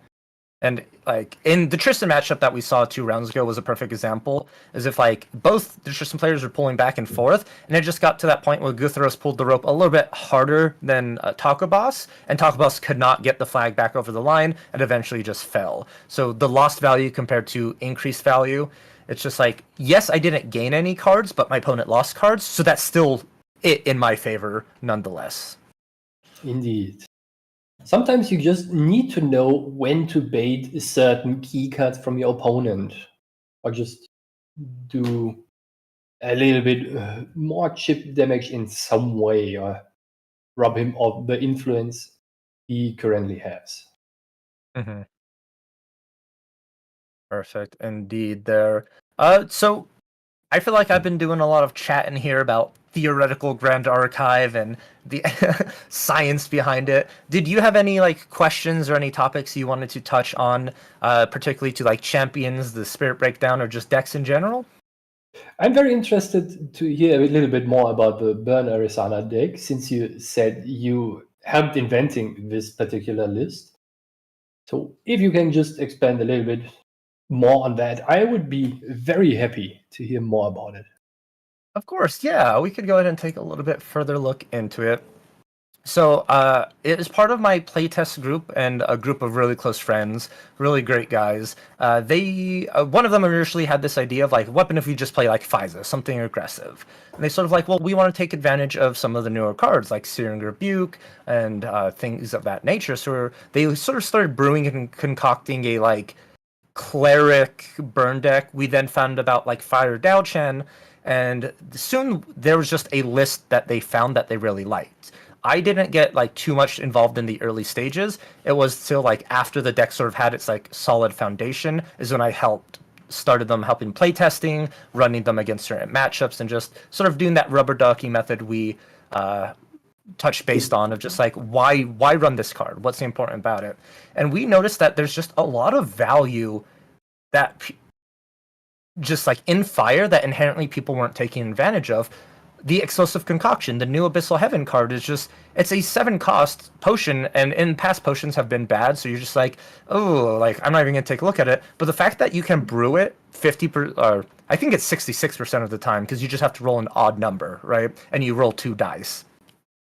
And like in the Tristan matchup that we saw 2 rounds ago was a perfect example, as if like both the Tristan players were pulling back and forth, and it just got to that point where Guthros pulled the rope a little bit harder than Taco Boss, and Taco Boss could not get the flag back over the line, and eventually just fell. So the lost value compared to increased value, it's just like, yes, I didn't gain any cards, but my opponent lost cards, so that's still it in my favor nonetheless. Indeed. Sometimes you just need to know when to bait certain key cards from your opponent, or just do a little bit more chip damage in some way, or rob him of the influence he currently has. Mm-hmm. Perfect, indeed. There. So I feel like I've been doing a lot of chatting here about theoretical Grand Archive and the science behind it. Did you have any like questions or any topics you wanted to touch on, particularly to like champions, the Spirit Breakdown, or just decks in general? I'm very interested to hear a little bit more about the Burn Arizona deck, since you said you helped inventing this particular list. So if you can just expand a little bit more on that, I would be very happy to hear more about it. Of course, yeah. We could go ahead and take a little bit further look into it. So it is part of my playtest group and a group of really close friends, really great guys. They one of them initially had this idea of like, what if we just play like Fiza, something aggressive? And they sort of like, well, we want to take advantage of some of the newer cards like Searing Rebuke and things of that nature. So they sort of started brewing and concocting a like cleric burn deck. We then found about like Fire Daochen, and soon there was just a list that they found that they really liked. I didn't get like too much involved in the early stages. It was till like after the deck sort of had its like solid foundation is when I started them helping playtesting, running them against certain matchups, and just sort of doing that rubber ducky method we touched based on of just like why run this card? What's the important about it? And we noticed that there's just a lot of value that just like in Fire that inherently people weren't taking advantage of. The Explosive Concoction, the new Abyssal Heaven card, is just, it's a 7-cost potion, and in past potions have been bad, so you're just like, oh, like, I'm not even going to take a look at it. But the fact that you can brew it 50%, or I think it's 66% of the time, because you just have to roll an odd number, right? And you roll 2 dice.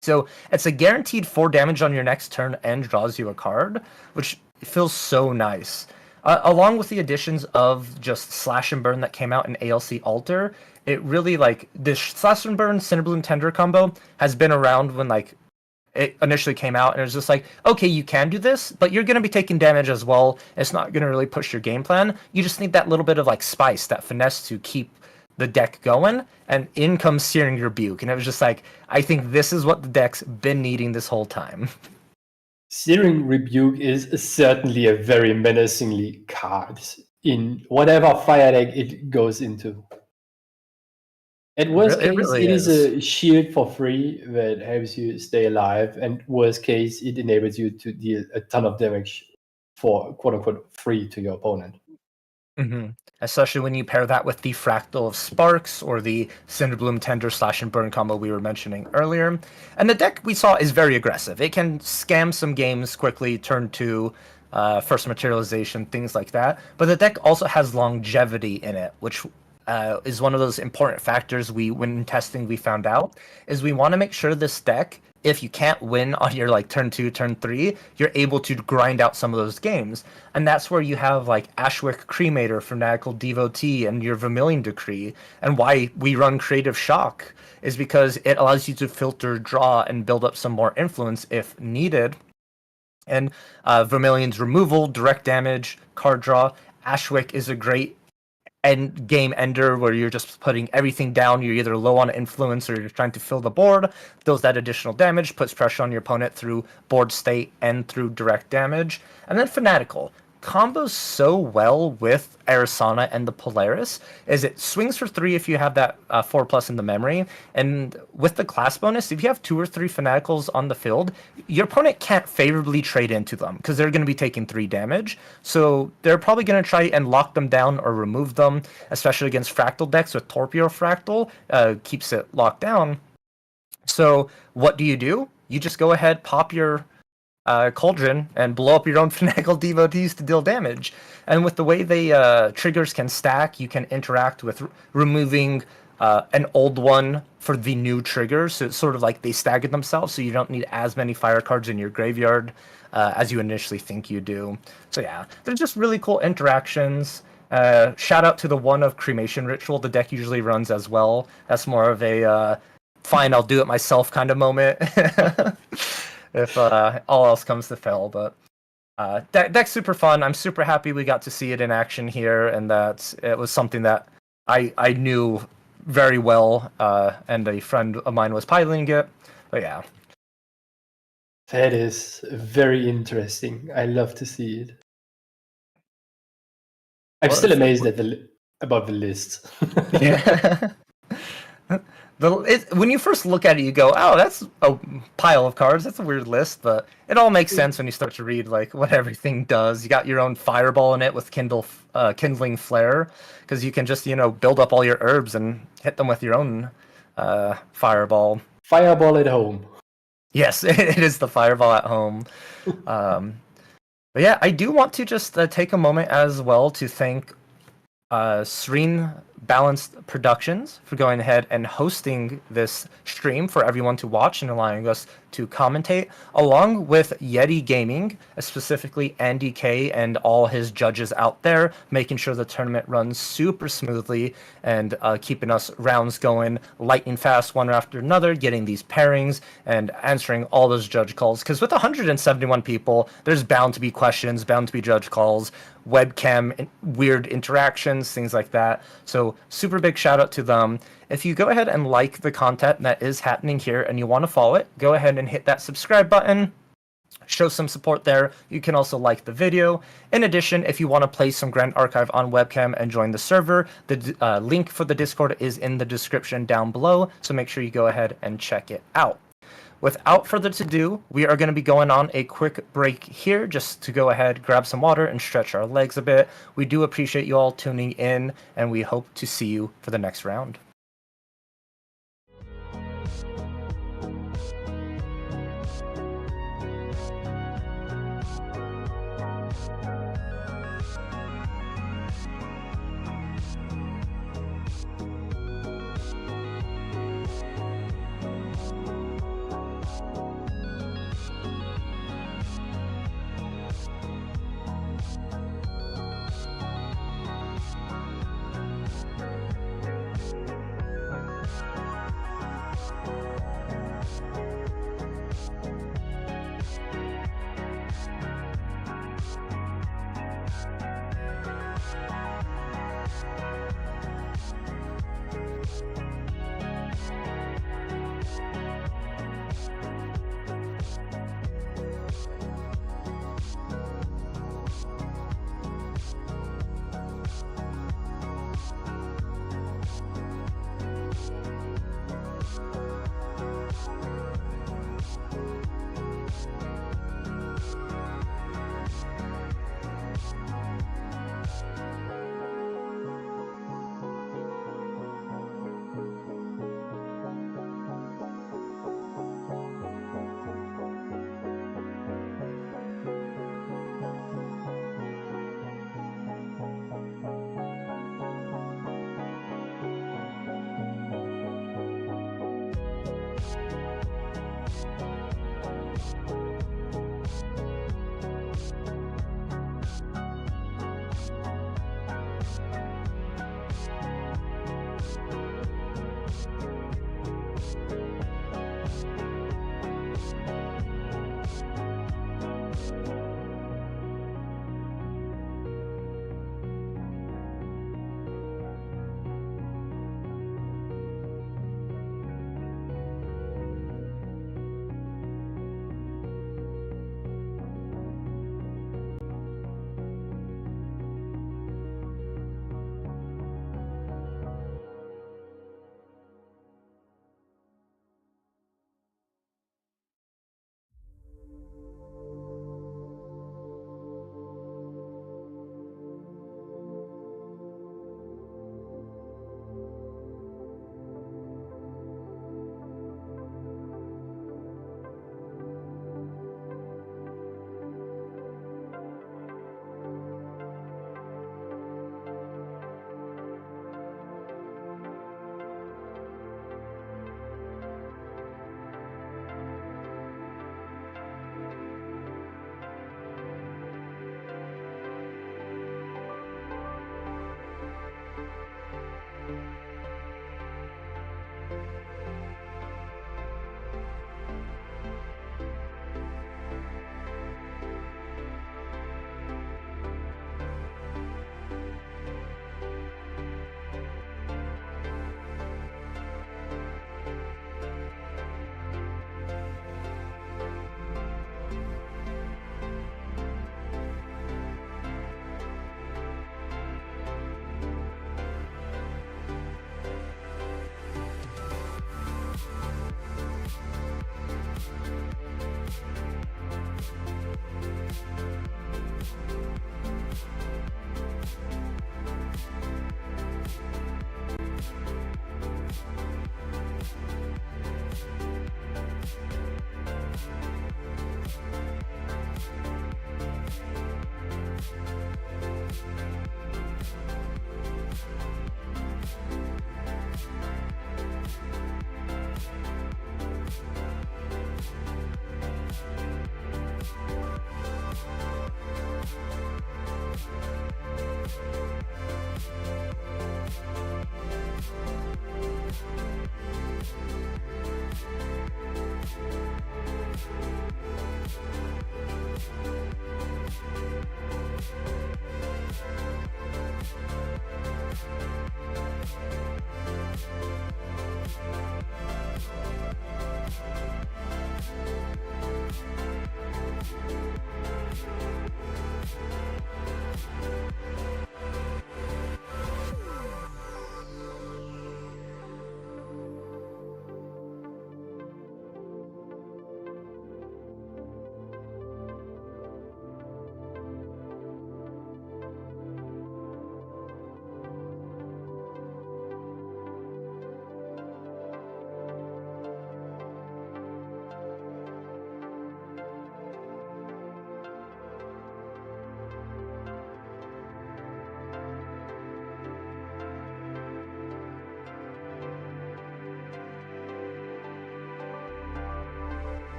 So it's a guaranteed 4 damage on your next turn and draws you a card, which feels so nice. Along with the additions of just Slash and Burn that came out in ALC Alter, it really like this Slash and Burn Cinderbloom Tender combo has been around when like it initially came out, and it was just like, okay, you can do this, but you're going to be taking damage as well. It's not going to really push your game plan. You just need that little bit of like spice, that finesse to keep the deck going, and in comes Searing Rebuke, and it was just like, I think this is what the deck's been needing this whole time. Searing Rebuke is certainly a very menacingly card in whatever fire deck it goes into. At worst It case, really it is is. a shield for free that helps you stay alive, and worst case, it enables you to deal a ton of damage for quote unquote free to your opponent. Mm-hmm. Especially when you pair that with the Fractal of Sparks or the Cinderbloom Tender Slash and Burn combo we were mentioning earlier. And the deck we saw is very aggressive. It can scam some games quickly, turn 2, first materialization, things like that. But the deck also has longevity in it, which is one of those important factors when testing, we found out, is we want to make sure this deck, if you can't win on your like turn 2, turn 3, you're able to grind out some of those games. And that's where you have like Ashwick Cremator, Fanatical Devotee, and your Vermilion Decree. And why we run Creative Shock is because it allows you to filter, draw, and build up some more influence if needed. And Vermilion's removal, direct damage, card draw. Ashwick is a great end game ender where you're just putting everything down. You're either low on influence or you're trying to fill the board. Deals that additional damage, puts pressure on your opponent through board state and through direct damage. And then Fanatical combos so well with Arisana and the Polaris is it swings for 3 if you have that 4+ in the memory, and with the class bonus, if you have 2 or 3 Fanaticals on the field, your opponent can't favorably trade into them because they're going to be taking 3 damage, so they're probably going to try and lock them down or remove them, especially against Fractal decks with Torpedo Fractal, keeps it locked down. So what do? You just go ahead, pop your Cauldron and blow up your own Fanatical Devotees to deal damage. And with the way the triggers can stack, you can interact with removing an old one for the new trigger. So it's sort of like they stagger themselves, so you don't need as many fire cards in your graveyard as you initially think you do. So yeah, they're just really cool interactions. Shout out to the one of Cremation Ritual. The deck usually runs as well. That's more of a fine, I'll do it myself kind of moment. If all else comes to fail. But deck's super fun. I'm super happy we got to see it in action here, and that it was something that I knew very well, and a friend of mine was piloting it. But yeah. That is very interesting. I love to see it. I'm Well, still amazed at about the list. Yeah. When you first look at it, you go, "Oh, that's a pile of cards. That's a weird list," but it all makes sense when you start to read like what everything does. You got your own fireball in it with kindling flare, because you can just build up all your herbs and hit them with your own fireball. Fireball at home. Yes, it is the fireball at home. But yeah, I do want to just take a moment as well to thank Serene Balanced Productions for going ahead and hosting this stream for everyone to watch and allowing us to commentate, along with Yeti Gaming, specifically Andy K and all his judges out there, making sure the tournament runs super smoothly and keeping us rounds going lightning fast one after another, getting these pairings and answering all those judge calls. Because with 171 people, there's bound to be questions, bound to be judge calls, webcam weird interactions, things like that. So super big shout out to them. If you go ahead and like the content that is happening here and you want to follow it, go ahead and hit that subscribe button. Show some support there. You can also like the video. In addition, if you want to play some Grand Archive on webcam and join the server, the link for the Discord is in the description down below, so make sure you go ahead and check it out. Without further ado, we are going to be going on a quick break here just to go ahead, grab some water, and stretch our legs a bit. We do appreciate you all tuning in, and we hope to see you for the next round.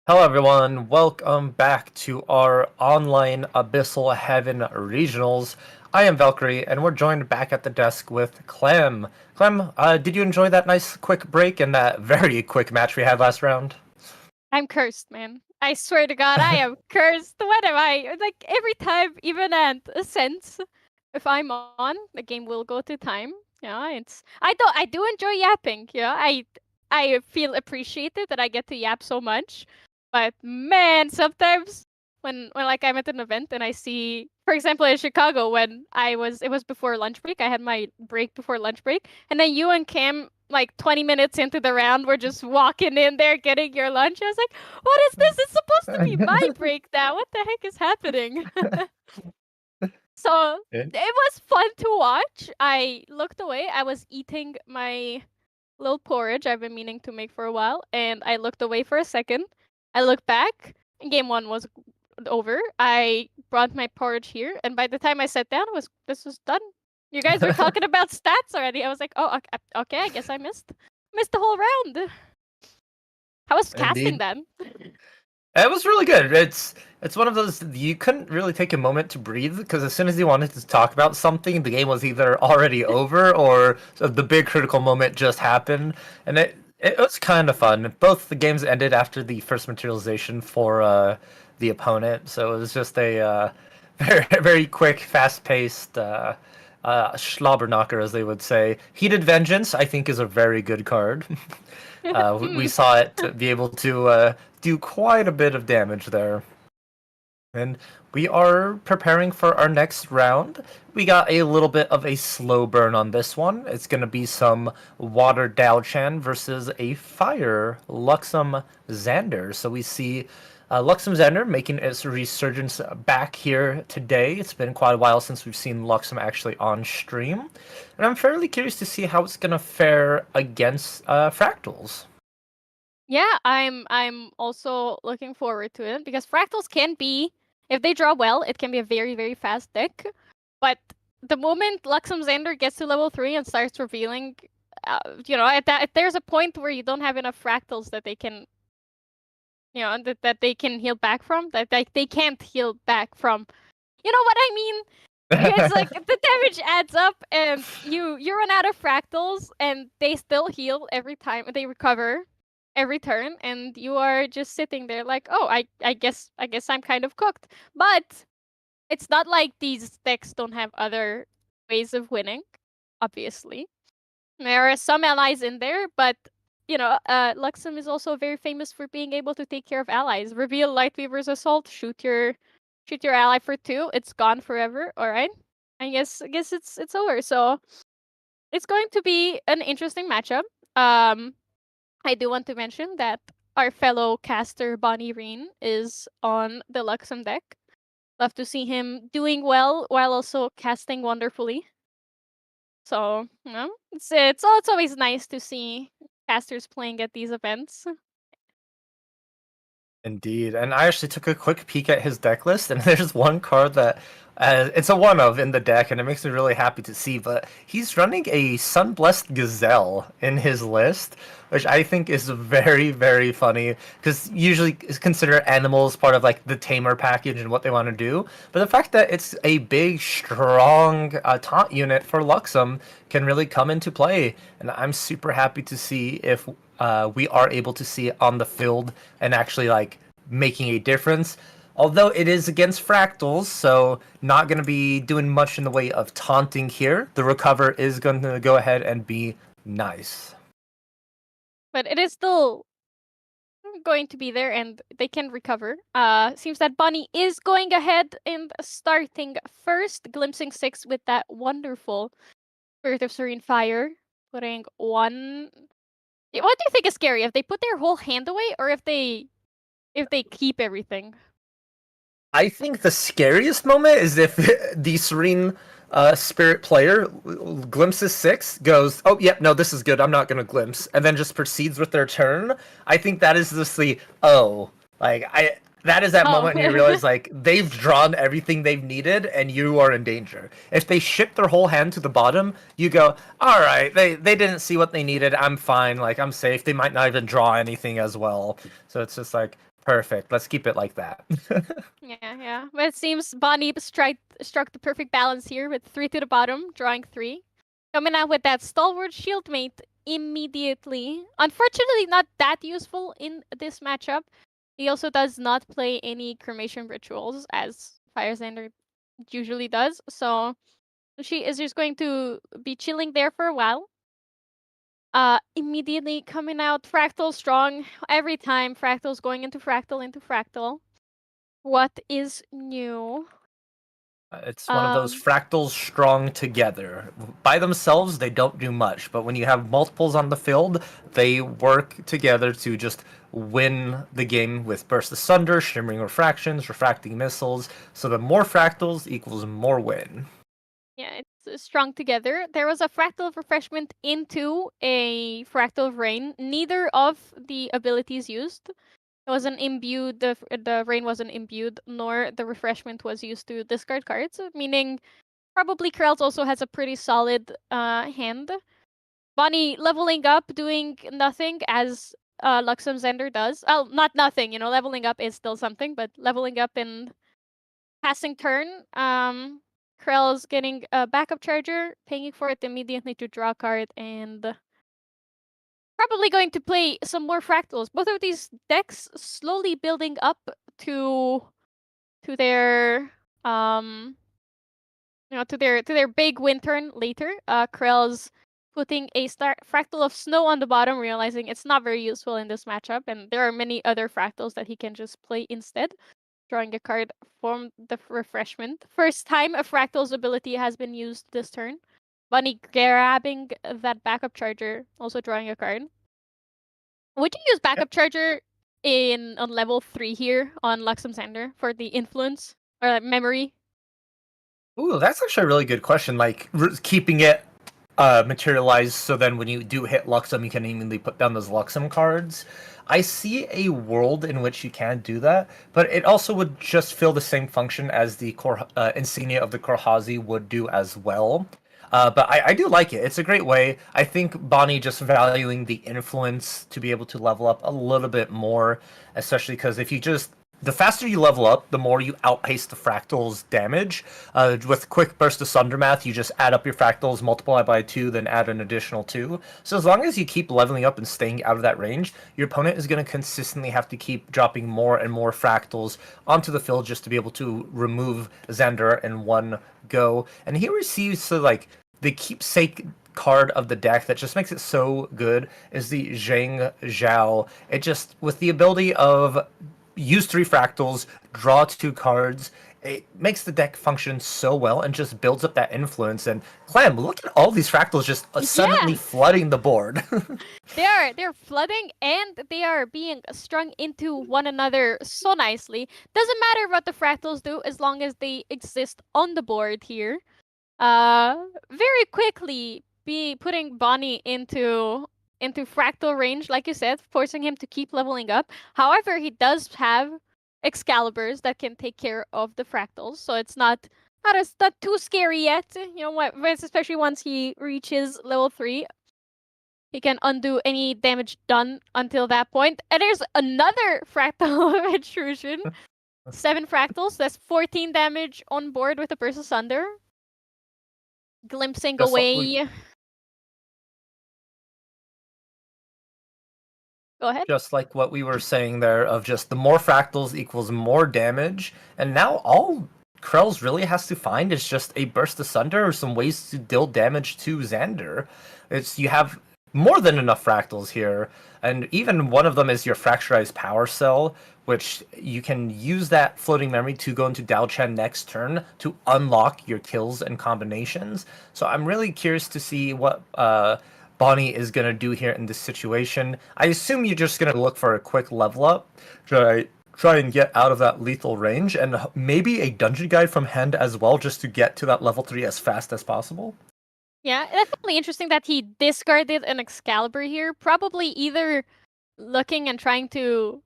Hello everyone, welcome back to our online Abyssal Heaven Regionals. I am Valkyrie, and we're joined back at the desk with Clem. Clem, did you enjoy that nice quick break and that very quick match we had last round? I'm cursed, man. I swear to God, I am cursed. What am I? Like, every time, even at Ascent, if I'm on, the game will go to time. Yeah, I do enjoy yapping. Yeah, I feel appreciated that I get to yap so much. But man, sometimes when like I'm at an event and I see, for example, in Chicago when it was before lunch break. I had my break before lunch break, and then you and Cam, like 20 minutes into the round, were just walking in there getting your lunch. I was like, what is this? It's supposed to be my break now. What the heck is happening? So Yeah. it was fun to watch. I looked away. I was eating my little porridge I've been meaning to make for a while, and I looked away for a second. I looked back, and game one was over. I brought my porridge here, and by the time I sat down, this was done. You guys were talking about stats already. I was like, oh, okay, I guess I missed the whole round. How was casting Indeed. then? It was really good. It's one of those you couldn't really take a moment to breathe because as soon as you wanted to talk about something, the game was either already over or the big critical moment just happened, and it was kind of fun. Both the games ended after the first materialization for the opponent, so it was just a very very quick, fast paced. Schlobberknocker, as they would say. Heated Vengeance, I think, is a very good card. We saw it be able to do quite a bit of damage there. And we are preparing for our next round. We got a little bit of a slow burn on this one. It's going to be some Water Daochan versus a Fire Luxem Xander. So we see Luxem Xander making its resurgence back here today. It's been quite a while since we've seen Luxem actually on stream. And I'm fairly curious to see how it's going to fare against Fractals. Yeah, I'm also looking forward to it because fractals can be, if they draw well, it can be a very, very fast deck. But the moment Luxem Xander gets to level 3 and starts revealing, there's a point where you don't have enough fractals that they can, that they can heal back from, that they can't heal back from. You know what I mean? It's like the damage adds up, and you run out of fractals, and they still heal every time they recover every turn, and you are just sitting there like, oh, I guess I'm kind of cooked. But it's not like these decks don't have other ways of winning. Obviously, there are some allies in there, but Luxem is also very famous for being able to take care of allies. Reveal Lightweaver's Assault, shoot your ally for 2, it's gone forever. All right, I guess it's over. So it's going to be an interesting matchup. I do want to mention that our fellow caster Bonnie Reen is on the Luxem deck. Love to see him doing well while also casting wonderfully. So, it's always nice to see casters playing at these events. Indeed, and I actually took a quick peek at his deck list, and there's one card that it's a one of in the deck, and it makes me really happy to see. But he's running a Sunblessed Gazelle in his list, which I think is very, very funny because usually consider animals part of like the tamer package and what they want to do. But the fact that it's a big, strong taunt unit for Luxem can really come into play, and I'm super happy to see if we are able to see it on the field and actually like making a difference. Although it is against fractals, so not going to be doing much in the way of taunting here. The recover is going to go ahead and be nice. But it is still going to be there and they can recover. Seems that Bonnie is going ahead and starting first, glimpsing 6 with that wonderful Spirit of Serene Fire. Putting one. What do you think is scary? If they put their whole hand away or if they keep everything? I think the scariest moment is if the Serene Spirit player glimpses 6, goes, oh, yep, no, this is good, I'm not going to glimpse, and then just proceeds with their turn. I think that is just that is that moment when you realize, like, they've drawn everything they've needed, and you are in danger. If they ship their whole hand to the bottom, you go, alright, they didn't see what they needed, I'm fine, like, I'm safe, they might not even draw anything as well. So it's just like, perfect, let's keep it like that. Yeah. But it seems Bonnie struck the perfect balance here with 3 to the bottom, drawing 3. Coming out with that Stalwart Shieldmate immediately. Unfortunately, not that useful in this matchup. He also does not play any Cremation Rituals, as Fire Xander usually does. So She is just going to be chilling there for a while. Immediately coming out Fractal strong every time. Fractal's going into Fractal. What is new? It's one of those fractals strong together. By themselves, they don't do much, but when you have multiples on the field, they work together to just win the game with Burst Asunder, Shimmering Refractions, Refracting Missiles. So the more fractals equals more win. Yeah, it's strung together. There was a Fractal of Refreshment into a Fractal of Rain. Neither of the abilities used. It wasn't imbued, the Rain wasn't imbued, nor the Refreshment was used to discard cards, meaning probably Krell's also has a pretty solid hand. Bonnie leveling up, doing nothing as Luxem Zender does. Oh, not nothing, leveling up is still something, but leveling up in passing turn. Krell's getting a backup charger, paying for it immediately to draw a card, and probably going to play some more fractals. Both of these decks slowly building up to their to their big win turn later. Krell's putting a fractal of snow on the bottom, realizing it's not very useful in this matchup, and there are many other fractals that he can just play instead. Drawing a card from the refreshment. First time a fractal's ability has been used this turn. Bunny grabbing that backup charger, also drawing a card. Would you use backup charger on level 3 here on Luxem Sander for the influence or memory? Ooh, that's actually a really good question. Like keeping it materialized so then when you do hit Luxem, you can immediately put down those Luxem cards. I see a world in which you can do that, but it also would just fill the same function as the Insignia of the Korhazi would do as well. But I do like it. It's a great way. I think Bonnie just valuing the influence to be able to level up a little bit more, especially because if you just the faster you level up, the more you outpace the fractals damage. With quick burst asunder math, you just add up your fractals, multiply by 2, then add an additional 2. So as long as you keep leveling up and staying out of that range, your opponent is going to consistently have to keep dropping more and more fractals onto the field just to be able to remove Xander in one go. And he receives the keepsake card of the deck that just makes it so good is the Zhang Zhao. It just, with the ability of use 3 fractals, draw 2 cards. It makes the deck function so well and just builds up that influence. And Clem, look at all these fractals just suddenly flooding the board. They're flooding and they are being strung into one another so nicely. Doesn't matter what the fractals do as long as they exist on the board here. Very quickly be putting Bonnie into fractal range, like you said, forcing him to keep leveling up. However, he does have Excaliburs that can take care of the fractals, so it's not too scary yet. Especially once he reaches level 3, he can undo any damage done until that point. And there's another fractal of intrusion. 7 fractals, that's 14 damage on board with a Burst Asunder. Glimpsing away. Go ahead. Just like what we were saying there of just the more fractals equals more damage. And now all Krell's really has to find is just a Burst Asunder or some ways to deal damage to Xander. You have more than enough fractals here. And even one of them is your Fracturized Power Cell, which you can use that floating memory to go into Dao Chen next turn to unlock your kills and combinations. So I'm really curious to see what Bonnie is going to do here in this situation. I assume you're just going to look for a quick level up, try and get out of that lethal range, and maybe a dungeon guide from hand as well, just to get to that level 3 as fast as possible. Yeah, definitely interesting that he discarded an Excalibur here. Probably either looking and trying to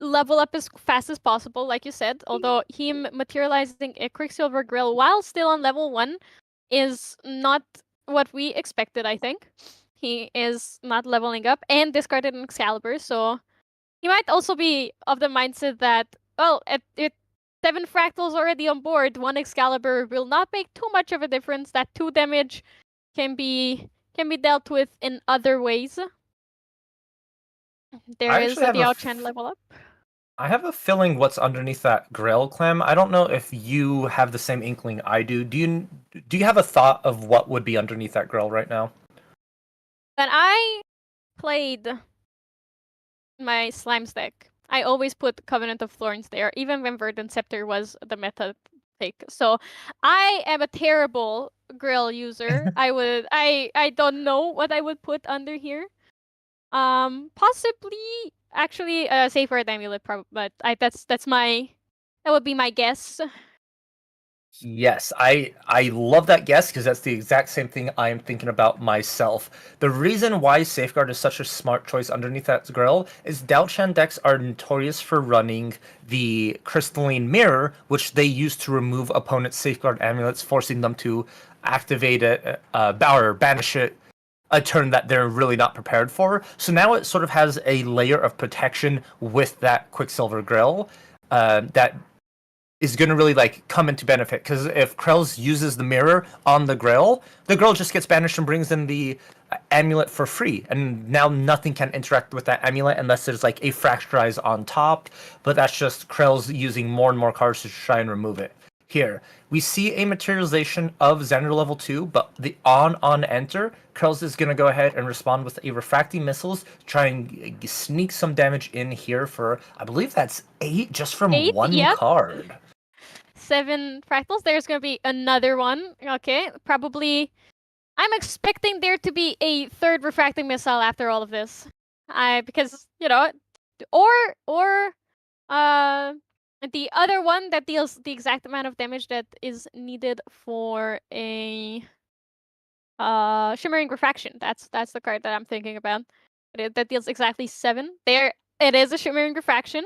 level up as fast as possible, like you said, although him materializing a Quicksilver Grill while still on level 1 is not what we expected, I think. He is not leveling up and discarded an Excalibur, so he might also be of the mindset that, well, at 7 fractals already on board, 1 Excalibur will not make too much of a difference. That 2 damage can be dealt with in other ways. There is the Diao Chen level up. I have a feeling what's underneath that grill, Clem. I don't know if you have the same inkling I do. Do you have a thought of what would be underneath that grill right now? When I played my Slimes deck, I always put Covenant of Thorns there, even when Verdant Scepter was the meta pick. So I am a terrible grill user. I don't know what I would put under here. Possibly actually a Safeguard Amulet, but that would be my guess. Yes, I love that guess because that's the exact same thing I am thinking about myself. The reason why Safeguard is such a smart choice underneath that grill is Daochan decks are notorious for running the Crystalline Mirror, which they use to remove opponents' Safeguard amulets, forcing them to activate it, or banish it a turn that they're really not prepared for. So now it sort of has a layer of protection with that Quicksilver Grill that is going to really like come into benefit, because if Krells uses the mirror on the grill just gets banished and brings in the amulet for free, and now nothing can interact with that amulet unless there's like a fracturize on top, but that's just Krells using more and more cards to try and remove it. Here we see a materialization of Xander level 2, but the on enter, Krells is going to go ahead and respond with a refracting missiles, try and sneak some damage in here for, I believe that's 8 just from 8, one yep. card. 7 fractals. There's gonna be another one. Okay, probably. I'm expecting there to be a third refracting missile after all of this. Because or the other one that deals the exact amount of damage that is needed for a Shimmering Refraction. That's the card that I'm thinking about. That deals exactly 7. There, it is a Shimmering Refraction,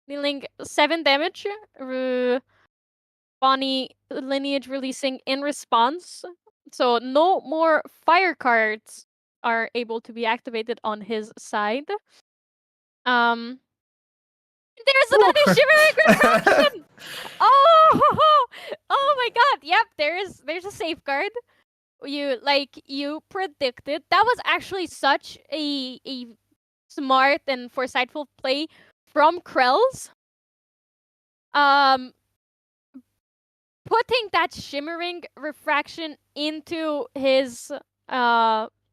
dealing 7 damage. Bonnie lineage releasing in response, so no more fire cards are able to be activated on his side. There's another Shimmering Refraction! Oh my god! Yep, there's a safeguard. You predicted. That was actually such a smart and foresightful play from Krells. Putting that Shimmering Refraction into his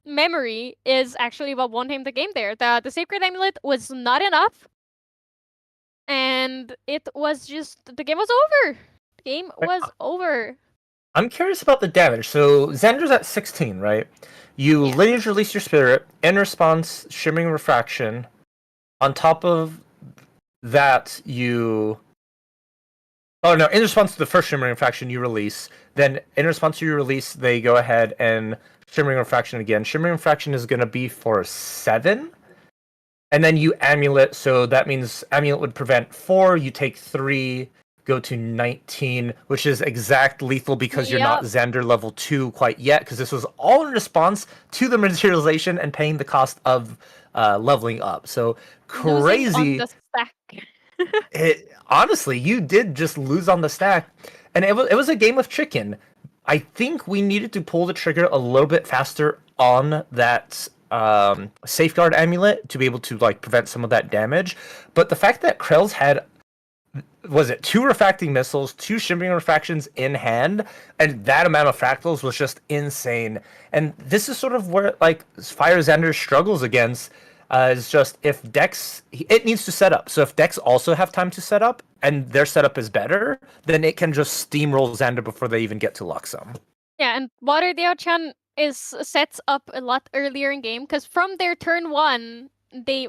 memory is actually what won him the game there. The Sacred Amulet was not enough, and it was just, the game was over. The game was over. I'm curious about the damage. So Xander's at 16, right? You lineage release your spirit, in response, Shimmering Refraction. On top of that, you... Oh no, in response to the first Shimmering Refraction you release, then in response to your release, they go ahead and Shimmering Refraction again. Shimmering Refraction is going to be for 7. And then you Amulet, so that means Amulet would prevent 4, you take 3, go to 19, which is exact lethal because you're not Xander level 2 quite yet, because this was all in response to the materialization and paying the cost of leveling up. So crazy. Losing on the stack. Honestly, you did just lose on the stack, and it was a game of chicken. I think we needed to pull the trigger a little bit faster on that Safeguard Amulet to be able to like prevent some of that damage. But the fact that Krells had, was it 2 refracting missiles, 2 Shimmering Refractions in hand, and that amount of fractals was just insane. And this is sort of where like Fire Xander struggles against. Is just if decks, it needs to set up. So if decks also have time to set up and their setup is better, then it can just steamroll Xander before they even get to Luxem. Yeah, and Water Daochan sets up a lot earlier in game, because from their turn 1,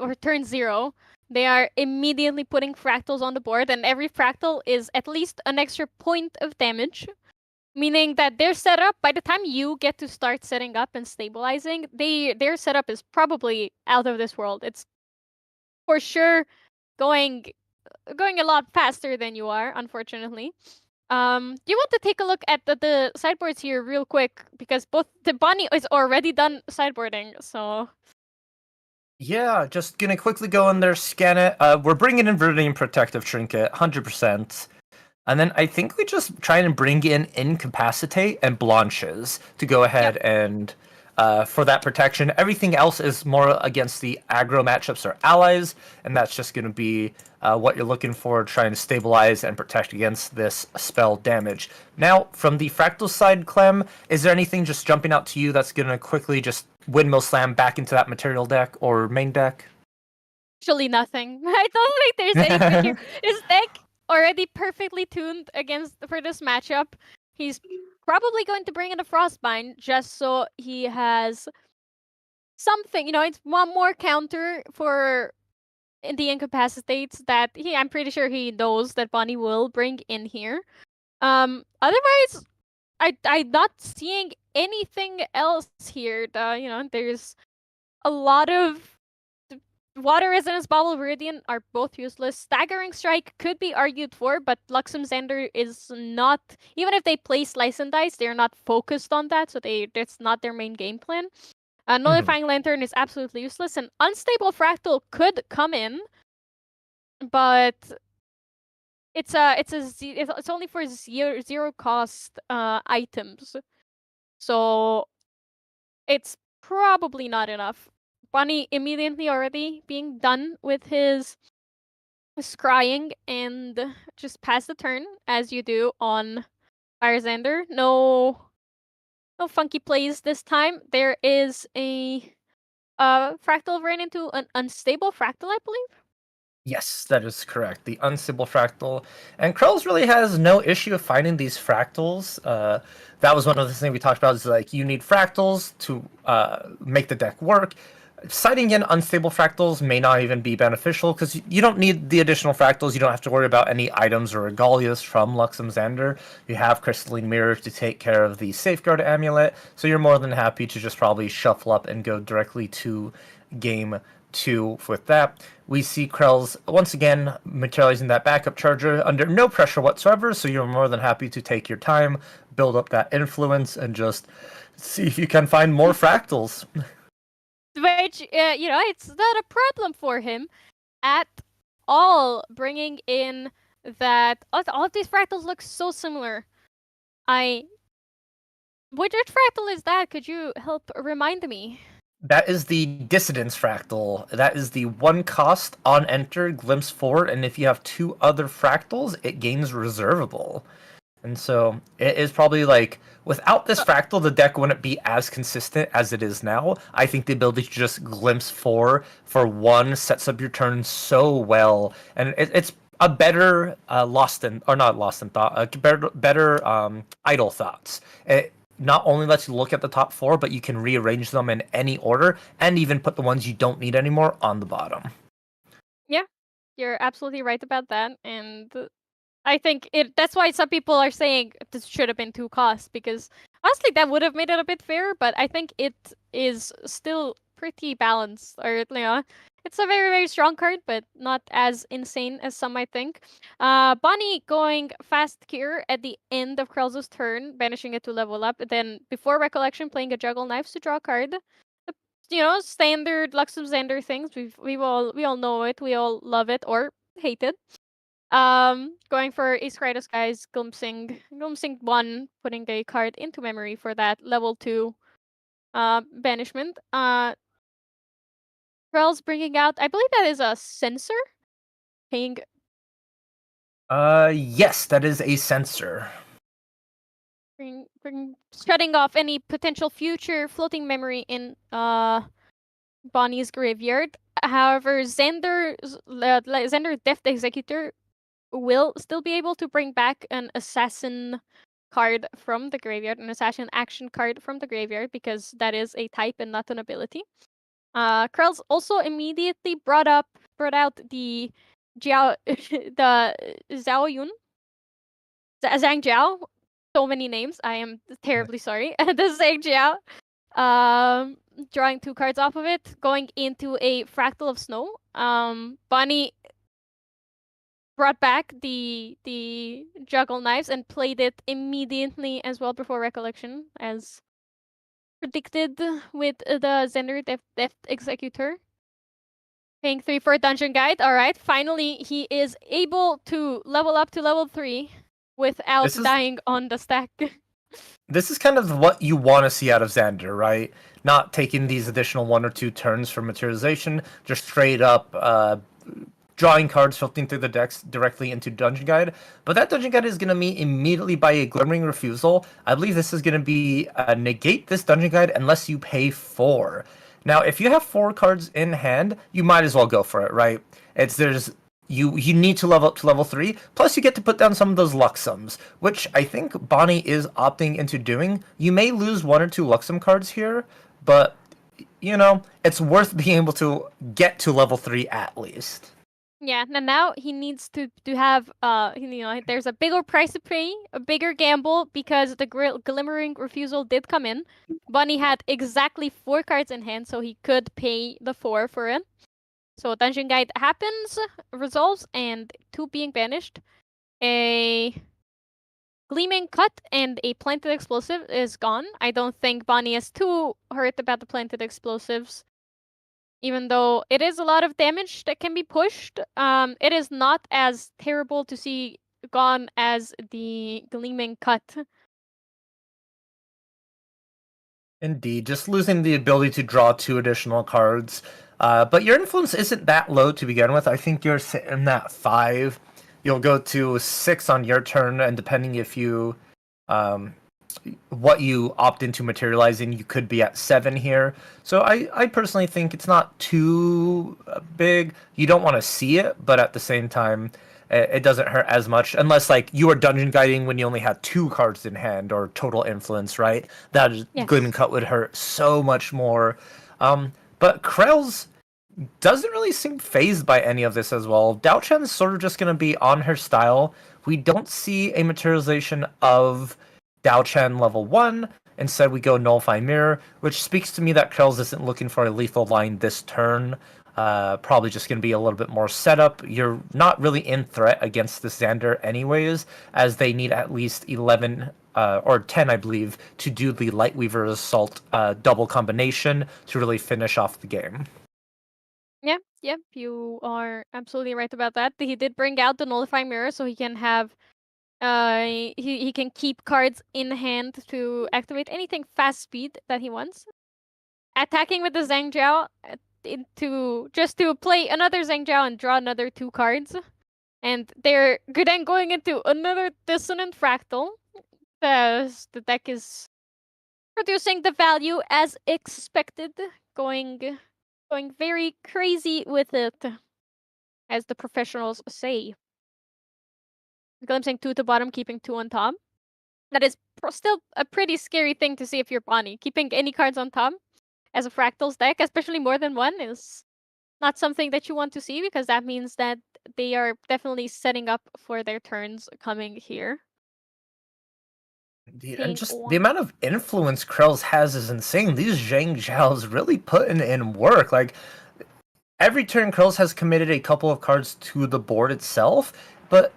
or turn 0, they are immediately putting fractals on the board, and every fractal is at least an extra point of damage. Meaning that their setup, by the time you get to start setting up and stabilizing, their setup is probably out of this world. It's for sure going a lot faster than you are, unfortunately. Do you want to take a look at the sideboards here real quick? Because both the Bonnie is already done sideboarding, so... Yeah, just gonna quickly go in there, scan it. We're bringing in Verdant Protective Trinket, 100%. And then I think we just try and bring in Incapacitate and Blanches to go ahead and for that protection. Everything else is more against the aggro matchups or allies, and that's just going to be what you're looking for, trying to stabilize and protect against this spell damage. Now, from the Fractal side, Clem, is there anything just jumping out to you that's going to quickly just windmill slam back into that material deck or main deck? Actually, nothing. I don't think there's anything here. His deck already perfectly tuned for this matchup. He's probably going to bring in a Frostbind just so he has something. It's one more counter for the incapacitates that I'm pretty sure he knows that Bonnie will bring in here. Otherwise, I'm not seeing anything else here. There's a lot of Water Resonance, Bubble Viridian are both useless. Staggering Strike could be argued for, but Luxem Xander is not. Even if they play Slice and Dice, they're not focused on that, so that's not their main game plan. Nullifying Lantern is absolutely useless, and Unstable Fractal could come in, but it's only for zero cost items, so it's probably not enough. Bunny immediately already being done with his scrying and just pass the turn as you do on Firexander. No funky plays this time. There is a fractal ran into an unstable fractal, I believe. Yes, that is correct. The unstable fractal. And Krells really has no issue of finding these fractals. That was one of the things we talked about, is like you need fractals to make the deck work. Citing in unstable fractals may not even be beneficial because you don't need the additional fractals. You don't have to worry about any items or regalias from Luxem Xander. You have Crystalline Mirror to take care of the Safeguard Amulet, so you're more than happy to just probably shuffle up and go directly to game 2 with that. We see Krells once again materializing that backup charger under no pressure whatsoever, so you're more than happy to take your time, build up that influence, and just see if you can find more fractals. Which, it's not a problem for him at all, bringing in that... All of these fractals look so similar. Which fractal is that? Could you help remind me? That is the Dissidence Fractal. That is the 1 cost on enter, Glimpse 4, and if you have 2 other fractals, it gains Reservable. And so it is probably like, without this fractal, the deck wouldn't be as consistent as it is now. I think the ability to just Glimpse 4 for 1 sets up your turn so well, and it's a better better Idle Thoughts. It not only lets you look at the top 4, but you can rearrange them in any order, and even put the ones you don't need anymore on the bottom. Yeah, you're absolutely right about that, and I think that's why some people are saying this should have been 2 costs, because honestly that would have made it a bit fairer, but I think it is still pretty balanced. Or it's a very, very strong card, but not as insane as some might think. Bonnie going fast cure at the end of Krell's turn, banishing it to level up, then before Recollection playing a Juggle Knives to draw a card. Standard Luxem Xander things. We all know it, we all love it or hate it. Going for Ace Cry Disguise, glimpsing 1, putting the card into memory for that level 2 banishment. Krell's bringing out, I believe that is a Censor. Paying. Yes, that is a Censor. Shutting off any potential future floating memory in Bonnie's graveyard. However, Xander Deft Executor will still be able to bring back an assassin card from the graveyard, an assassin action card from the graveyard, because that is a type and not an ability. Krell's also immediately brought out the Jiao, the Zhao Yun, Zhang Jiao. So many names. I am terribly sorry. The Zhang Jiao. Drawing 2 cards off of it, going into a Fractal of Snow. Bonnie brought back the Juggle Knives and played it immediately as well before Recollection, as predicted with the Xander Deft Executor. Paying 3 for Dungeon Guide. Alright, finally he is able to level up to level 3 without dying on the stack. This is kind of what you want to see out of Xander, right? Not taking these additional 1 or 2 turns for materialization, just straight up drawing cards, filtering through the decks directly into Dungeon Guide. But that Dungeon Guide is going to meet immediately by a Glimmering Refusal. I believe this is going to be negate this Dungeon Guide unless you pay 4. Now, if you have 4 cards in hand, you might as well go for it, right? You need to level up to level 3, plus you get to put down some of those Luxums, which I think Bonnie is opting into doing. You may lose 1 or 2 Luxum cards here, but, you know, it's worth being able to get to level 3 at least. Yeah, and now he needs to have there's a bigger price to pay, a bigger gamble because the Glimmering Refusal did come in. Bunny had exactly 4 cards in hand, so he could pay the 4 for it. So Dungeon Guide happens, resolves, and 2 being banished. A Gleaming Cut and a Planted Explosive is gone. I don't think Bonnie is too hurt about the Planted Explosives. Even though it is a lot of damage that can be pushed, it is not as terrible to see gone as the Gleaming Cut. Indeed, just losing the ability to draw 2 additional cards. But your influence isn't that low to begin with. I think you're sitting at 5. You'll go to 6 on your turn, and depending if you what you opt into materializing, you could be at 7 here. So I personally think it's not too big. You don't want to see it, but at the same time, it doesn't hurt as much unless like you are dungeon guiding when you only have 2 cards in hand or total influence, right? That Yes. Gleaming Cut would hurt so much more. But Krell's doesn't really seem phased by any of this as well. Dao-chan's sort of just going to be on her style. We don't see a materialization of Dao-chan level 1. Instead, we go Nullify Mirror, which speaks to me that Krell's isn't looking for a lethal line this turn. Probably just going to be a little bit more setup. You're not really in threat against this Xander anyways, as they need at least 11 or 10, I believe, to do the Lightweaver Assault double combination to really finish off the game. Yep, you are absolutely right about that. He did bring out the Nullify Mirror, so he can have he can keep cards in hand to activate anything fast speed that he wants. Attacking with the Zhangjiao to play another Zhangjiao and draw another 2 cards. And they're then going into another Dissonant Fractal. The deck is producing the value as expected, going very crazy with it, as the professionals say. Glimpsing 2 to bottom, keeping 2 on top. That is still a pretty scary thing to see if you're Bonnie. Keeping any cards on top as a Fractals deck, especially more than 1, is not something that you want to see, because that means that they are definitely setting up for their turns coming here. Indeed. And just the amount of influence Krell's has is insane. These Zhang Zhao's really putting in work. Like, every turn Krell's has committed a couple of cards to the board itself, but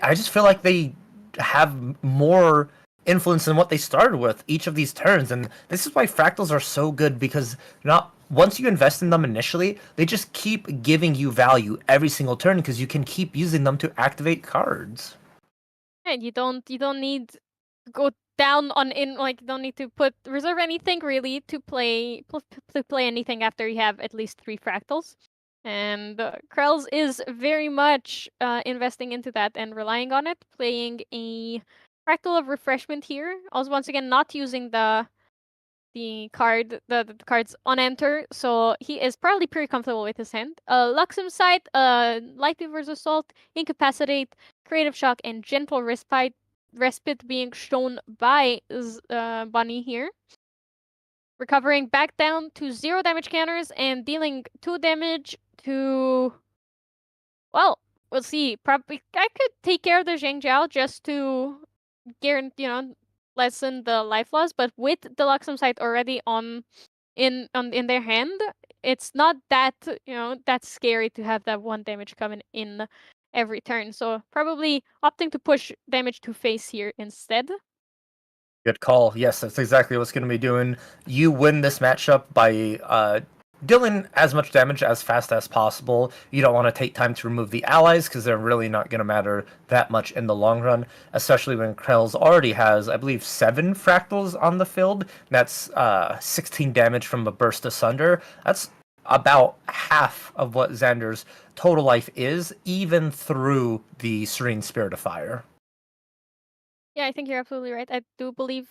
I just feel like they have more influence than what they started with each of these turns. And this is why Fractals are so good, because once you invest in them initially, they just keep giving you value every single turn because you can keep using them to activate cards. And you don't need go down on you don't need to reserve anything really to play anything after you have at least 3 Fractals. And Krell's is very much investing into that and relying on it, playing a Fractal of Refreshment here. Also, once again, not using the cards on enter, so he is probably pretty comfortable with his hand. Luxem Sight, Lightweaver's Assault, Incapacitate, Creative Shock, and Gentle Respite being shown by Bunny here. Recovering back down to 0 damage counters and dealing 2 damage to... Well, we'll see. Probably I could take care of the Zhangjiao just to guarantee, lessen the life loss, but with the Luxem Sight already in their hand, it's not that that scary to have that 1 damage coming in every turn. So probably opting to push damage to face here instead. Good call. Yes, that's exactly what's going to be doing. You win this matchup by dealing as much damage as fast as possible. You don't want to take time to remove the allies because they're really not going to matter that much in the long run, especially when Krell's already has, I believe, 7 fractals on the field. That's 16 damage from a burst asunder. That's about half of what Xander's total life is, even through the Serene Spirit of Fire. Yeah, I think you're absolutely right. I do believe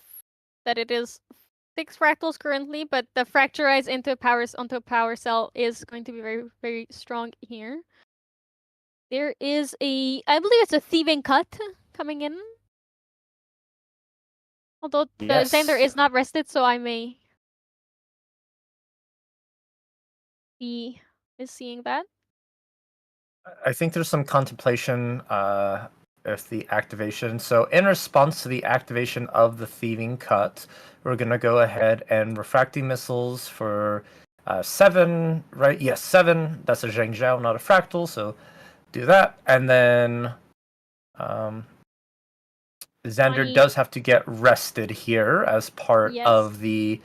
that it is 6 fractals currently, but the fracturize onto a power cell is going to be very, very strong here. There is I believe it's a thieving cut coming in. Although Yes. Xander is not rested, so I may be seeing that. I think there's some contemplation with the activation. So in response to the activation of the Thieving Cut, we're going to go ahead and Refracting Missiles for 7, right? Yes, 7. That's a Zheng Zhao, not a Fractal, so do that. And then Xander does have to get rested here as part of the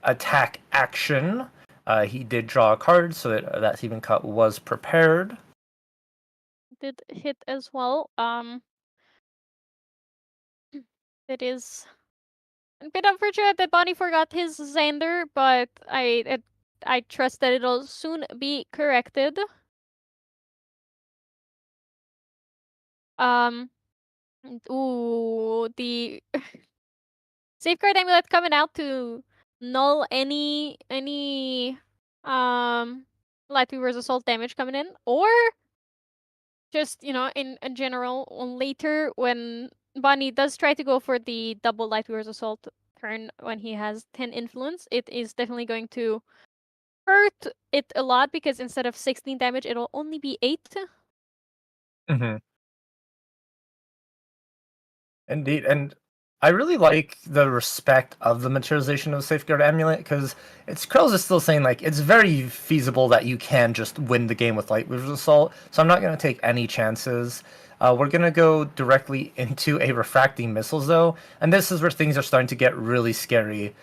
attack action. He did draw a card, so that Thieving Cut was prepared. Did hit as well. It is a bit unfortunate that Bonnie forgot his Xander, but I trust that it'll soon be corrected. Ooh, the Safeguard Amulet coming out to null any Lightweaver's Assault damage coming in, or just, in general, later when Bonnie does try to go for the double Lightweaver's Assault turn when he has 10 influence, it is definitely going to hurt it a lot because instead of 16 damage, it'll only be 8. Mm-hmm. Indeed, and I really like the respect of the materialization of the Safeguard Amulet because Krell's is still saying like it's very feasible that you can just win the game with Lightweaver's Assault. So I'm not going to take any chances. We're going to go directly into a Refracting Missiles though, and this is where things are starting to get really scary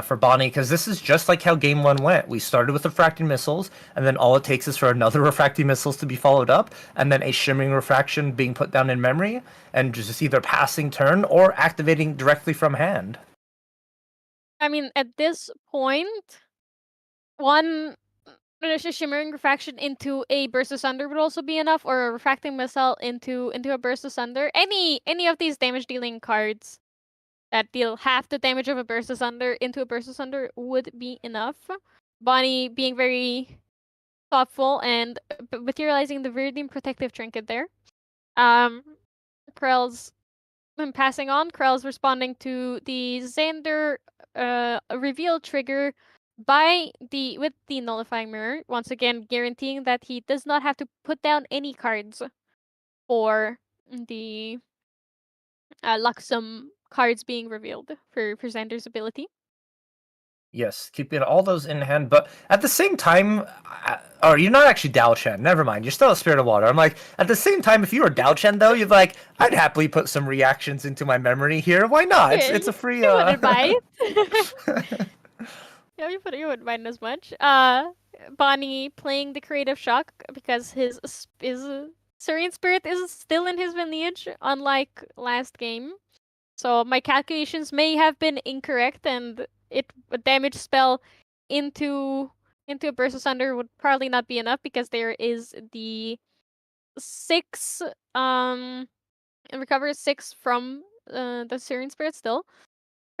for Bonnie because this is just like how Game 1 went. We started with Refracting Missiles, and then all it takes is for another Refracting Missiles to be followed up, and then a Shimmering Refraction being put down in memory, and just either passing turn or activating directly from hand. I mean, at this point, one Shimmering Refraction into a Burst Asunder would also be enough, or a Refracting Missile into a Burst Asunder. Any of these damage dealing cards that deal half the damage of a Burst Asunder into a Burst Asunder would be enough. Bonnie being very thoughtful and materializing the Viridian Protective Trinket there. Krell's passing on. Krell's responding to the Xander reveal trigger with the Nullifying Mirror, once again guaranteeing that he does not have to put down any cards for the Luxem cards being revealed for Xander's ability. Yes, keeping all those in hand, but at the same time, or you're not actually Dao Chen. Never mind, you're still a Spirit of Water. I'm like, at the same time, if you were Dao Chen though, you'd like, I'd happily put some reactions into my memory here. Why not? It's a free. You wouldn't mind. Yeah, you wouldn't mind as much. Bonnie playing the Creative Shock because his Serene Spirit is still in his lineage, unlike last game. So my calculations may have been incorrect, and a damage spell into a Burst Asunder would probably not be enough because there is the 6 recover 6 from the Serene Spirit still.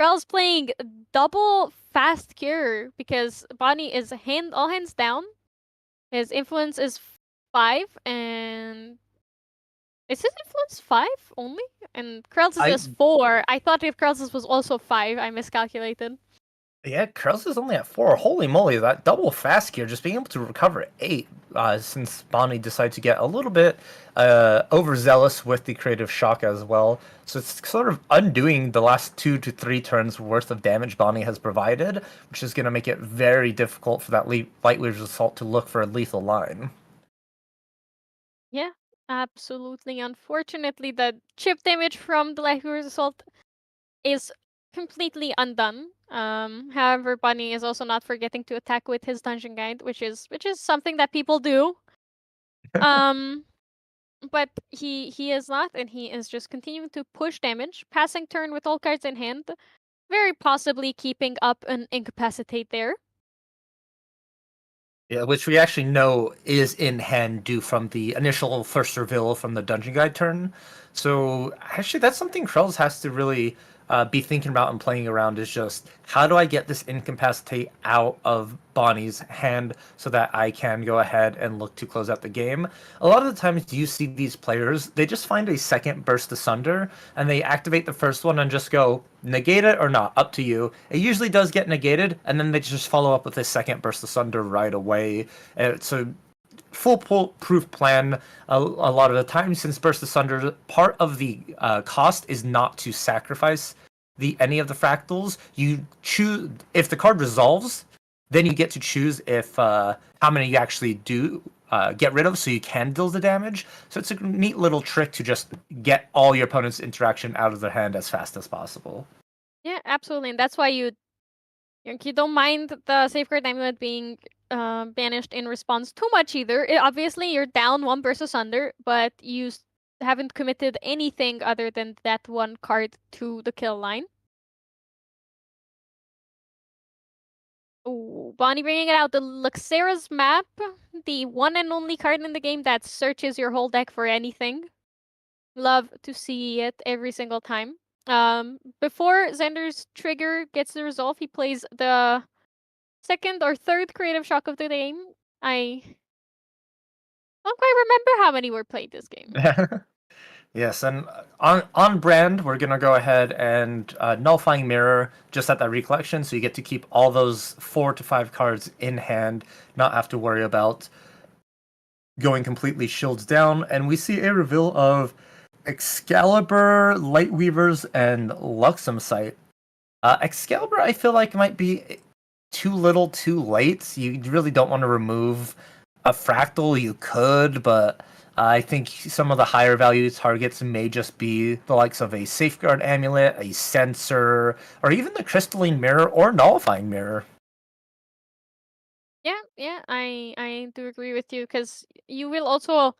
Krell's playing double fast cure because Bonnie is all hands down. His influence is 5, and is his influence 5 only? And Krell's is 4. I thought if Krell's was also 5, I miscalculated. Yeah, Krell's is only at 4. Holy moly, that double fast gear, just being able to recover 8, since Bonnie decided to get a little bit overzealous with the Creative Shock as well. So it's sort of undoing the last 2 to 3 turns worth of damage Bonnie has provided, which is going to make it very difficult for that Lightweaver's Assault to look for a lethal line. Yeah, absolutely. Unfortunately, the chip damage from the Lightweaver's Assault is completely undone. However, Bunny is also not forgetting to attack with his Dungeon Guide, which is something that people do. But he is not, and he is just continuing to push damage, passing turn with all cards in hand, very possibly keeping up an incapacitate there. Yeah, which we actually know is in hand due from the initial first reveal from the Dungeon Guide turn. So actually, that's something Krells has to really be thinking about and playing around, is just how do I get this incapacitate out of Bonnie's hand so that I can go ahead and look to close out the game. A lot of the times you see these players, they just find a second burst asunder and they activate the first one and just go negate it or not, up to you. It usually does get negated, and then they just follow up with a second burst asunder right away. So foolproof plan a lot of the time, since burst asunder, part of the cost is not to sacrifice any of the fractals. You choose if the card resolves, then you get to choose if how many you actually do get rid of, so you can deal the damage. So it's a neat little trick to just get all your opponent's interaction out of their hand as fast as possible. Yeah, absolutely, and that's why you don't mind the Safeguard Amulet being banished in response too much either. Obviously, you're down one burst asunder, but you haven't committed anything other than that one card to the kill line. Ooh, Bonnie bringing it out, the Luxera's map, the one and only card in the game that searches your whole deck for anything. Love to see it every single time. Before Xander's trigger gets the resolve, he plays the second or third creative shock of the game. I don't quite remember how many were played this game. Yes, and on brand, we're gonna go ahead and nullifying mirror just at that recollection, so you get to keep all those 4 to 5 cards in hand, not have to worry about going completely shields down. And we see a reveal of Excalibur, Lightweavers, and Luxem Sight. Excalibur, I feel like might be too little, too late. You really don't want to remove a fractal. You could, but I think some of the higher value targets may just be the likes of a Safeguard Amulet, a Sensor, or even the Crystalline Mirror or Nullifying Mirror. Yeah, I do agree with you, because you will also,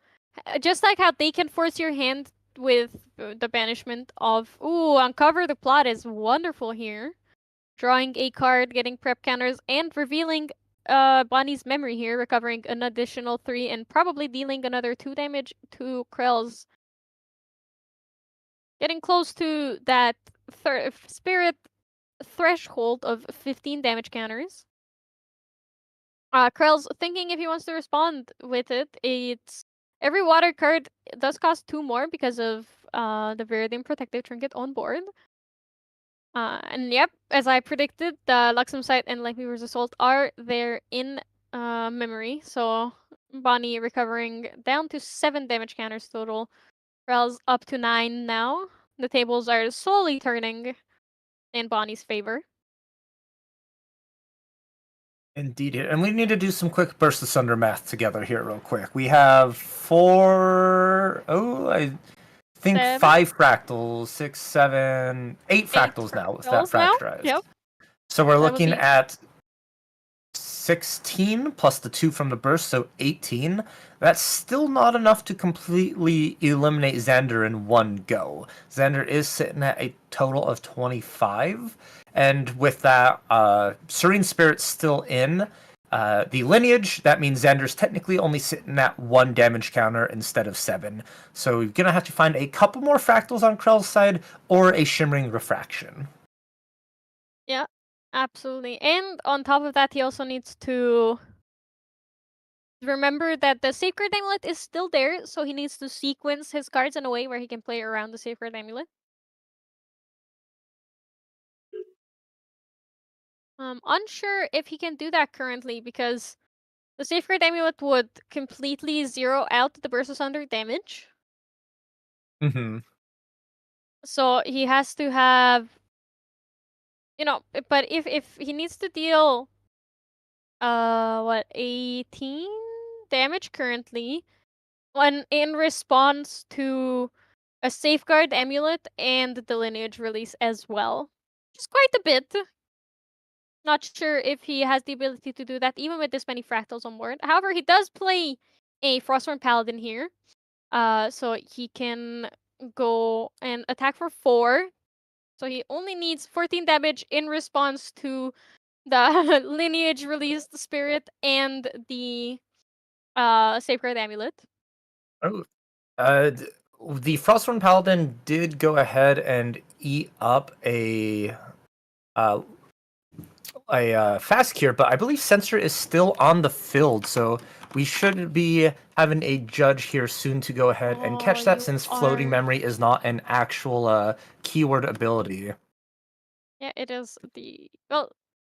just like how they can force your hand with the banishment of, Uncover the Plot is wonderful here. Drawing a card, getting prep counters, and revealing Bonnie's memory here, recovering an additional 3 and probably dealing another 2 damage to Krell's. Getting close to that spirit threshold of 15 damage counters. Krell's thinking if he wants to respond with it. It's every water card does cost 2 more because of the Viridian Protective Trinket on board. And yep, as I predicted, the Luxem Sight and Lightweaver's Assault are there in memory. So Bonnie recovering down to 7 damage counters total. Krell's up to 9 now. The tables are slowly turning in Bonnie's favor. Indeed, and we need to do some quick burst asunder math together here real quick. We have 4, I think 7? 5 fractals, 6, 7, 8 fractals now with that Fractals now? fracturized. Yep. So we're That would looking be- at 16 plus the 2 from the burst, so 18. That's still not enough to completely eliminate Xander in one go. Xander is sitting at a total of 25. And with that, Serene Spirit's still in the lineage. That means Xander's technically only sitting at 1 damage counter instead of 7. So you're going to have to find a couple more fractals on Krell's side or a Shimmering Refraction. Yeah, absolutely. And on top of that, he also needs to remember that the Sacred Amulet is still there, so he needs to sequence his cards in a way where he can play around the Sacred Amulet. Unsure if he can do that currently, because the Sacred Amulet would completely zero out the Burst Asunder damage. Mm-hmm. So he has to have, but if he needs to deal 18 damage currently, when in response to a Safeguard Amulet and the Lineage release as well, which is quite a bit. Not sure if he has the ability to do that even with this many fractals on board. However, he does play a Frostborn Paladin here. So he can go and attack for 4. So he only needs 14 damage in response to the Lineage released spirit and the Sacred Amulet. Oh, the Frostborn Paladin did go ahead and eat up a fast cure, but I believe Sensor is still on the field, so we should be having a judge here soon to go ahead and catch that, since floating memory is not an actual keyword ability. Yeah, it is the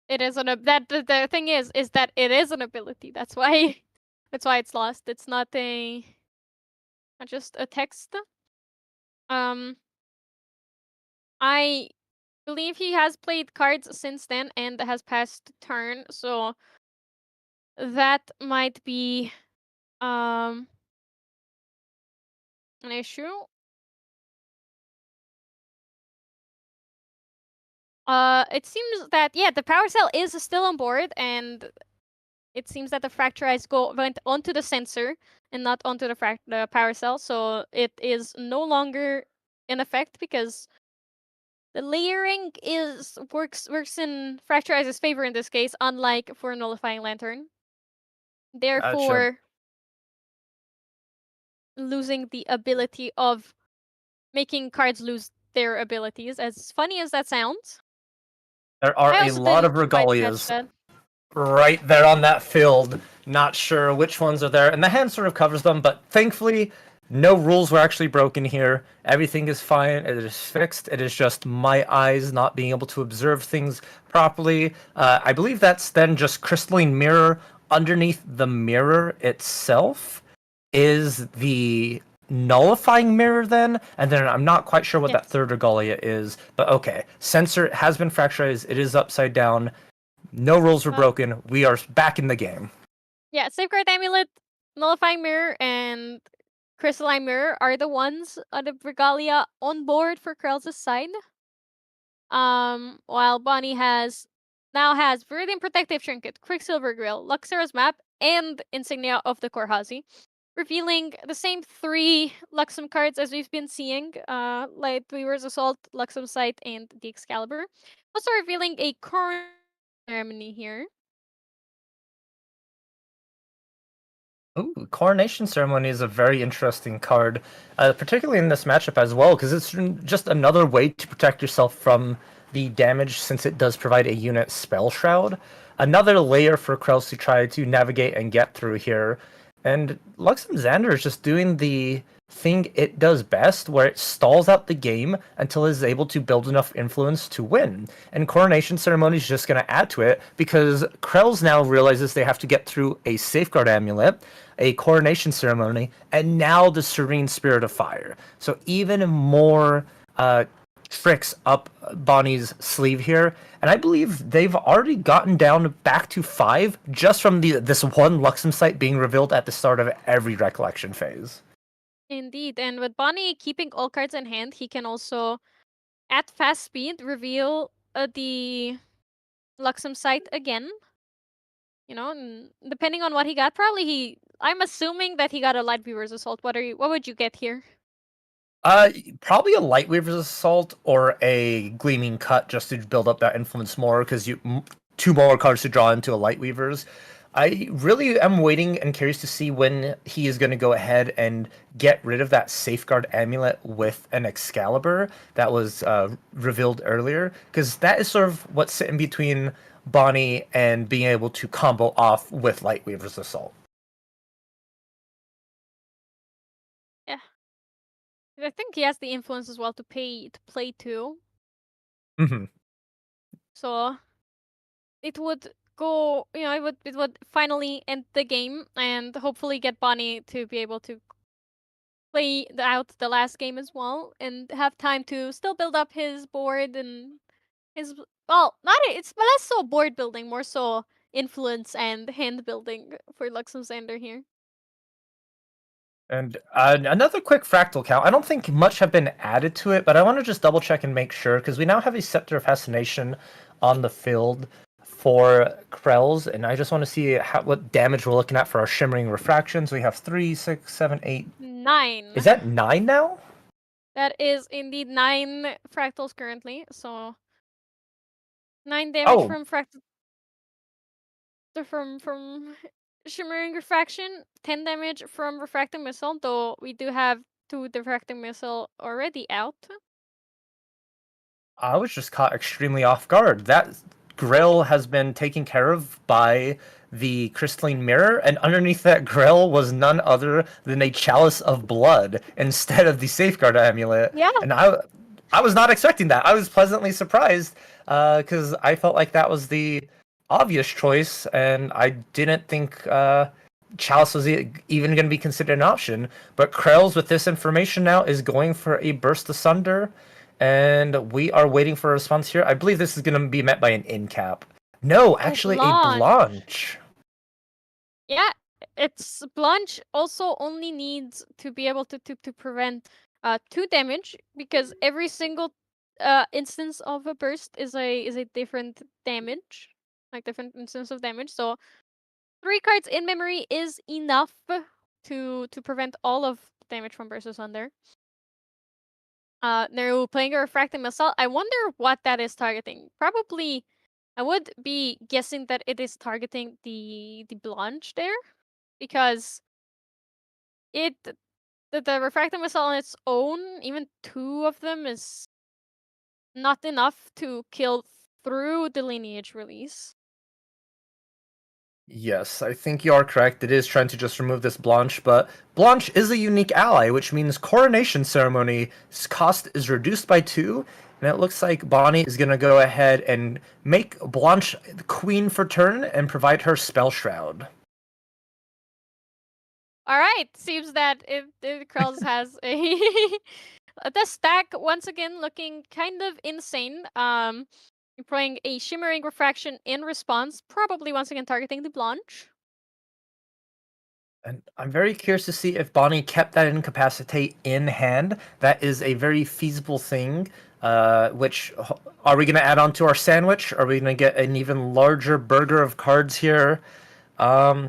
it is the thing is that it is an ability. That's why it's lost. It's not just a text. I believe he has played cards since then and has passed turn, so that might be an issue. It seems that the power cell is still on board, and it seems that the fracturized went onto the sensor and not onto the power cell, so it is no longer in effect because the layering works in Fracturize's favor in this case, unlike for Nullifying Lantern. Therefore, losing the ability of making cards lose their abilities. As funny as that sounds, There are a lot of Regalias right there on that field. Not sure which ones are there, and the hand sort of covers them, but thankfully, no rules were actually broken here. Everything is fine. It is fixed. It is just my eyes not being able to observe things properly. I believe that's then just crystalline mirror. Underneath the mirror itself is the nullifying mirror then, and then I'm not quite sure what that third regalia is, but okay. Sensor has been fracturized. It is upside down. No rules were broken. We are back in the game. Yeah, Safeguard Amulet, Nullifying Mirror, and Crystalline Mirror are the ones on the regalia on board for Krell's side. While Bonnie now has Viridian Protective Trinket, Quicksilver Grill, Luxera's Map, and Insignia of the Korhazi, revealing the same 3 Luxem cards as we've been seeing, Lightweaver's Assault, Luxem Sight, and the Excalibur. Also revealing a Coronation Ceremony here. Ooh, Coronation Ceremony is a very interesting card, particularly in this matchup as well, because it's just another way to protect yourself from the damage, since it does provide a unit Spell Shroud. Another layer for Krells to try to navigate and get through here. And Luxem Xander is just doing the thing it does best, where it stalls out the game until it is able to build enough influence to win. And Coronation Ceremony is just going to add to it, because Krells now realizes they have to get through a Safeguard Amulet, a Coronation Ceremony, and now the Serene Spirit of Fire. So even more tricks up Bonnie's sleeve here, and I believe they've already gotten down back to 5 just from this one Luxem site being revealed at the start of every recollection phase. Indeed, and with Bonnie keeping all cards in hand, he can also, at fast speed, reveal the Luxem site again. You know, and depending on what he got, I'm assuming that he got a Lightweaver's Assault. What would you get here? Probably a Lightweaver's Assault or a Gleaming Cut, just to build up that influence more, because 2 more cards to draw into a Lightweaver's. I really am waiting and curious to see when he is going to go ahead and get rid of that Safeguard Amulet with an Excalibur that was revealed earlier, because that is sort of what's sitting between Bonnie and being able to combo off with Lightweaver's Assault. Yeah. I think he has the influence as well to play too. Mm-hmm. So it would go, it would finally end the game and hopefully get Bonnie to be able to play out the last game as well and have time to still build up his board and his, it's less so board building, more so influence and hand building for Luxem Xander here. And another quick fractal count. I don't think much have been added to it, but I want to just double check and make sure, because we now have a Scepter of Fascination on the field for Krell's, and I just want to see what damage we're looking at for our Shimmering Refractions. We have 3, 6, 7, 8. 9. Is that 9 now? That is indeed 9 fractals currently. So 9 damage from fractal from Shimmering Refraction, 10 damage from Refracting Missile, though we do have 2 Refracting Missile already out. I was just caught extremely off guard. That grill has been taken care of by the crystalline mirror, and underneath that grill was none other than a chalice of blood instead of the safeguard amulet. Yeah. And I was not expecting that. I was pleasantly surprised because I felt like that was the obvious choice, and I didn't think chalice was even going to be considered an option. But Krell's, with this information now, is going for a burst asunder. And we are waiting for a response here. I believe this is going to be met by an in cap. No, actually a Blanche. Yeah, it's Blanche also only needs to be able to prevent 2 damage, because every single instance of a burst is a different damage, like different instance of damage. So 3 cards in memory is enough to prevent all of the damage from burst asunder. They're playing a Refracting Missile. I wonder what that is targeting. Probably, I would be guessing that it is targeting the Blanche there, because the Refracting Missile on its own, even 2 of them, is not enough to kill through the Lineage Release. Yes, I think you are correct. It is trying to just remove this Blanche, but Blanche is a unique ally, which means Coronation Ceremony's cost is reduced by 2, and it looks like Bonnie is going to go ahead and make Blanche the queen for turn and provide her Spell Shroud. Alright, seems that if Krells has a the stack once again looking kind of insane. You're playing a Shimmering Refraction in response, probably once again targeting the Blanche. And I'm very curious to see if Bonnie kept that Incapacitate in hand. That is a very feasible thing. Which are we going to add on to our sandwich? Are we going to get an even larger burger of cards here? Are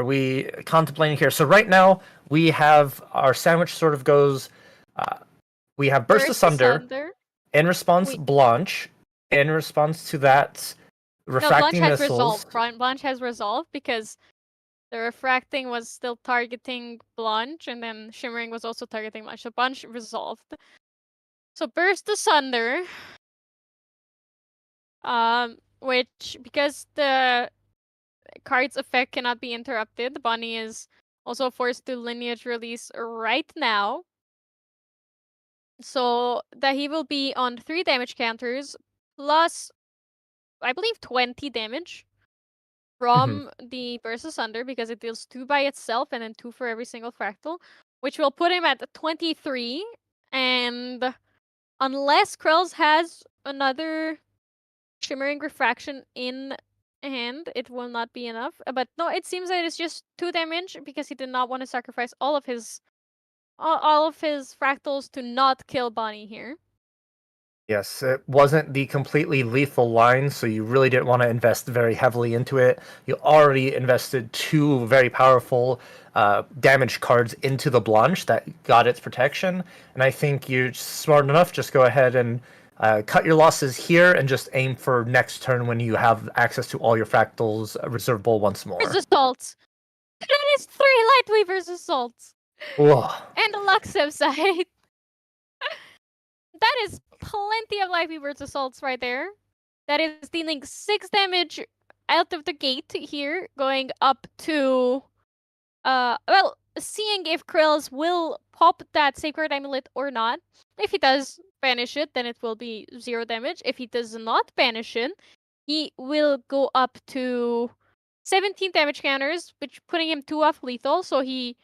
we contemplating here? So right now we have our sandwich sort of goes. We have Burst Asunder. In response, Blanche. In response to that, Refracting Missiles. Blanche has resolved because the Refracting was still targeting Blanche, and then Shimmering was also targeting Blanche. So Blanche resolved. So Burst Asunder, which, because the card's effect cannot be interrupted, Bonnie is also forced to Lineage Release right now. So that he will be on 3 damage counters, plus, I believe, 20 damage from the Burst Asunder, because it deals 2 by itself and then 2 for every single fractal, which will put him at 23. And unless Krells has another Shimmering Refraction in hand, it will not be enough. But no, it seems that it's just 2 damage, because he did not want to sacrifice all of his fractals to not kill Bonnie here. Yes, it wasn't the completely lethal line, so you really didn't want to invest very heavily into it. You already invested 2 very powerful damage cards into the Blanche that got its protection, and I think you're smart enough. Just go ahead and cut your losses here and just aim for next turn when you have access to all your fractals reservable once more. There's assaults. That is 3 Lightweaver's assaults. Whoa. And a Luxem side. That is plenty of Lightweaver's assaults right there. That is dealing 6 damage out of the gate here, going up to well, seeing if Krells will pop that Sacred Amulet or not. If he does banish it, then it will be 0 damage. If he does not banish it, he will go up to 17 damage counters, which putting him 2 off lethal, so his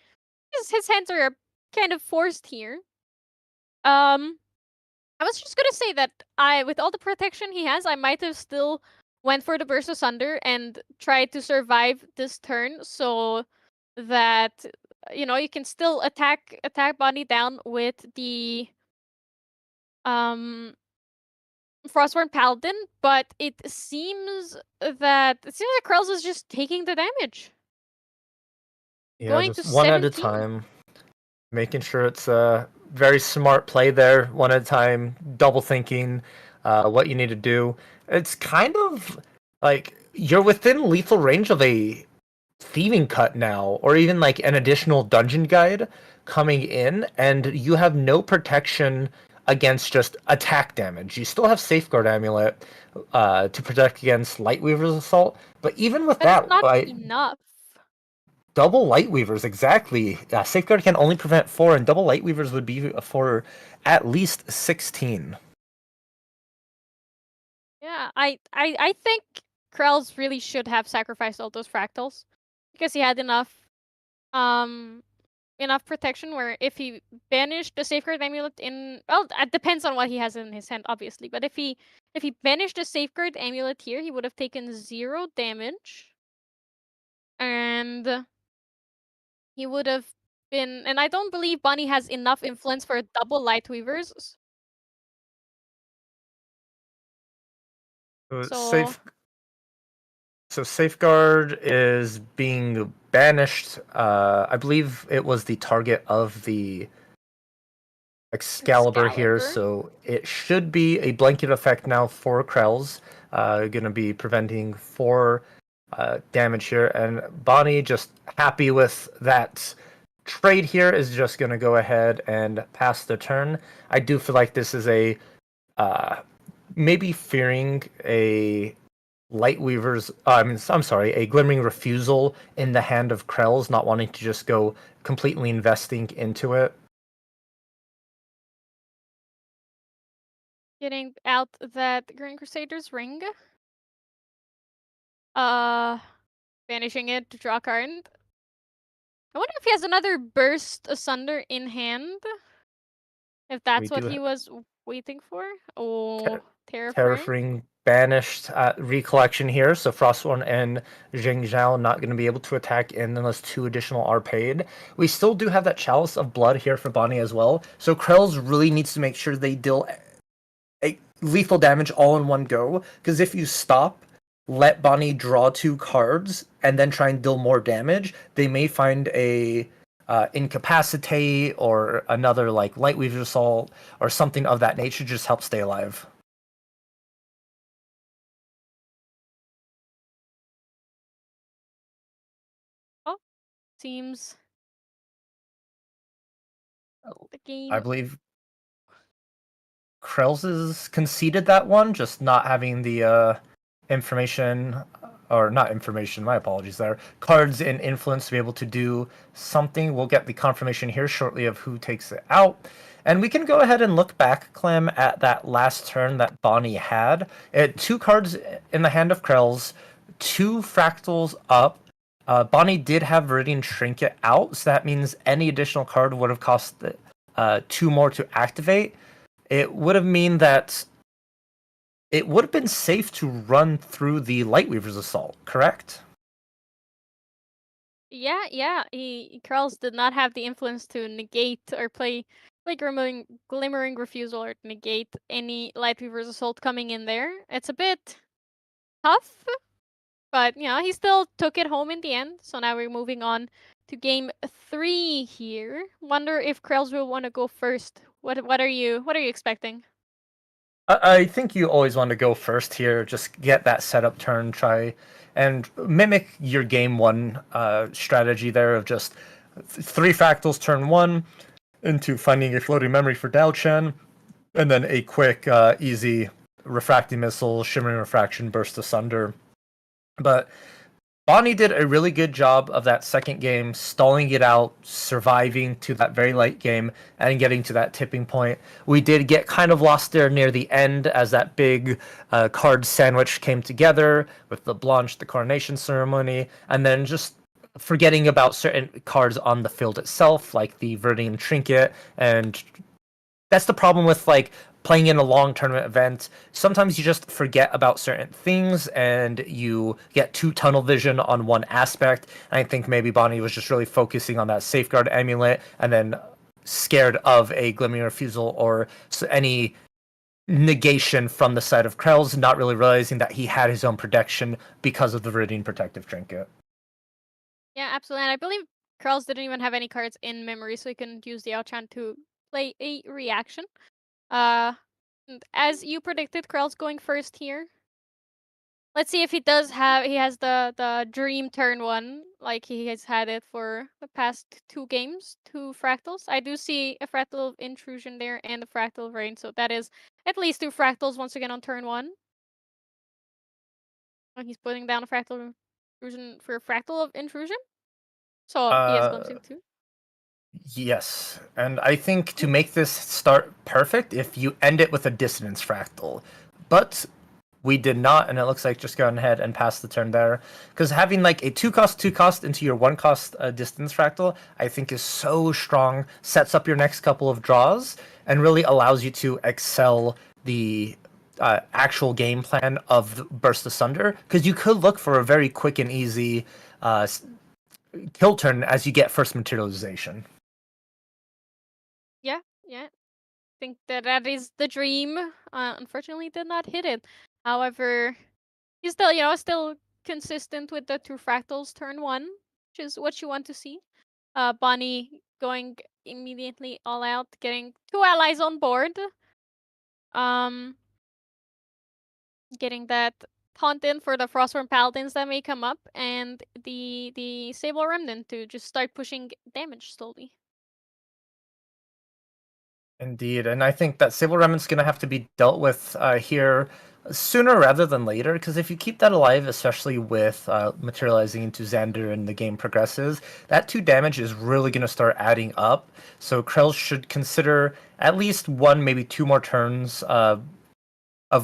hands are kind of forced here. I was just gonna say that with all the protection he has, I might have still went for the Burst Asunder and tried to survive this turn, so that you can still attack Bonnie down with the Frostborn Paladin, but it seems that Krells is just taking the damage. Yeah, Going just to one at a 17. time. Making sure it's a very smart play there, one at a time, double thinking what you need to do. It's kind of like you're within lethal range of a thieving cut now, or even like an additional dungeon guide coming in, and you have no protection against just attack damage. You still have Safeguard Amulet to protect against Lightweaver's Assault, but even with But it's that, not enough. double Lightweavers, exactly. Safeguard can only prevent 4, and double Lightweavers would be for at least 16. Yeah, I think Krells really should have sacrificed all those fractals because he had um enough protection where if he banished the Safeguard Amulet in, well, it depends on what he has in his hand, obviously, but if he banished the Safeguard Amulet here, he would have taken 0 damage, and he would have been, and I don't believe Bunny has enough influence for double Lightweavers. So Safe. So Safeguard is being banished. I believe it was the target of the Excalibur here, so it should be a blanket effect now for Krells. Going to be preventing 4 damage here, and Bonnie, just happy with that trade here, is just going to go ahead and pass the turn. I do feel like this is a maybe fearing a Lightweaver's. I'm sorry, a Glimmering Refusal in the hand of Krells, not wanting to just go completely investing into it. getting out that Green Crusader's ring. Banishing it to draw a card. I wonder if he has another Burst Asunder in hand. If that's what he was waiting for. Oh, Terraforming banished recollection here, so Frostborn and Jing Zhao not going to be able to attack in unless 2 additional are paid. We still do have that Chalice of Blood here for Bonnie as well, so Krells really needs to make sure they deal a lethal damage all in one go, because if you stop, let Bonnie draw 2 cards, and then try and deal more damage, they may find a Incapacitate or another like Lightweaver's Assault or something of that nature, just help stay alive. Oh, seems the game. I believe Krells has conceded that one, just not having the information, or not information, my apologies there, cards and influence to be able to do something. We'll get the confirmation here shortly of who takes it out. And we can go ahead and look back, Clem, at that last turn that Bonnie had. It 2 cards in the hand of Krells, 2 fractals up. Bonnie did have Viridian Trinket out, so that means any additional card would have cost 2 more to activate. It would have mean that it would have been safe to run through the Lightweaver's Assault, correct? Yeah. Krells did not have the influence to negate or play like glimmering refusal or negate any Lightweaver's Assault coming in there. It's a bit tough, but he still took it home in the end. So now we're moving on to game 3 here. Wonder if Krells will want to go first. What are you expecting? I think you always want to go first here, just get that setup turn, try and mimic your game 1 strategy there of just 3 fractals turn 1 into finding a floating memory for Dao Chen, and then a quick, easy refracting missile, shimmering refraction, burst asunder. But Bonnie did a really good job of that second game, stalling it out, surviving to that very late game, and getting to that tipping point. We did get kind of lost there near the end as that big card sandwich came together with the Blanche, the coronation ceremony, and then just forgetting about certain cards on the field itself, like the Viridian Trinket. And that's the problem with like playing in a long tournament event. Sometimes you just forget about certain things and you get too tunnel vision on one aspect. And I think maybe Bonnie was just really focusing on that Safeguard Amulet and then scared of a Glimmering Refusal or any negation from the side of Krell's, not really realizing that he had his own protection because of the Viridian Protective Trinket. Yeah, absolutely. And I believe Krell's didn't even have any cards in memory, so he couldn't use the Outchant to play a reaction. As you predicted, Krell's going first here. Let's see if he has the dream turn 1, like he has had it for the past 2 games, 2 fractals. I do see a fractal of intrusion there and a fractal of rain, so that is at least 2 fractals once again on turn 1. And he's putting down a fractal of intrusion for a fractal of intrusion. So he is glimpsing 2. Yes, and I think to make this start perfect, if you end it with a dissonance fractal. But we did not, and it looks like just going ahead and pass the turn there. Because having like a 2-cost into your 1-cost distance fractal, I think is so strong, sets up your next couple of draws, and really allows you to excel the actual game plan of Burst Asunder. Because you could look for a very quick and easy kill turn as you get first materialization. Yeah. I think that is the dream. Unfortunately, did not hit it. However, he's still consistent with the 2 fractals turn 1, which is what you want to see. Bonnie going immediately all out, getting 2 allies on board. Getting that taunt in for the Frostworm Paladins that may come up, and the Sable Remnant to just start pushing damage slowly. Indeed, and I think that Sable Remnant's going to have to be dealt with here sooner rather than later, because if you keep that alive, especially with materializing into Xander and the game progresses, that 2 damage is really going to start adding up. So Krell should consider at least 1, maybe 2 more turns of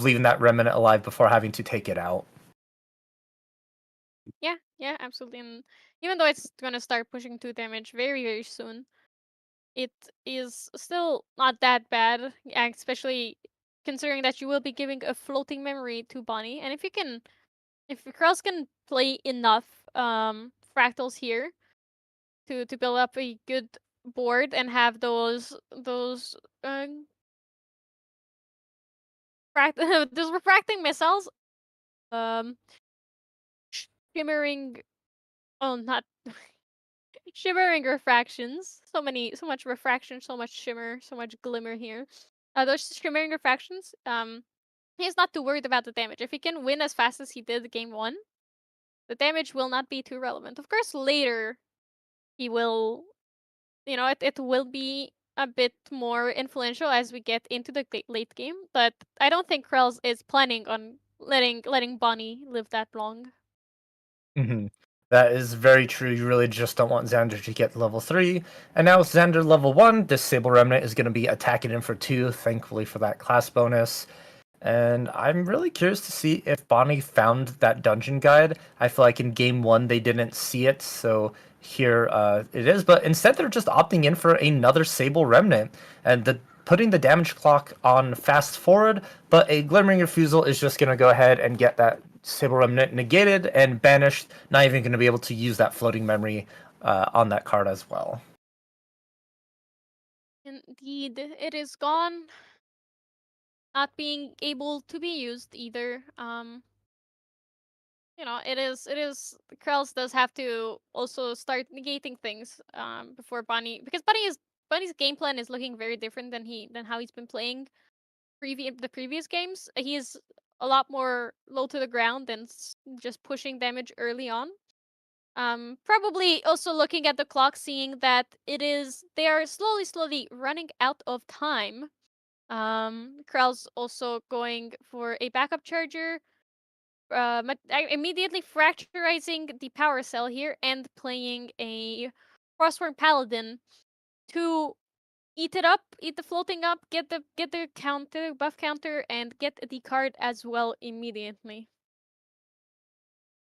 leaving that Remnant alive before having to take it out. Yeah, absolutely. And even though it's going to start pushing 2 damage very, very soon, it is still not that bad, especially considering that you will be giving a floating memory to Bonnie. And if Krells can play enough fractals here to build up a good board and have those those refracting missiles, shimmering, oh, not shimmering refractions. So much refraction, so much shimmer, so much glimmer here. Those shimmering refractions, he's not too worried about the damage. If he can win as fast as he did game 1, the damage will not be too relevant. Of course, later he will, it will be a bit more influential as we get into the late game. But I don't think Krells is planning on letting Bonnie live that long. Mm-hmm. That is very true. You really just don't want Xander to get level 3. And now with Xander level 1, this Sable Remnant is going to be attacking him for 2, thankfully for that class bonus. And I'm really curious to see if Bonnie found that dungeon guide. I feel like in game 1 they didn't see it, so here it is. But instead they're just opting in for another Sable Remnant. And putting the damage clock on fast forward, but a Glimmering Refusal is just going to go ahead and get that Sable Remnant negated and banished, not even going to be able to use that floating memory on that card as well. Indeed, it is gone. Not being able to be used either. It is Krells does have to also start negating things before Bonnie, because Bonnie's game plan is looking very different than how he's been playing the previous games. He's a lot more low to the ground and just pushing damage early on. Probably also looking at the clock, seeing that they are slowly running out of time. Krell's also going for a backup charger, immediately fracturizing the power cell here and playing a Frostworm Paladin to eat it up, eat the floating up, get the counter, buff counter, and get the card as well immediately.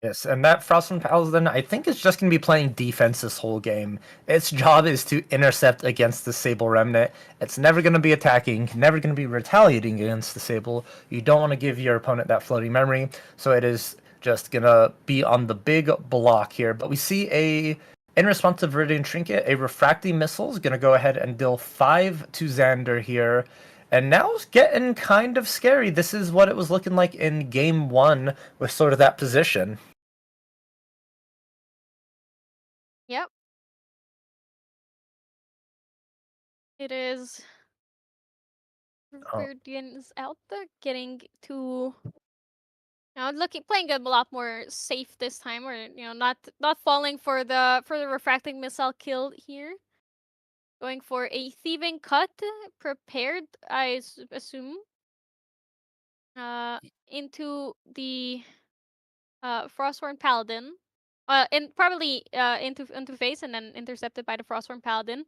Yes, and that Frostwind Paladin, I think, is just going to be playing defense this whole game. Its job is to intercept against the Sable Remnant. It's never going to be attacking, never going to be retaliating against the Sable. You don't want to give your opponent that floating memory, so it is just going to be on the big block here. But we see in response to Viridian Trinket, a Refracting Missile is going to go ahead and deal 5 to Xander here. And now it's getting kind of scary. This is what it was looking like in game 1 with sort of that position. Yep. It is Guardians out there getting to playing a lot more safe this time, or not falling for the refracting missile kill here. Going for a thieving cut, prepared, I assume, into the Frosthorn Paladin, probably into face and then intercepted by the Frosthorn Paladin,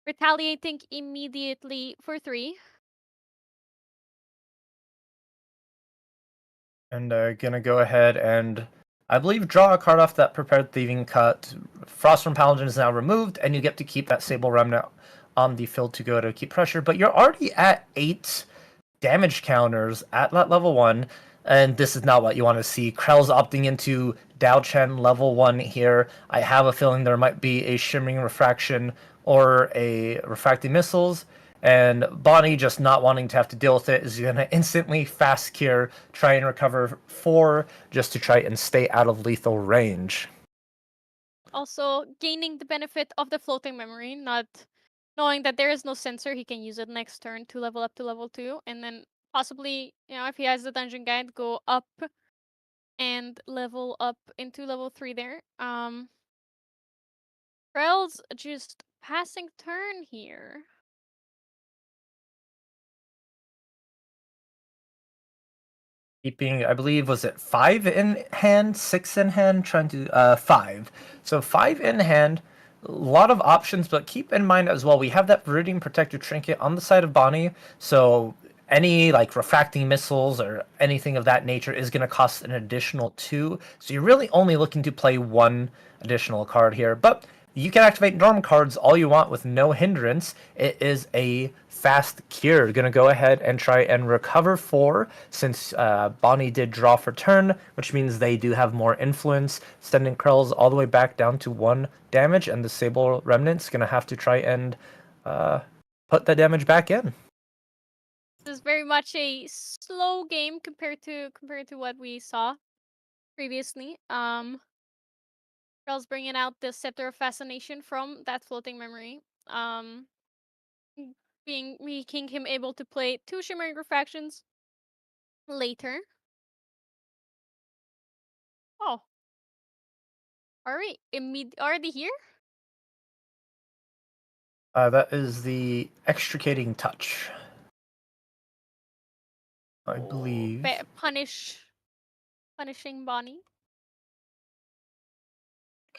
retaliating immediately for 3. And gonna go ahead and, I believe, draw a card off that prepared thieving cut. Frost from Paladin is now removed, and you get to keep that Sable Remnant on the field to go to keep pressure. But you're already at 8 damage counters at that level 1, and this is not what you want to see. Krell's opting into Dao Chen level 1 here. I have a feeling there might be a Shimmering Refraction or a Refracting Missiles. And Bonnie, just not wanting to have to deal with it, is going to instantly fast cure, try and recover 4, just to try and stay out of lethal range. Also, gaining the benefit of the floating memory, not knowing that there is no sensor, he can use it next turn to level up to level 2, and then possibly, if he has the dungeon guide, go up and level up into level 3 there. Krell's just passing turn here. Keeping, I believe, was it 5 in hand, 6 in hand, trying to 5. So 5 in hand, a lot of options, but keep in mind as well, we have that Viridian Protector Trinket on the side of Bonnie, so any like refracting missiles or anything of that nature is going to cost an additional 2. So you're really only looking to play 1 additional card here, but you can activate normal cards all you want with no hindrance. It is a fast cure. Gonna go ahead and try and recover 4, since Bonnie did draw for turn, which means they do have more influence, sending Krells all the way back down to 1 damage, and the Sable Remnant's gonna have to try and put that damage back in. This is very much a slow game compared to what we saw previously. Krell's bringing out the Scepter of Fascination from that floating memory. Making him able to play 2 Shimmering Refractions later. Oh. Are we already here? That is the Extricating Touch, I believe. Punishing Bonnie.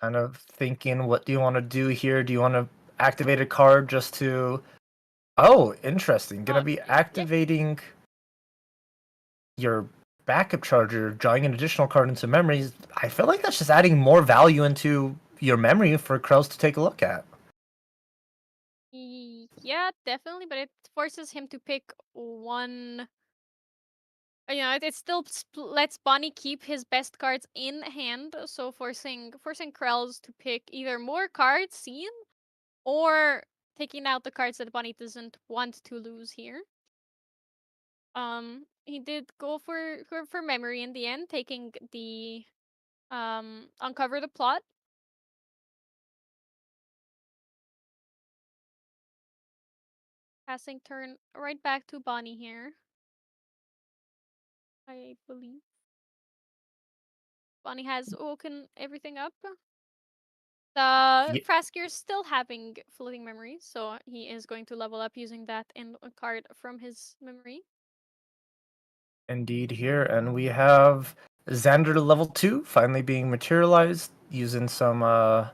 Kind of thinking, what do you want to do here? Do you want to activate a card just to... Oh, interesting. Gonna be activating your backup charger, drawing an additional card into memories. I feel like that's just adding more value into your memory for Krells to take a look at. Yeah, definitely, but it forces him to pick 1. It still lets Bonnie keep his best cards in hand, so forcing Krells to pick either more cards seen, or taking out the cards that Bonnie doesn't want to lose here. He did go for memory in the end, taking the Uncover the Plot. Passing turn right back to Bonnie here, I believe. Bonnie has woken everything up. The Fraskier's still having floating memory, so he is going to level up using that and a card from his memory. Indeed here, and we have Xander to level 2 finally being materialized using some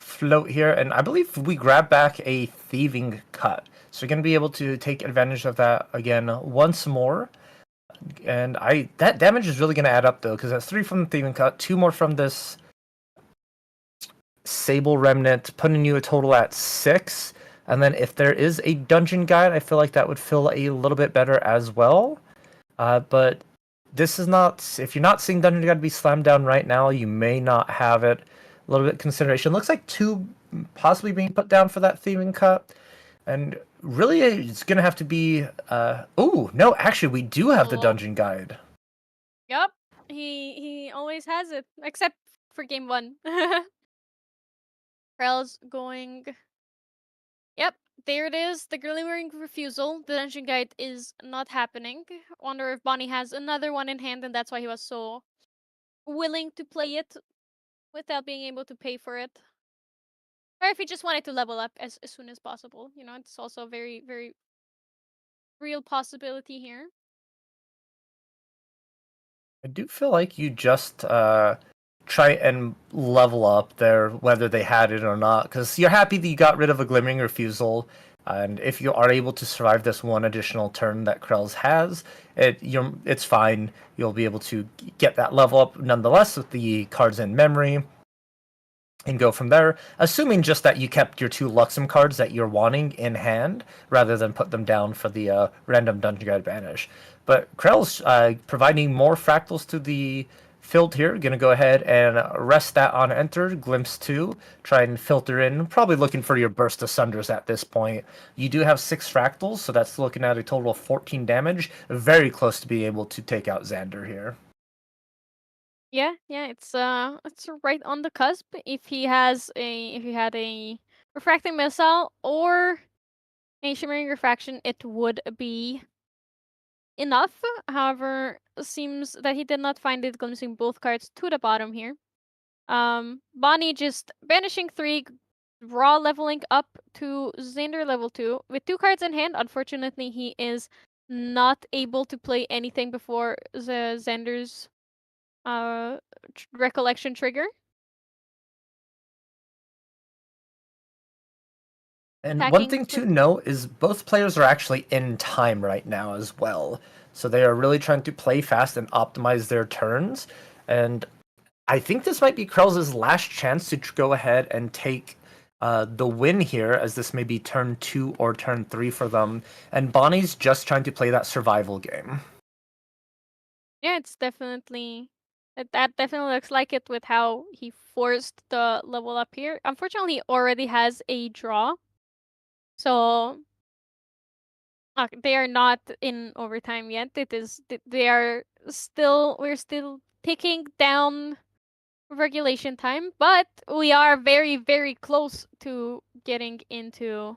float here, and I believe we grab back a Thieving Cut. So we're going to be able to take advantage of that again once more. And that damage is really going to add up though, because that's 3 from the Thieving Cut, 2 more from this Sable Remnant, putting you a total at 6. And then if there is a dungeon guide, I feel like that would feel a little bit better as well. But this is not, if you're not seeing dungeon guide be slammed down right now, you may not have it. A little bit of consideration. Looks like 2 possibly being put down for that Thieving Cut. And really, it's gonna have to be. Oh no, actually, we do have the Oh. dungeon guide. Yep, he always has it, except for game 1. Krell's going. Yep, there it is. The glimmering refusal. The dungeon guide is not happening. Wonder if Bonnie has another one in hand, and that's why he was so willing to play it without being able to pay for it. Or if he just wanted to level up as soon as possible. You know, it's also a very, very real possibility here. I do feel like you just try and level up there, whether they had it or not, because you're happy that you got rid of a glimmering refusal. And if you are able to survive this one additional turn that Krell's has, it's fine. You'll be able to get that level up nonetheless with the cards in memory and go from there, assuming just that you kept your 2 Luxem cards that you're wanting in hand, rather than put them down for the random Dungeon Guide Banish. But Krell's providing more fractals to the field here. Going to go ahead and rest that on enter, glimpse 2, try and filter in, probably looking for your Burst Asunders at this point. You do have 6 fractals, so that's looking at a total of 14 damage, very close to being able to take out Xander here. Yeah, it's right on the cusp. If he had a refracting missile or a shimmering refraction, it would be enough. However, seems that he did not find it, glimpsing both cards to the bottom here. Bonnie just banishing 3, raw leveling up to Xander level 2 with 2 cards in hand. Unfortunately, he is not able to play anything before the Xander's recollection trigger. And one Attacking thing to with note is both players are actually in time right now as well. So they are really trying to play fast and optimize their turns. And I think this might be Krell's last chance to go ahead and take the win here, as this may be turn 2 or turn 3 for them. And Bonnie's just trying to play that survival game. Yeah, it's definitely that definitely looks like it with how he forced the level up here. Unfortunately, he already has a draw, so they are not in overtime yet. They are still we're still ticking down regulation time, but we are very, very close to getting into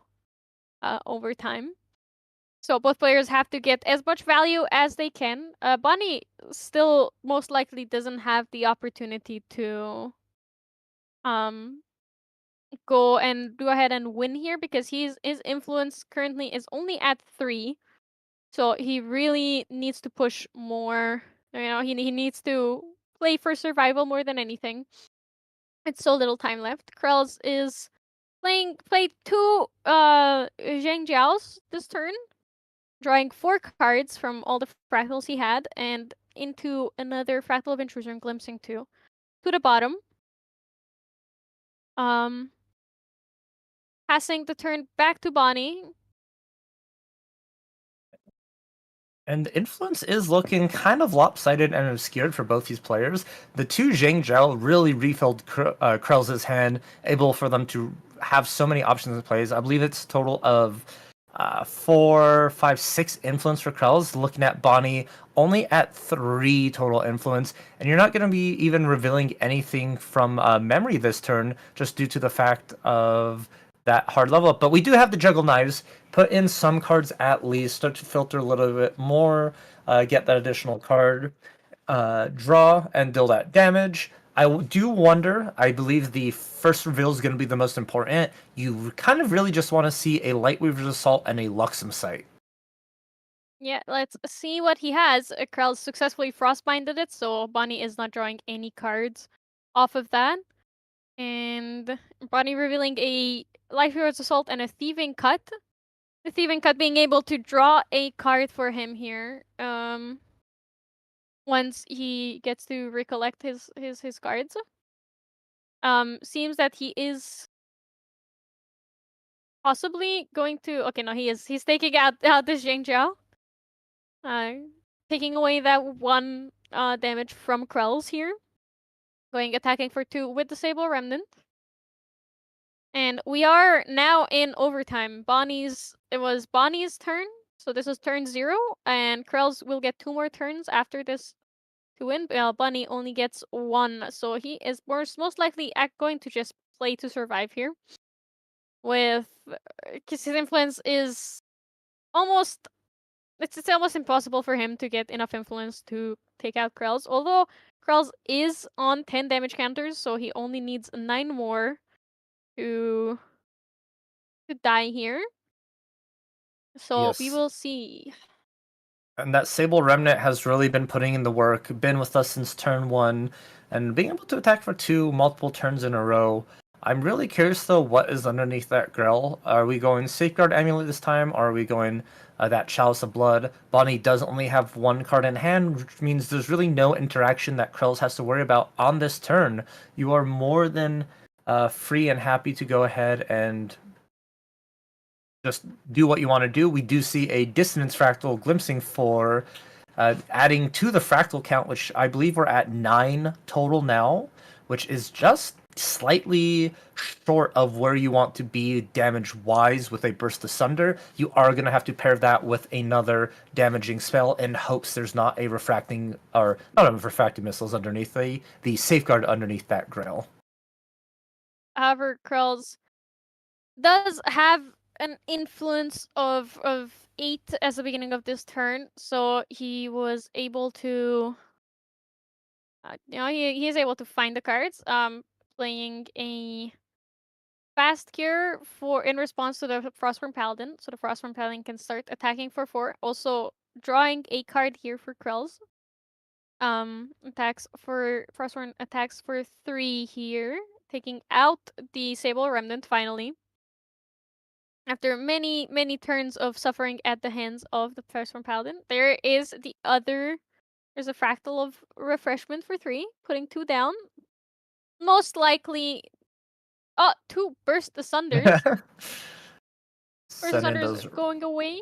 overtime. So both players have to get as much value as they can. Bonnie still most likely doesn't have the opportunity to go and go ahead and win here, because his influence currently is only at 3. So he really needs to push more. You know, he needs to play for survival more than anything. It's so little time left. Krell's is played 2 Zhang Jiaos this turn, drawing 4 cards from all the fractals he had, and into another Fractal of Intrusion and glimpsing 2 to the bottom. Passing the turn back to Bonnie. And influence is looking kind of lopsided and obscured for both these players. The 2 Zhang Zhao really refilled Krell's hand, able for them to have so many options in plays. I believe it's a total of 4, 5, 6 influence for Krell's, looking at Bonnie only at 3 total influence. And you're not going to be even revealing anything from memory this turn, just due to the fact of that hard level up. But we do have the Juggle Knives. Put in some cards at least, start to filter a little bit more, get that additional card, draw, and deal that damage. I do wonder, I believe the first reveal is going to be the most important. You kind of really just want to see a Lightweaver's Assault and a Luxem Sight. Yeah, let's see what he has. Krell successfully frostbinded it, so Bonnie is not drawing any cards off of that. And Bonnie revealing a Lightweaver's Assault and a Thieving Cut. The Thieving Cut being able to draw a card for him here. Once he gets to recollect his cards. Seems that he is possibly going to. Okay, no, he is. He's taking out this Zhang Jiao. Taking away that 1 damage from Krell's here. Going attacking for 2 with the Sable Remnant. And we are now in overtime. It was Bonnie's turn, so this is turn 0, and Krell's will get 2 more turns after this to win. Bunny only gets 1, so he is most likely going to just play to survive here. With because his influence is almost it's almost impossible for him to get enough influence to take out Krell's. Although Krell's is on 10 damage counters, so he only needs 9 more to die here. So we Yes. will see. And that Sable Remnant has really been putting in the work, been with us since turn 1, and being able to attack for 2 multiple turns in a row. I'm really curious though, what is underneath that Grell? Are we going Safeguard Amulet this time, or are we going that Chalice of Blood? Bonnie does only have 1 card in hand, which means there's really no interaction that Krells has to worry about on this turn. You are more than free and happy to go ahead and just do what you want to do. We do see a Dissonance Fractal glimpsing for adding to the fractal count, which I believe we're at 9 total now, which is just slightly short of where you want to be damage-wise with a Burst Asunder. You are going to have to pair that with another damaging spell in hopes there's not a refracting, or not a refracting missiles underneath the Safeguard underneath that Grail. However, Krell's does have an influence of 8 as the beginning of this turn, so he was able to he is able to find the cards, playing a fast cure for in response to the Frostborn Paladin, so the Frostborn Paladin can start attacking for 4, also drawing a card here for Krell's. Attacks for Frostborn attacks for 3 here, taking out the Sable Remnant finally. After many, many turns of suffering at the hands of the Frostborn Paladin, there's a Fractal of Refreshment for 3, putting 2 down. Most likely, 2 Burst Asunders. Burst Sending Asunders those going away.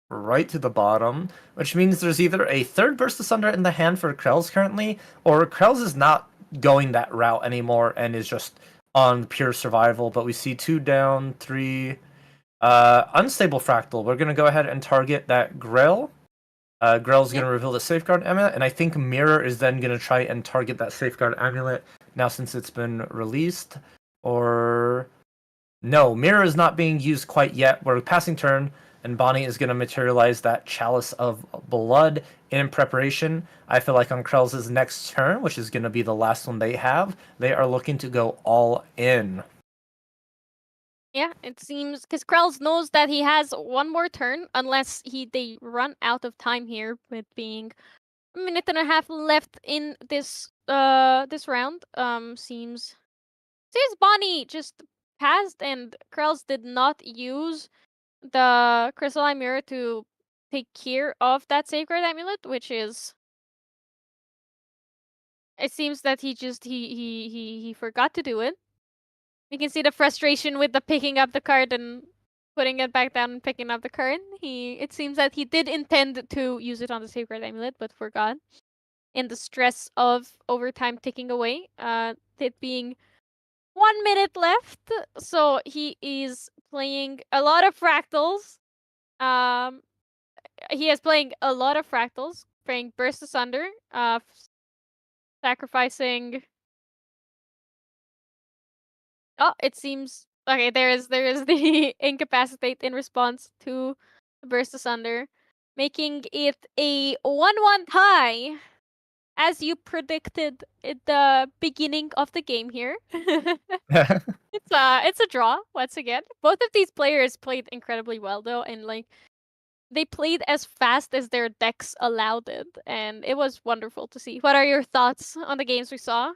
right to the bottom, which means there's either a 3rd Burst Asunder in the hand for Krells currently, or Krells is not going that route anymore and is just on pure survival. But we see 2 down, 3... Unstable Fractal. We're going to go ahead and target that Grell. Grell's going to reveal the Safeguard Amulet, and I think Mirror is then going to try and target that Safeguard Amulet now since it's been released. Or... No, Mirror is not being used quite yet. We're passing turn, and Bonnie is going to materialize that Chalice of Blood in preparation. I feel like on Krell's next turn, which is going to be the last one they have, they are looking to go all in. Yeah, it seems because Krells knows that he has 1 more turn unless they run out of time here with being a minute and a half left in this this round. Seems Bonnie just passed and Krells did not use the Crystalline Mirror to take care of that Sacred Amulet, which is it seems that he forgot to do it. You can see the frustration with the picking up the card and putting it back down and picking up the card. It seems that he did intend to use it on the Sacred Amulet, but forgot. In the stress of overtime ticking away, it being 1 minute left, so he is playing a lot of fractals. He is playing a lot of fractals, playing Burst Asunder, sacrificing. Oh, it seems okay. There is the Incapacitate in response to Burst Asunder, making it a 1-1 tie, as you predicted at the beginning of the game here. It's a draw once again. Both of these players played incredibly well though, and like they played as fast as their decks allowed it, and it was wonderful to see. What are your thoughts on the games we saw?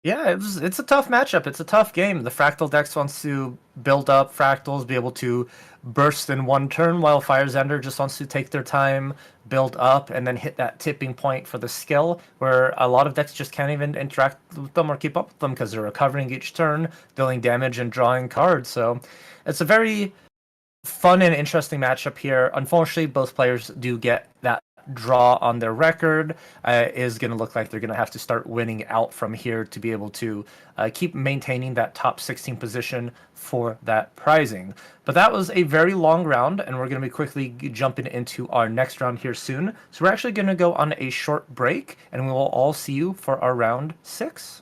Yeah, it's a tough matchup. It's a tough game. The Fractal Dex wants to build up fractals, be able to burst in 1 turn, while Firezender just wants to take their time, build up, and then hit that tipping point for the skill, where a lot of decks just can't even interact with them or keep up with them because they're recovering each turn, dealing damage, and drawing cards. So it's a very fun and interesting matchup here. Unfortunately, both players do get that draw on their record is going to look like they're going to have to start winning out from here to be able to keep maintaining that top 16 position for that prizing. But that was a very long round, and we're going to be quickly jumping into our next round here soon. So we're actually going to go on a short break, and we will all see you for our round 6.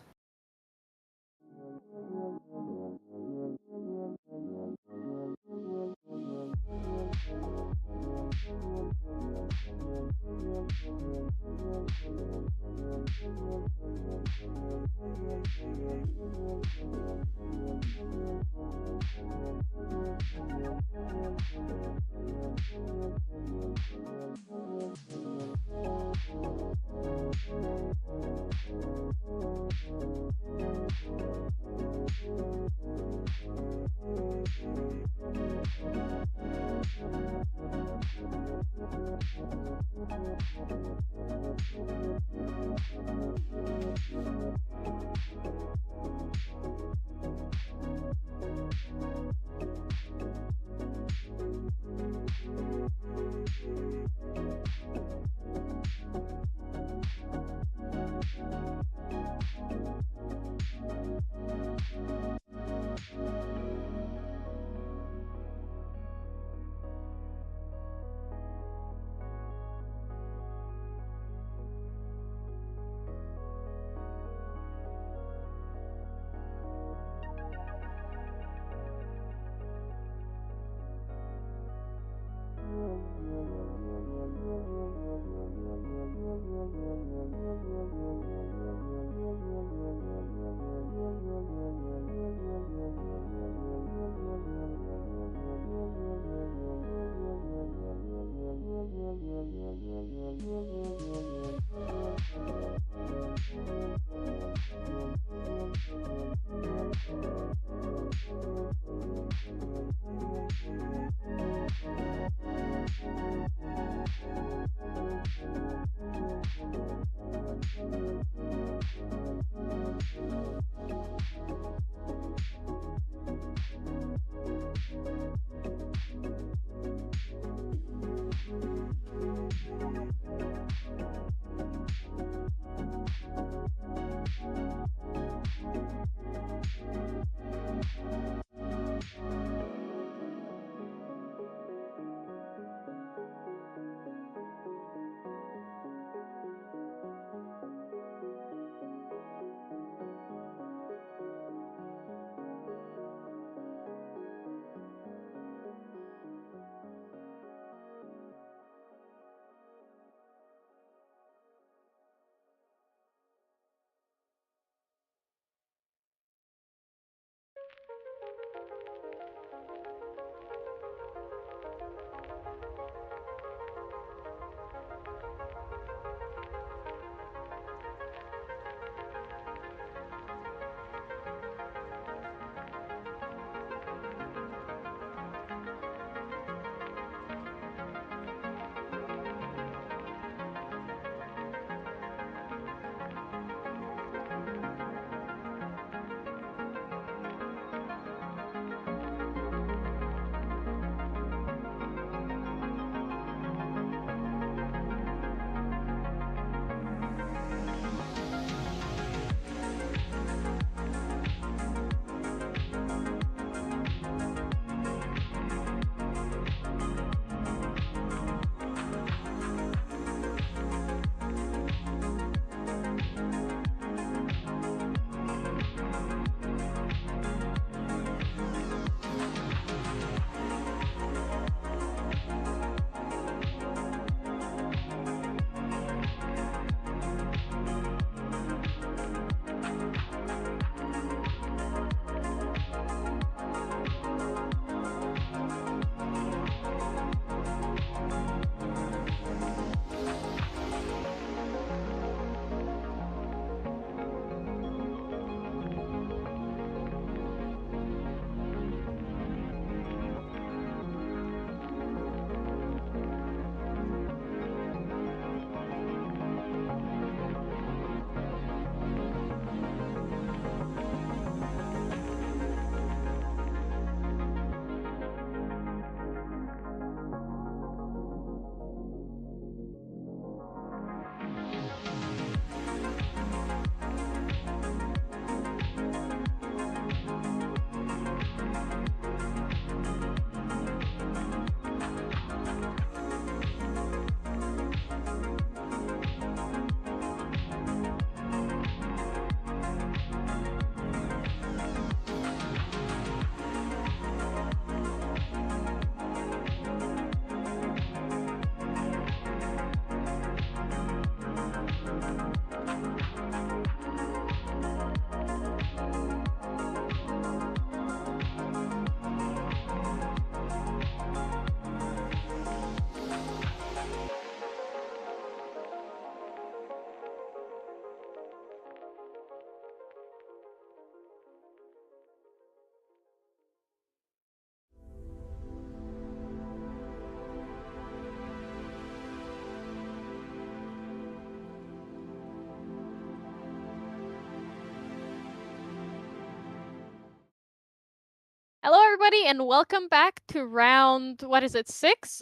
everybody, and welcome back to round, what is it, 6?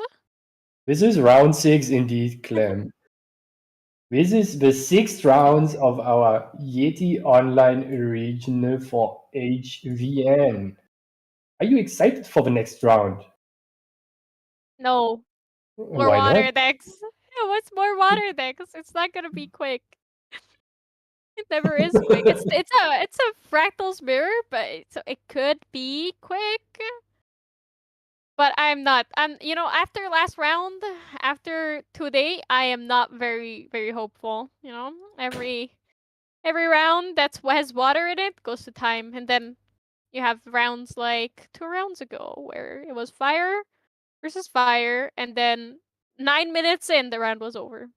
This is round 6 indeed, Clem. This is the 6th round of our Yeti Online Regional for HVN. Are you excited for the next round? No, more Why water not? decks. What's more water decks? It's not gonna be quick. It never is quick. It's a fractals mirror, but it could be quick. But I'm not. After last round, after today, I am not very hopeful. Every round that's has water in it goes to time, and then you have rounds like 2 rounds ago where it was fire versus fire, and then 9 minutes in, the round was over.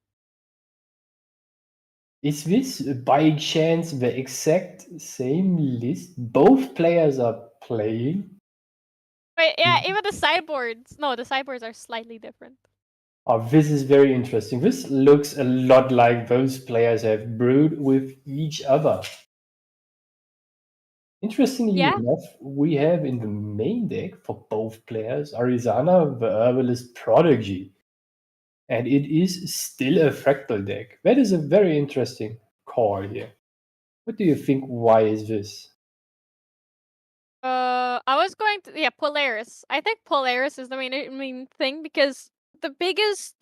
Is this by chance the exact same list both players are playing? Wait, yeah, even the sideboards. No, the sideboards are slightly different. Oh, this is very interesting. This looks a lot like those players have brewed with each other. Interestingly Yeah. enough, we have in the main deck for both players Arizona, the Herbalist Prodigy. And it is still a fractal deck. That is a very interesting call here. What do you think? Why is this? I was going to Polaris. I think Polaris is the main thing because the biggest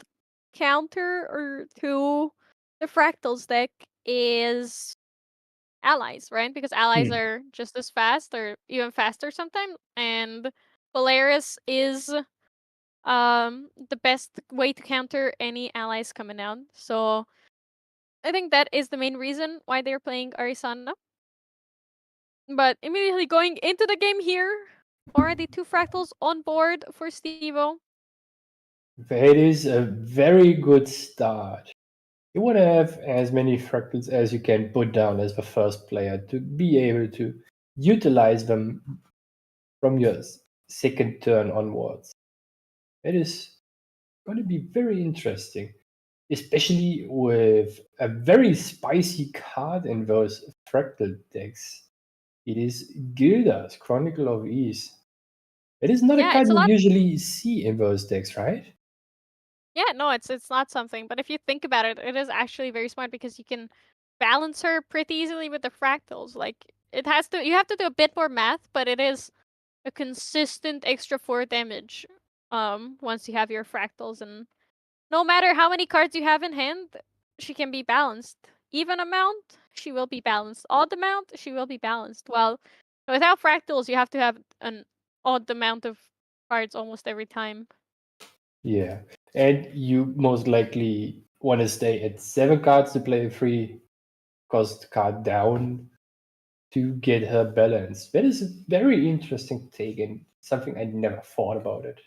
counter to the Fractals deck is allies, right? Because allies are just as fast or even faster sometimes, and Polaris is the best way to counter any allies coming out. So I think that is the main reason why they're playing Arisana. But immediately going into the game here, already 2 fractals on board for Stevo. That is a very good start. You want to have as many fractals as you can put down as the first player to be able to utilize them from your second turn onwards. That is going to be very interesting, especially with a very spicy card in those fractal decks. It is Gilda's Chronicle of Ease. It is not a Yeah, card it's a you lot. usually see in those decks, right? Yeah, no, it's not something. But if you think about it, it is actually very smart because you can balance her pretty easily with the fractals. Like you have to do a bit more math, but it is a consistent extra 4 damage. Once you have your fractals, and no matter how many cards you have in hand, she can be balanced. Even amount, she will be balanced. Odd amount, she will be balanced. Well, without fractals, you have to have an odd amount of cards almost every time. Yeah. And you most likely want to stay at 7 cards to play a 3 cost card down to get her balanced. That is a very interesting take and something I never thought about it.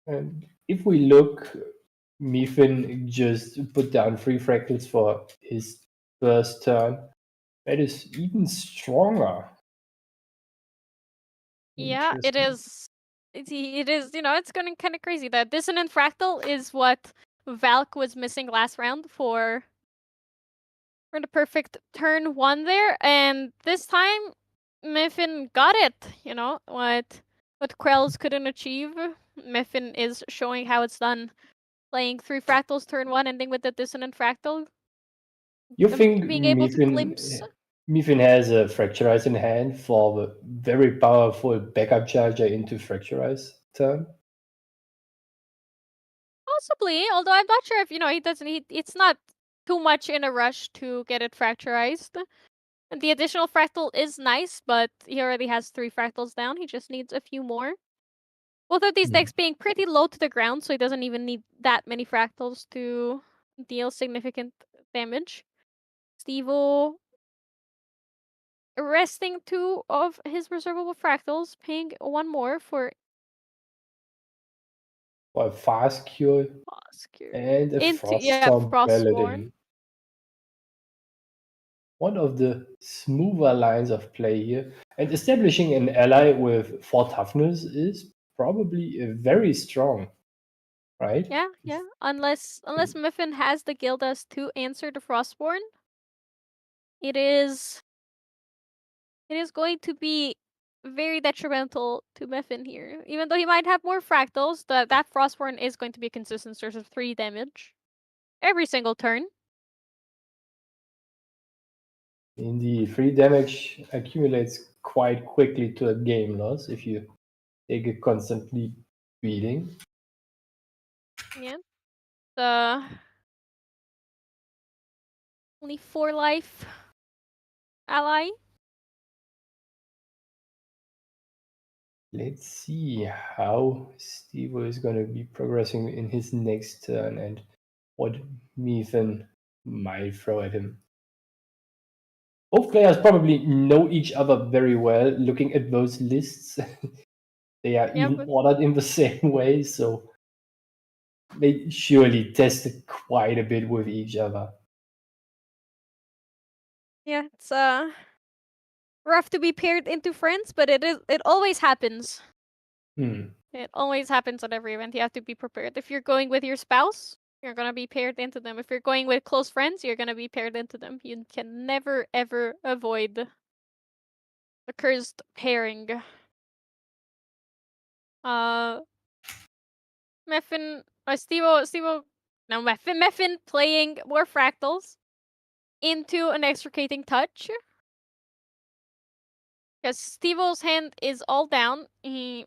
And if we look, Miffin just put down 3 fractals for his first turn. That is even stronger. Yeah, it Interesting. is. It is. It's going kind of crazy. That dissonant fractal is what Valk was missing last round for the perfect turn 1 there, and this time Miffin got it. What Krells couldn't achieve. Miffin is showing how it's done. Playing 3 fractals turn 1, ending with the dissonant fractal. You think Being able to glimpse. Miffin has a Fracturize in hand for the very powerful backup charger into Fracturize turn? Possibly, although I'm not sure if he doesn't. It's not too much in a rush to get it fracturized. And the additional fractal is nice, but he already has 3 fractals down. He just needs a few more. Both of these decks being pretty low to the ground, so he doesn't even need that many fractals to deal significant damage. Stevo resting 2 of his reservable fractals, paying 1 more for Or a Fast Cure Oscar. and a Frostborn. Paladin. One of the smoother lines of play here. And establishing an ally with 4 toughness is probably very strong, right? Yeah. Unless Miffin has the Gildas to answer the Frostborn, it is going to be very detrimental to Miffin here. Even though he might have more fractals, that Frostborn is going to be a consistent source of 3 damage every single turn. Indeed, 3 damage accumulates quite quickly to a game loss if you take it constantly beating. Yeah. Only 4 life ally. Let's see how Steve is going to be progressing in his next turn and what Methan might throw at him. Both players probably know each other very well. Looking at those lists, they are even ordered in the same way, so they surely tested quite a bit with each other. Yeah, it's rough to be paired into friends, but it always happens. It always happens at every event. You have to be prepared. If you're going with your spouse, you're gonna be paired into them. If you're going with close friends, you're gonna be paired into them. You can never ever avoid the cursed pairing. Meffin, no, Meffin playing more fractals into an extricating touch. Because Stevo's hand is all down. He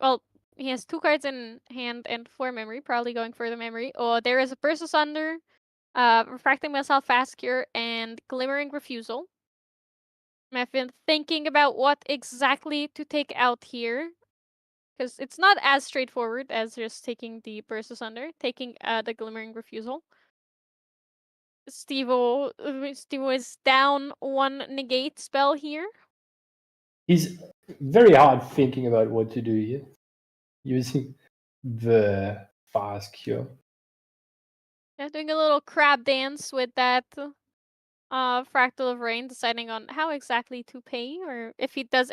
has 2 cards in hand and 4 memory, probably going for the memory. Oh, there is a Burst Asunder, Refracting Missile, Fast Cure, and Glimmering Refusal. I've been thinking about what exactly to take out here. Because it's not as straightforward as just taking the Burst Asunder, taking the Glimmering Refusal. Stevo is down 1 negate spell here. He's very hard thinking about what to do here, using the fast cure. Yeah, doing a little crab dance with that Fractal of Rain, deciding on how exactly to pay, or if he does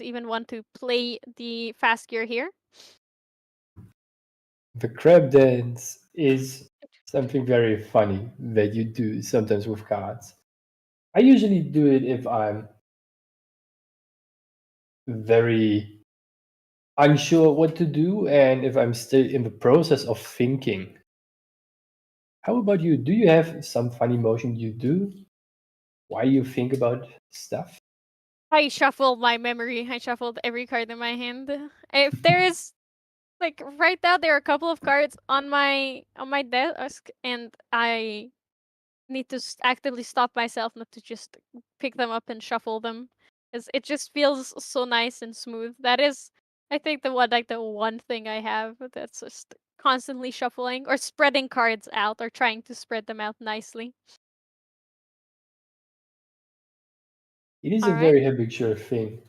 even want to play the fast gear here. The crab dance is something very funny that you do sometimes with cards. I usually do it if I'm very unsure what to do and if I'm still in the process of thinking. How about you? Do you have some funny motion you do while you think about stuff? I shuffled my memory. I shuffled every card in my hand. If there is like right now there are a couple of cards on my desk and I need to actively stop myself not to just pick them up and shuffle them, because it just feels so nice and smooth. That is, I think, the one thing I have that's just constantly shuffling or spreading cards out or trying to spread them out nicely. It is All a right. very habitual thing.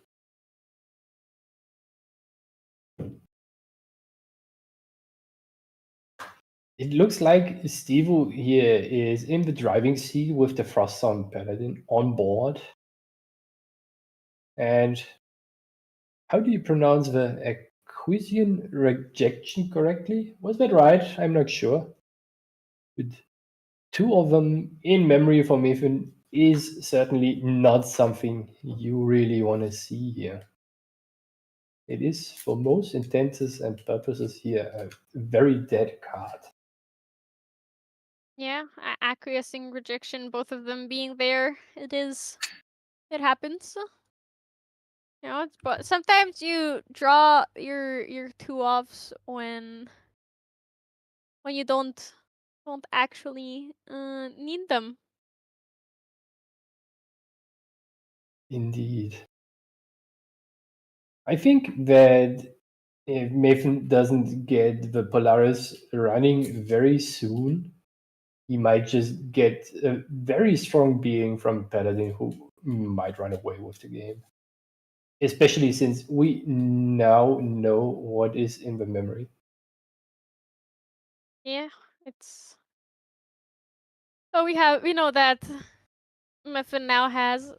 It looks like Steve here is in the driving seat with the Frostsound Paladin on board. And how do you pronounce the acquisition rejection correctly? Was that right? I'm not sure. But 2 of them in memory for Miffin is certainly not something you really want to see here. It is, for most intents and purposes here, a very dead card. Yeah, acquiescing, rejection, both of them being there. It happens. You know, but sometimes you draw your 2-offs when you don't actually need them. Indeed. I think that if Maven doesn't get the Polaris running very soon, he might just get a very strong being from Paladin who might run away with the game. Especially since we now know what is in the memory. Yeah, it's. So we know that Miffin now has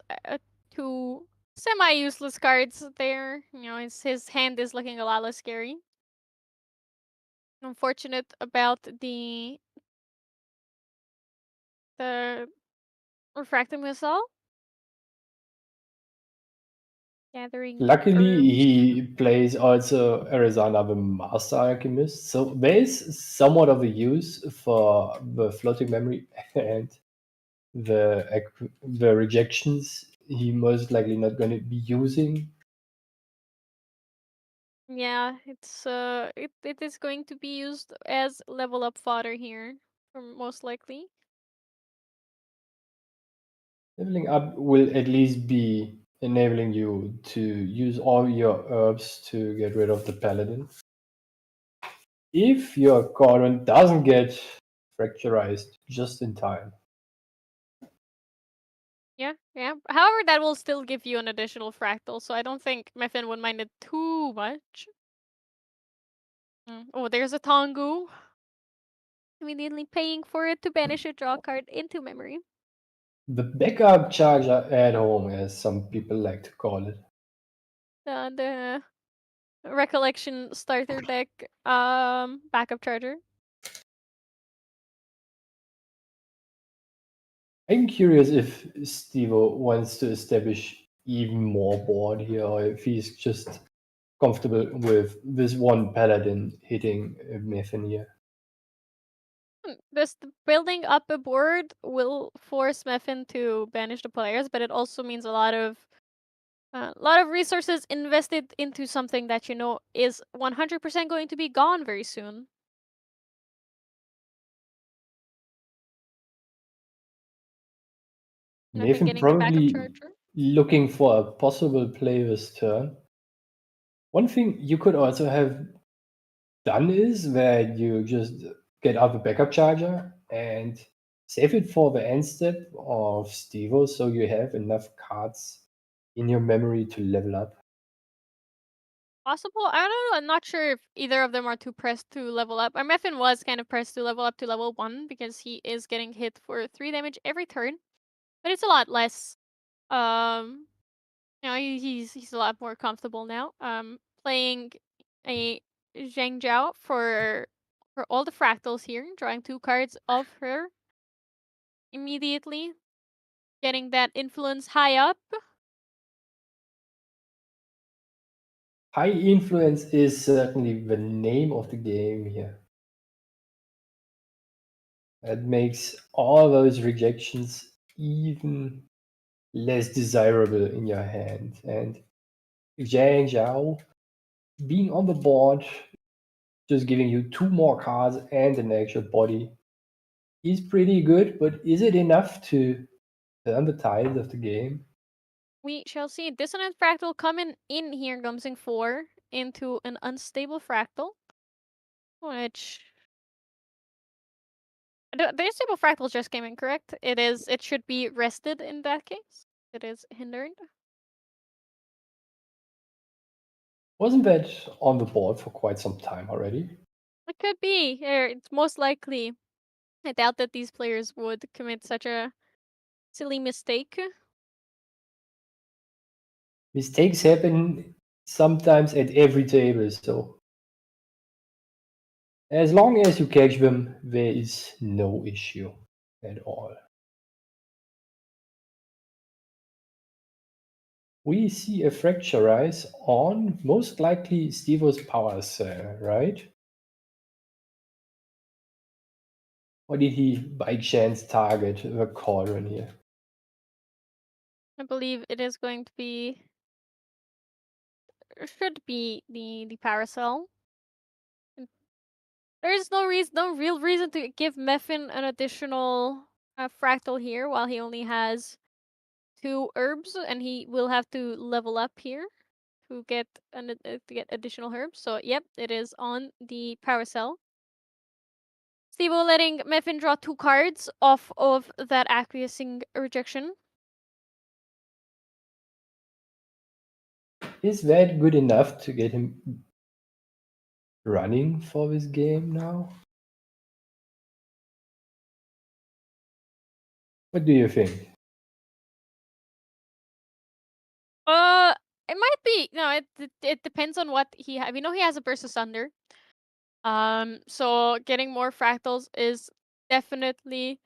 2 semi-useless cards there. You know, his hand is looking a lot less scary. Unfortunate about the refracting missile. gathering. Luckily, herbs. he plays also Arizona the Master Alchemist, so there is somewhat of a use for the floating memory and the rejections he most likely not going to be using. Yeah, it is going to be used as level up fodder here, most likely. Leveling up will at least be enabling you to use all your herbs to get rid of the paladin. If your current doesn't get fracturized just in time. Yeah, yeah. However, that will still give you an additional fractal, so I don't think Mefin would mind it too much. Oh, there's a Tongu. Immediately paying for it to banish a draw card into memory. The backup charger at home, as some people like to call it. The recollection starter deck backup charger. I'm curious if Stevo wants to establish even more board here, or if he's just comfortable with this one paladin hitting Mefin here. This building up a board will force Mefin to banish the players, but it also means a lot of resources invested into something that you know is 100% going to be gone very soon. Mefin Mefin getting the backup probably charger. looking for a possible play this turn. One thing you could also have done is that you just get out the backup charger and save it for the end step of Stevo, so you have enough cards in your memory to level up. Possible? I don't know. I'm not sure if either of them are too pressed to level up. Mefin was kind of pressed to level up to level 1 because he is getting hit for 3 damage every turn. But it's a lot less. You know, he's a lot more comfortable now. Playing a Zhang Jiao for all the fractals here, drawing 2 cards of her immediately, getting that influence high up. High influence is certainly the name of the game here. That makes all those rejections even less desirable in your hand. And Zhang Zhao being on the board, just giving you 2 more cards and an actual body is pretty good, but is it enough to turn the tide of the game? We shall see. Dissonant Fractal coming in here, Gumsing 4, into an unstable fractal. Which... The unstable fractal just came in, correct? It should be rested in that case. It is hindered. Wasn't that on the board for quite some time already? It could be. It's most likely. I doubt that these players would commit such a silly mistake. Mistakes happen sometimes at every table, so as long as you catch them, there is no issue at all. We see a fracturize on most likely Stevo's power cell, right? Or did he by chance target the cauldron here? I believe it is going to be... should be the Paracel. There is no real reason to give Mefin an additional fractal here while he only has 2 herbs, and he will have to level up here to get additional herbs. So yep, it is on the Paracel. Stevo letting Mefin draw 2 cards off of that acquiescing rejection. Is that good enough to get him running for this game now? What do you think? It might be. No, it depends on what he has. We know he has a burst asunder. So getting more fractals is definitely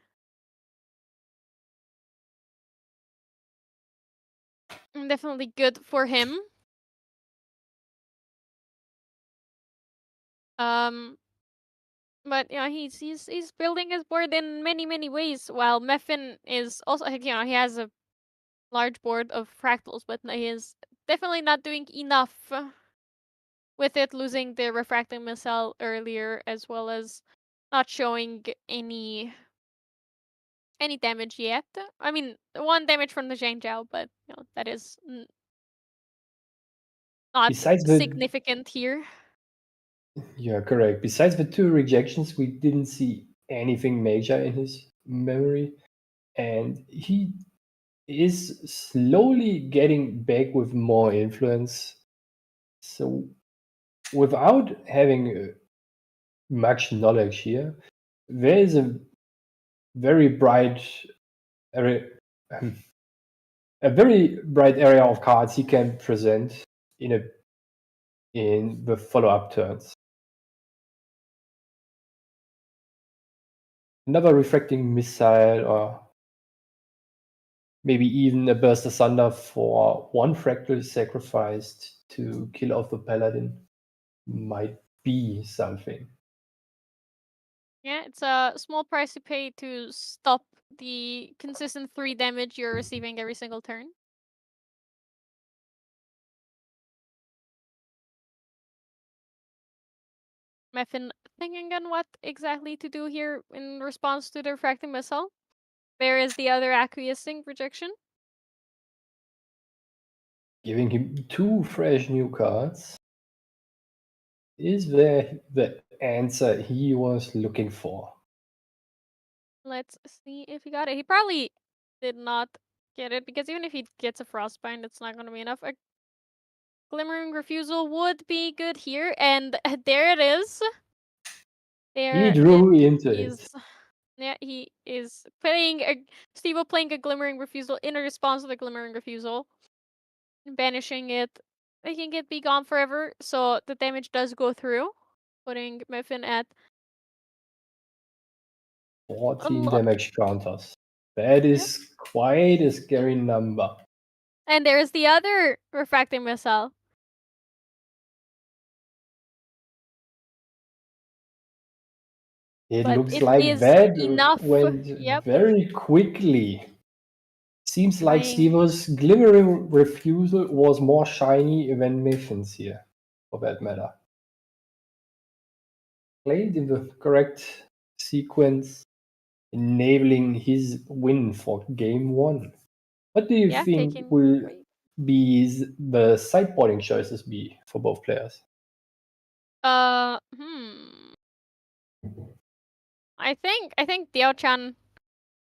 definitely good for him. But he's building his board in many ways. While Meffin is also he has a large board of fractals, but he is definitely not doing enough with it, losing the refracting missile earlier, as well as not showing any damage yet. I mean, 1 damage from the Zhang Jiao, but that is not Besides significant here. Yeah, correct. Besides the 2 rejections, we didn't see anything major in his memory, and he is slowly getting back with more influence. So, without having much knowledge here, there is a very bright area, a very bright area of cards he can present in the follow-up turns. Another refracting missile, or maybe even a burst asunder for 1 fractal sacrificed to kill off the paladin might be something. Yeah, it's a small price to pay to stop the consistent 3 damage you're receiving every single turn. Meffin thinking on what exactly to do here in response to the refracting missile. There is the other acquiescing rejection. Giving him 2 fresh new cards. Is there the answer he was looking for? Let's see if he got it. He probably did not get it, because even if he gets a Frostbind, it's not going to be enough. A Glimmering Refusal would be good here, and there it is. He drew into it. Yeah, he is playing Steve-O playing a Glimmering Refusal in a response to the Glimmering Refusal, banishing it, making it be gone forever, so the damage does go through, putting Meffin at 14 damage counters. That is quite a scary number. And there's the other refracting missile. It But looks it like is that enough. went Yep. very quickly. Seems like Trying. Steve-O's Glimmering Refusal was more shiny than Miffin's here, for that matter. Played in the correct sequence, enabling his win for game 1. What do you think will be the sideboarding choices be for both players? I think Diao-chan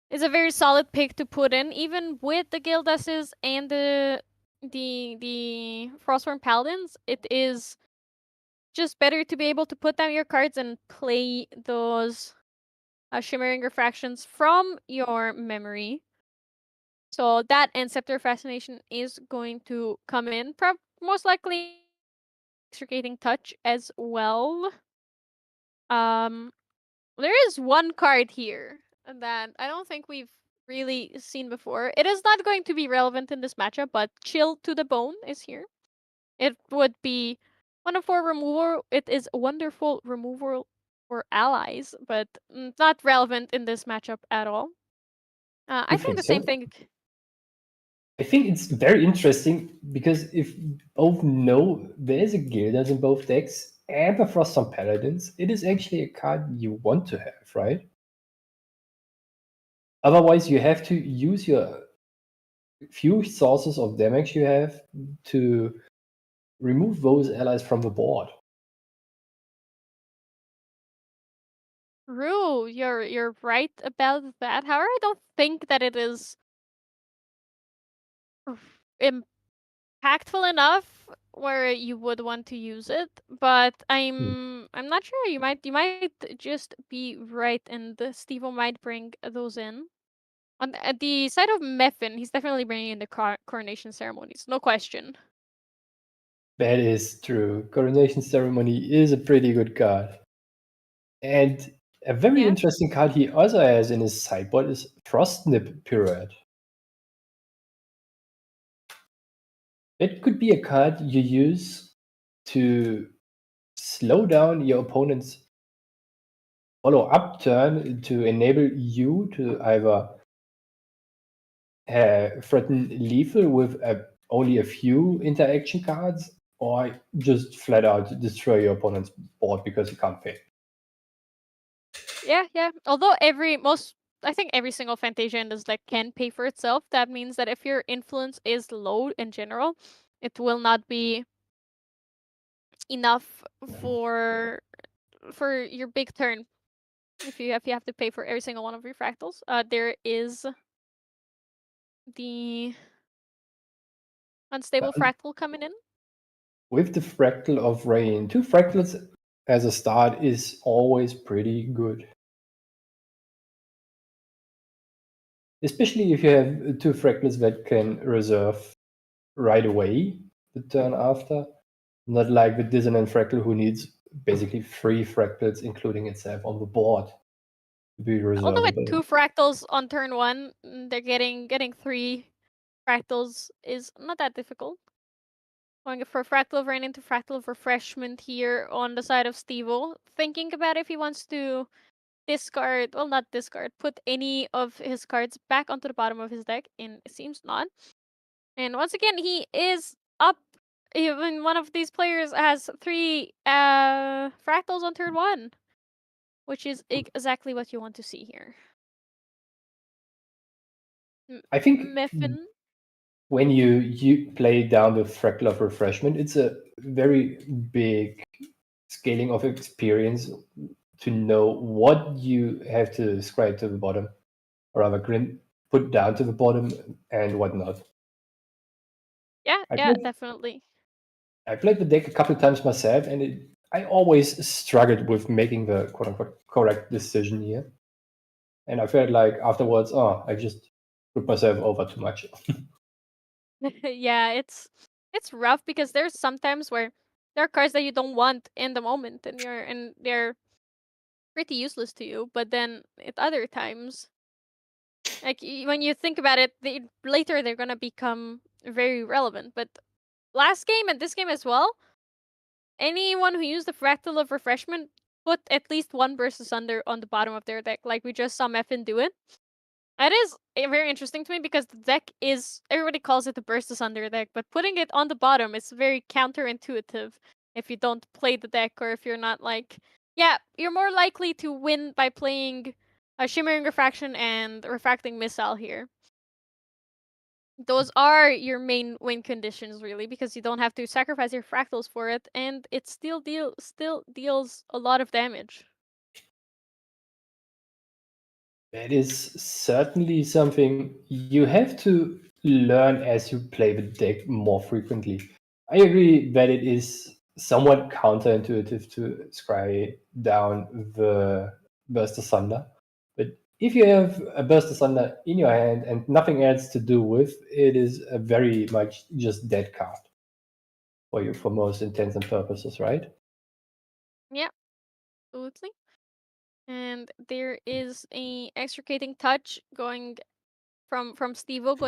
is a very solid pick to put in, even with the Gildases and the Frostworm Paladins. It is just better to be able to put down your cards and play those Shimmering Refractions from your memory. So that and Scepter Fascination is going to come in. Most likely Extricating Touch as well. There is 1 card here that I don't think we've really seen before. It is not going to be relevant in this matchup, but Chill to the Bone is here. It would be 1 of 4 removal. It is wonderful removal for allies, but not relevant in this matchup at all. I think the same thing. I think it's very interesting because if both know there's a Gildas in both decks and a Frost on Paladins, it is actually a card you want to have, right? Otherwise, you have to use your few sources of damage you have to remove those allies from the board. True, you're right about that. However, I don't think that it is impactful enough where you would want to use it. But I'm not sure. You might just be right, and Steve-O might bring those in. At the side of Meffin, he's definitely bringing in the coronation ceremonies, no question. That is true. Coronation Ceremony is a pretty good card. And a very interesting card he also has in his sideboard is Frostnip Pirouette. It could be a card you use to slow down your opponent's follow-up turn to enable you to either threaten lethal with only a few interaction cards, or just flat out destroy your opponent's board because you can't pay. Yeah. Although I think every single Fantasia in this deck can pay for itself. That means that if your influence is low in general, it will not be enough for your big turn. If you have to pay for every single one of your fractals. There is the unstable fractal coming in. With the fractal of rain, 2 fractals as a start is always pretty good. Especially if you have 2 fractals that can reserve right away the turn after. Not like the dissonant fractal who needs basically 3 fractals, including itself, on the board to be Although with reservable. 2 fractals on turn 1, they're getting 3 fractals is not that difficult. Going for Fractal of Rain into Fractal of Refreshment here on the side of Stevo. Thinking about if he wants to discard, well, not discard, put any of his cards back onto the bottom of his deck, and it seems not. And once again, he is up. Even one of these players has 3 fractals on turn 1, which is exactly what you want to see here. I think Miffin. when you play down the Fractal of Refreshment, it's a very big scaling of experience to know what you have to scribe to the bottom, or rather put down to the bottom and whatnot. Yeah, definitely. I played the deck a couple of times myself, and I always struggled with making the quote-unquote correct decision here. And I felt like afterwards, I just put myself over too much. Yeah, it's rough because there's sometimes where there are cards that you don't want in the moment, and they're pretty useless to you. But then at other times, like when you think about it, later they're gonna become very relevant. But last game and this game as well, anyone who used the Fractal of Refreshment put at least 1 Burst Asunder on the bottom of their deck, like we just saw Meffin do it. That is very interesting to me because the deck is, everybody calls it the Burst Asunder deck, but putting it on the bottom is very counterintuitive if you don't play the deck, or if you're not like, yeah, you're more likely to win by playing a Shimmering Refraction and Refracting Missile here. Those are your main win conditions, really, because you don't have to sacrifice your fractals for it, and it still deals a lot of damage. That is certainly something you have to learn as you play the deck more frequently. I agree that it is somewhat counterintuitive to scry down the Burst Asunder, but if you have a Burst Asunder in your hand and nothing else to do with, it is a very much just dead card for you for most intents and purposes, right? Yeah, absolutely. And there is a extricating touch going from Stevo,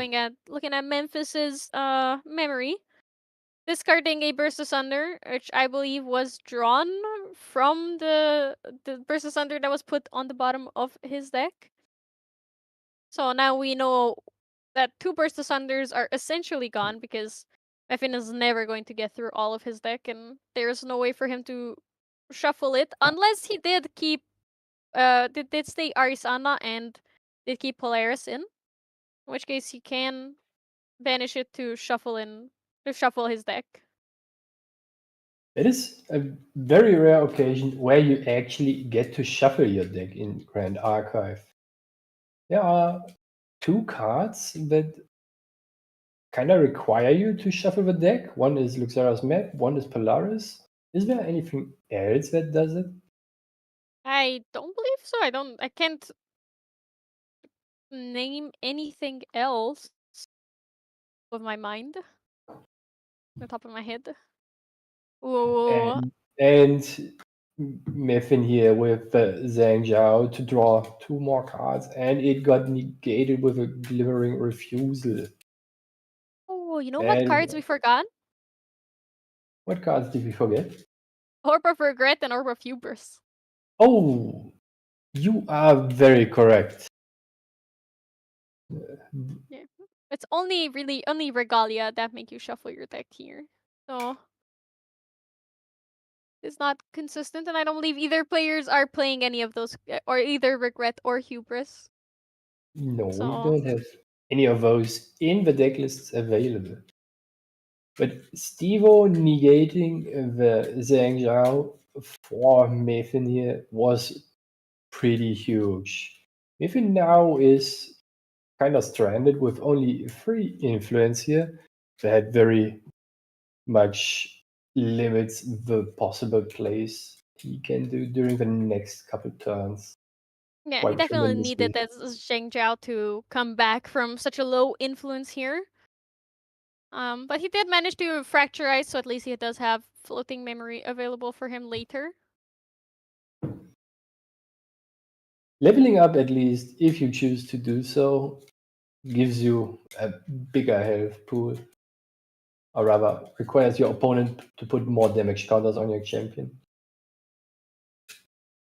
looking at Memphis's memory, discarding a Burst Asunder, which I believe was drawn from the Burst Asunder that was put on the bottom of his deck. So now we know that 2 Burst Asunders are essentially gone because Meffin is never going to get through all of his deck, and there's no way for him to shuffle it unless he did keep did stay Arisana and did keep Polaris in which case he can banish it to shuffle his deck. It is a very rare occasion where you actually get to shuffle your deck in Grand Archive. There are 2 cards that kind of require you to shuffle the deck. One is Luxara's Map, one is Polaris. Is there anything else that does it? I don't believe so. I can't name anything else with my mind. On the top of my head. Ooh. And Miffin here with Zhang Zhao to draw 2 more cards, and it got negated with a Glimmering Refusal. Oh, Oh, you know what cards we forgot? What cards did we forget? Orb of Regret and Orb of Hubris. Oh, you are very correct. Yeah. It's only Regalia that make you shuffle your deck here. So it's not consistent, and I don't believe either players are playing any of those, or either Regret or Hubris. No, we So don't have any of those in the deck lists available. But Stevo negating the Zhang Zhao for Mefin here was pretty huge. Mefin now is kind of stranded with only 3 influence here. That very much limits the possible plays he can do during the next couple turns. yeah, he Quite definitely tremendously. needed that Zheng Zhao to come back from such a low influence here. But he did manage to fracture ice, so at least he does have floating memory available for him later. Leveling up, at least, if you choose to do so, gives you a bigger health pool, or rather, requires your opponent to put more damage counters on your champion.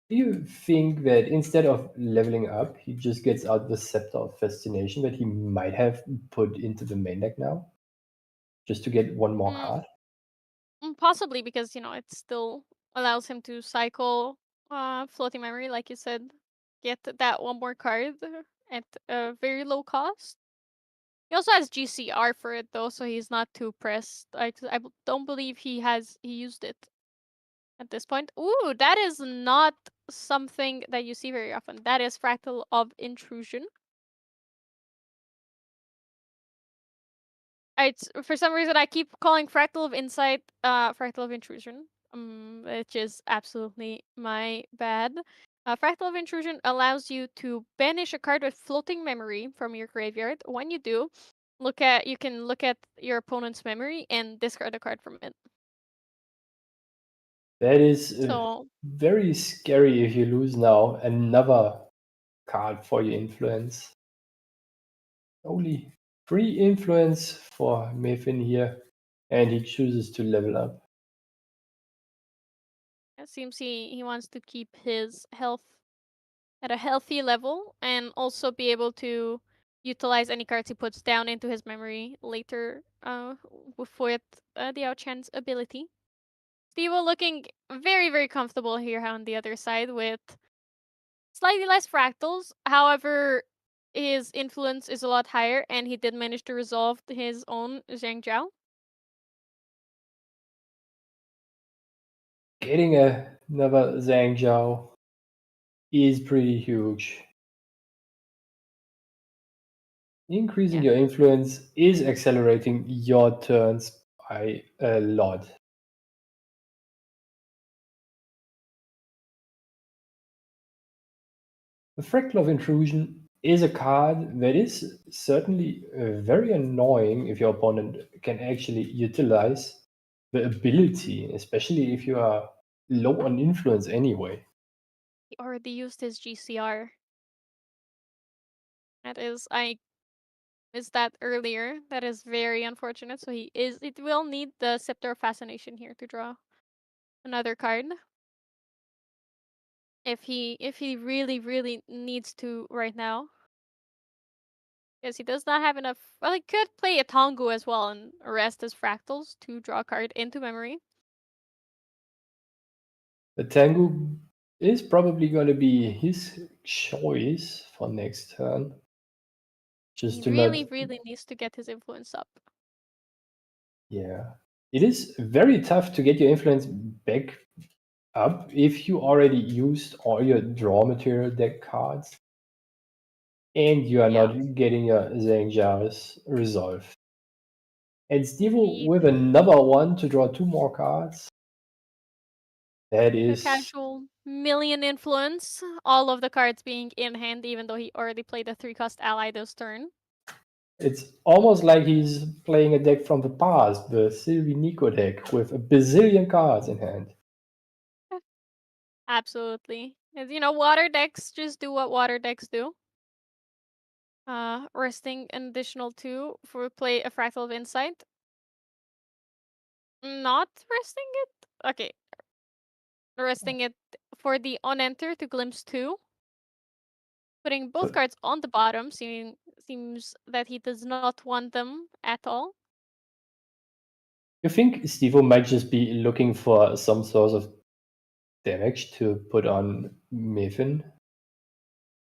Do you think that instead of leveling up, he just gets out the Scepter of Fascination that he might have put into the main deck now? Just to get one more card? Possibly because, it still allows him to cycle floating memory, like you said, get that one more card at a very low cost. He also has GCR for it though, so he's not too pressed. Don't believe he used it at this point. Ooh, that is not something that you see very often. That is Fractal of Intrusion. It's for some reason I keep calling Fractal of Insight Fractal of Intrusion. Which is absolutely my bad. Fractal of Intrusion allows you to banish a card with floating memory from your graveyard. When you do, you can look at your opponent's memory and discard a card from it. That is So very scary if you lose now another card for your influence. Only 3 influence for Mefin here, and he chooses to level up. it seems he wants to keep his health at a healthy level and also be able to utilize any cards he puts down into his memory later with the Outchance ability. Stevo looking very, very comfortable here on the other side with slightly less fractals. However, his influence is a lot higher, and he did manage to resolve his own Zhang Zhao. Getting another Zhang Zhao is pretty huge. Increasing your influence is accelerating your turns by a lot. The Fractal of Intrusion is a card that is certainly very annoying if your opponent can actually utilize the ability, especially if you are low on influence anyway. He already used his GCR. I missed that earlier. That is very unfortunate. So it will need the Scepter of Fascination here to draw another card. If he really, really needs to right now. Because he does not have enough. Well, he could play a Tongu as well and arrest his fractals to draw a card into memory. The Tengu is probably going to be his choice for next turn. Just He to really, not. really needs to get his influence up. Yeah. It is very tough to get your influence back up if you already used all your draw material deck cards and you are not getting your Zhang Zhao's resolve. And Stevo with another one to draw 2 more cards. That A is. casual million influence. All of the cards being in hand, even though he already played a 3-cost ally this turn. It's almost like he's playing a deck from the past, the Sylvie Nico deck, with a bazillion cards in hand. Absolutely. As water decks just do what water decks do. Resting an additional 2 for play a Fractal of Insight. Not resting it? Okay. Resting it for the on-enter to glimpse 2. Putting both So- cards on the bottom, seems that he does not want them at all. You think Stevo might just be looking for some source of damage to put on Mephin?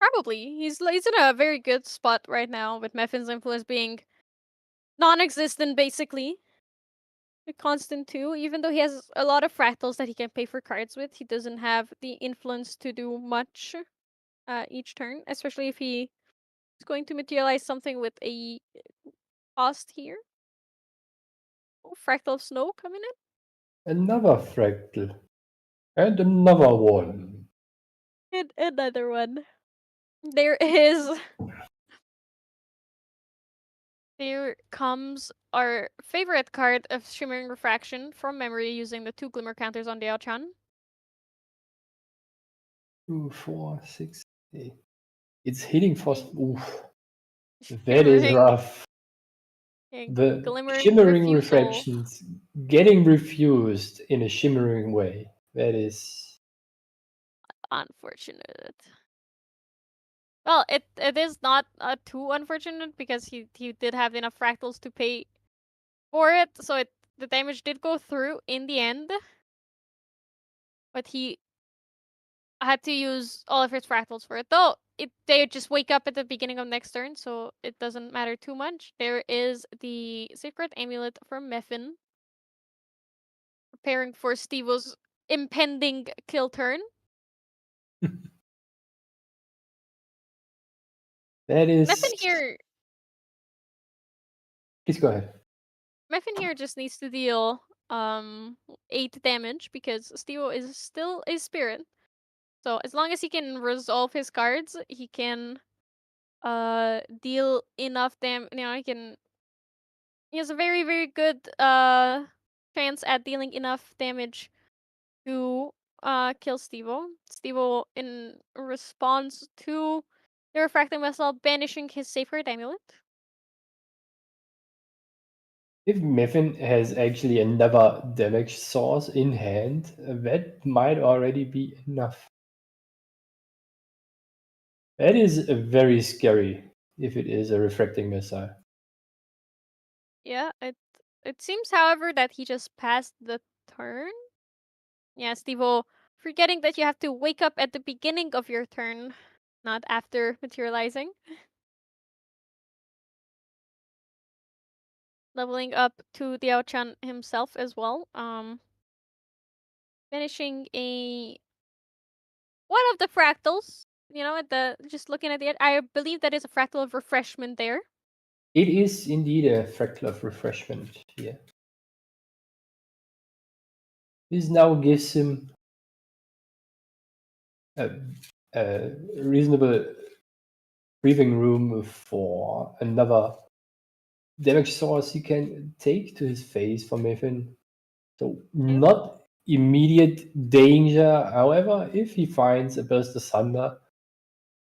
Probably. He's in a very good spot right now, with Mephin's influence being non-existent, basically. A constant 2, even though he has a lot of fractals that he can pay for cards with, he doesn't have the influence to do much each turn, especially if he is going to materialize something with a cost here. Oh, Fractal of Snow coming in. Another fractal. And another one. And another one. There is. Here comes our favorite card of Shimmering Refraction from memory, using the 2 Glimmer counters on the Outchan. 2, 4, 6, 8. It's hitting for. Oof. That is Shimmering, rough. The Glimmering shimmering Refusal. refractions getting refused in a shimmering way. That is Unfortunate. Well, it is not too unfortunate, because he did have enough fractals to pay for it, so the damage did go through in the end. But he had to use all of his fractals for it. Though they just wake up at the beginning of next turn, so it doesn't matter too much. There is the Secret Amulet from Mephin, preparing for Stevo's impending kill turn. that is. Mephin here Please go ahead. Mephin here just needs to deal 8 damage, because Stevo is still a spirit. So as long as he can resolve his cards, he can deal enough damage. He has a very, very good chance at dealing enough damage to kill Stevo. Stevo, in response to the Refracting Vessel, banishing his Sacred Amulet. If Mephin has actually another damage source in hand, that might already be enough. That is very scary if it is a refracting missile. Yeah, it seems, however, that he just passed the turn. Yeah, Stevo, forgetting that you have to wake up at the beginning of your turn, not after materializing. Leveling up to the Diao-chan himself as well. Finishing one of the fractals. Just looking at it, I believe that is a fractal of refreshment there. It is indeed a fractal of refreshment here. This now gives him a reasonable breathing room for another damage source he can take to his face for Mephin. So not immediate danger. However, if he finds a burst of thunder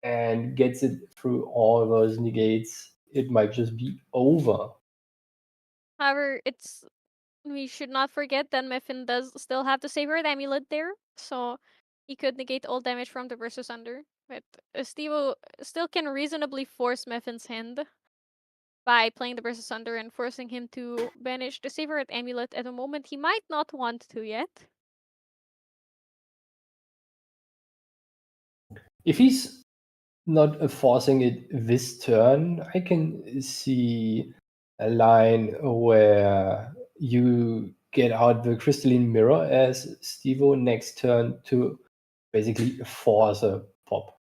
and gets it through all those negates, it might just be over. However, we should not forget that Mephin does still have the Sacred Amulet there, so he could negate all damage from the Versus Under. But Stevo still can reasonably force Mephin's hand by playing the Versus Under and forcing him to banish the Sacred Amulet at a moment he might not want to yet. If he's not forcing it this turn, I can see a line where you get out the Crystalline Mirror as Stevo next turn to basically force a pop.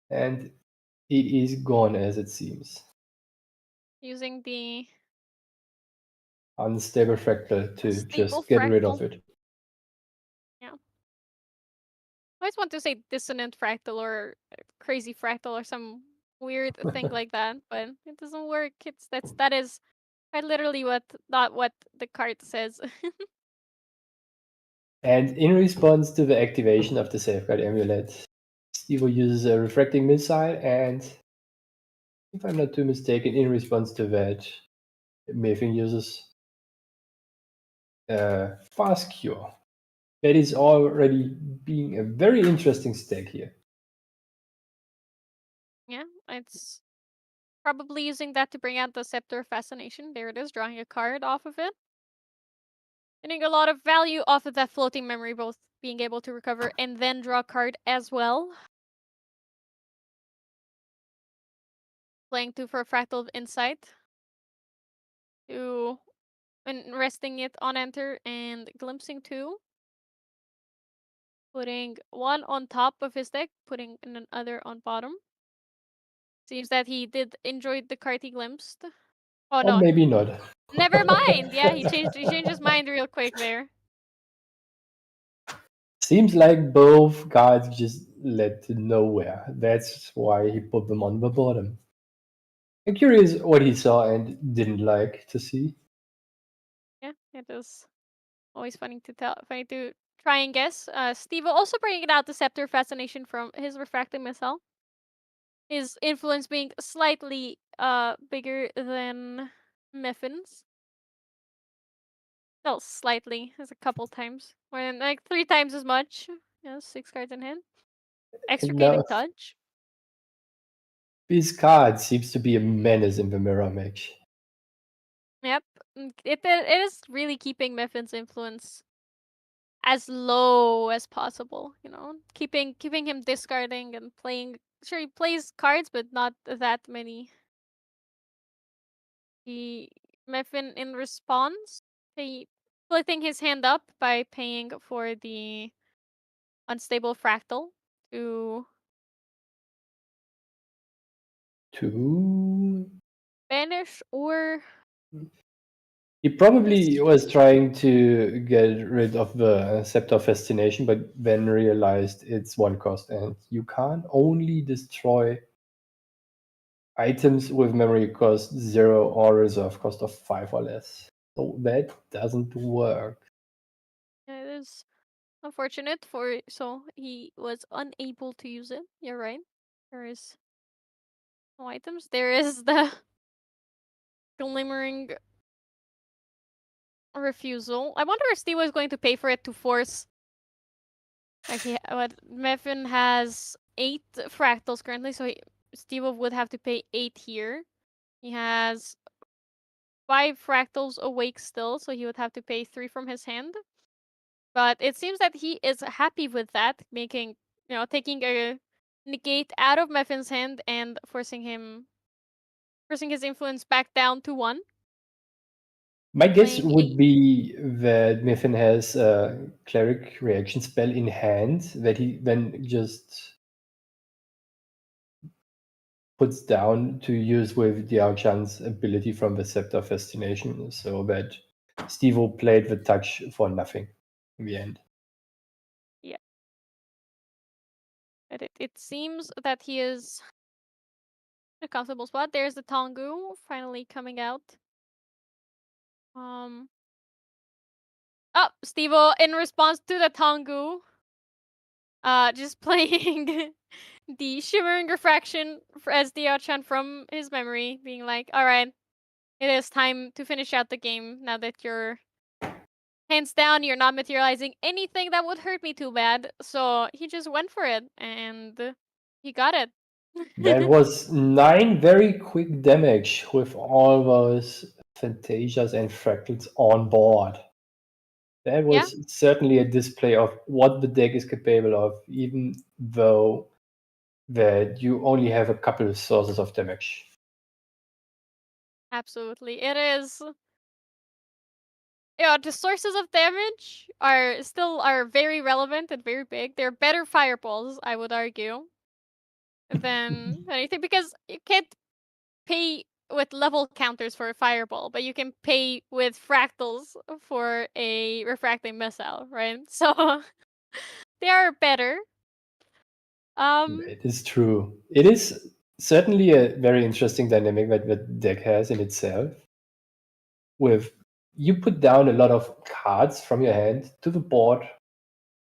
And it is gone as it seems. Using the Unstable fractal to Unstable just get rid of fractal. it. Yeah. I always want to say dissonant fractal or crazy fractal or some weird thing like that, but it doesn't work. That is quite literally not what the card says. And in response to the activation of the Safeguard Amulet, Steve uses a refracting missile, and if I'm not too mistaken, in response to that, Mefin uses Fast Cure. That is already being a very interesting stack here. Yeah, it's probably using that to bring out the Scepter of Fascination. There it is, drawing a card off of it. Getting a lot of value off of that floating memory, both being able to recover and then draw a card as well. Playing 2 for a Fractal of Insight. And resting it on enter and glimpsing 2. Putting 1 on top of his deck, putting another on bottom. Seems that he did enjoy the card he glimpsed. Oh Or no, maybe not. never mind. Yeah, he changed his mind real quick there. Seems like both cards just led to nowhere. That's why he put them on the bottom. I'm curious what he saw and didn't like to see. Yeah, it is always funny to try and guess. Steve also bringing out the Scepter Fascination from his Refracting Missile. His influence being slightly bigger than Miffin's. Well, slightly. There's a couple times. More than like 3 times as much. Yeah, 6 cards in hand. Extricating Touch. This card seems to be a menace in the mirror match. Yep. It is really keeping Miffin's influence as low as possible, you know? Keeping him discarding and playing. Sure, he plays cards, but not that many. Miffin in response, he splitting his hand up by paying for the Unstable Fractal to banish or He probably was trying to get rid of the Scepter of Fascination, but then realized it's 1 cost, and you can't only destroy items with memory cost 0 or reserve cost of 5 or less. So that doesn't work. it is unfortunate so he was unable to use it. You're right. There is no items. There is the glimmering refusal. I wonder if Steve was going to pay for it to force. Like Meffin has 8 fractals currently, so Steve would have to pay 8 here. He has 5 fractals awake still, so he would have to pay 3 from his hand. But it seems that he is happy with that, taking a negate out of Meffin's hand and forcing his influence back down to 1. My guess Playing would be that Miffin has a Cleric reaction spell in hand that he then just puts down to use with the Archan's ability from the Scepter of Fascination, so that Stevo played the touch for nothing in the end. Yeah. It seems that he is in a comfortable spot. There's the Tongu finally coming out. Oh, Stevo in response to the Tongu, just playing the Shimmering Refraction as the Archan from his memory, being like, alright, it is time to finish out the game now that you're hands down, you're not materializing anything that would hurt me too bad. So he just went for it, and he got it. That was 9 very quick damage with all those Phantasias and Fractals on board. That was certainly a display of what the deck is capable of, even though that you only have a couple of sources of damage. Absolutely. It is. Yeah, the sources of damage are very relevant and very big. They're better fireballs, I would argue, than anything, because you can't pay with level counters for a fireball, but you can pay with fractals for a refracting missile, right? So they are better. It is true. It is certainly a very interesting dynamic that the deck has in itself. With you put down a lot of cards from your hand to the board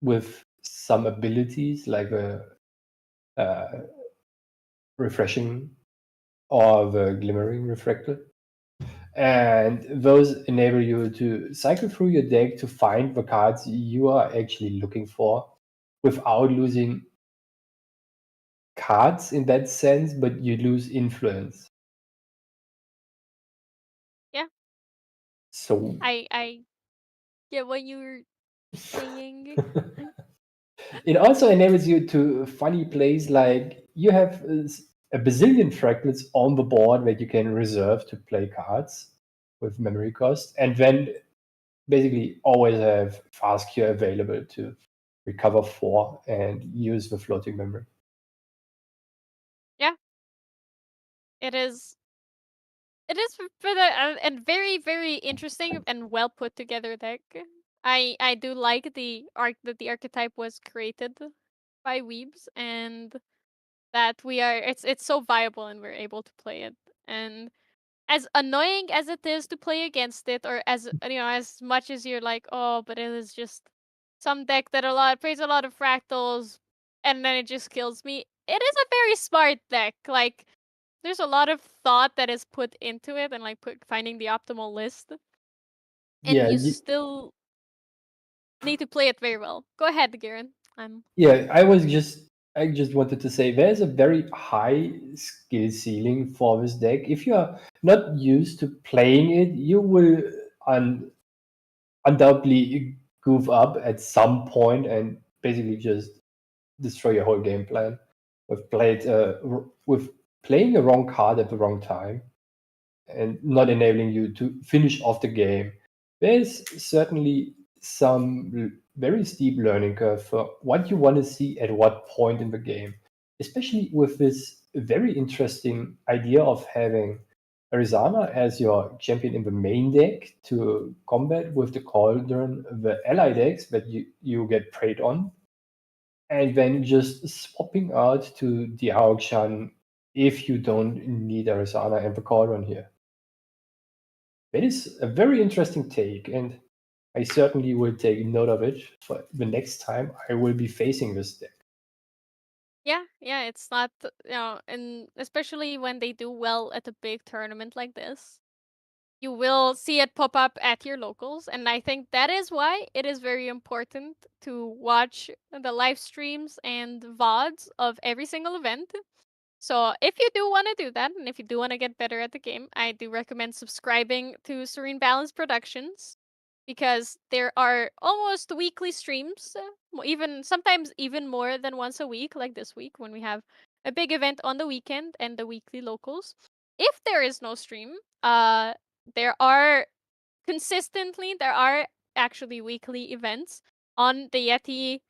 with some abilities like a Refreshing or the Glimmering Refractor. And those enable you to cycle through your deck to find the cards you are actually looking for without losing cards in that sense, but you lose influence. Yeah. So I get what you're saying. it also enables you to funny plays, like you have a bazillion fragments on the board that you can reserve to play cards with memory cost, and then basically always have fast cure available to recover for and use the floating memory. Yeah. It is for the and very, very interesting and well put together deck. I do like the that the archetype was created by Weebs, and that it's so viable and we're able to play it. And as annoying as it is to play against it, or as as much as you're like, oh, but it is just some deck that plays a lot of fractals, and then it just kills me. It is a very smart deck. Like, there's a lot of thought that is put into it, and like finding the optimal list, and Yeah, you still need to play it very well. Go ahead, Garen. yeah. I just wanted to say there's a very high skill ceiling for this deck. If you are not used to playing it, you will undoubtedly goof up at some point and basically just destroy your whole game plan with playing the wrong card at the wrong time and not enabling you to finish off the game. There's certainly some very steep learning curve for what you want to see at what point in the game, especially with this very interesting idea of having Arizona as your champion in the main deck to combat with the Cauldron, the ally decks that you get preyed on, and then just swapping out to the Aokshan if you don't need Arizona and the Cauldron here. That is a very interesting take, and I certainly will take note of it for the next time I will be facing this deck. Yeah, it's not, and especially when they do well at a big tournament like this, you will see it pop up at your locals, and I think that is why it is very important to watch the live streams and VODs of every single event. So if you do want to do that, and if you do want to get better at the game, I do recommend subscribing to Serene Balance Productions, because there are almost weekly streams, sometimes even more than once a week, like this week when we have a big event on the weekend and the weekly locals. If there is no stream, there are actually weekly events on the Yeti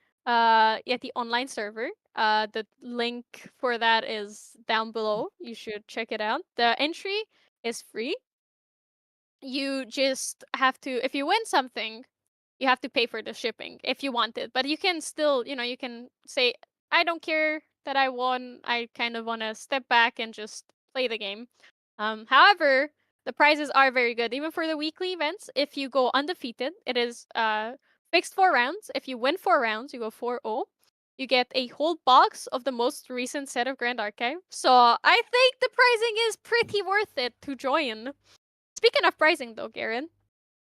online server. The link for that is down below. You should check it out. The entry is free. You just have to, if you win something, you have to pay for the shipping if you want it. But you can still, you can say, I don't care that I won. I kind of want to step back and just play the game. However, the prizes are very good. Even for the weekly events, if you go undefeated, it is fixed 4 rounds. If you win 4 rounds, you go 4-0. You get a whole box of the most recent set of Grand Archive. So I think the pricing is pretty worth it to join. Speaking of pricing, though, Garen,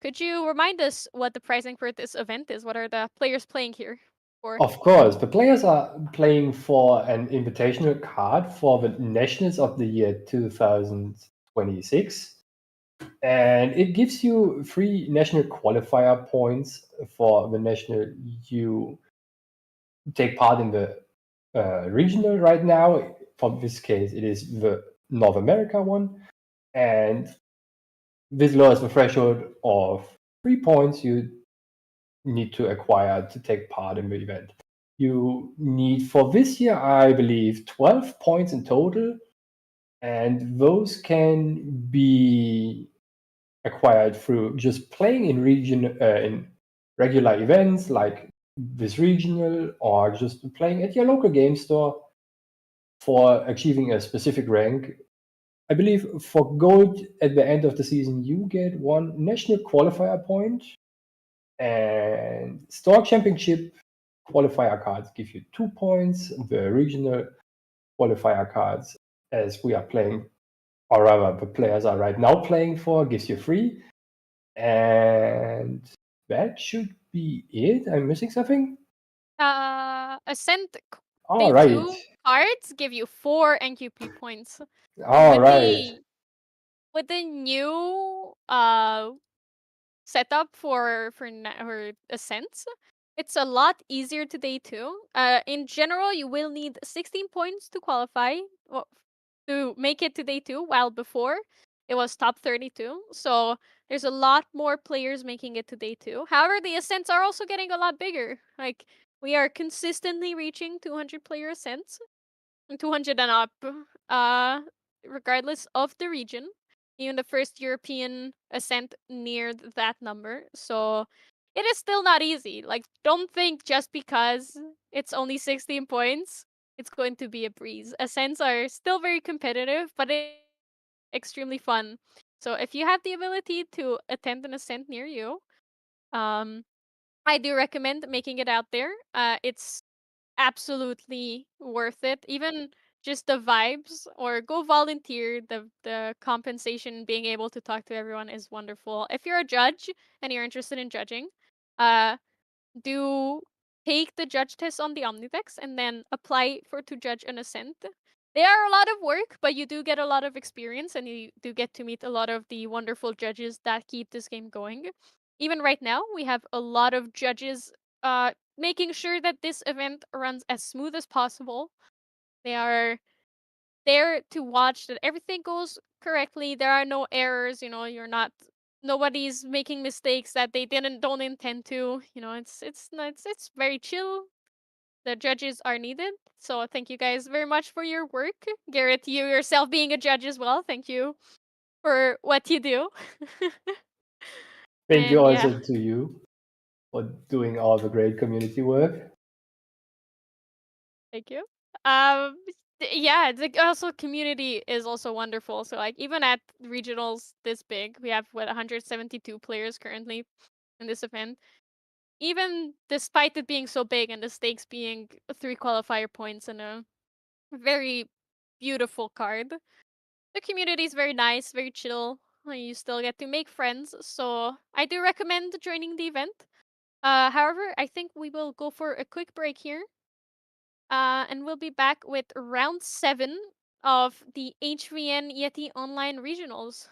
could you remind us what the pricing for this event is? What are the players playing here for? Of course, the players are playing for an invitational card for the Nationals of the year 2026. And it gives you 3 national qualifier points for the national you take part in the regional right now. For this case, it is the North America one. And this lowers the threshold of 3 points you need to acquire to take part in the event. You need for this year, I believe, 12 points in total. And those can be acquired through just playing in regular events like this regional, or just playing at your local game store for achieving a specific rank. I believe for gold at the end of the season, you get 1 national qualifier point, and store championship qualifier cards give you 2 points. The regional qualifier cards as we are playing, or rather the players are right now playing for, gives you 3. And that should be it. I'm missing something? Ascent All Day right. 2 cards give you 4 NQP points. All with right. with the new setup for Ascents, it's a lot easier to day 2. In general, you will need 16 points to qualify, to make it to day 2, while before it was top 32. So there's a lot more players making it to day 2. However, the Ascents are also getting a lot bigger. Like, we are consistently reaching 200 player Ascents, 200 and up, regardless of the region. Even the first European Ascent neared that number. So it is still not easy. Like, don't think just because it's only 16 points, it's going to be a breeze. Ascents are still very competitive, but it's extremely fun. So if you have the ability to attend an Ascent near you, I do recommend making it out there. It's absolutely worth it. Even just the vibes, or go volunteer. The compensation, being able to talk to everyone, is wonderful. If you're a judge and you're interested in judging, do take the judge test on the Omnidex and then apply to judge an Ascent. They are a lot of work, but you do get a lot of experience, and you do get to meet a lot of the wonderful judges that keep this game going. Even right now, we have a lot of judges making sure that this event runs as smooth as possible. They are there to watch that everything goes correctly. There are no errors. Nobody's making mistakes that they don't intend to. It's very chill. The judges are needed. So thank you guys very much for your work. Gerrit, you yourself being a judge as well, thank you for what you do. Thank you And yeah. also to you for doing all the great community work. Thank you. Yeah, the also community is also wonderful. So like, even at regionals this big, we have 172 players currently in this event. Even despite it being so big and the stakes being 3 qualifier points and a very beautiful card, the community is very nice, very chill. You still get to make friends, so I do recommend joining the event. However, I think we will go for a quick break here. And we'll be back with round 7 of the HVN Yeti Online Regionals.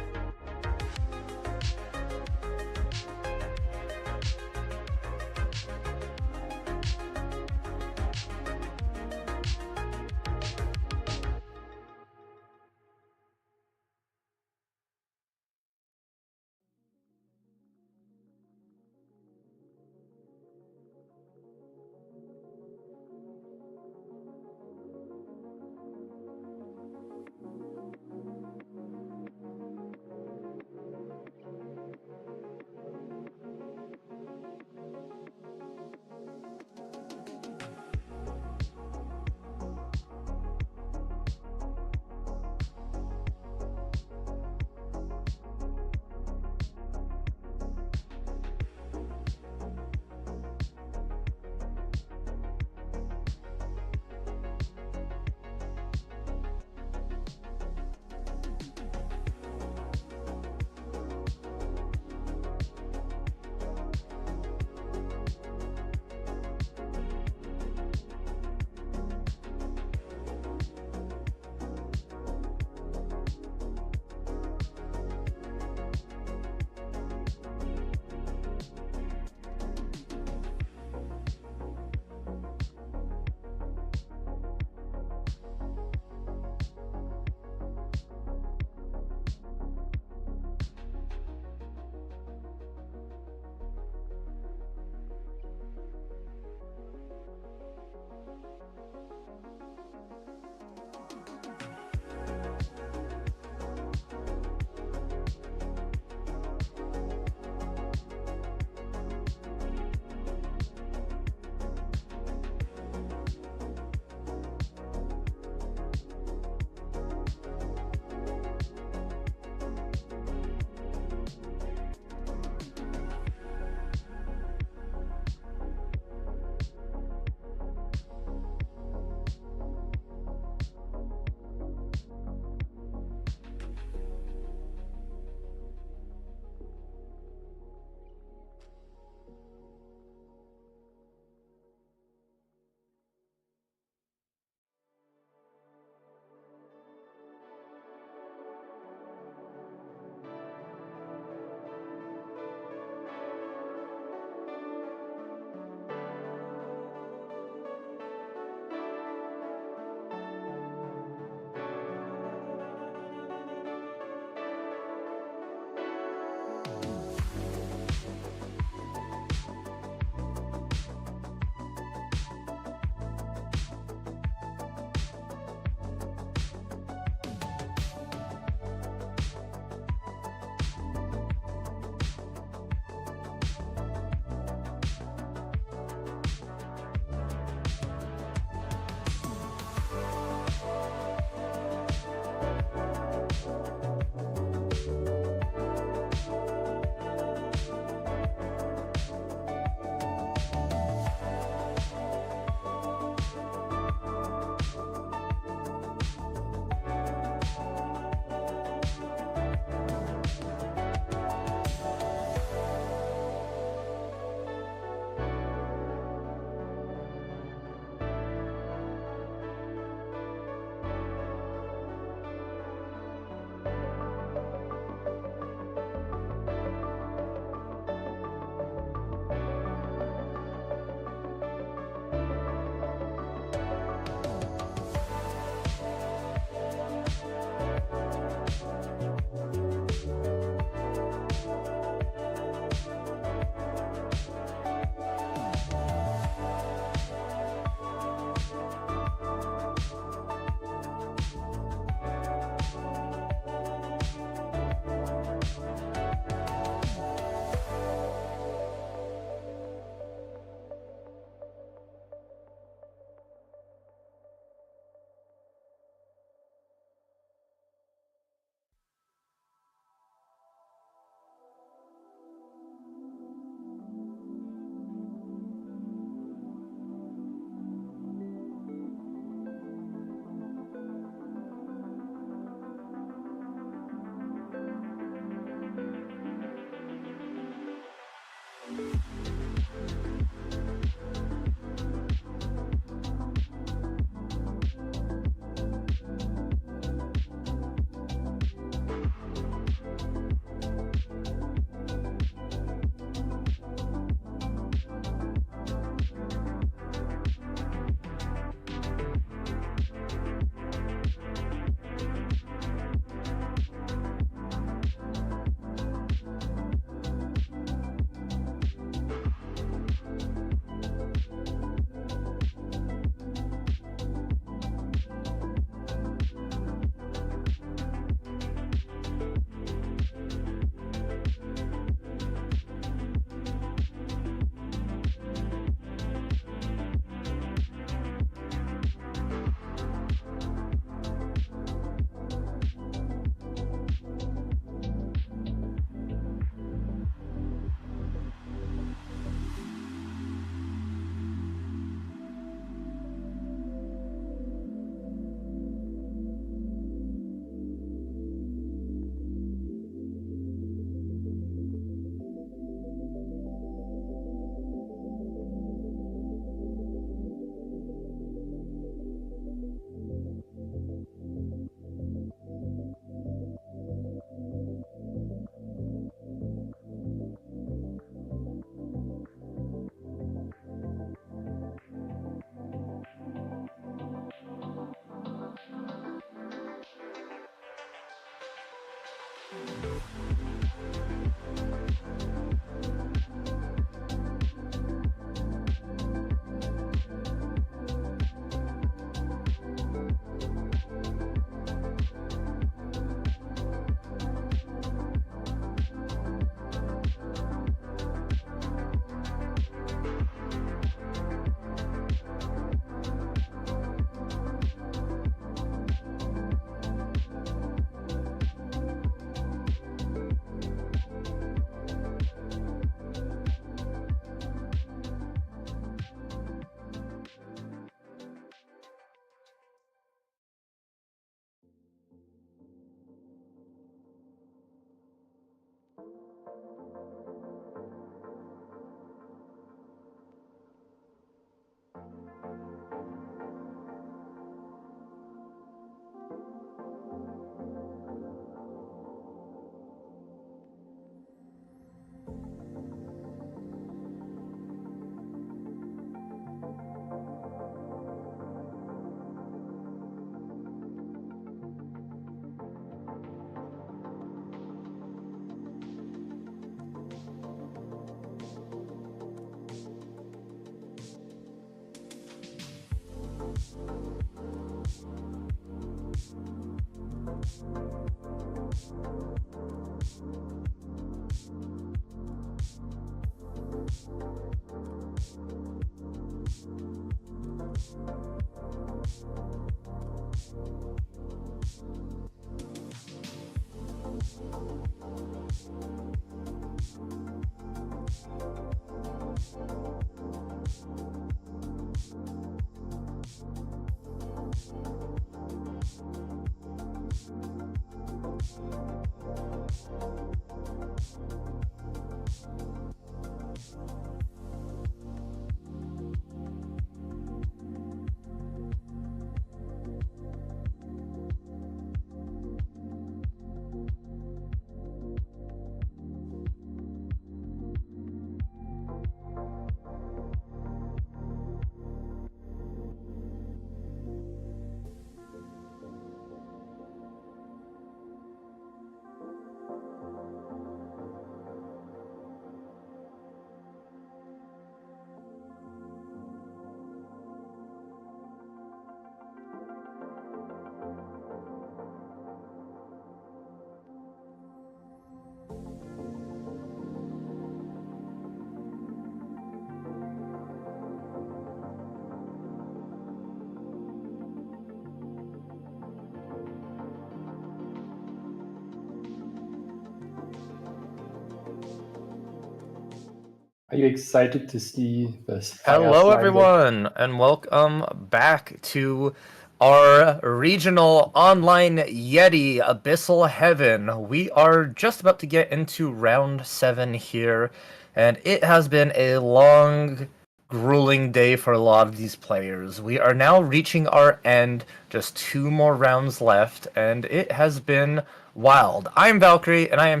Are you excited to see this? Hello, everyone, and welcome back to our regional online Yeti Abyssal Heaven. We are just about to get into round 7 here, and it has been a long, grueling day for a lot of these players. We are now reaching our end, just 2 more rounds left, and it has been wild. I'm Valkyrie, and I am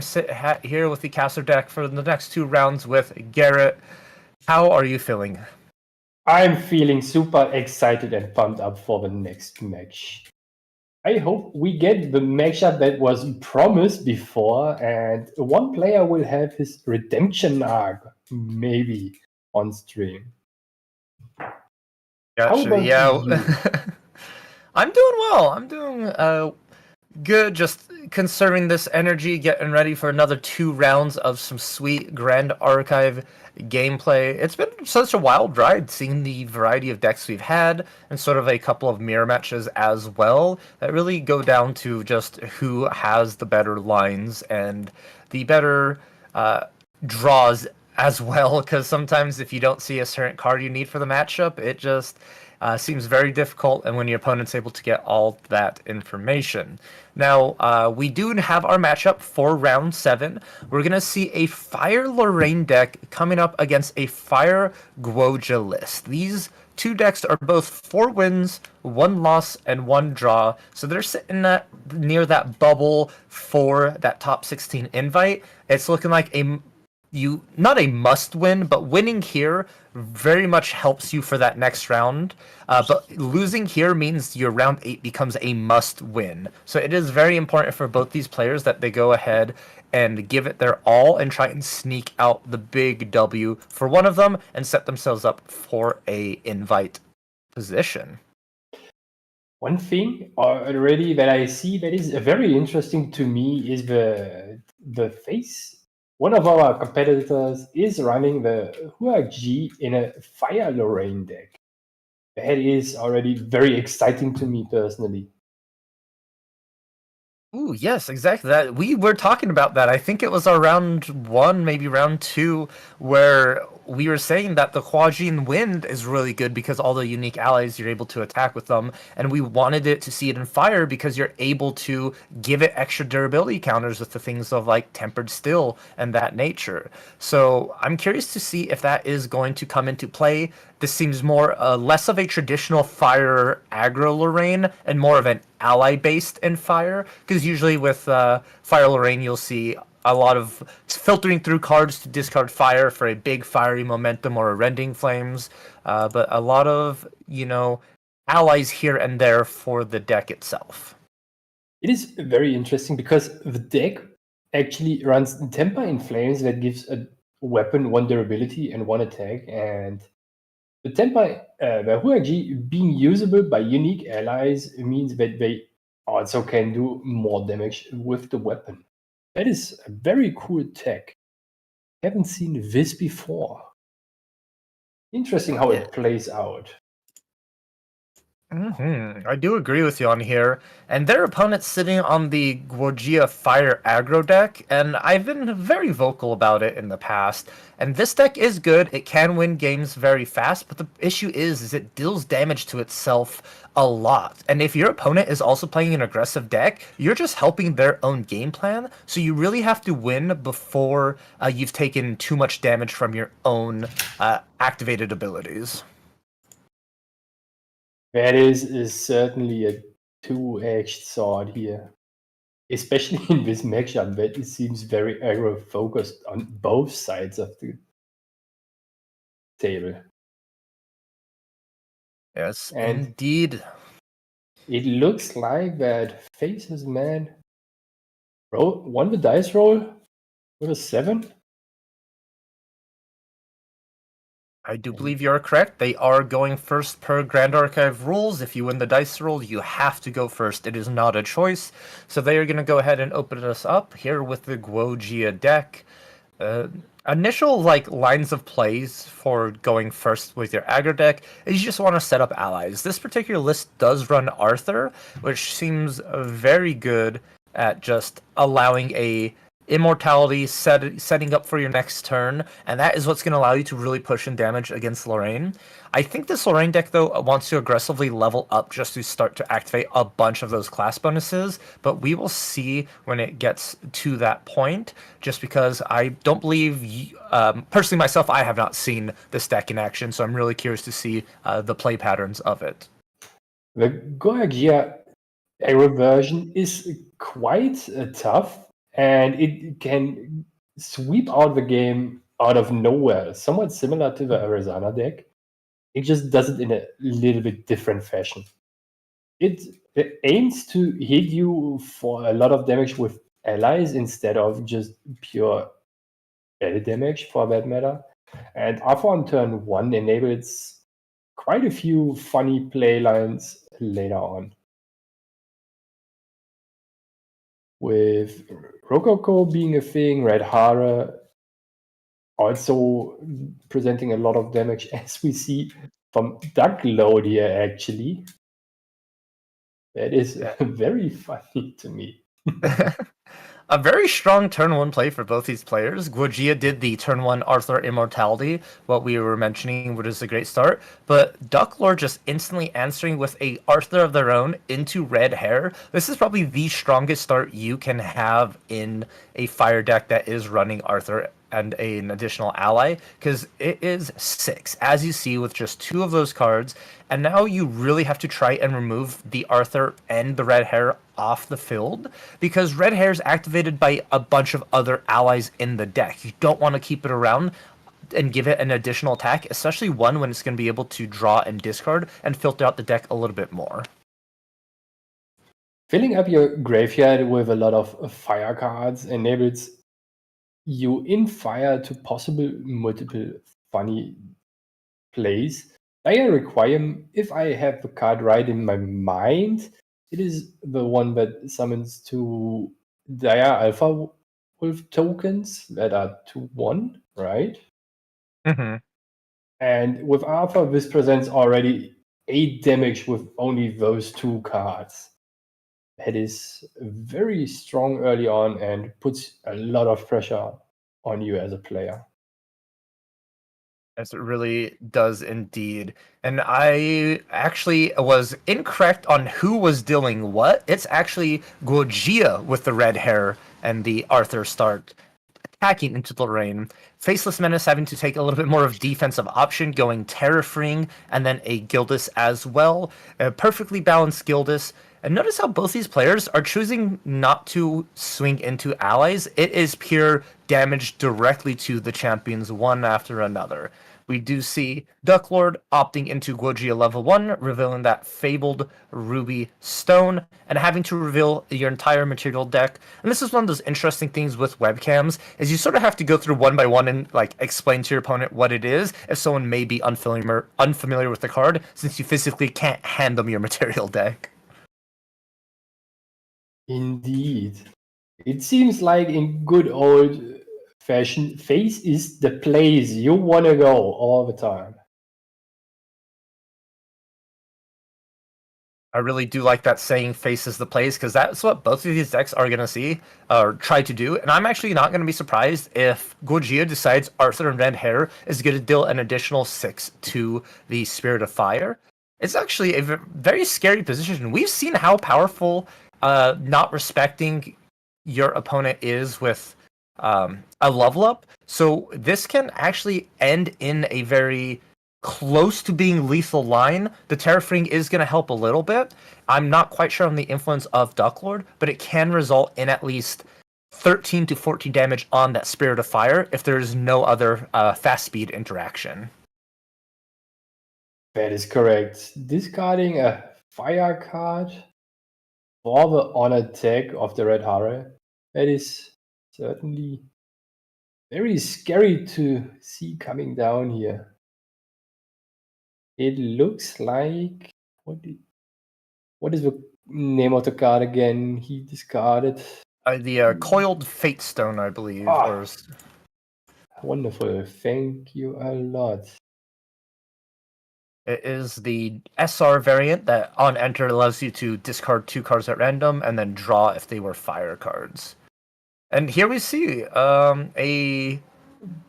here with the caster deck for the next 2 rounds with Gerrit. How are you feeling? I'm feeling super excited and pumped up for the next match. I hope we get the matchup that was promised before, and one player will have his redemption arc, maybe, on stream. Gotcha. Yeah. I'm doing well. I'm doing good. Just conserving this energy, getting ready for another 2 rounds of some sweet Grand Archive gameplay. It's been such a wild ride seeing the variety of decks we've had and sort of a couple of mirror matches as well that really go down to just who has the better lines and the better draws as well, because sometimes if you don't see a certain card you need for the matchup, it just seems very difficult, and when your opponent's able to get all that information. Now, we do have our matchup for round 7. We're going to see a Fire Lorraine deck coming up against a Fire Guoja list. These 2 decks are both 4 wins, 1 loss, and 1 draw, so they're sitting near that bubble for that top 16 invite. It's looking like a not a must win, but winning here very much helps you for that next round. But losing here means your round 8 becomes a must win. So it is very important for both these players that they go ahead and give it their all and try and sneak out the big W for one of them and set themselves up for a invite position. One thing already that I see that is very interesting to me is the face. One of our competitors is running the Huag in a Fire Lorraine deck. That is already very exciting to me personally. Ooh, yes, exactly. That we were talking about that. I think it was our round 1, maybe round 2, where we were saying that the Huajin Wind is really good because all the unique allies you're able to attack with them, and we wanted it to see it in fire because you're able to give it extra durability counters with the things of like Tempered Steel and that nature. So I'm curious to see if that is going to come into play. This seems more less of a traditional fire aggro Lorraine and more of an ally based in fire, because usually with Fire Lorraine you'll see a lot of filtering through cards to discard fire for a big fiery momentum or a rending flames, but a lot of allies here and there for the deck itself. It is very interesting because the deck actually runs Temper in Flames that gives a weapon 1 durability and 1 attack, and the Temper Huagi being usable by unique allies means that they also can do more damage with the weapon. That is a very cool tech. Haven't seen this before. Interesting how it plays out. I do agree with you on here. And their opponent's sitting on the Guojia Fire aggro deck, and I've been very vocal about it in the past. And this deck is good. It can win games very fast, but the issue is it deals damage to itself a lot. And if your opponent is also playing an aggressive deck, you're just helping their own game plan. So you really have to win before you've taken too much damage from your own activated abilities. That is certainly a two-edged sword here. Especially in this matchup, that it seems very aggro focused on both sides of the table. Yes, And indeed. it looks like that Faces Man won the dice roll with a 7. I do believe you are correct. They are going first per Grand Archive rules. If you win the dice roll, you have to go first. It is not a choice. So they are going to go ahead and open us up here with the Guojia deck. Initial lines of plays for going first with your aggro deck is you just want to set up allies. This particular list does run Arthur, which seems very good at just allowing a immortality setting up for your next turn, and that is what's going to allow you to really push in damage against Lorraine. I think this Lorraine deck, though, wants to aggressively level up just to start to activate a bunch of those class bonuses, but we will see when it gets to that point, just because I don't believe, personally myself, I have not seen this deck in action, so I'm really curious to see the play patterns of it. The Goagia aggro version is quite tough, and it can sweep out the game out of nowhere, somewhat similar to the Arizona deck. It just does it in a little bit different fashion. It aims to hit you for a lot of damage with allies instead of just pure battle damage, for that matter. And after on turn 1 enables quite a few funny play lines later on. With Rococo being a thing, Red Hara also presenting a lot of damage, as we see from Duck Load here, actually. That is very funny to me. A very strong turn 1 play for both these players. Guojia did the turn 1 Arthur Immortality, what we were mentioning, which is a great start. But Ducklord just instantly answering with a Arthur of their own into red hair. This is probably the strongest start you can have in a fire deck that is running Arthur and an additional ally, because it is 6, as you see, with just 2 of those cards. And now you really have to try and remove the Arthur and the Red Hare off the field, because Red Hare is activated by a bunch of other allies in the deck. You don't want to keep it around and give it an additional attack, especially one when it's going to be able to draw and discard and filter out the deck a little bit more. Filling up your graveyard with a lot of fire cards enables you in fire to possible multiple funny plays. I require, if I have the card right in my mind, it is the one that summons 2 Dire Alpha Wolf tokens that are 2/1, right? Mm-hmm. And with Alpha, this presents already 8 damage with only those 2 cards. That is very strong early on and puts a lot of pressure on you as a player. Yes, it really does indeed. And I actually was incorrect on who was dealing what. It's actually Gojia with the red hair and the Arthur start attacking into the lane. Faceless Menace having to take a little bit more of defensive option, going Terror Freeing, and then a Gildas as well. A perfectly balanced Gildas. And notice how both these players are choosing not to swing into allies. It is pure damage directly to the champions, one after another. We do see Ducklord opting into Guojia level 1, revealing that fabled Ruby Stone, and having to reveal your entire material deck. And this is one of those interesting things with webcams, is you sort of have to go through one by one and like explain to your opponent what it is, if someone may be unfamiliar with the card, since you physically can't hand them your material deck. Indeed. It seems like in good old fashion, face is the place you want to go all the time. I really do like that saying, face is the place, because that's what both of these decks are going to see, or try to do. And I'm actually not going to be surprised if Gojia decides Arthur and Red Hair is going to deal an additional 6 to the Spirit of Fire. It's actually a very scary position. We've seen how powerful not respecting your opponent is with a level up. So this can actually end in a very close to being lethal line. The Terror Freeing is going to help a little bit. I'm not quite sure on the influence of Ducklord, but it can result in at least 13 to 14 damage on that Spirit of Fire if there's no other fast speed interaction. That is correct. Discarding a fire card for the honored tag of the Red Hare, that is certainly very scary to see coming down here. It looks like what is the name of the card again? He discarded The Coiled Fate Stone, I believe. Or... Wonderful. Thank you a lot. It is the SR variant that on enter allows you to discard 2 cards at random and then draw if they were fire cards. And here we see a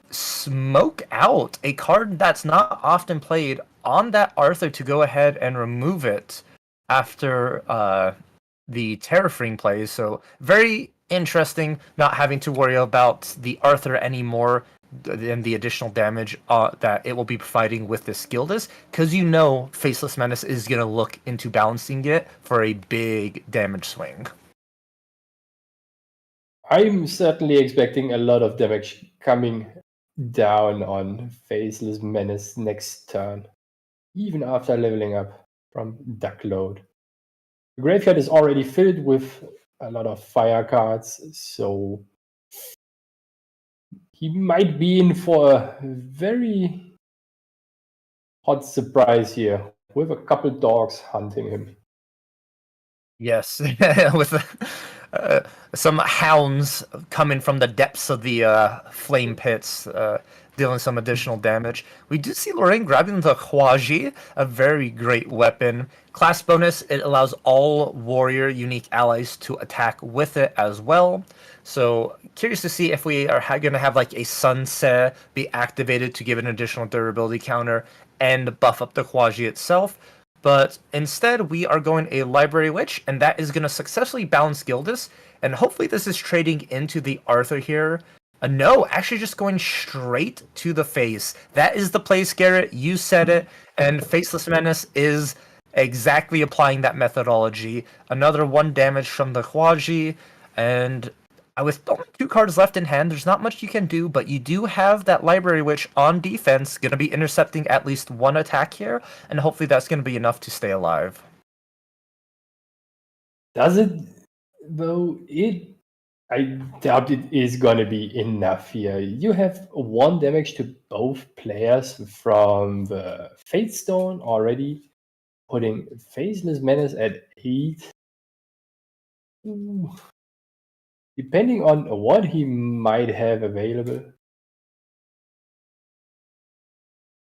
Smoke Out, a card that's not often played, on that Arthur to go ahead and remove it after the Terror Freeing plays. So very interesting, not having to worry about the Arthur anymore and the additional damage that it will be providing with this Gildas, because you know Faceless Menace is going to look into balancing it for a big damage swing. I'm certainly expecting a lot of damage coming down on Faceless Menace next turn, even after leveling up from Duckload. The graveyard is already filled with a lot of fire cards, so he might be in for a very hot surprise here, with a couple dogs hunting him. Yes, with some hounds coming from the depths of the flame pits, dealing some additional damage. We do see Lorraine grabbing the Huaji, a very great weapon. Class bonus, it allows all warrior unique allies to attack with it as well. So curious to see if we are going to have like a Sunset be activated to give an additional durability counter and buff up the Huaji itself. But instead, we are going a Library Witch, and that is going to successfully balance Gildas. And hopefully this is trading into the Arthur here. No, actually just going straight to the face. That is the place, Gerrit. You said it. And Faceless Menace is exactly applying that methodology. Another 1 damage from the Huaji. And with only 2 cards left in hand, there's not much you can do, but you do have that Library Witch on defense, going to be intercepting at least 1 attack here, and hopefully that's going to be enough to stay alive. Does it, though? I doubt it is gonna be enough here. You have 1 damage to both players from the Fate Stone already, putting Faceless Menace at 8. Ooh. Depending on what he might have available,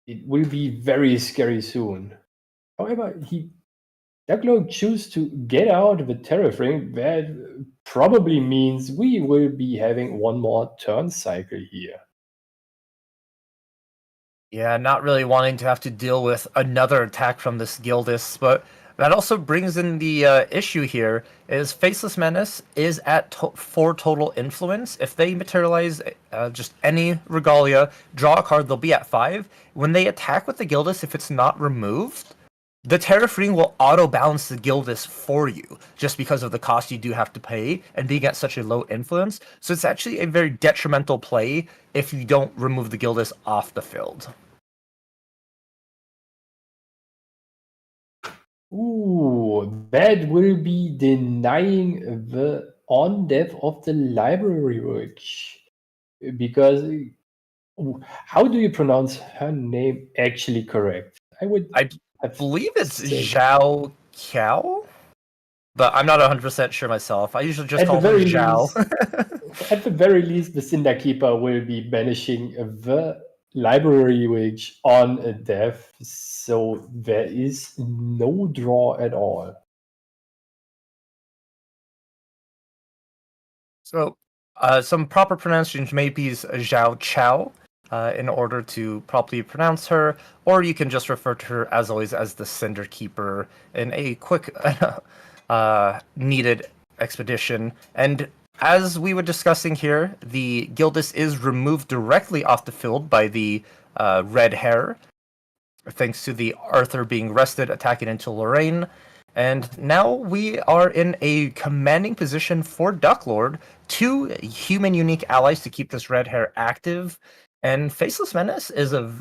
it will be very scary soon. However, Ducklow choose to get out of the Terrafring. That probably means we will be having 1 more turn cycle here. Yeah, not really wanting to have to deal with another attack from this Gildas, but that also brings in the issue here, is Faceless Menace is at 4 total influence. If they materialize just any Regalia, draw a card, they'll be at 5. When they attack with the Gildas, if it's not removed, the Terrafring will auto-balance the Gildas for you, just because of the cost you do have to pay, and being at such a low influence. So it's actually a very detrimental play if you don't remove the Gildas off the field. Ooh, that will be denying the on-dev of the Library Witch. Because, how do you pronounce her name actually correct? I believe it's Zhao Qiao, but I'm not 100% sure myself. I usually just call her Zhao. At the very least, the Cinder Keeper will be banishing the Library Witch on a death, so there is no draw at all. So, some proper pronunciation maybe is Zhao Chao, in order to properly pronounce her, or you can just refer to her as always as the Cinder Keeper in a quick needed expedition. And as we were discussing here, the Gildas is removed directly off the field by the red hair, thanks to the Arthur being rested, attacking into Lorraine. And now we are in a commanding position for Ducklord. 2 human unique allies to keep this red hair active. And Faceless Menace is a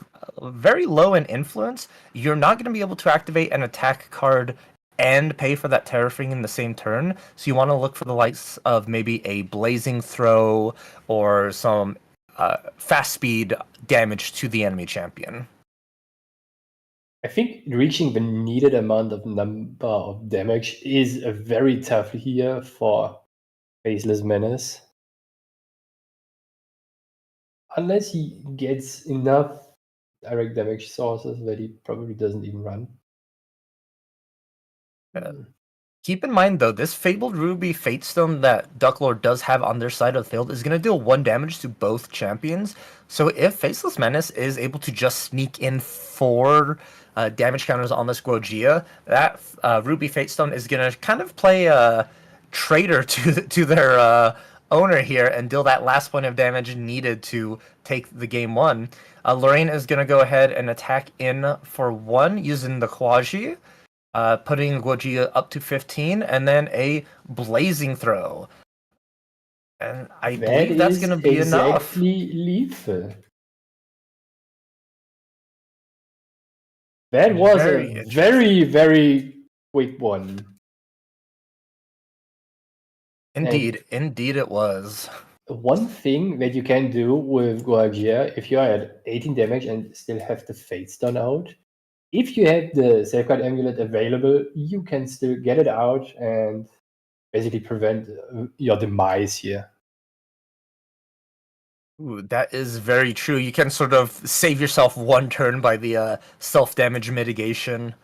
very low in influence. You're not going to be able to activate an attack card and pay for that Terrafring in the same turn. So you want to look for the likes of maybe a Blazing Throw or some fast speed damage to the enemy champion. I think reaching the needed amount of number of damage is very tough here for Faceless Menace. Unless he gets enough direct damage sources that he probably doesn't even run. Keep in mind, though, this Fabled Ruby Fatestone that Ducklord does have on their side of the field is going to deal 1 damage to both champions. So if Faceless Menace is able to just sneak in 4 damage counters on this Guojia, that Ruby Fatestone is going to kind of play a traitor to their owner here and deal that last point of damage needed to take the game 1. Lorraine is going to go ahead and attack in for 1 using the Huaji. Putting Guojia up to 15, and then a Blazing Throw. And I believe that's going to be enough. Lethal. That was a very, very quick one. Indeed it was. One thing that you can do with Guojia, if you are at 18 damage and still have the Fate Stone out, if you have the Safeguard Amulet available, you can still get it out and basically prevent your demise here. Ooh, that is very true. You can sort of save yourself 1 turn by the self-damage mitigation.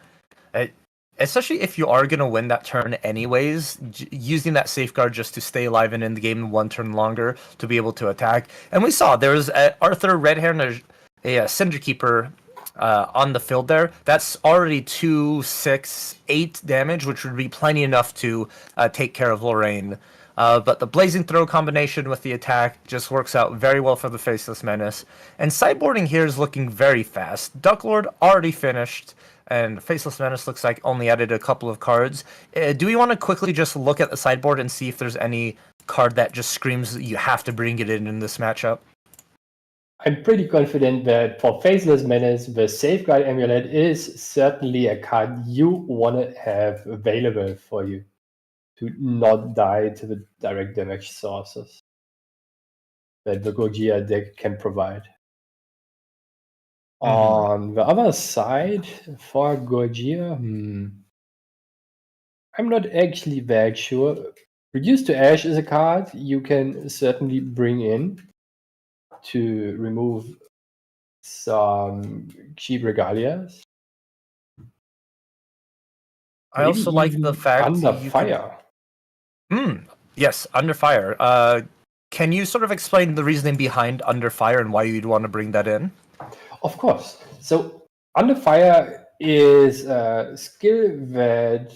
Especially if you are going to win that turn anyways, using that safeguard just to stay alive and in the game 1 turn longer to be able to attack. And we saw there was Arthur, Red Hair, and a Cinder Keeper on the field there. That's already 2, 6, 8 damage, which would be plenty enough to take care of Lorraine. But the Blazing Throw combination with the attack just works out very well for the Faceless Menace. And sideboarding here is looking very fast. Ducklord already finished, and Faceless Menace looks like only added a couple of cards. Do we want to quickly just look at the sideboard and see if there's any card that just screams that you have to bring it in this matchup? I'm pretty confident that for Faceless Menace, the Safeguard Amulet is certainly a card you want to have available for you to not die to the direct damage sources that the Gojira deck can provide. On the other side, for Gojira, I'm not actually that sure. Reduce to Ash is a card you can certainly bring in to remove some cheap regalias. I also like the fact Under you Fire. Yes, Under Fire. Can you sort of explain the reasoning behind Under Fire and why you'd want to bring that in? Of course. So Under Fire is a skill that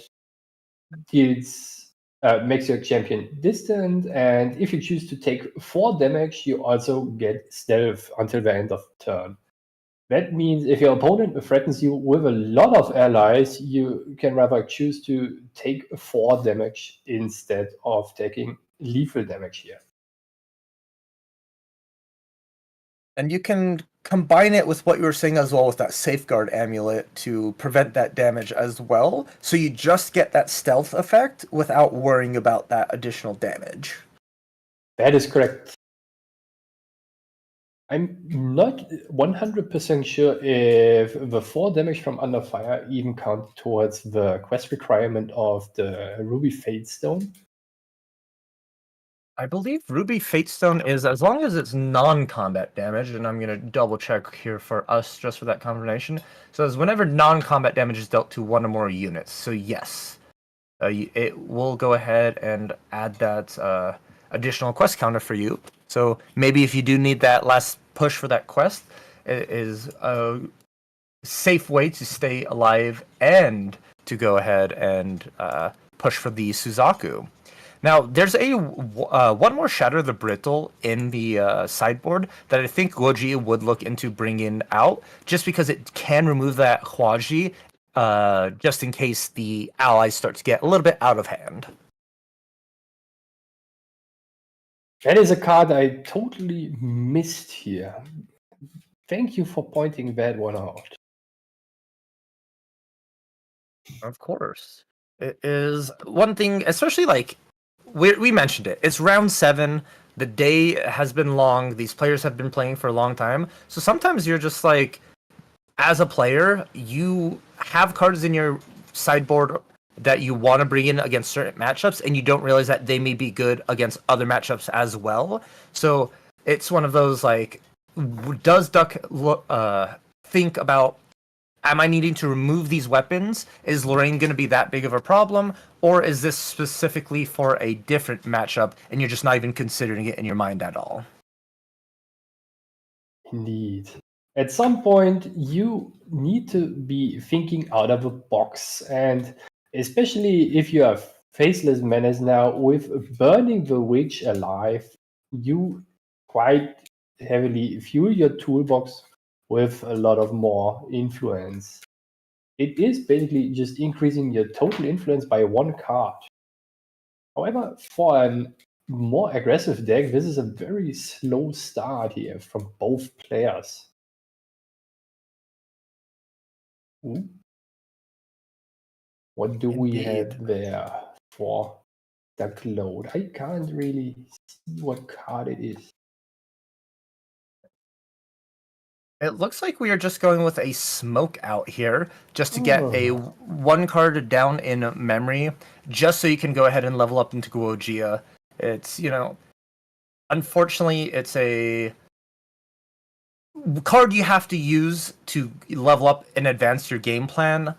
makes your champion distant, and if you choose to take 4 damage, you also get stealth until the end of turn. That means if your opponent threatens you with a lot of allies, you can rather choose to take 4 damage instead of taking lethal damage here. And you can combine it with what you were saying as well with that Safeguard Amulet to prevent that damage as well. So you just get that stealth effect without worrying about that additional damage. That is correct. I'm not 100% sure if the 4 damage from Under Fire even count towards the quest requirement of the Ruby Fatestone. I believe Ruby Fatestone is, as long as it's non-combat damage, and I'm going to double check here for us just for that confirmation. So it's whenever non-combat damage is dealt to 1 or more units. So yes, it will go ahead and add that additional quest counter for you. So maybe if you do need that last push for that quest, it is a safe way to stay alive and to go ahead and push for the Suzaku. Now, there's one more Shatter the Brittle in the sideboard that I think Goji would look into bringing out, just because it can remove that Hwaji, just in case the allies start to get a little bit out of hand. That is a card I totally missed here. Thank you for pointing that one out. Of course. It is one thing, especially like, we mentioned it. It's round 7. The day has been long. These players have been playing for a long time. So sometimes you're just like, as a player, you have cards in your sideboard that you want to bring in against certain matchups, and you don't realize that they may be good against other matchups as well. So it's one of those like, does Duck think about, am I needing to remove these weapons? Is Lorraine going to be that big of a problem? Or is this specifically for a different matchup and you're just not even considering it in your mind at all? Indeed. At some point, you need to be thinking out of the box. And especially if you have Faceless Menace now, with Burning the Witch alive, you quite heavily fuel your toolbox with a lot of more influence. It is basically just increasing your total influence by 1 card. However, for a more aggressive deck, this is a very slow start here from both players. Ooh. What do we have there for Duckload? I can't really see what card it is. It looks like we are just going with a Smoke out here, just to get a 1 card down in memory, just so you can go ahead and level up into Guojia. It's, unfortunately, it's a card you have to use to level up and advance your game plan.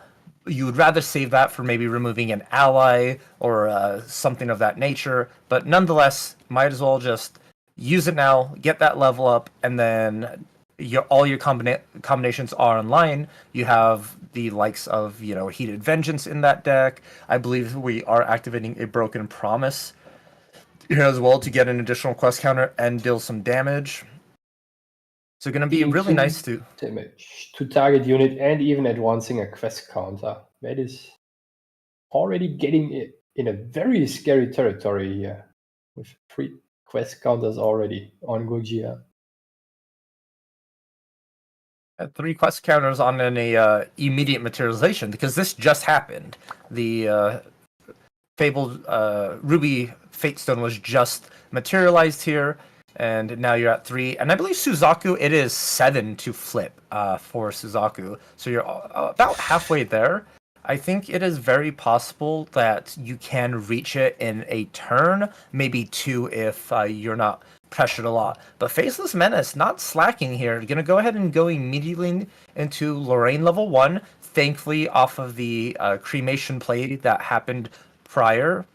You would rather save that for maybe removing an ally or something of that nature, but nonetheless, might as well just use it now, get that level up, and then all your combinations are online. You have the likes of Heated Vengeance in that deck. I believe we are activating a Broken Promise here as well to get an additional quest counter and deal some damage. So going to be Dealing really 2 nice to damage to target unit and even advancing a quest counter. That is already getting it in a very scary territory here with 3 quest counters already on Gojira. 3 quest counters on an immediate materialization, because this just happened. The fabled Ruby Fatestone was just materialized here, and now you're at 3. And I believe Suzaku, it is 7 to flip for Suzaku. So you're about halfway there. I think it is very possible that you can reach it in a turn, maybe 2 if you're not pressured a lot. But Faceless Menace not slacking here. Gonna go ahead and go immediately into Lorraine level 1. Thankfully, off of the cremation play that happened prior,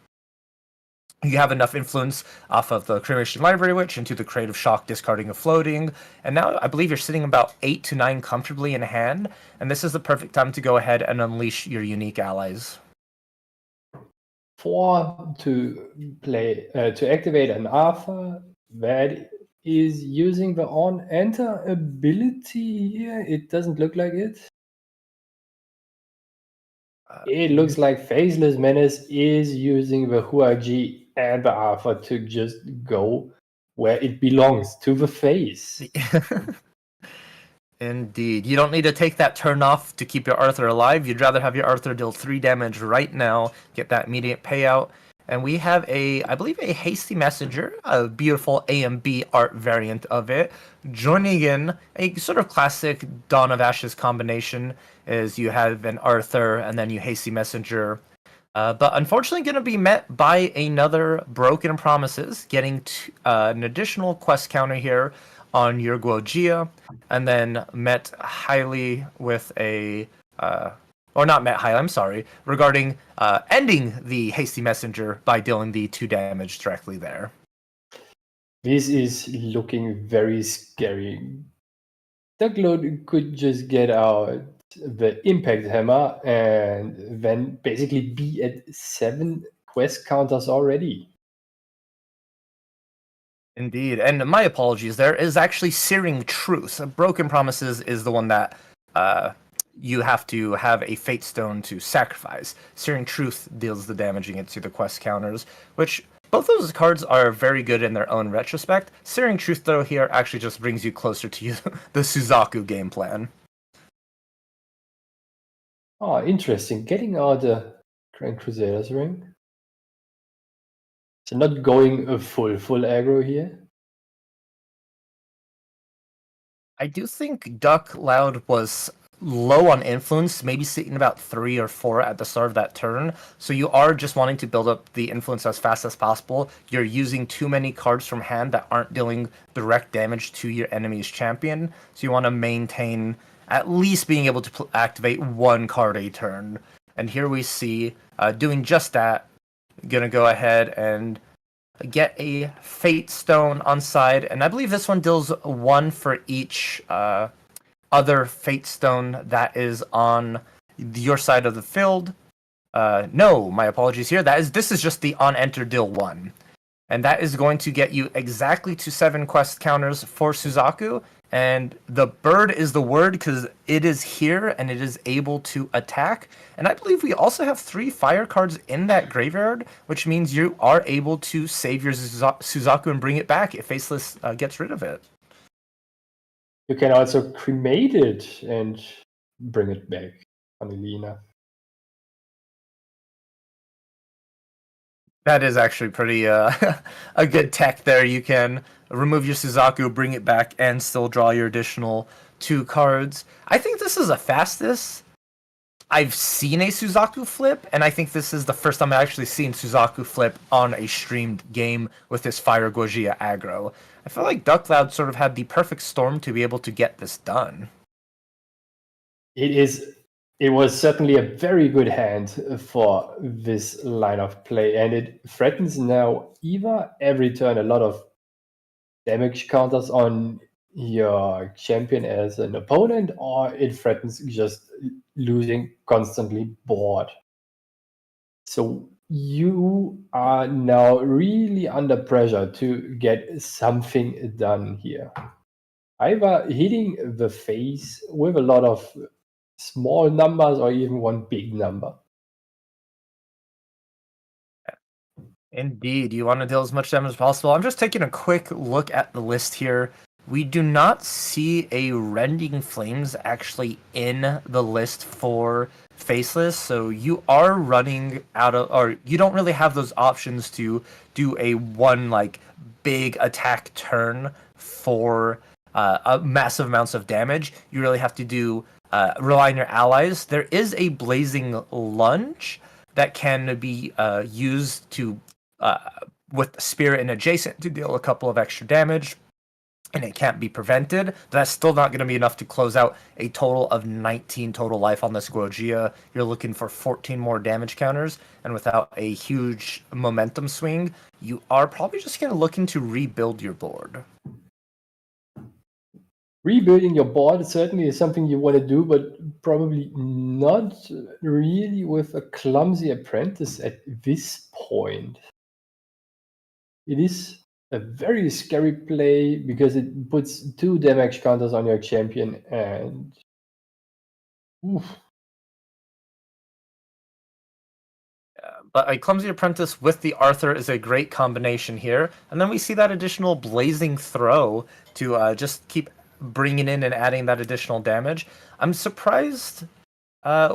you have enough influence off of the Cremation Library Witch into the Creative Shock, discarding and floating. And now I believe you're sitting about 8 to 9 comfortably in hand. And this is the perfect time to go ahead and unleash your unique allies. 4 to play to activate an alpha that is using the on enter ability here. It doesn't look like it. It looks like Faceless Menace is using the Huaji and the alpha to just go where it belongs, to the face. Indeed. You don't need to take that turn off to keep your Arthur alive. You'd rather have your Arthur deal 3 damage right now, get that immediate payout. And we have I believe a Hasty Messenger, a beautiful AMB art variant of it. Joining in a sort of classic Dawn of Ashes combination is you have an Arthur and then you Hasty Messenger. But unfortunately going to be met by another Broken Promises, getting an additional quest counter here on your Guojia, and then met highly with or not met highly, I'm sorry, regarding ending the Hasty Messenger by dealing the 2 damage directly there. This is looking very scary. Duckload could just get out the Impact Hammer and then basically be at 7 quest counters already. Indeed, and my apologies, there is actually Searing Truth. Broken Promises is the one that you have to have a Fate Stone to sacrifice. Searing Truth deals the damaging it to the quest counters, which both those cards are very good in their own retrospect. Searing Truth, though, here actually just brings you closer to the Suzaku game plan. Oh, interesting. Getting out the Grand Crusaders ring. So not going a full aggro here. I do think Duck Loud was low on influence, maybe sitting about 3 or 4 at the start of that turn. So you are just wanting to build up the influence as fast as possible. You're using too many cards from hand that aren't dealing direct damage to your enemy's champion. So you want to maintain at least being able to activate 1 card a turn. And here we see doing just that. Gonna go ahead and get a Fate Stone on side, and I believe this one deals 1 for each other Fate Stone that is on your side of the field. No, my apologies here. This is just the on enter deal 1. And that is going to get you exactly to 7 quest counters for Suzaku. And the bird is the word because it is here and it is able to attack. And I believe we also have 3 fire cards in that graveyard, which means you are able to save your Suzaku and bring it back if Faceless gets rid of it. You can also cremate it and bring it back, Annelina. That is actually pretty a good tech there. You can remove your Suzaku, bring it back, and still draw your additional 2 cards. I think this is the fastest I've seen a Suzaku flip, and I think this is the first time I've actually seen Suzaku flip on a streamed game with this Fire Gojia aggro. I feel like Duck Cloud sort of had the perfect storm to be able to get this done. It was certainly a very good hand for this line of play, and it threatens now either every turn a lot of damage counters on your champion as an opponent, or it threatens just losing constantly board. So you are now really under pressure to get something done here. Either hitting the face with a lot of small numbers or even one big number. Indeed, you want to deal as much damage as possible. I'm just taking a quick look at the list here. We do not see a Rending Flames actually in the list for Faceless, so you are running out of, or you don't really have those options to do a one like big attack turn for massive amounts of damage. You really have to do rely on your allies. There is a Blazing Lunge that can be used to with Spirit and Adjacent to deal a couple of extra damage, and it can't be prevented. That's still not going to be enough to close out a total of 19 total life on this Guojia. You're looking for 14 more damage counters, and without a huge momentum swing, you are probably just going to looking to rebuild your board. Rebuilding your board certainly is something you want to do, but probably not really with a clumsy apprentice at this point. It is a very scary play because it puts 2 damage counters on your champion and oof. But a Clumsy Apprentice with the Arthur is a great combination here. And then we see that additional Blazing Throw to just keep bringing in and adding that additional damage. I'm surprised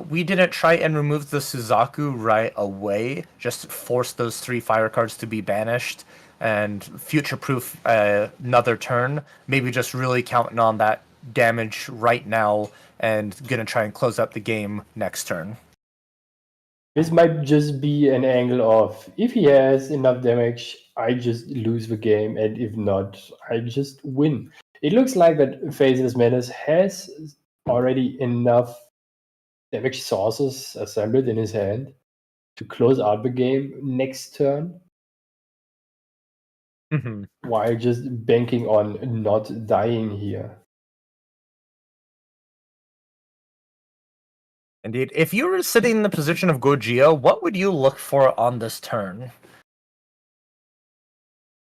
we didn't try and remove the Suzaku right away. Just force those 3 fire cards to be banished and future-proof another turn. Maybe just really counting on that damage right now and gonna try and close up the game next turn. This might just be an angle of, if he has enough damage, I just lose the game, and if not, I just win. It looks like that Faceless Menace has already enough damage sources assembled in his hand to close out the game next turn, while just banking on not dying here. Indeed. If you were sitting in the position of Gojia, what would you look for on this turn?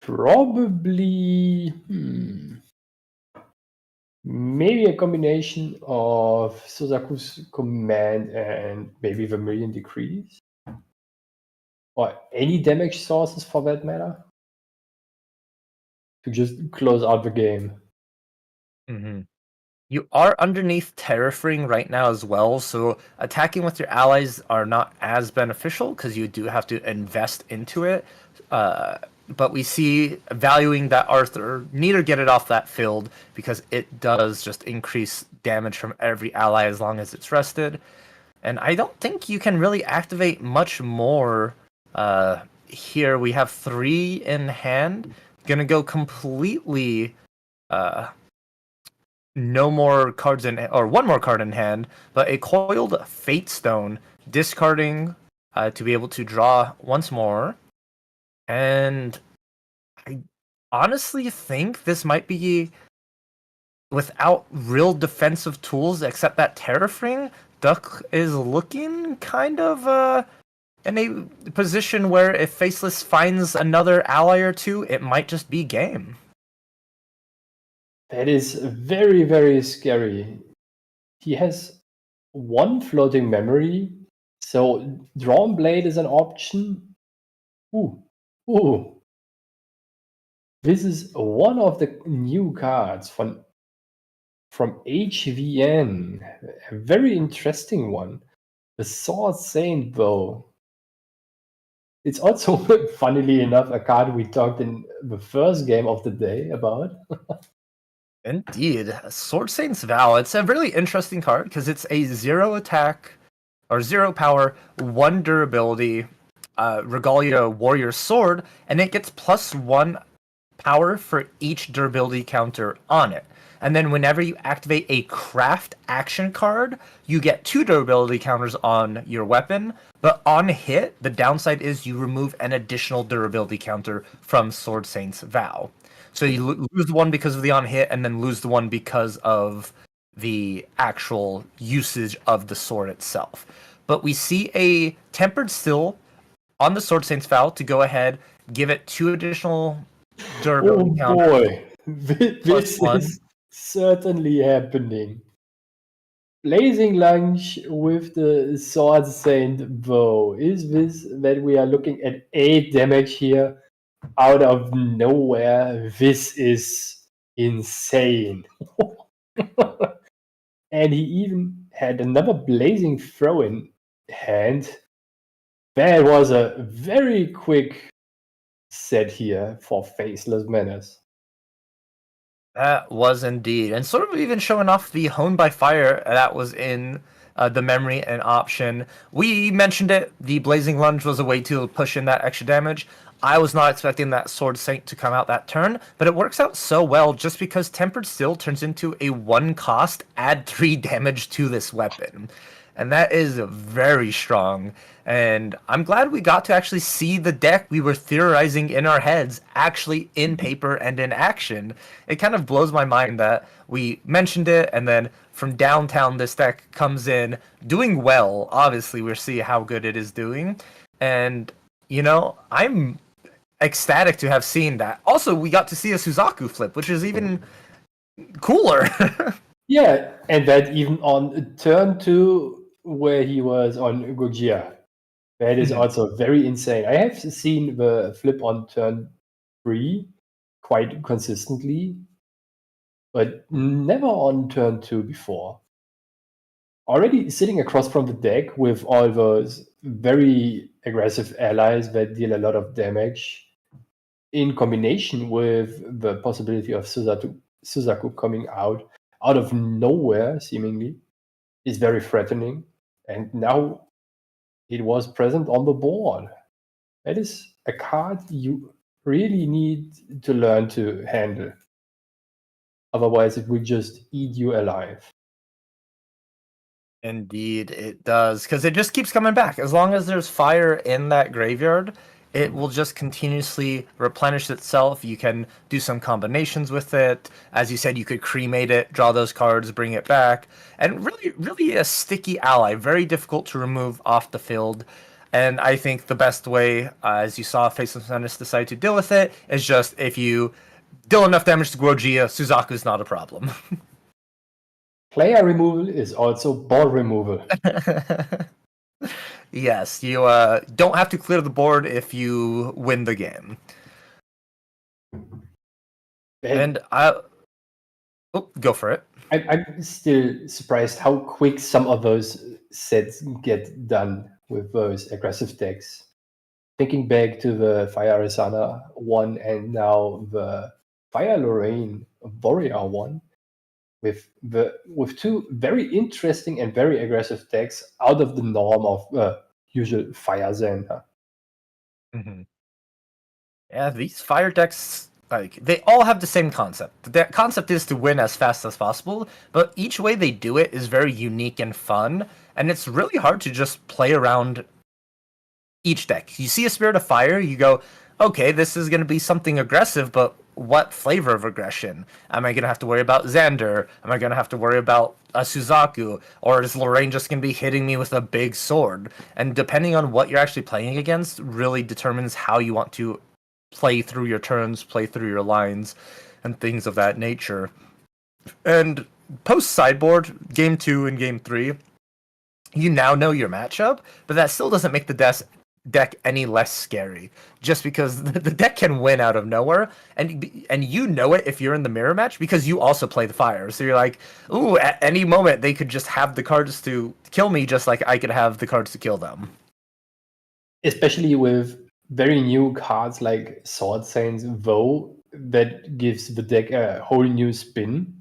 Probably maybe a combination of Suzaku's command and maybe Vermilion Decrees. Or any damage sources for that matter. To just close out the game. You are underneath Terrafring right now as well, so attacking with your allies are not as beneficial because you do have to invest into it. But we see valuing that Arthur, need to get it off that field because it does just increase damage from every ally as long as it's rested. And I don't think you can really activate much more. Here we have 3 in hand. Gonna go completely no more cards in, or 1 more card in hand, but a coiled Fate Stone, discarding to be able to draw once more. And I honestly think this might be without real defensive tools except that Terrafring. Duck is looking kind of in a position where if Faceless finds another ally or 2, it might just be game. That is very, very scary. He has 1 floating memory, so Drawn Blade is an option. Ooh. This is one of the new cards from HVN. A very interesting one. The Sword Saint, though. It's also, funnily enough, a card we talked in the first game of the day about. Indeed. Sword Saint's Vow. It's a really interesting card because it's a 0 attack or 0 power, 1 durability Regalia Warrior Sword, and it gets +1 power for each durability counter on it. And then whenever you activate a craft action card, you get 2 durability counters on your weapon. But on hit, the downside is you remove an additional durability counter from Sword Saint's Vow. So you lose 1 because of the on hit, and then lose the 1 because of the actual usage of the sword itself. But we see a Tempered Steel on the Sword Saint's Vow to go ahead, give it 2 additional durability Oh counters. boy, this +1. is certainly happening. Blazing Lunge with the Sword Saint bow. Is this that we are looking at 8 damage here out of nowhere? This is insane. And he even had another Blazing Throw in hand. That was a very quick set here for Faceless Menace. That was indeed. And sort of even showing off the Hone by Fire that was in the memory and option. We mentioned it. The Blazing Lunge was a way to push in that extra damage. I was not expecting that Sword Saint to come out that turn, but it works out so well just because Tempered Steel turns into a 1 cost, add 3 damage to this weapon. And that is very strong. And I'm glad we got to actually see the deck we were theorizing in our heads actually in paper and in action. It kind of blows my mind that we mentioned it, and then from downtown, this deck comes in doing well. Obviously, we'll see how good it is doing. And, you know, I'm ecstatic to have seen that. Also, we got to see a Suzaku flip, which is even cooler. Yeah, and that even on turn 2, where he was on Gojira. That is also very insane. I have seen the flip on turn 3 quite consistently, but never on turn 2 before. Already sitting across from the deck with all those very aggressive allies that deal a lot of damage, in combination with the possibility of Suzaku coming out of nowhere, seemingly, is very threatening. And now it was present on the board. That is a card you really need to learn to handle. Otherwise, it will just eat you alive. Indeed, it does, because it just keeps coming back. As long as there's fire in that graveyard, it will just continuously replenish itself. You can do some combinations with it. As you said, you could cremate it, draw those cards, bring it back. And really, really a sticky ally. Very difficult to remove off the field. And I think the best way, as you saw Faceless Menace decide to deal with it, is just if you deal enough damage to Gojira, Suzaku's not a problem. Player removal is also board removal. Yes, you don't have to clear the board if you win the game. And go for it. I'm still surprised how quick some of those sets get done with those aggressive decks. Thinking back to the Fire Arizona one and now the Fire Lorraine Warrior one, with 2 very interesting and very aggressive decks out of the norm of usual Fire Zen. Mm-hmm. Yeah, these fire decks, like, they all have the same concept. The concept is to win as fast as possible, but each way they do it is very unique and fun, and it's really hard to just play around each deck. You see a Spirit of Fire, you go, okay, this is going to be something aggressive, but what flavor of aggression? Am I going to have to worry about Xander? Am I going to have to worry about a Suzaku? Or is Lorraine just going to be hitting me with a big sword? And depending on what you're actually playing against really determines how you want to play through your turns, play through your lines, and things of that nature. And post sideboard, game 2 and game 3, you now know your matchup, but that still doesn't make the deck any less scary, just because the deck can win out of nowhere, and you know it if you're in the mirror match because you also play the fire. So you're like, ooh, at any moment they could just have the cards to kill me, just like I could have the cards to kill them. Especially with very new cards like Sword Saints Vow, that gives the deck a whole new spin.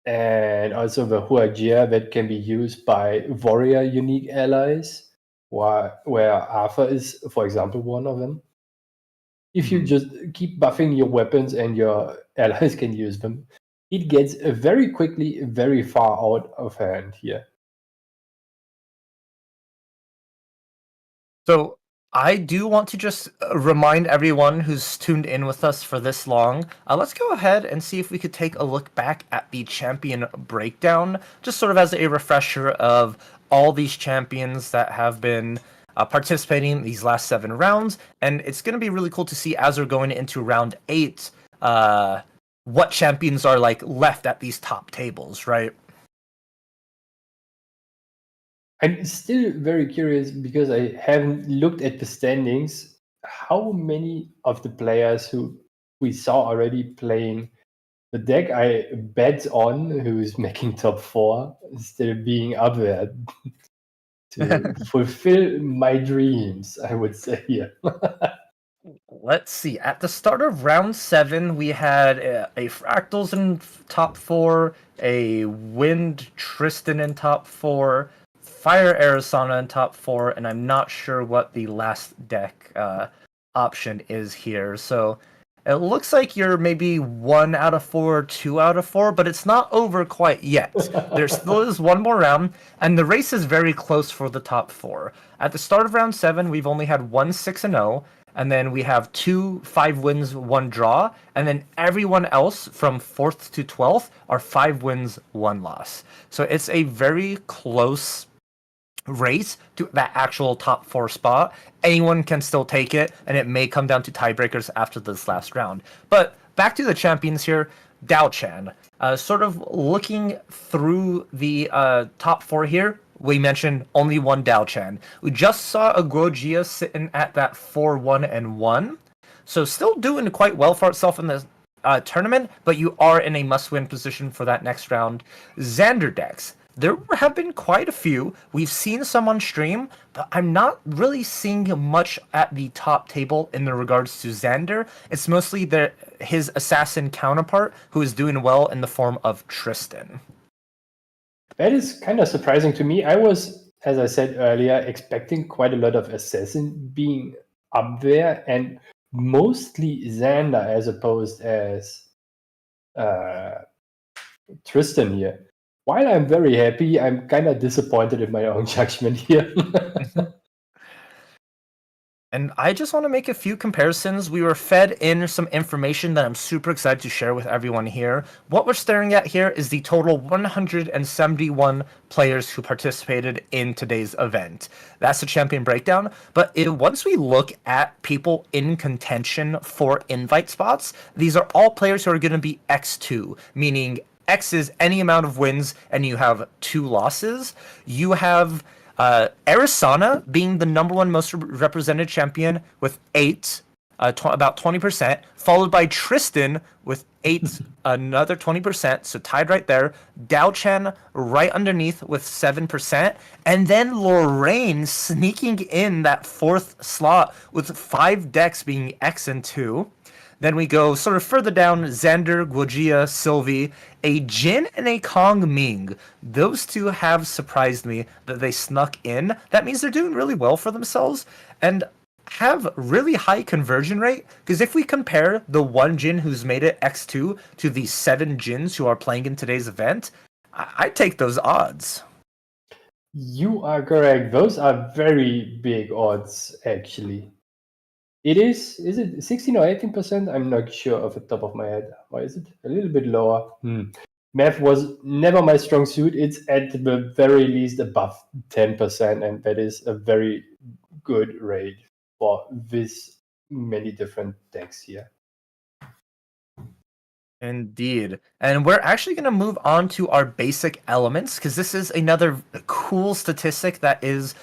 And also the Huajia that can be used by warrior unique allies, where Arthur is, for example, one of them. If you just keep buffing your weapons and your allies can use them, it gets very quickly very far out of hand here. So I do want to just remind everyone who's tuned in with us for this long, let's go ahead and see if we could take a look back at the champion breakdown, just sort of as a refresher of all these champions that have been participating in these last 7 rounds, and it's going to be really cool to see as we're going into round 8 what champions are like left at these top tables, right? I'm still very curious because I haven't looked at the standings. How many of the players who we saw already playing the deck I bet on, who's making top 4, still being up there to fulfill my dreams, I would say here. Let's see. At the start of round 7, we had a Fractals in top 4, a Wind Tristan in top 4, Fire Arizona in top 4, and I'm not sure what the last deck option is here. So it looks like you're maybe 1 out of 4, 2 out of 4, but it's not over quite yet. There still is one more round, and the race is very close for the top 4. At the start of round 7, we've only had 1 6-0. And then we have 2 5 wins, 1 draw, and then everyone else from 4th to 12th are 5 wins, 1 loss. So it's a very close race to that actual top 4 spot. Anyone can still take it, and it may come down to tiebreakers after this last round. But back to the champions here, Dao Chan. Sort of looking through the top 4 here, we mentioned only one Dao Chan. We just saw a Guojia sitting at that 4-1-1. So still doing quite well for itself in the tournament, but you are in a must-win position for that next round. Xander decks. There have been quite a few. We've seen some on stream, but I'm not really seeing much at the top table in the regards to Xander. It's mostly his assassin counterpart who is doing well in the form of Tristan. That is kind of surprising to me. I was, as I said earlier, expecting quite a lot of assassin being up there, and mostly Xander as opposed as Tristan here. While I'm very happy, I'm kind of disappointed in my own judgment here. And I just want to make a few comparisons. We were fed in some information that I'm super excited to share with everyone here. What we're staring at here is the total 171 players who participated in today's event. That's the champion breakdown. But once we look at people in contention for invite spots, these are all players who are going to be X2, meaning X is any amount of wins and you have 2 losses. You have Arizona being the number 1 most represented champion with 8, about 20%, followed by Tristan with 8, another 20%, so tied right there. Dao Chan right underneath with 7%, and then Lorraine sneaking in that 4th slot with 5 decks being X and 2. Then we go sort of further down, Xander, Guojia, Sylvie, a Jin and a Kong Ming. Those 2 have surprised me that they snuck in. That means they're doing really well for themselves and have really high conversion rate. Because if we compare the 1 Jin who's made it X2 to the 7 Jins who are playing in today's event, I'd take those odds. You are correct. Those are very big odds, actually. It is it 16 or 18%? I'm not sure off the top of my head. Or is it a little bit lower? Math was never my strong suit. It's at the very least above 10%, and that is a very good rate for this many different decks here. Indeed. And we're actually going to move on to our basic elements, because this is another cool statistic that is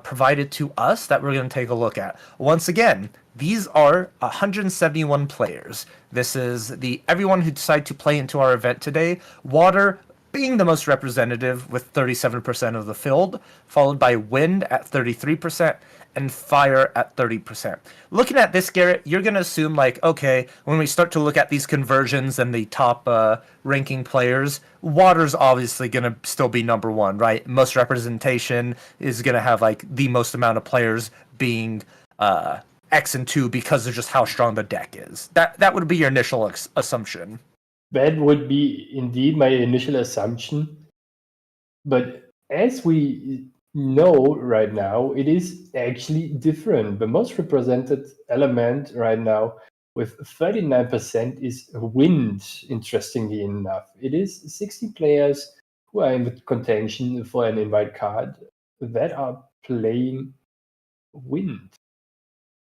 provided to us that we're going to take a look at. Once again, these are 171 players. This is everyone who decided to play into our event today. Water being the most representative with 37% of the field, followed by wind at 33%, and fire at 30%. Looking at this, Gerrit, you're going to assume, like, okay, when we start to look at these conversions and the top ranking players, water's obviously going to still be number 1, right? Most representation is going to have, like, the most amount of players being X and 2 because of just how strong the deck is. That would be your initial assumption. That would be indeed my initial assumption. But as we know right now, it is actually different. The most represented element right now with 39% is wind, interestingly enough. It is 60 players who are in the contention for an invite card that are playing wind,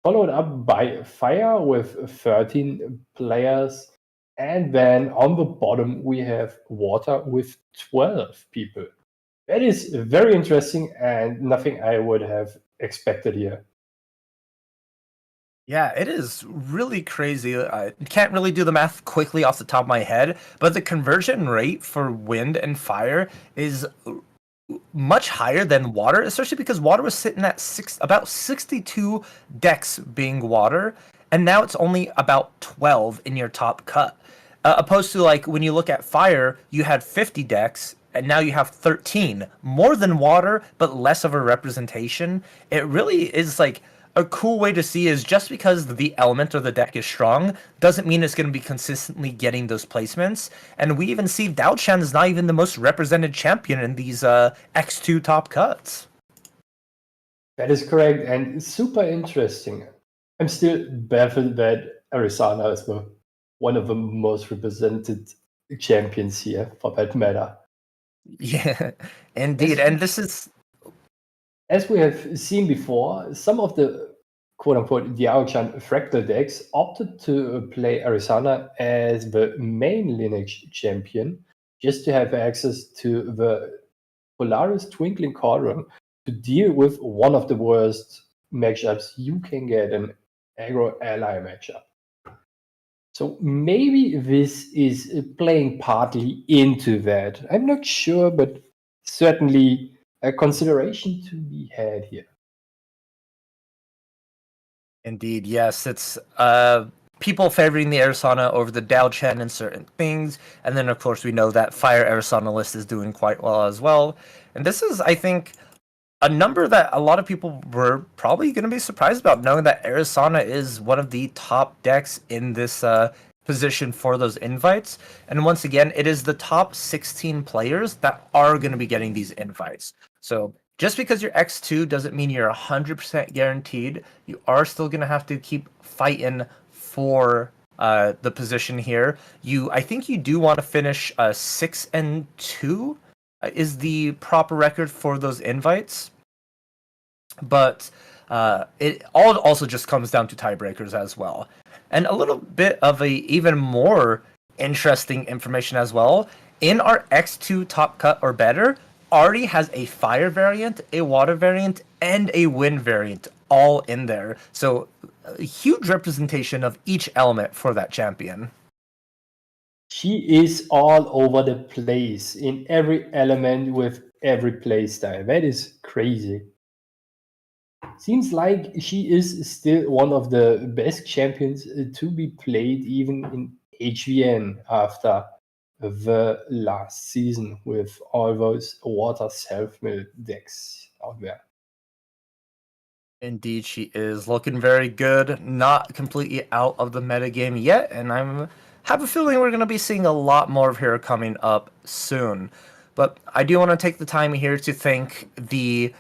followed up by fire with 13 players. And then on the bottom, we have water with 12 people. That is very interesting and nothing I would have expected here. Yeah, it is really crazy. I can't really do the math quickly off the top of my head, but the conversion rate for wind and fire is much higher than water, especially because water was sitting at about 62 decks being water, and now it's only about 12 in your top cut. Opposed to like when you look at fire, you had 50 decks, and now you have 13, more than water, but less of a representation. It really is like a cool way to see is just because the element or the deck is strong doesn't mean it's going to be consistently getting those placements. And we even see Dao Chen is not even the most represented champion in these X2 top cuts. That is correct and super interesting. I'm still baffled that Arizona is one of the most represented champions here for that matter. Yeah, indeed. And this is As we have seen before, some of the quote-unquote Diao-chan fractal decks opted to play Arizona as the main lineage champion, just to have access to the Polaris Twinkling Cauldron to deal with one of the worst matchups you can get, an aggro ally matchup. So maybe this is playing partly into that. I'm not sure, but certainly a consideration to be had here. indeed, yes. It's people favoring the Arizona over the Dao Chen in certain things. And then, of course, we know that Fire Arizona list is doing quite well as well. And this is, I think, a number that a lot of people were probably going to be surprised about, knowing that Arizona is one of the top decks in this position for those invites. And once again, it is the top 16 players that are going to be getting these invites. So just because you're X2 doesn't mean you're 100% guaranteed. You are still going to have to keep fighting for the position here. I think you do want to finish 6-2 is the proper record for those invites. But it all also just comes down to tiebreakers as well. And a little bit of a even more interesting information as well. In our X2 top cut or better, already has a fire variant, a water variant, and a wind variant all in there. So a huge representation of each element for that champion. She is all over the place in every element with every playstyle. That is crazy. Seems like she is still one of the best champions to be played even in HVN after the last season with all those water self-mill decks out there. Indeed, she is looking very good. Not completely out of the metagame yet, and I have a feeling we're going to be seeing a lot more of her coming up soon. But I do want to take the time here to thank the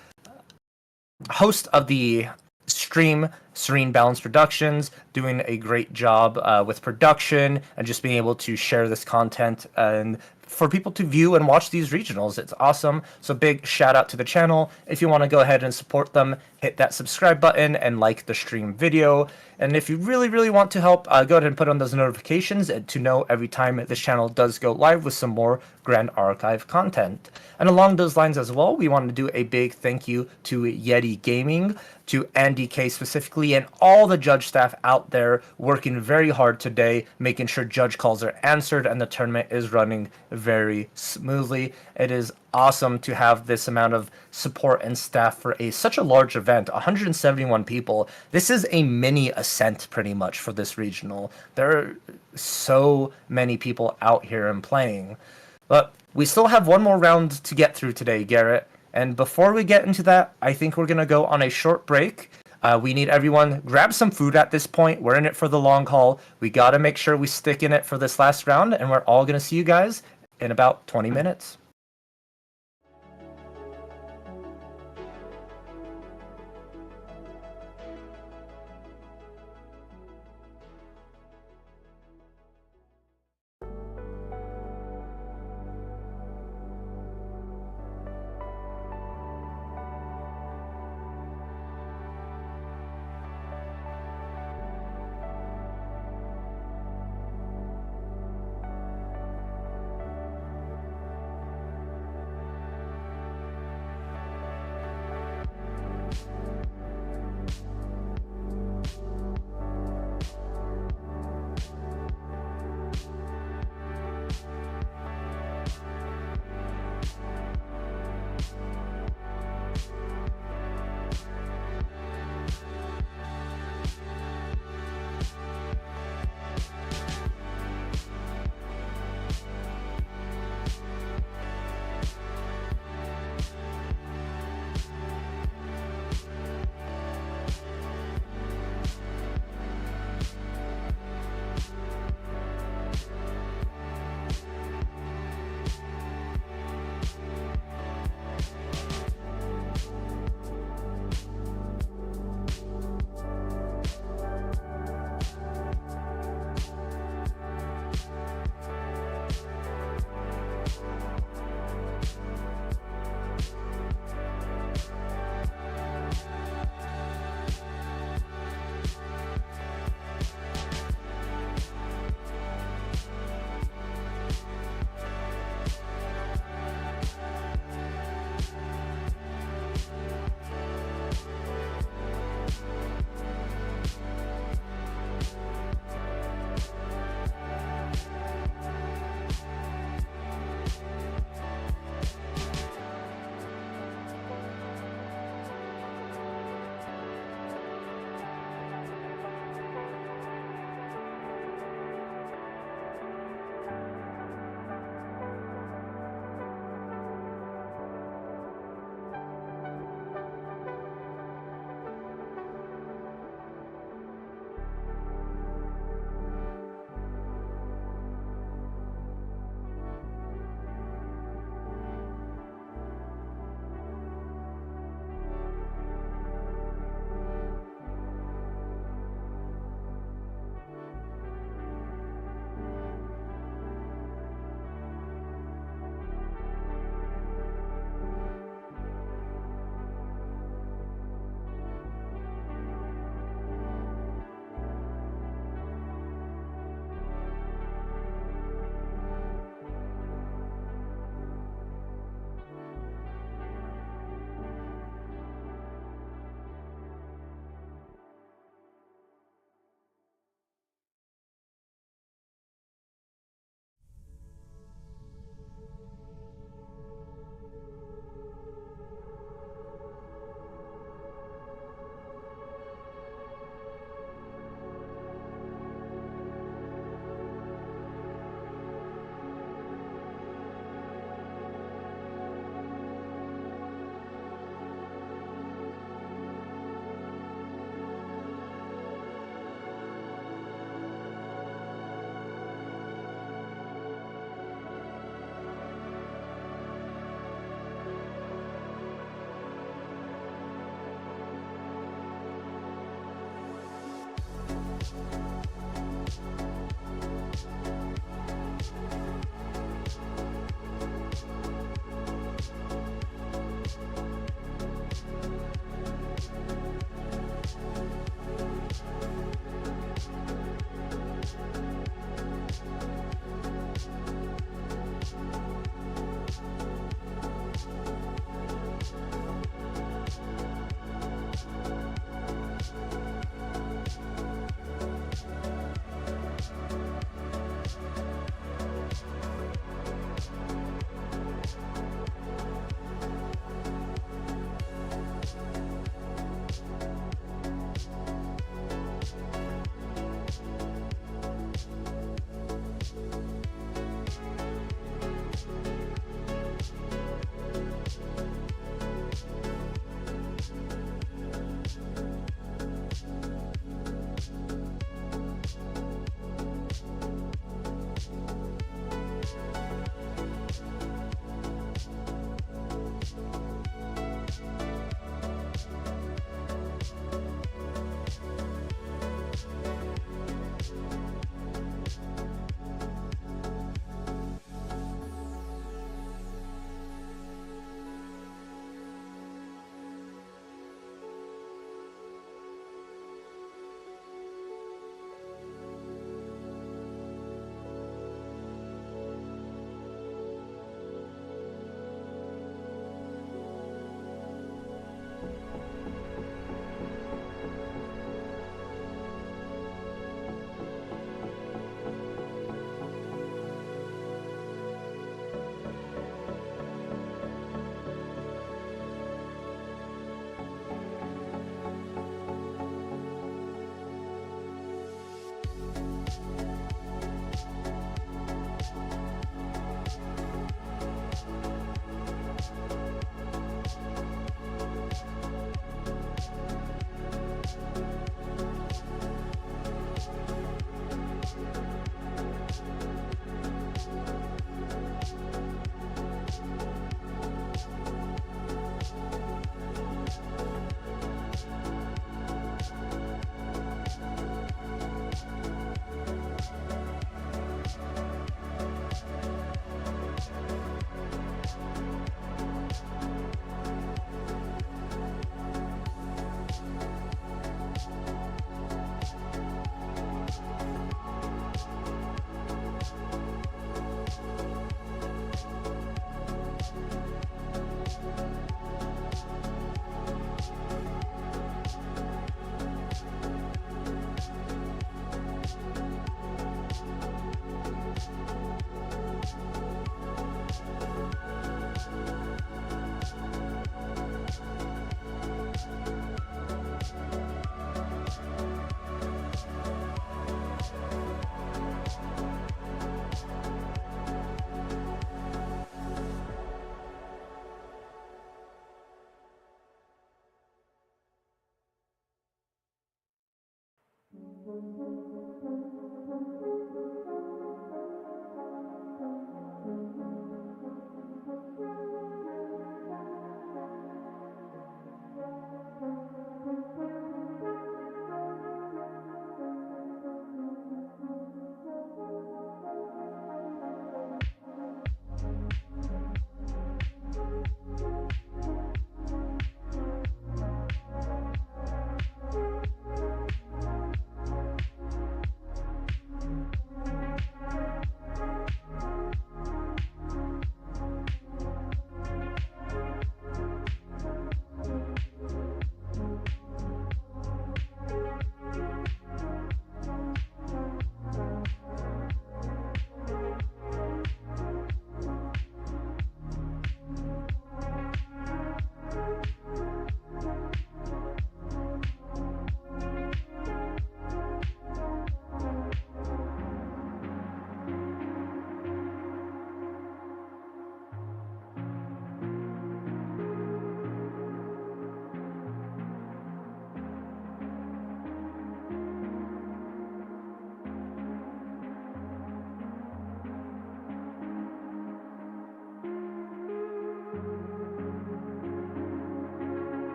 host of the stream, Serene Balance Productions, doing a great job with production and just being able to share this content and for people to view and watch these regionals. It's awesome. So big shout out to the channel. If you want to go ahead and support them, hit that subscribe button and like the stream video. And if you really, really want to help, go ahead and put on those notifications to know every time this channel does go live with some more Grand Archive content. And along those lines as well, we want to do a big thank you to Yeti Gaming, to Andy K specifically, and all the judge staff out there working very hard today, making sure judge calls are answered and the tournament is running very smoothly. It is awesome to have this amount of support and staff for such a large event, 171 people. This is a mini Ascent pretty much for this regional. There are so many people out here and playing. But we still have one more round to get through today, Gerrit. And before we get into that, I think we're going to go on a short break. We need everyone grab some food at this point. We're in it for the long haul. We got to make sure we stick in it for this last round, and we're all going to see you guys in about 20 minutes.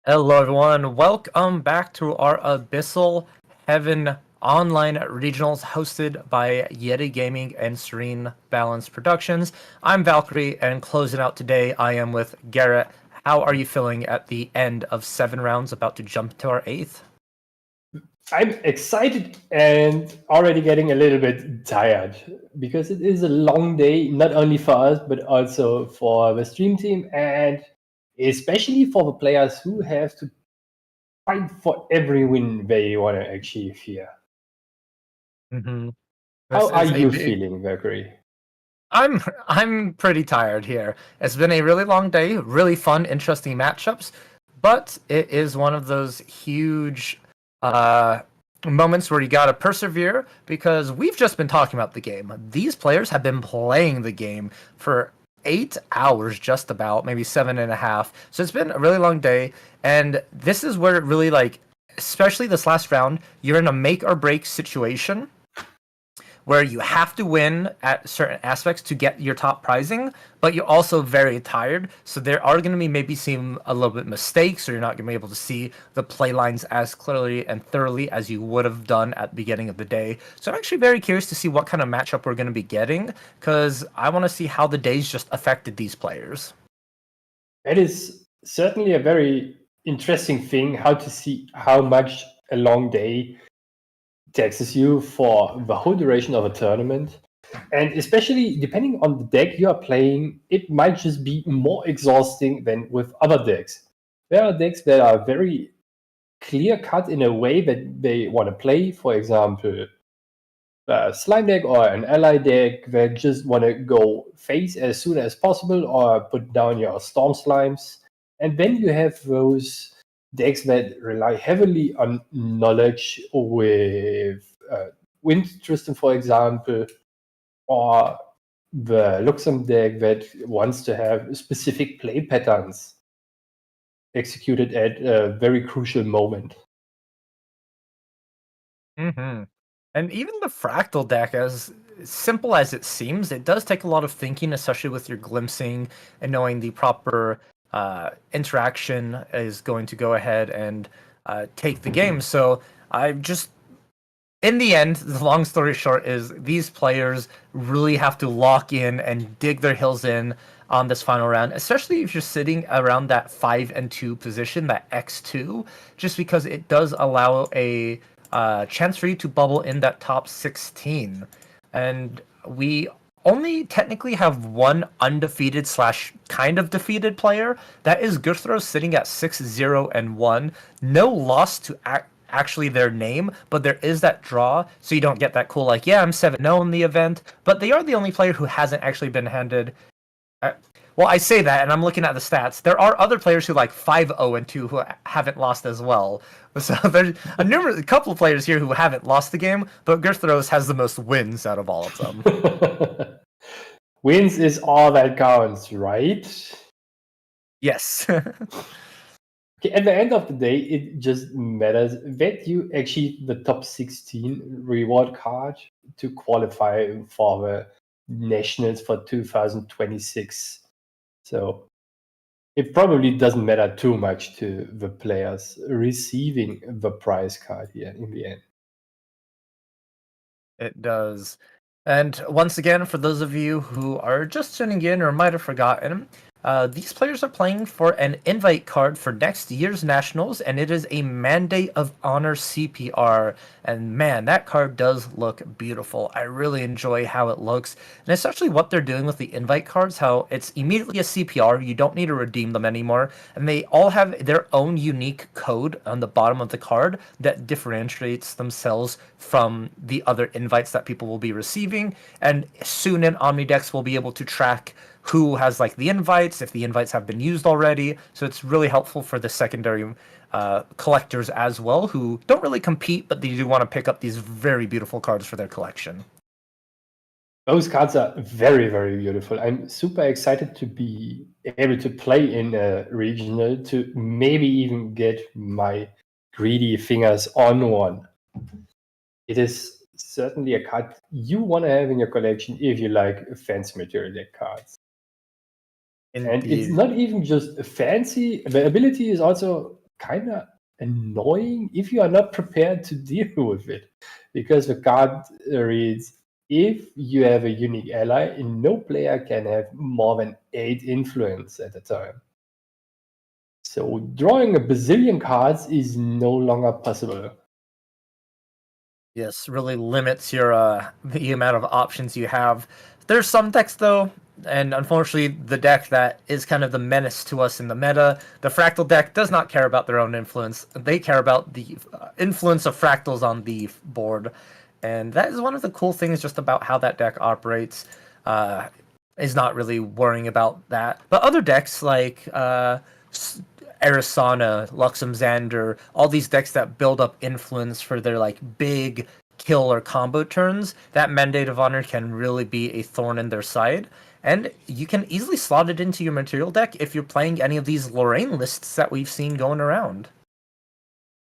Hello, everyone. Welcome back to our Abyssal Heaven online regionals hosted by Yeti Gaming and Serene Balance Productions. I'm Valkyrie, and closing out today, I am with Gerrit. How are you feeling at the end of 7 rounds, about to jump to our 8th? I'm excited and already getting a little bit tired because it is a long day, not only for us, but also for the stream team and especially for the players who have to fight for every win they want to achieve here. Mm-hmm. How are you feeling, Valkyrie? I'm pretty tired here. It's been a really long day, really fun, interesting matchups, but it is one of those huge moments where you gotta persevere because we've just been talking about the game. These players have been playing the game for 8 hours, just about, maybe 7.5. So it's been a really long day, and this is where it really especially this last round, you're in a make or break situation where you have to win at certain aspects to get your top prizing, but you're also very tired. So there are going to be maybe seem a little bit mistakes, or you're not going to be able to see the play lines as clearly and thoroughly as you would have done at the beginning of the day. So I'm actually very curious to see what kind of matchup we're going to be getting, because I want to see how the days just affected these players. It is certainly a very interesting thing how to see how much a long day taxes you for the whole duration of a tournament. And especially depending on the deck you are playing, it might just be more exhausting than with other decks. There are decks that are very clear cut in a way that they want to play. For example, a slime deck or an ally deck that just want to go face as soon as possible or put down your storm slimes. And then you have those decks that rely heavily on knowledge with Wind Tristan, for example, or the Luxem deck that wants to have specific play patterns executed at a very crucial moment. Mm-hmm. And even the Fractal deck, as simple as it seems, it does take a lot of thinking, especially with your glimpsing and knowing the proper interaction is going to go ahead and take the game. So I just, in the end, the long story short is these players really have to lock in and dig their heels in on this final round, especially if you're sitting around that 5 and 2 position, that X2, just because it does allow a chance for you to bubble in that top 16. And we only technically have one undefeated / kind of defeated player. That is Guthros sitting at 6-0-1. No loss to actually their name, but there is that draw, so you don't get that cool, like, yeah, I'm 7-0 in the event. But they are the only player who hasn't actually been handed. Well, I say that, and I'm looking at the stats. There are other players who like 5-0-2 who haven't lost as well. So there's a couple of players here who haven't lost the game, but Guthros has the most wins out of all of them. Wins is all that counts, right? Yes. Okay, at the end of the day, it just matters that you achieve the top 16 reward card to qualify for the Nationals for 2026. So it probably doesn't matter too much to the players receiving the prize card here in the end. It does. And once again, for those of you who are just tuning in or might have forgotten, these players are playing for an invite card for next year's Nationals, and it is a Mandate of Honor CPR. And man, that card does look beautiful. I really enjoy how it looks, and especially what they're doing with the invite cards, how it's immediately a CPR, you don't need to redeem them anymore, and they all have their own unique code on the bottom of the card that differentiates themselves from the other invites that people will be receiving. And soon in Omnidex we'll be able to track who has like the invites, if the invites have been used already. So it's really helpful for the secondary collectors as well, who don't really compete, but they do want to pick up these very beautiful cards for their collection. Those cards are very, very beautiful. I'm super excited to be able to play in a regional, to maybe even get my greedy fingers on one. It is certainly a card you want to have in your collection if you like fancy material deck cards. And it's not even just fancy. The ability is also kind of annoying if you are not prepared to deal with it. Because the card reads, if you have a unique ally, no player can have more than 8 influence at a time. So drawing a bazillion cards is no longer possible. Yes, really limits your the amount of options you have. There's some decks though, and unfortunately the deck that is kind of the menace to us in the meta, the Fractal deck, does not care about their own influence. They care about the influence of fractals on the board, and that is one of the cool things just about how that deck operates. Is not really worrying about that. But other decks like Arisana, Luxem Xander, all these decks that build up influence for their like big kill or combo turns, that Mandate of Honor can really be a thorn in their side. And you can easily slot it into your material deck if you're playing any of these Lorraine lists that we've seen going around.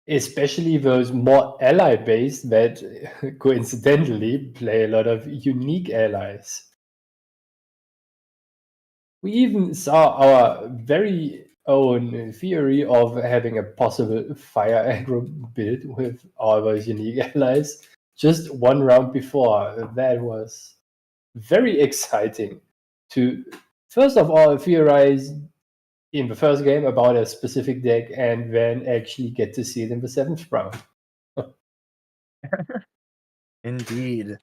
Especially those more ally-based that coincidentally play a lot of unique allies. We even saw our very own theory of having a possible fire aggro build with all those unique allies just one round before. That was very exciting to, first of all, theorize in the first game about a specific deck and then actually get to see it in the 7th round. Indeed.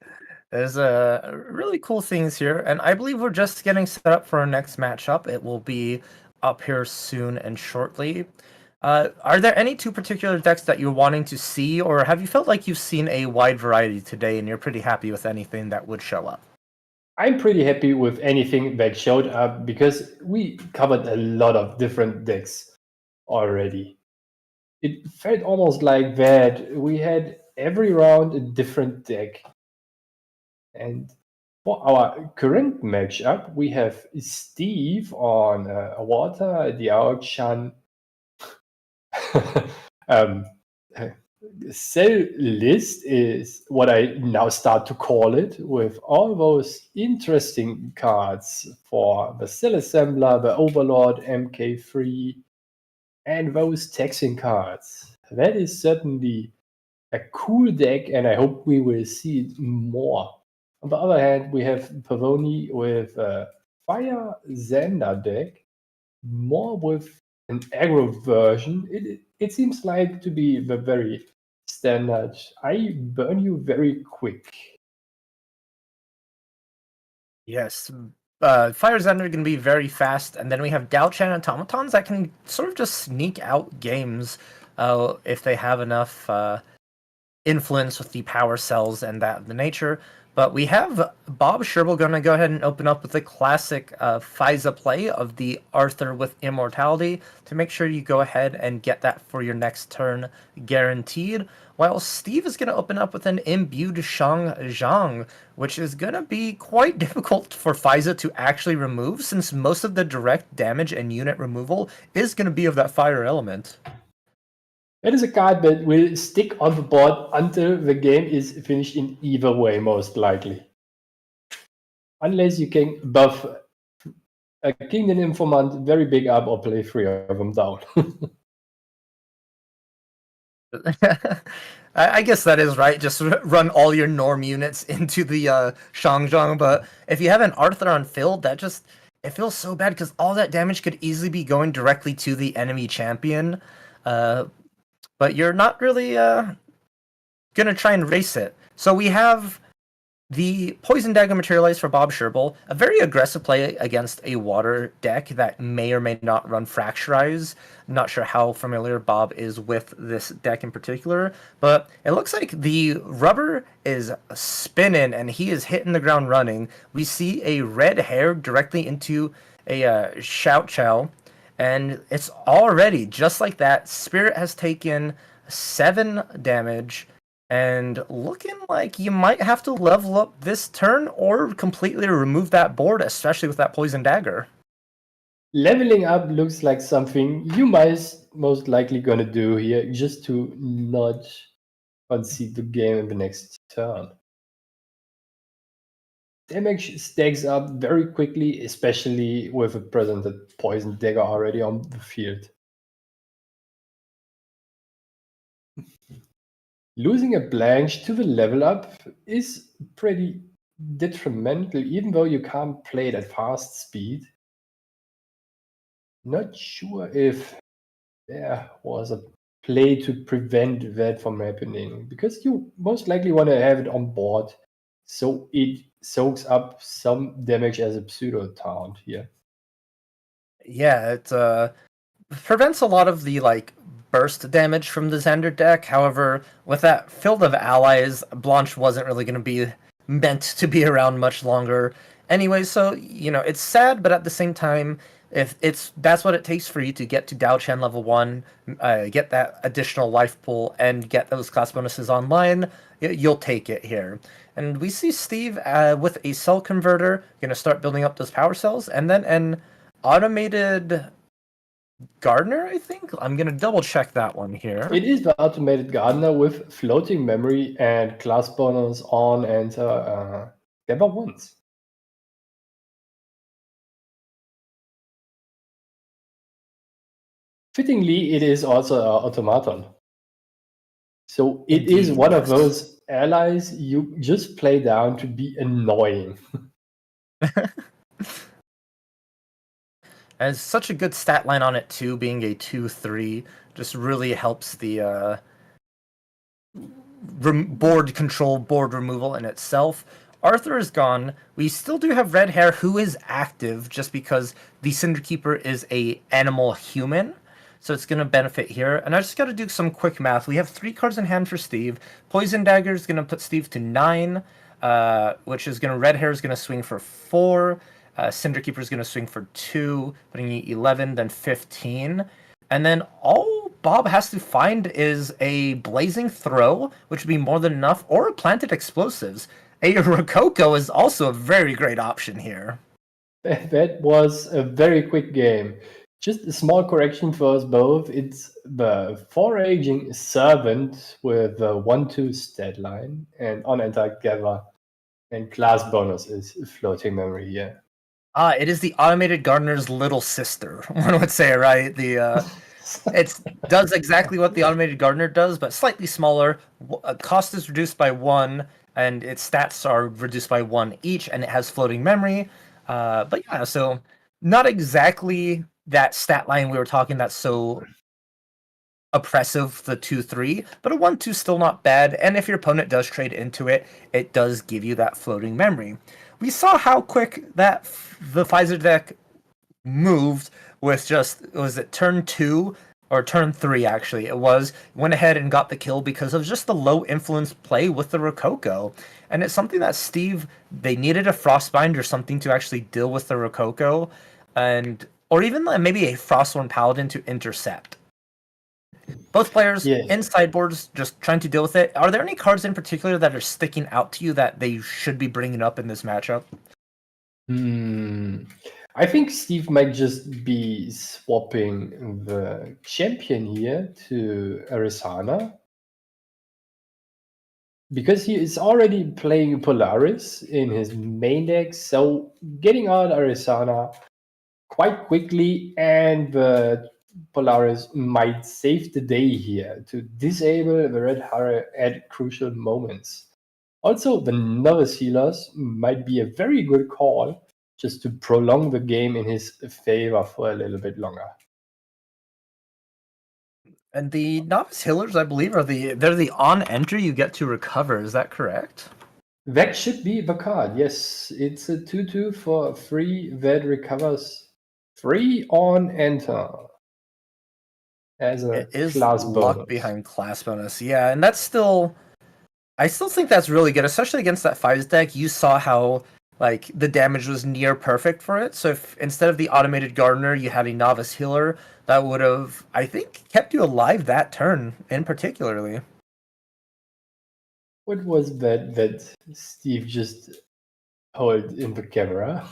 There's really cool things here, and I believe we're just getting set up for our next matchup. It will be up here soon and shortly. Are there any two particular decks that you're wanting to see, or have you felt like you've seen a wide variety today and you're pretty happy with anything that would show up? I'm pretty happy with anything that showed up because we covered a lot of different decks already. It felt almost like that we had every round a different deck. And for our current matchup, we have Steve on water, the Aokshan cell list is what I now start to call it, with all those interesting cards for the Cell Assembler, the Overlord, MK3, and those taxing cards. That is certainly a cool deck, and I hope we will see it more. On the other hand, we have Pavoni with a Fire Xander deck, more with an aggro version. It seems like to be the very standard. I burn you very quick. Yes. Fire Xander can be very fast, and then we have Daochan automatons that can sort of just sneak out games if they have enough influence with the power cells and that of the nature. But we have Bob Sherble going to go ahead and open up with the classic FISA play of the Arthur with Immortality to make sure you go ahead and get that for your next turn guaranteed. While Steve is going to open up with an Imbued Shang Zhang, which is going to be quite difficult for FISA to actually remove since most of the direct damage and unit removal is going to be of that fire element. That is a card that will stick on the board until the game is finished in either way, most likely. Unless you can buff a Kingdom Informant very big up or play 3 of them down. I guess that is right. Just run all your norm units into the Shangzhang. But if you have an Arthur on field, it feels so bad because all that damage could easily be going directly to the enemy champion. But you're not really gonna try and race it. So we have the Poison Dagger materialized for Bob Sherble, a very aggressive play against a water deck that may or may not run Fracturize. Not sure how familiar Bob is with this deck in particular, but it looks like the rubber is spinning and he is hitting the ground running. We see a red hair directly into a Shout Chow, and it's already, just like that, Spirit has taken 7 damage, and looking like you might have to level up this turn or completely remove that board, especially with that Poison Dagger. Leveling up looks like something you most likely gonna do here, just to not concede the game in the next turn. Damage stacks up very quickly, especially with a presented Poison Dagger already on the field. Losing a Blanche to the level up is pretty detrimental, even though you can't play it at fast speed. Not sure if there was a play to prevent that from happening, because you most likely want to have it on board so it soaks up some damage as a pseudo taunt here. Yeah, it prevents a lot of the burst damage from the Xander deck. However, with that field of allies, Blanche wasn't really going to be meant to be around much longer. Anyway, so it's sad, but at the same time, if that's what it takes for you to get to Dao Chen level 1, get that additional life pool, and get those class bonuses online, you'll take it here. And we see Steve with a cell converter, going to start building up those power cells, and then an automated Gardener, I think. I'm gonna double check that one here. It is the automated gardener with floating memory and class bonus on enter never once. Fittingly, it is also an automaton. So it is Indeed, one of yes. those allies you just play down to be annoying. And such a good stat line on it too, being a 2/3, just really helps the board control, board removal in itself. Arthur is gone. We still do have Red Hair, who is active, just because the Cinder Keeper is a animal human, so it's gonna benefit here. And I just gotta do some quick math. We have 3 cards in hand for Steve. Poison Dagger is gonna put Steve to 9, which is gonna Red Hair is gonna swing for 4. Cinder Keeper is gonna swing for 2, putting you 11, then 15. And then all Bob has to find is a Blazing Throw, which would be more than enough, or a Planted Explosives. A Rococo is also a very great option here. That was a very quick game. Just a small correction for us both. It's the Foraging Servant with a 1/2 stat line, and on enter gather and class bonus is floating memory here. It is the Automated Gardener's little sister, one would say, right? It does exactly what the Automated Gardener does, but slightly smaller. Cost is reduced by 1, and its stats are reduced by 1 each, and it has floating memory. But yeah, so not exactly that stat line we were talking that's so oppressive, the 2/3, but a 1/2 still not bad. And if your opponent does trade into it, it does give you that floating memory. We saw how quick that the Pfizer deck moved with just, was it turn 2 or turn 3 actually? It went ahead and got the kill because of just the low influence play with the Rococo. And it's something that Steve, they needed a Frostbind or something to actually deal with the Rococo, and or even maybe a Frostborn Paladin to intercept. Both players in sideboards just trying to deal with it. Are there any cards in particular that are sticking out to you that they should be bringing up in this matchup? I think Steve might just be swapping the champion here to Arizona, because he is already playing Polaris in his main deck, so getting out Arizona quite quickly, and the Polaris might save the day here to disable the Red Hare at crucial moments. Also, the Novice Healers might be a very good call just to prolong the game in his favor for a little bit longer. And the Novice Healers, I believe, they're the on entry you get to recover. Is that correct? That should be the card. Yes, it's a 2/2 for free that recovers free on enter as a It is class luck bonus. behind class bonus. Yeah, and that's still, I still think that's really good, especially against that Fives deck. You saw how like the damage was near perfect for it. So if instead of the Automated Gardener, you had a Novice Healer, that would have, I think, kept you alive that turn in particularly. What was that Steve just held in the camera?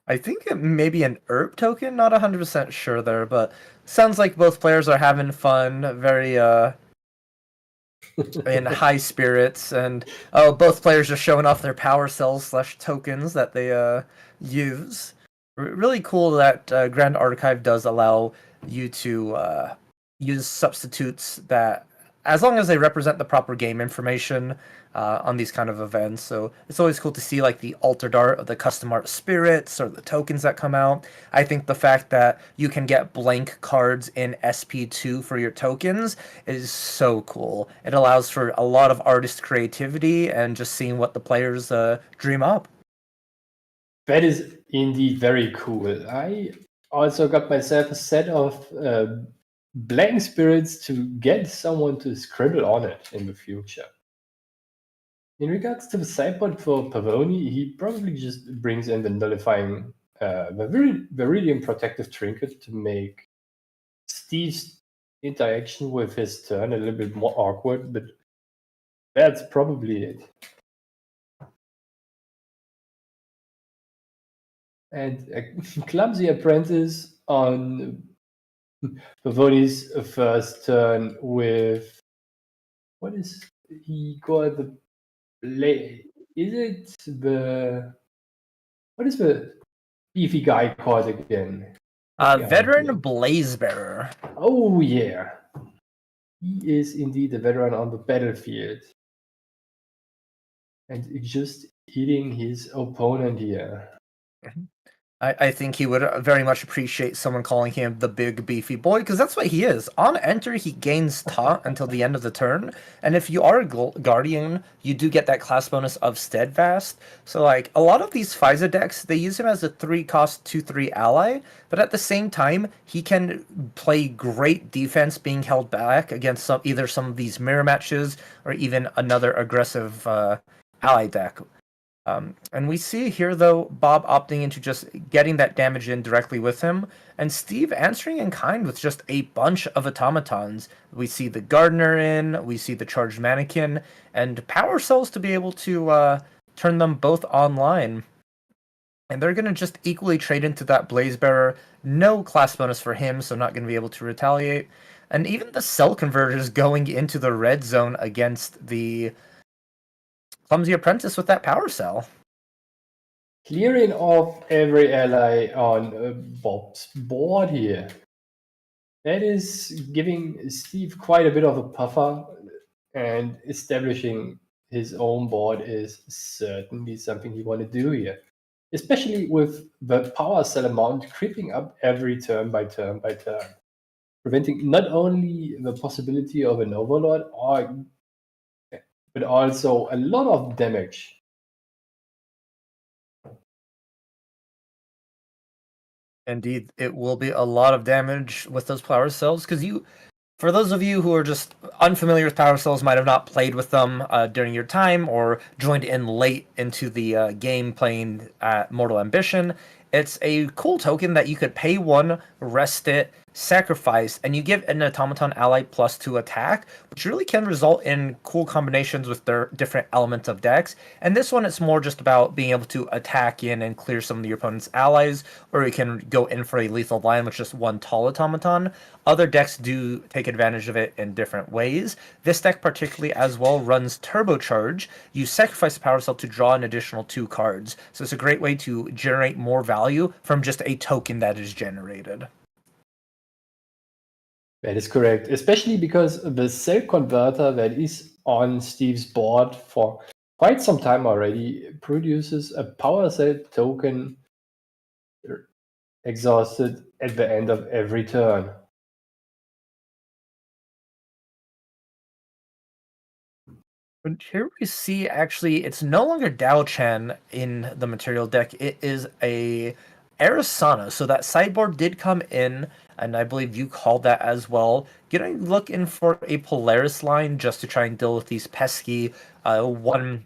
I think it may be an herb token, not 100% sure there, but sounds like both players are having fun, very in high spirits, and both players are showing off their power cells / tokens that they use. Really cool that Grand Archive does allow you to use substitutes that, as long as they represent the proper game information on these kind of events. So it's always cool to see like the altered art of the custom art spirits or the tokens that come out. I think the fact that you can get blank cards in SP2 for your tokens is so cool. It allows for a lot of artist creativity and just seeing what the players dream up. That is indeed very cool. I also got myself a set of blank spirits to get someone to scribble on it in the future. In regards to the sideboard for Pavoni, he probably just brings in the nullifying Viridian Protective Trinket to make Steve's interaction with his turn a little bit more awkward, but that's probably it. And a clumsy apprentice on Pavoni's first turn with what is he got the play? Is it the what is the beefy guy called again? Veteran Blazebearer. Oh yeah, he is indeed a veteran on the battlefield, and just eating his opponent here. I think he would very much appreciate someone calling him the big beefy boy, because that's what he is. On enter, he gains taunt until the end of the turn, and if you are a Guardian, you do get that class bonus of Steadfast. So, like, a lot of these Pfizer decks, they use him as a 3-cost 2/3 ally, but at the same time, he can play great defense being held back against either some of these mirror matches, or even another aggressive ally deck. And we see here, though, Bob opting into just getting that damage in directly with him, and Steve answering in kind with just a bunch of automatons. We see the Gardener in, we see the Charged Mannequin, and Power Cells to be able to turn them both online. And they're going to just equally trade into that Blazebearer. No class bonus for him, so not going to be able to retaliate. And even the Cell Converters going into the red zone against the Clumsy Apprentice with that Power Cell. Clearing off every ally on Bob's board here. That is giving Steve quite a bit of a puffer, and establishing his own board is certainly something he want to do here. Especially with the power cell amount creeping up every turn by turn by turn. Preventing not only the possibility of an overlord, but also a lot of damage. Indeed, it will be a lot of damage with those power cells, because for those of you who are just unfamiliar with power cells, might have not played with them during your time or joined in late into the game playing Mortal Ambition. It's a cool token that you could pay 1, rest it, sacrifice, and you give an automaton ally +2 attack, which really can result in cool combinations with their different elements of decks. And this one, it's more just about being able to attack in and clear some of your opponent's allies, or you can go in for a lethal line with just 1 tall automaton. Other decks do take advantage of it in different ways. This deck particularly as well runs Turbocharge. You sacrifice a power cell to draw an additional 2 cards. So it's a great way to generate more value from just a token that is generated. That is correct, especially because the cell converter that is on Steve's board for quite some time already produces a power cell token exhausted at the end of every turn. But here we see, actually, it's no longer Dao Chen in the material deck. It is a Arisana. So that sideboard did come in, and I believe you called that as well. Looking for a Polaris line just to try and deal with these pesky 1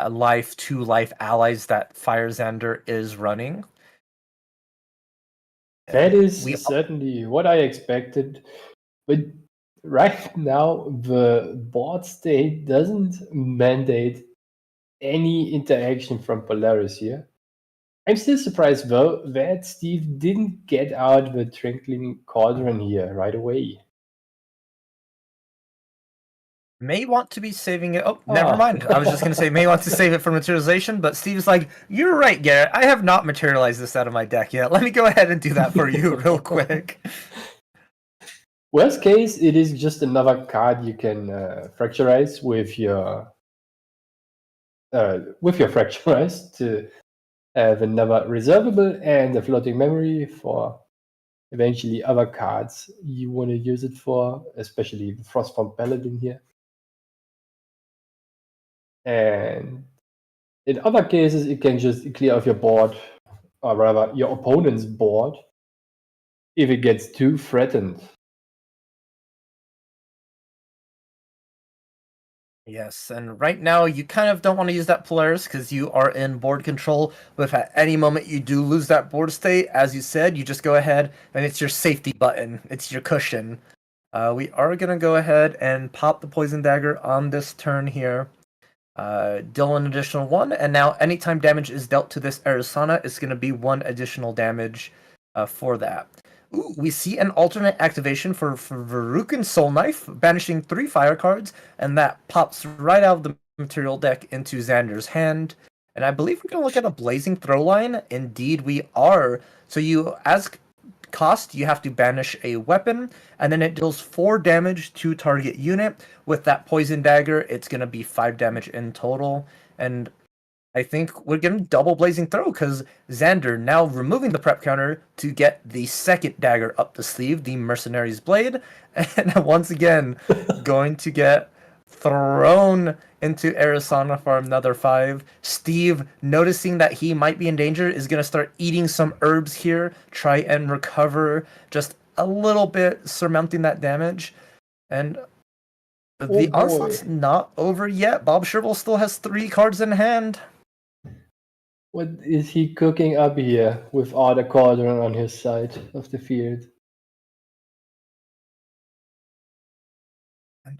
life, 2 life allies that Firezander is running. That is certainly what I expected. But right now, the board state doesn't mandate any interaction from Polaris here. I'm still surprised, though, that Steve didn't get out the Twinkling Cauldron here right away. May want to be saving it. Oh, never mind. I was just going to say may want to save it for materialization, but Steve's like, you're right, Gerrit. I have not materialized this out of my deck yet. Let me go ahead and do that for you real quick. Worst case, it is just another card you can fracturize with your fracturize to have another reservable and a floating memory for eventually other cards you want to use it for, especially the Frostbound Paladin here. And in other cases, it can just clear off your board, or rather your opponent's board, if it gets too threatened. Yes, and right now you kind of don't want to use that Polaris because you are in board control, but if at any moment you do lose that board state, as you said, you just go ahead and it's your safety button. It's your cushion. We are going to go ahead and pop the Poison Dagger on this turn here. Deal an additional 1, and now anytime damage is dealt to this Arisana, it's going to be 1 additional damage for that. Ooh, we see an alternate activation for Verucan Soul Knife, banishing 3 fire cards, and that pops right out of the material deck into Xander's hand. And I believe we're going to look at a Blazing Throw line. Indeed, we are. So you, as cost, you have to banish a weapon, and then it deals 4 damage to target unit. With that Poison Dagger, it's going to be 5 damage in total. And I think we're getting double Blazing Throw because Xander now removing the prep counter to get the second dagger up the sleeve, the Mercenary's Blade, and once again going to get thrown into Arisana for another 5. Steve, noticing that he might be in danger, is going to start eating some herbs here, try and recover just a little bit, surmounting that damage. And the onslaught's not over yet. Bob Sherville still has 3 cards in hand. What is he cooking up here with all the cauldron on his side of the field? And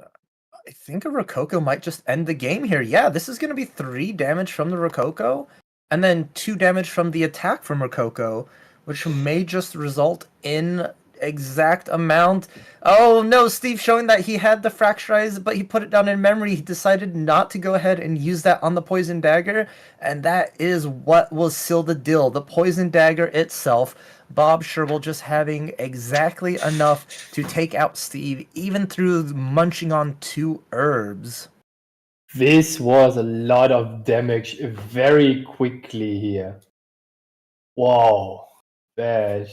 I think a Rococo might just end the game here. Yeah, this is going to be 3 damage from the Rococo, and then 2 damage from the attack from Rococo, which may just result in exact amount. Oh no, Steve showing that he had the Fracturize, but he put it down in memory. He decided not to go ahead and use that on the Poison Dagger, and that is what will seal the deal. The Poison Dagger itself, Bob Sherville just having exactly enough to take out Steve, even through munching on 2 herbs. This was a lot of damage very quickly here. Wow, bad.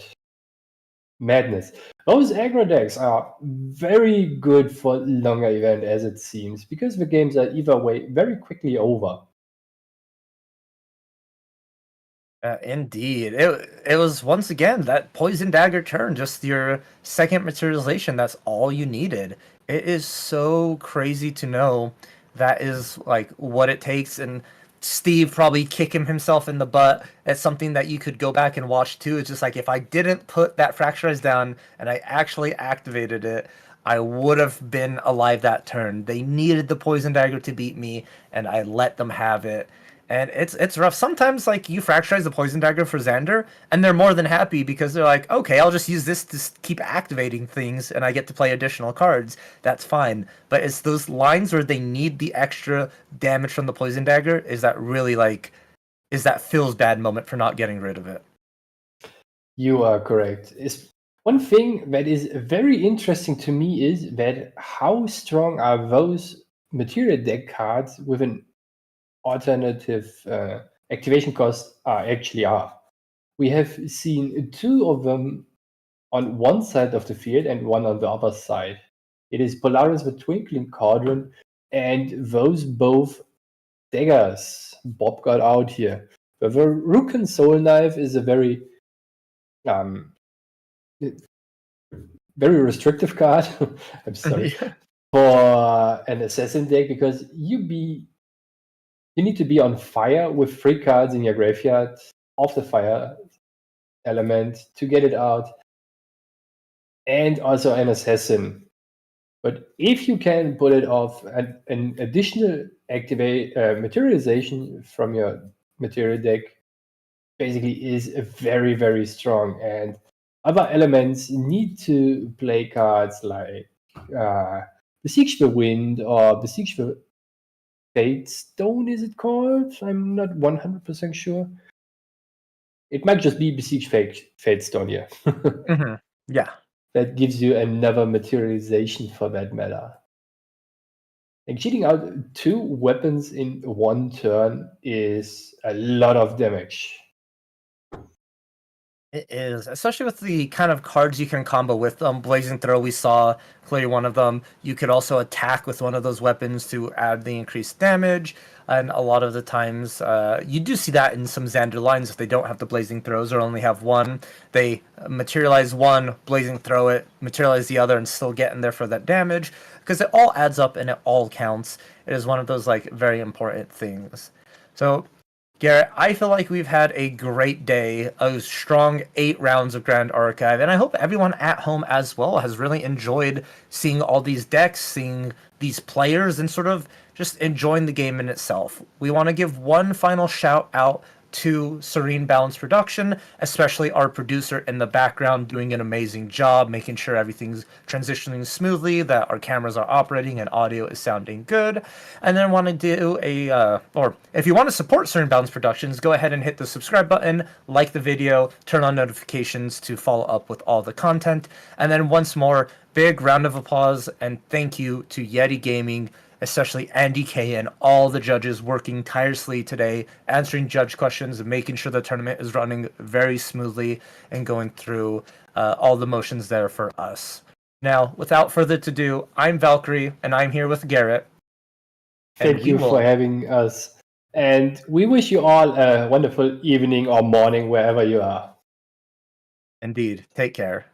Madness. Those aggro decks are very good for longer event, as it seems, because the games are either way very quickly over. Indeed. It was once again that Poison Dagger turn, just your second materialization. That's all you needed. It is so crazy to know that is like what it takes, and Steve probably kicking himself in the butt. It's something that you could go back and watch too. It's just like, if I didn't put that Fracturize down and I actually activated it, I would have been alive that turn. They needed the Poison Dagger to beat me, and I let them have it. And it's rough. Sometimes, like, you Fracturize the Poison Dagger for Xander, and they're more than happy because they're like, okay, I'll just use this to keep activating things, and I get to play additional cards. That's fine. But it's those lines where they need the extra damage from the Poison Dagger, is that really, like, is that Phil's bad moment for not getting rid of it. You are correct. One thing that is very interesting to me is that how strong are those material deck cards with an alternative activation cost actually are. We have seen 2 of them on one side of the field and 1 on the other side. It is Polaris the Twinkling Cauldron and those both daggers Bob got out here. The Verucan Soul Knife is a very restrictive card. I'm sorry. For an assassin deck, because you need to be on fire with 3 cards in your graveyard of the fire element to get it out, and also an assassin. But if you can pull it off, an additional materialization from your material deck basically is very, very strong. And other elements need to play cards like Besiege the Wind or Besiege the Fate Stone, is it called? I'm not 100% sure. It might just be Besiege Fate Stone here. Mm-hmm. Yeah. That gives you another materialization for that matter. And cheating out 2 weapons in 1 turn is a lot of damage. It is, especially with the kind of cards you can combo with them. Blazing Throw, we saw clearly one of them. You could also attack with one of those weapons to add the increased damage. And a lot of the times, you do see that in some Xander lines if they don't have the Blazing Throws or only have 1. They materialize 1, Blazing Throw it, materialize the other, and still get in there for that damage. Because it all adds up and it all counts. It is one of those, like, very important things. So Gerrit, I feel like we've had a great day, a strong 8 rounds of Grand Archive, and I hope everyone at home as well has really enjoyed seeing all these decks, seeing these players, and sort of just enjoying the game in itself. We want to give one final shout out to Serene Balance Production, especially our producer in the background doing an amazing job, making sure everything's transitioning smoothly, that our cameras are operating and audio is sounding good. And then want to do or if you want to support Serene Balance Productions, go ahead and hit the subscribe button, like the video, turn on notifications to follow up with all the content. And then once more, big round of applause and thank you to Yeti Gaming, especially Andy K and all the judges working tirelessly today, answering judge questions and making sure the tournament is running very smoothly and going through all the motions there for us. Now, without further ado, I'm Valkyrie, and I'm here with Gerrit. Thank you for having us. And we wish you all a wonderful evening or morning wherever you are. Indeed. Take care.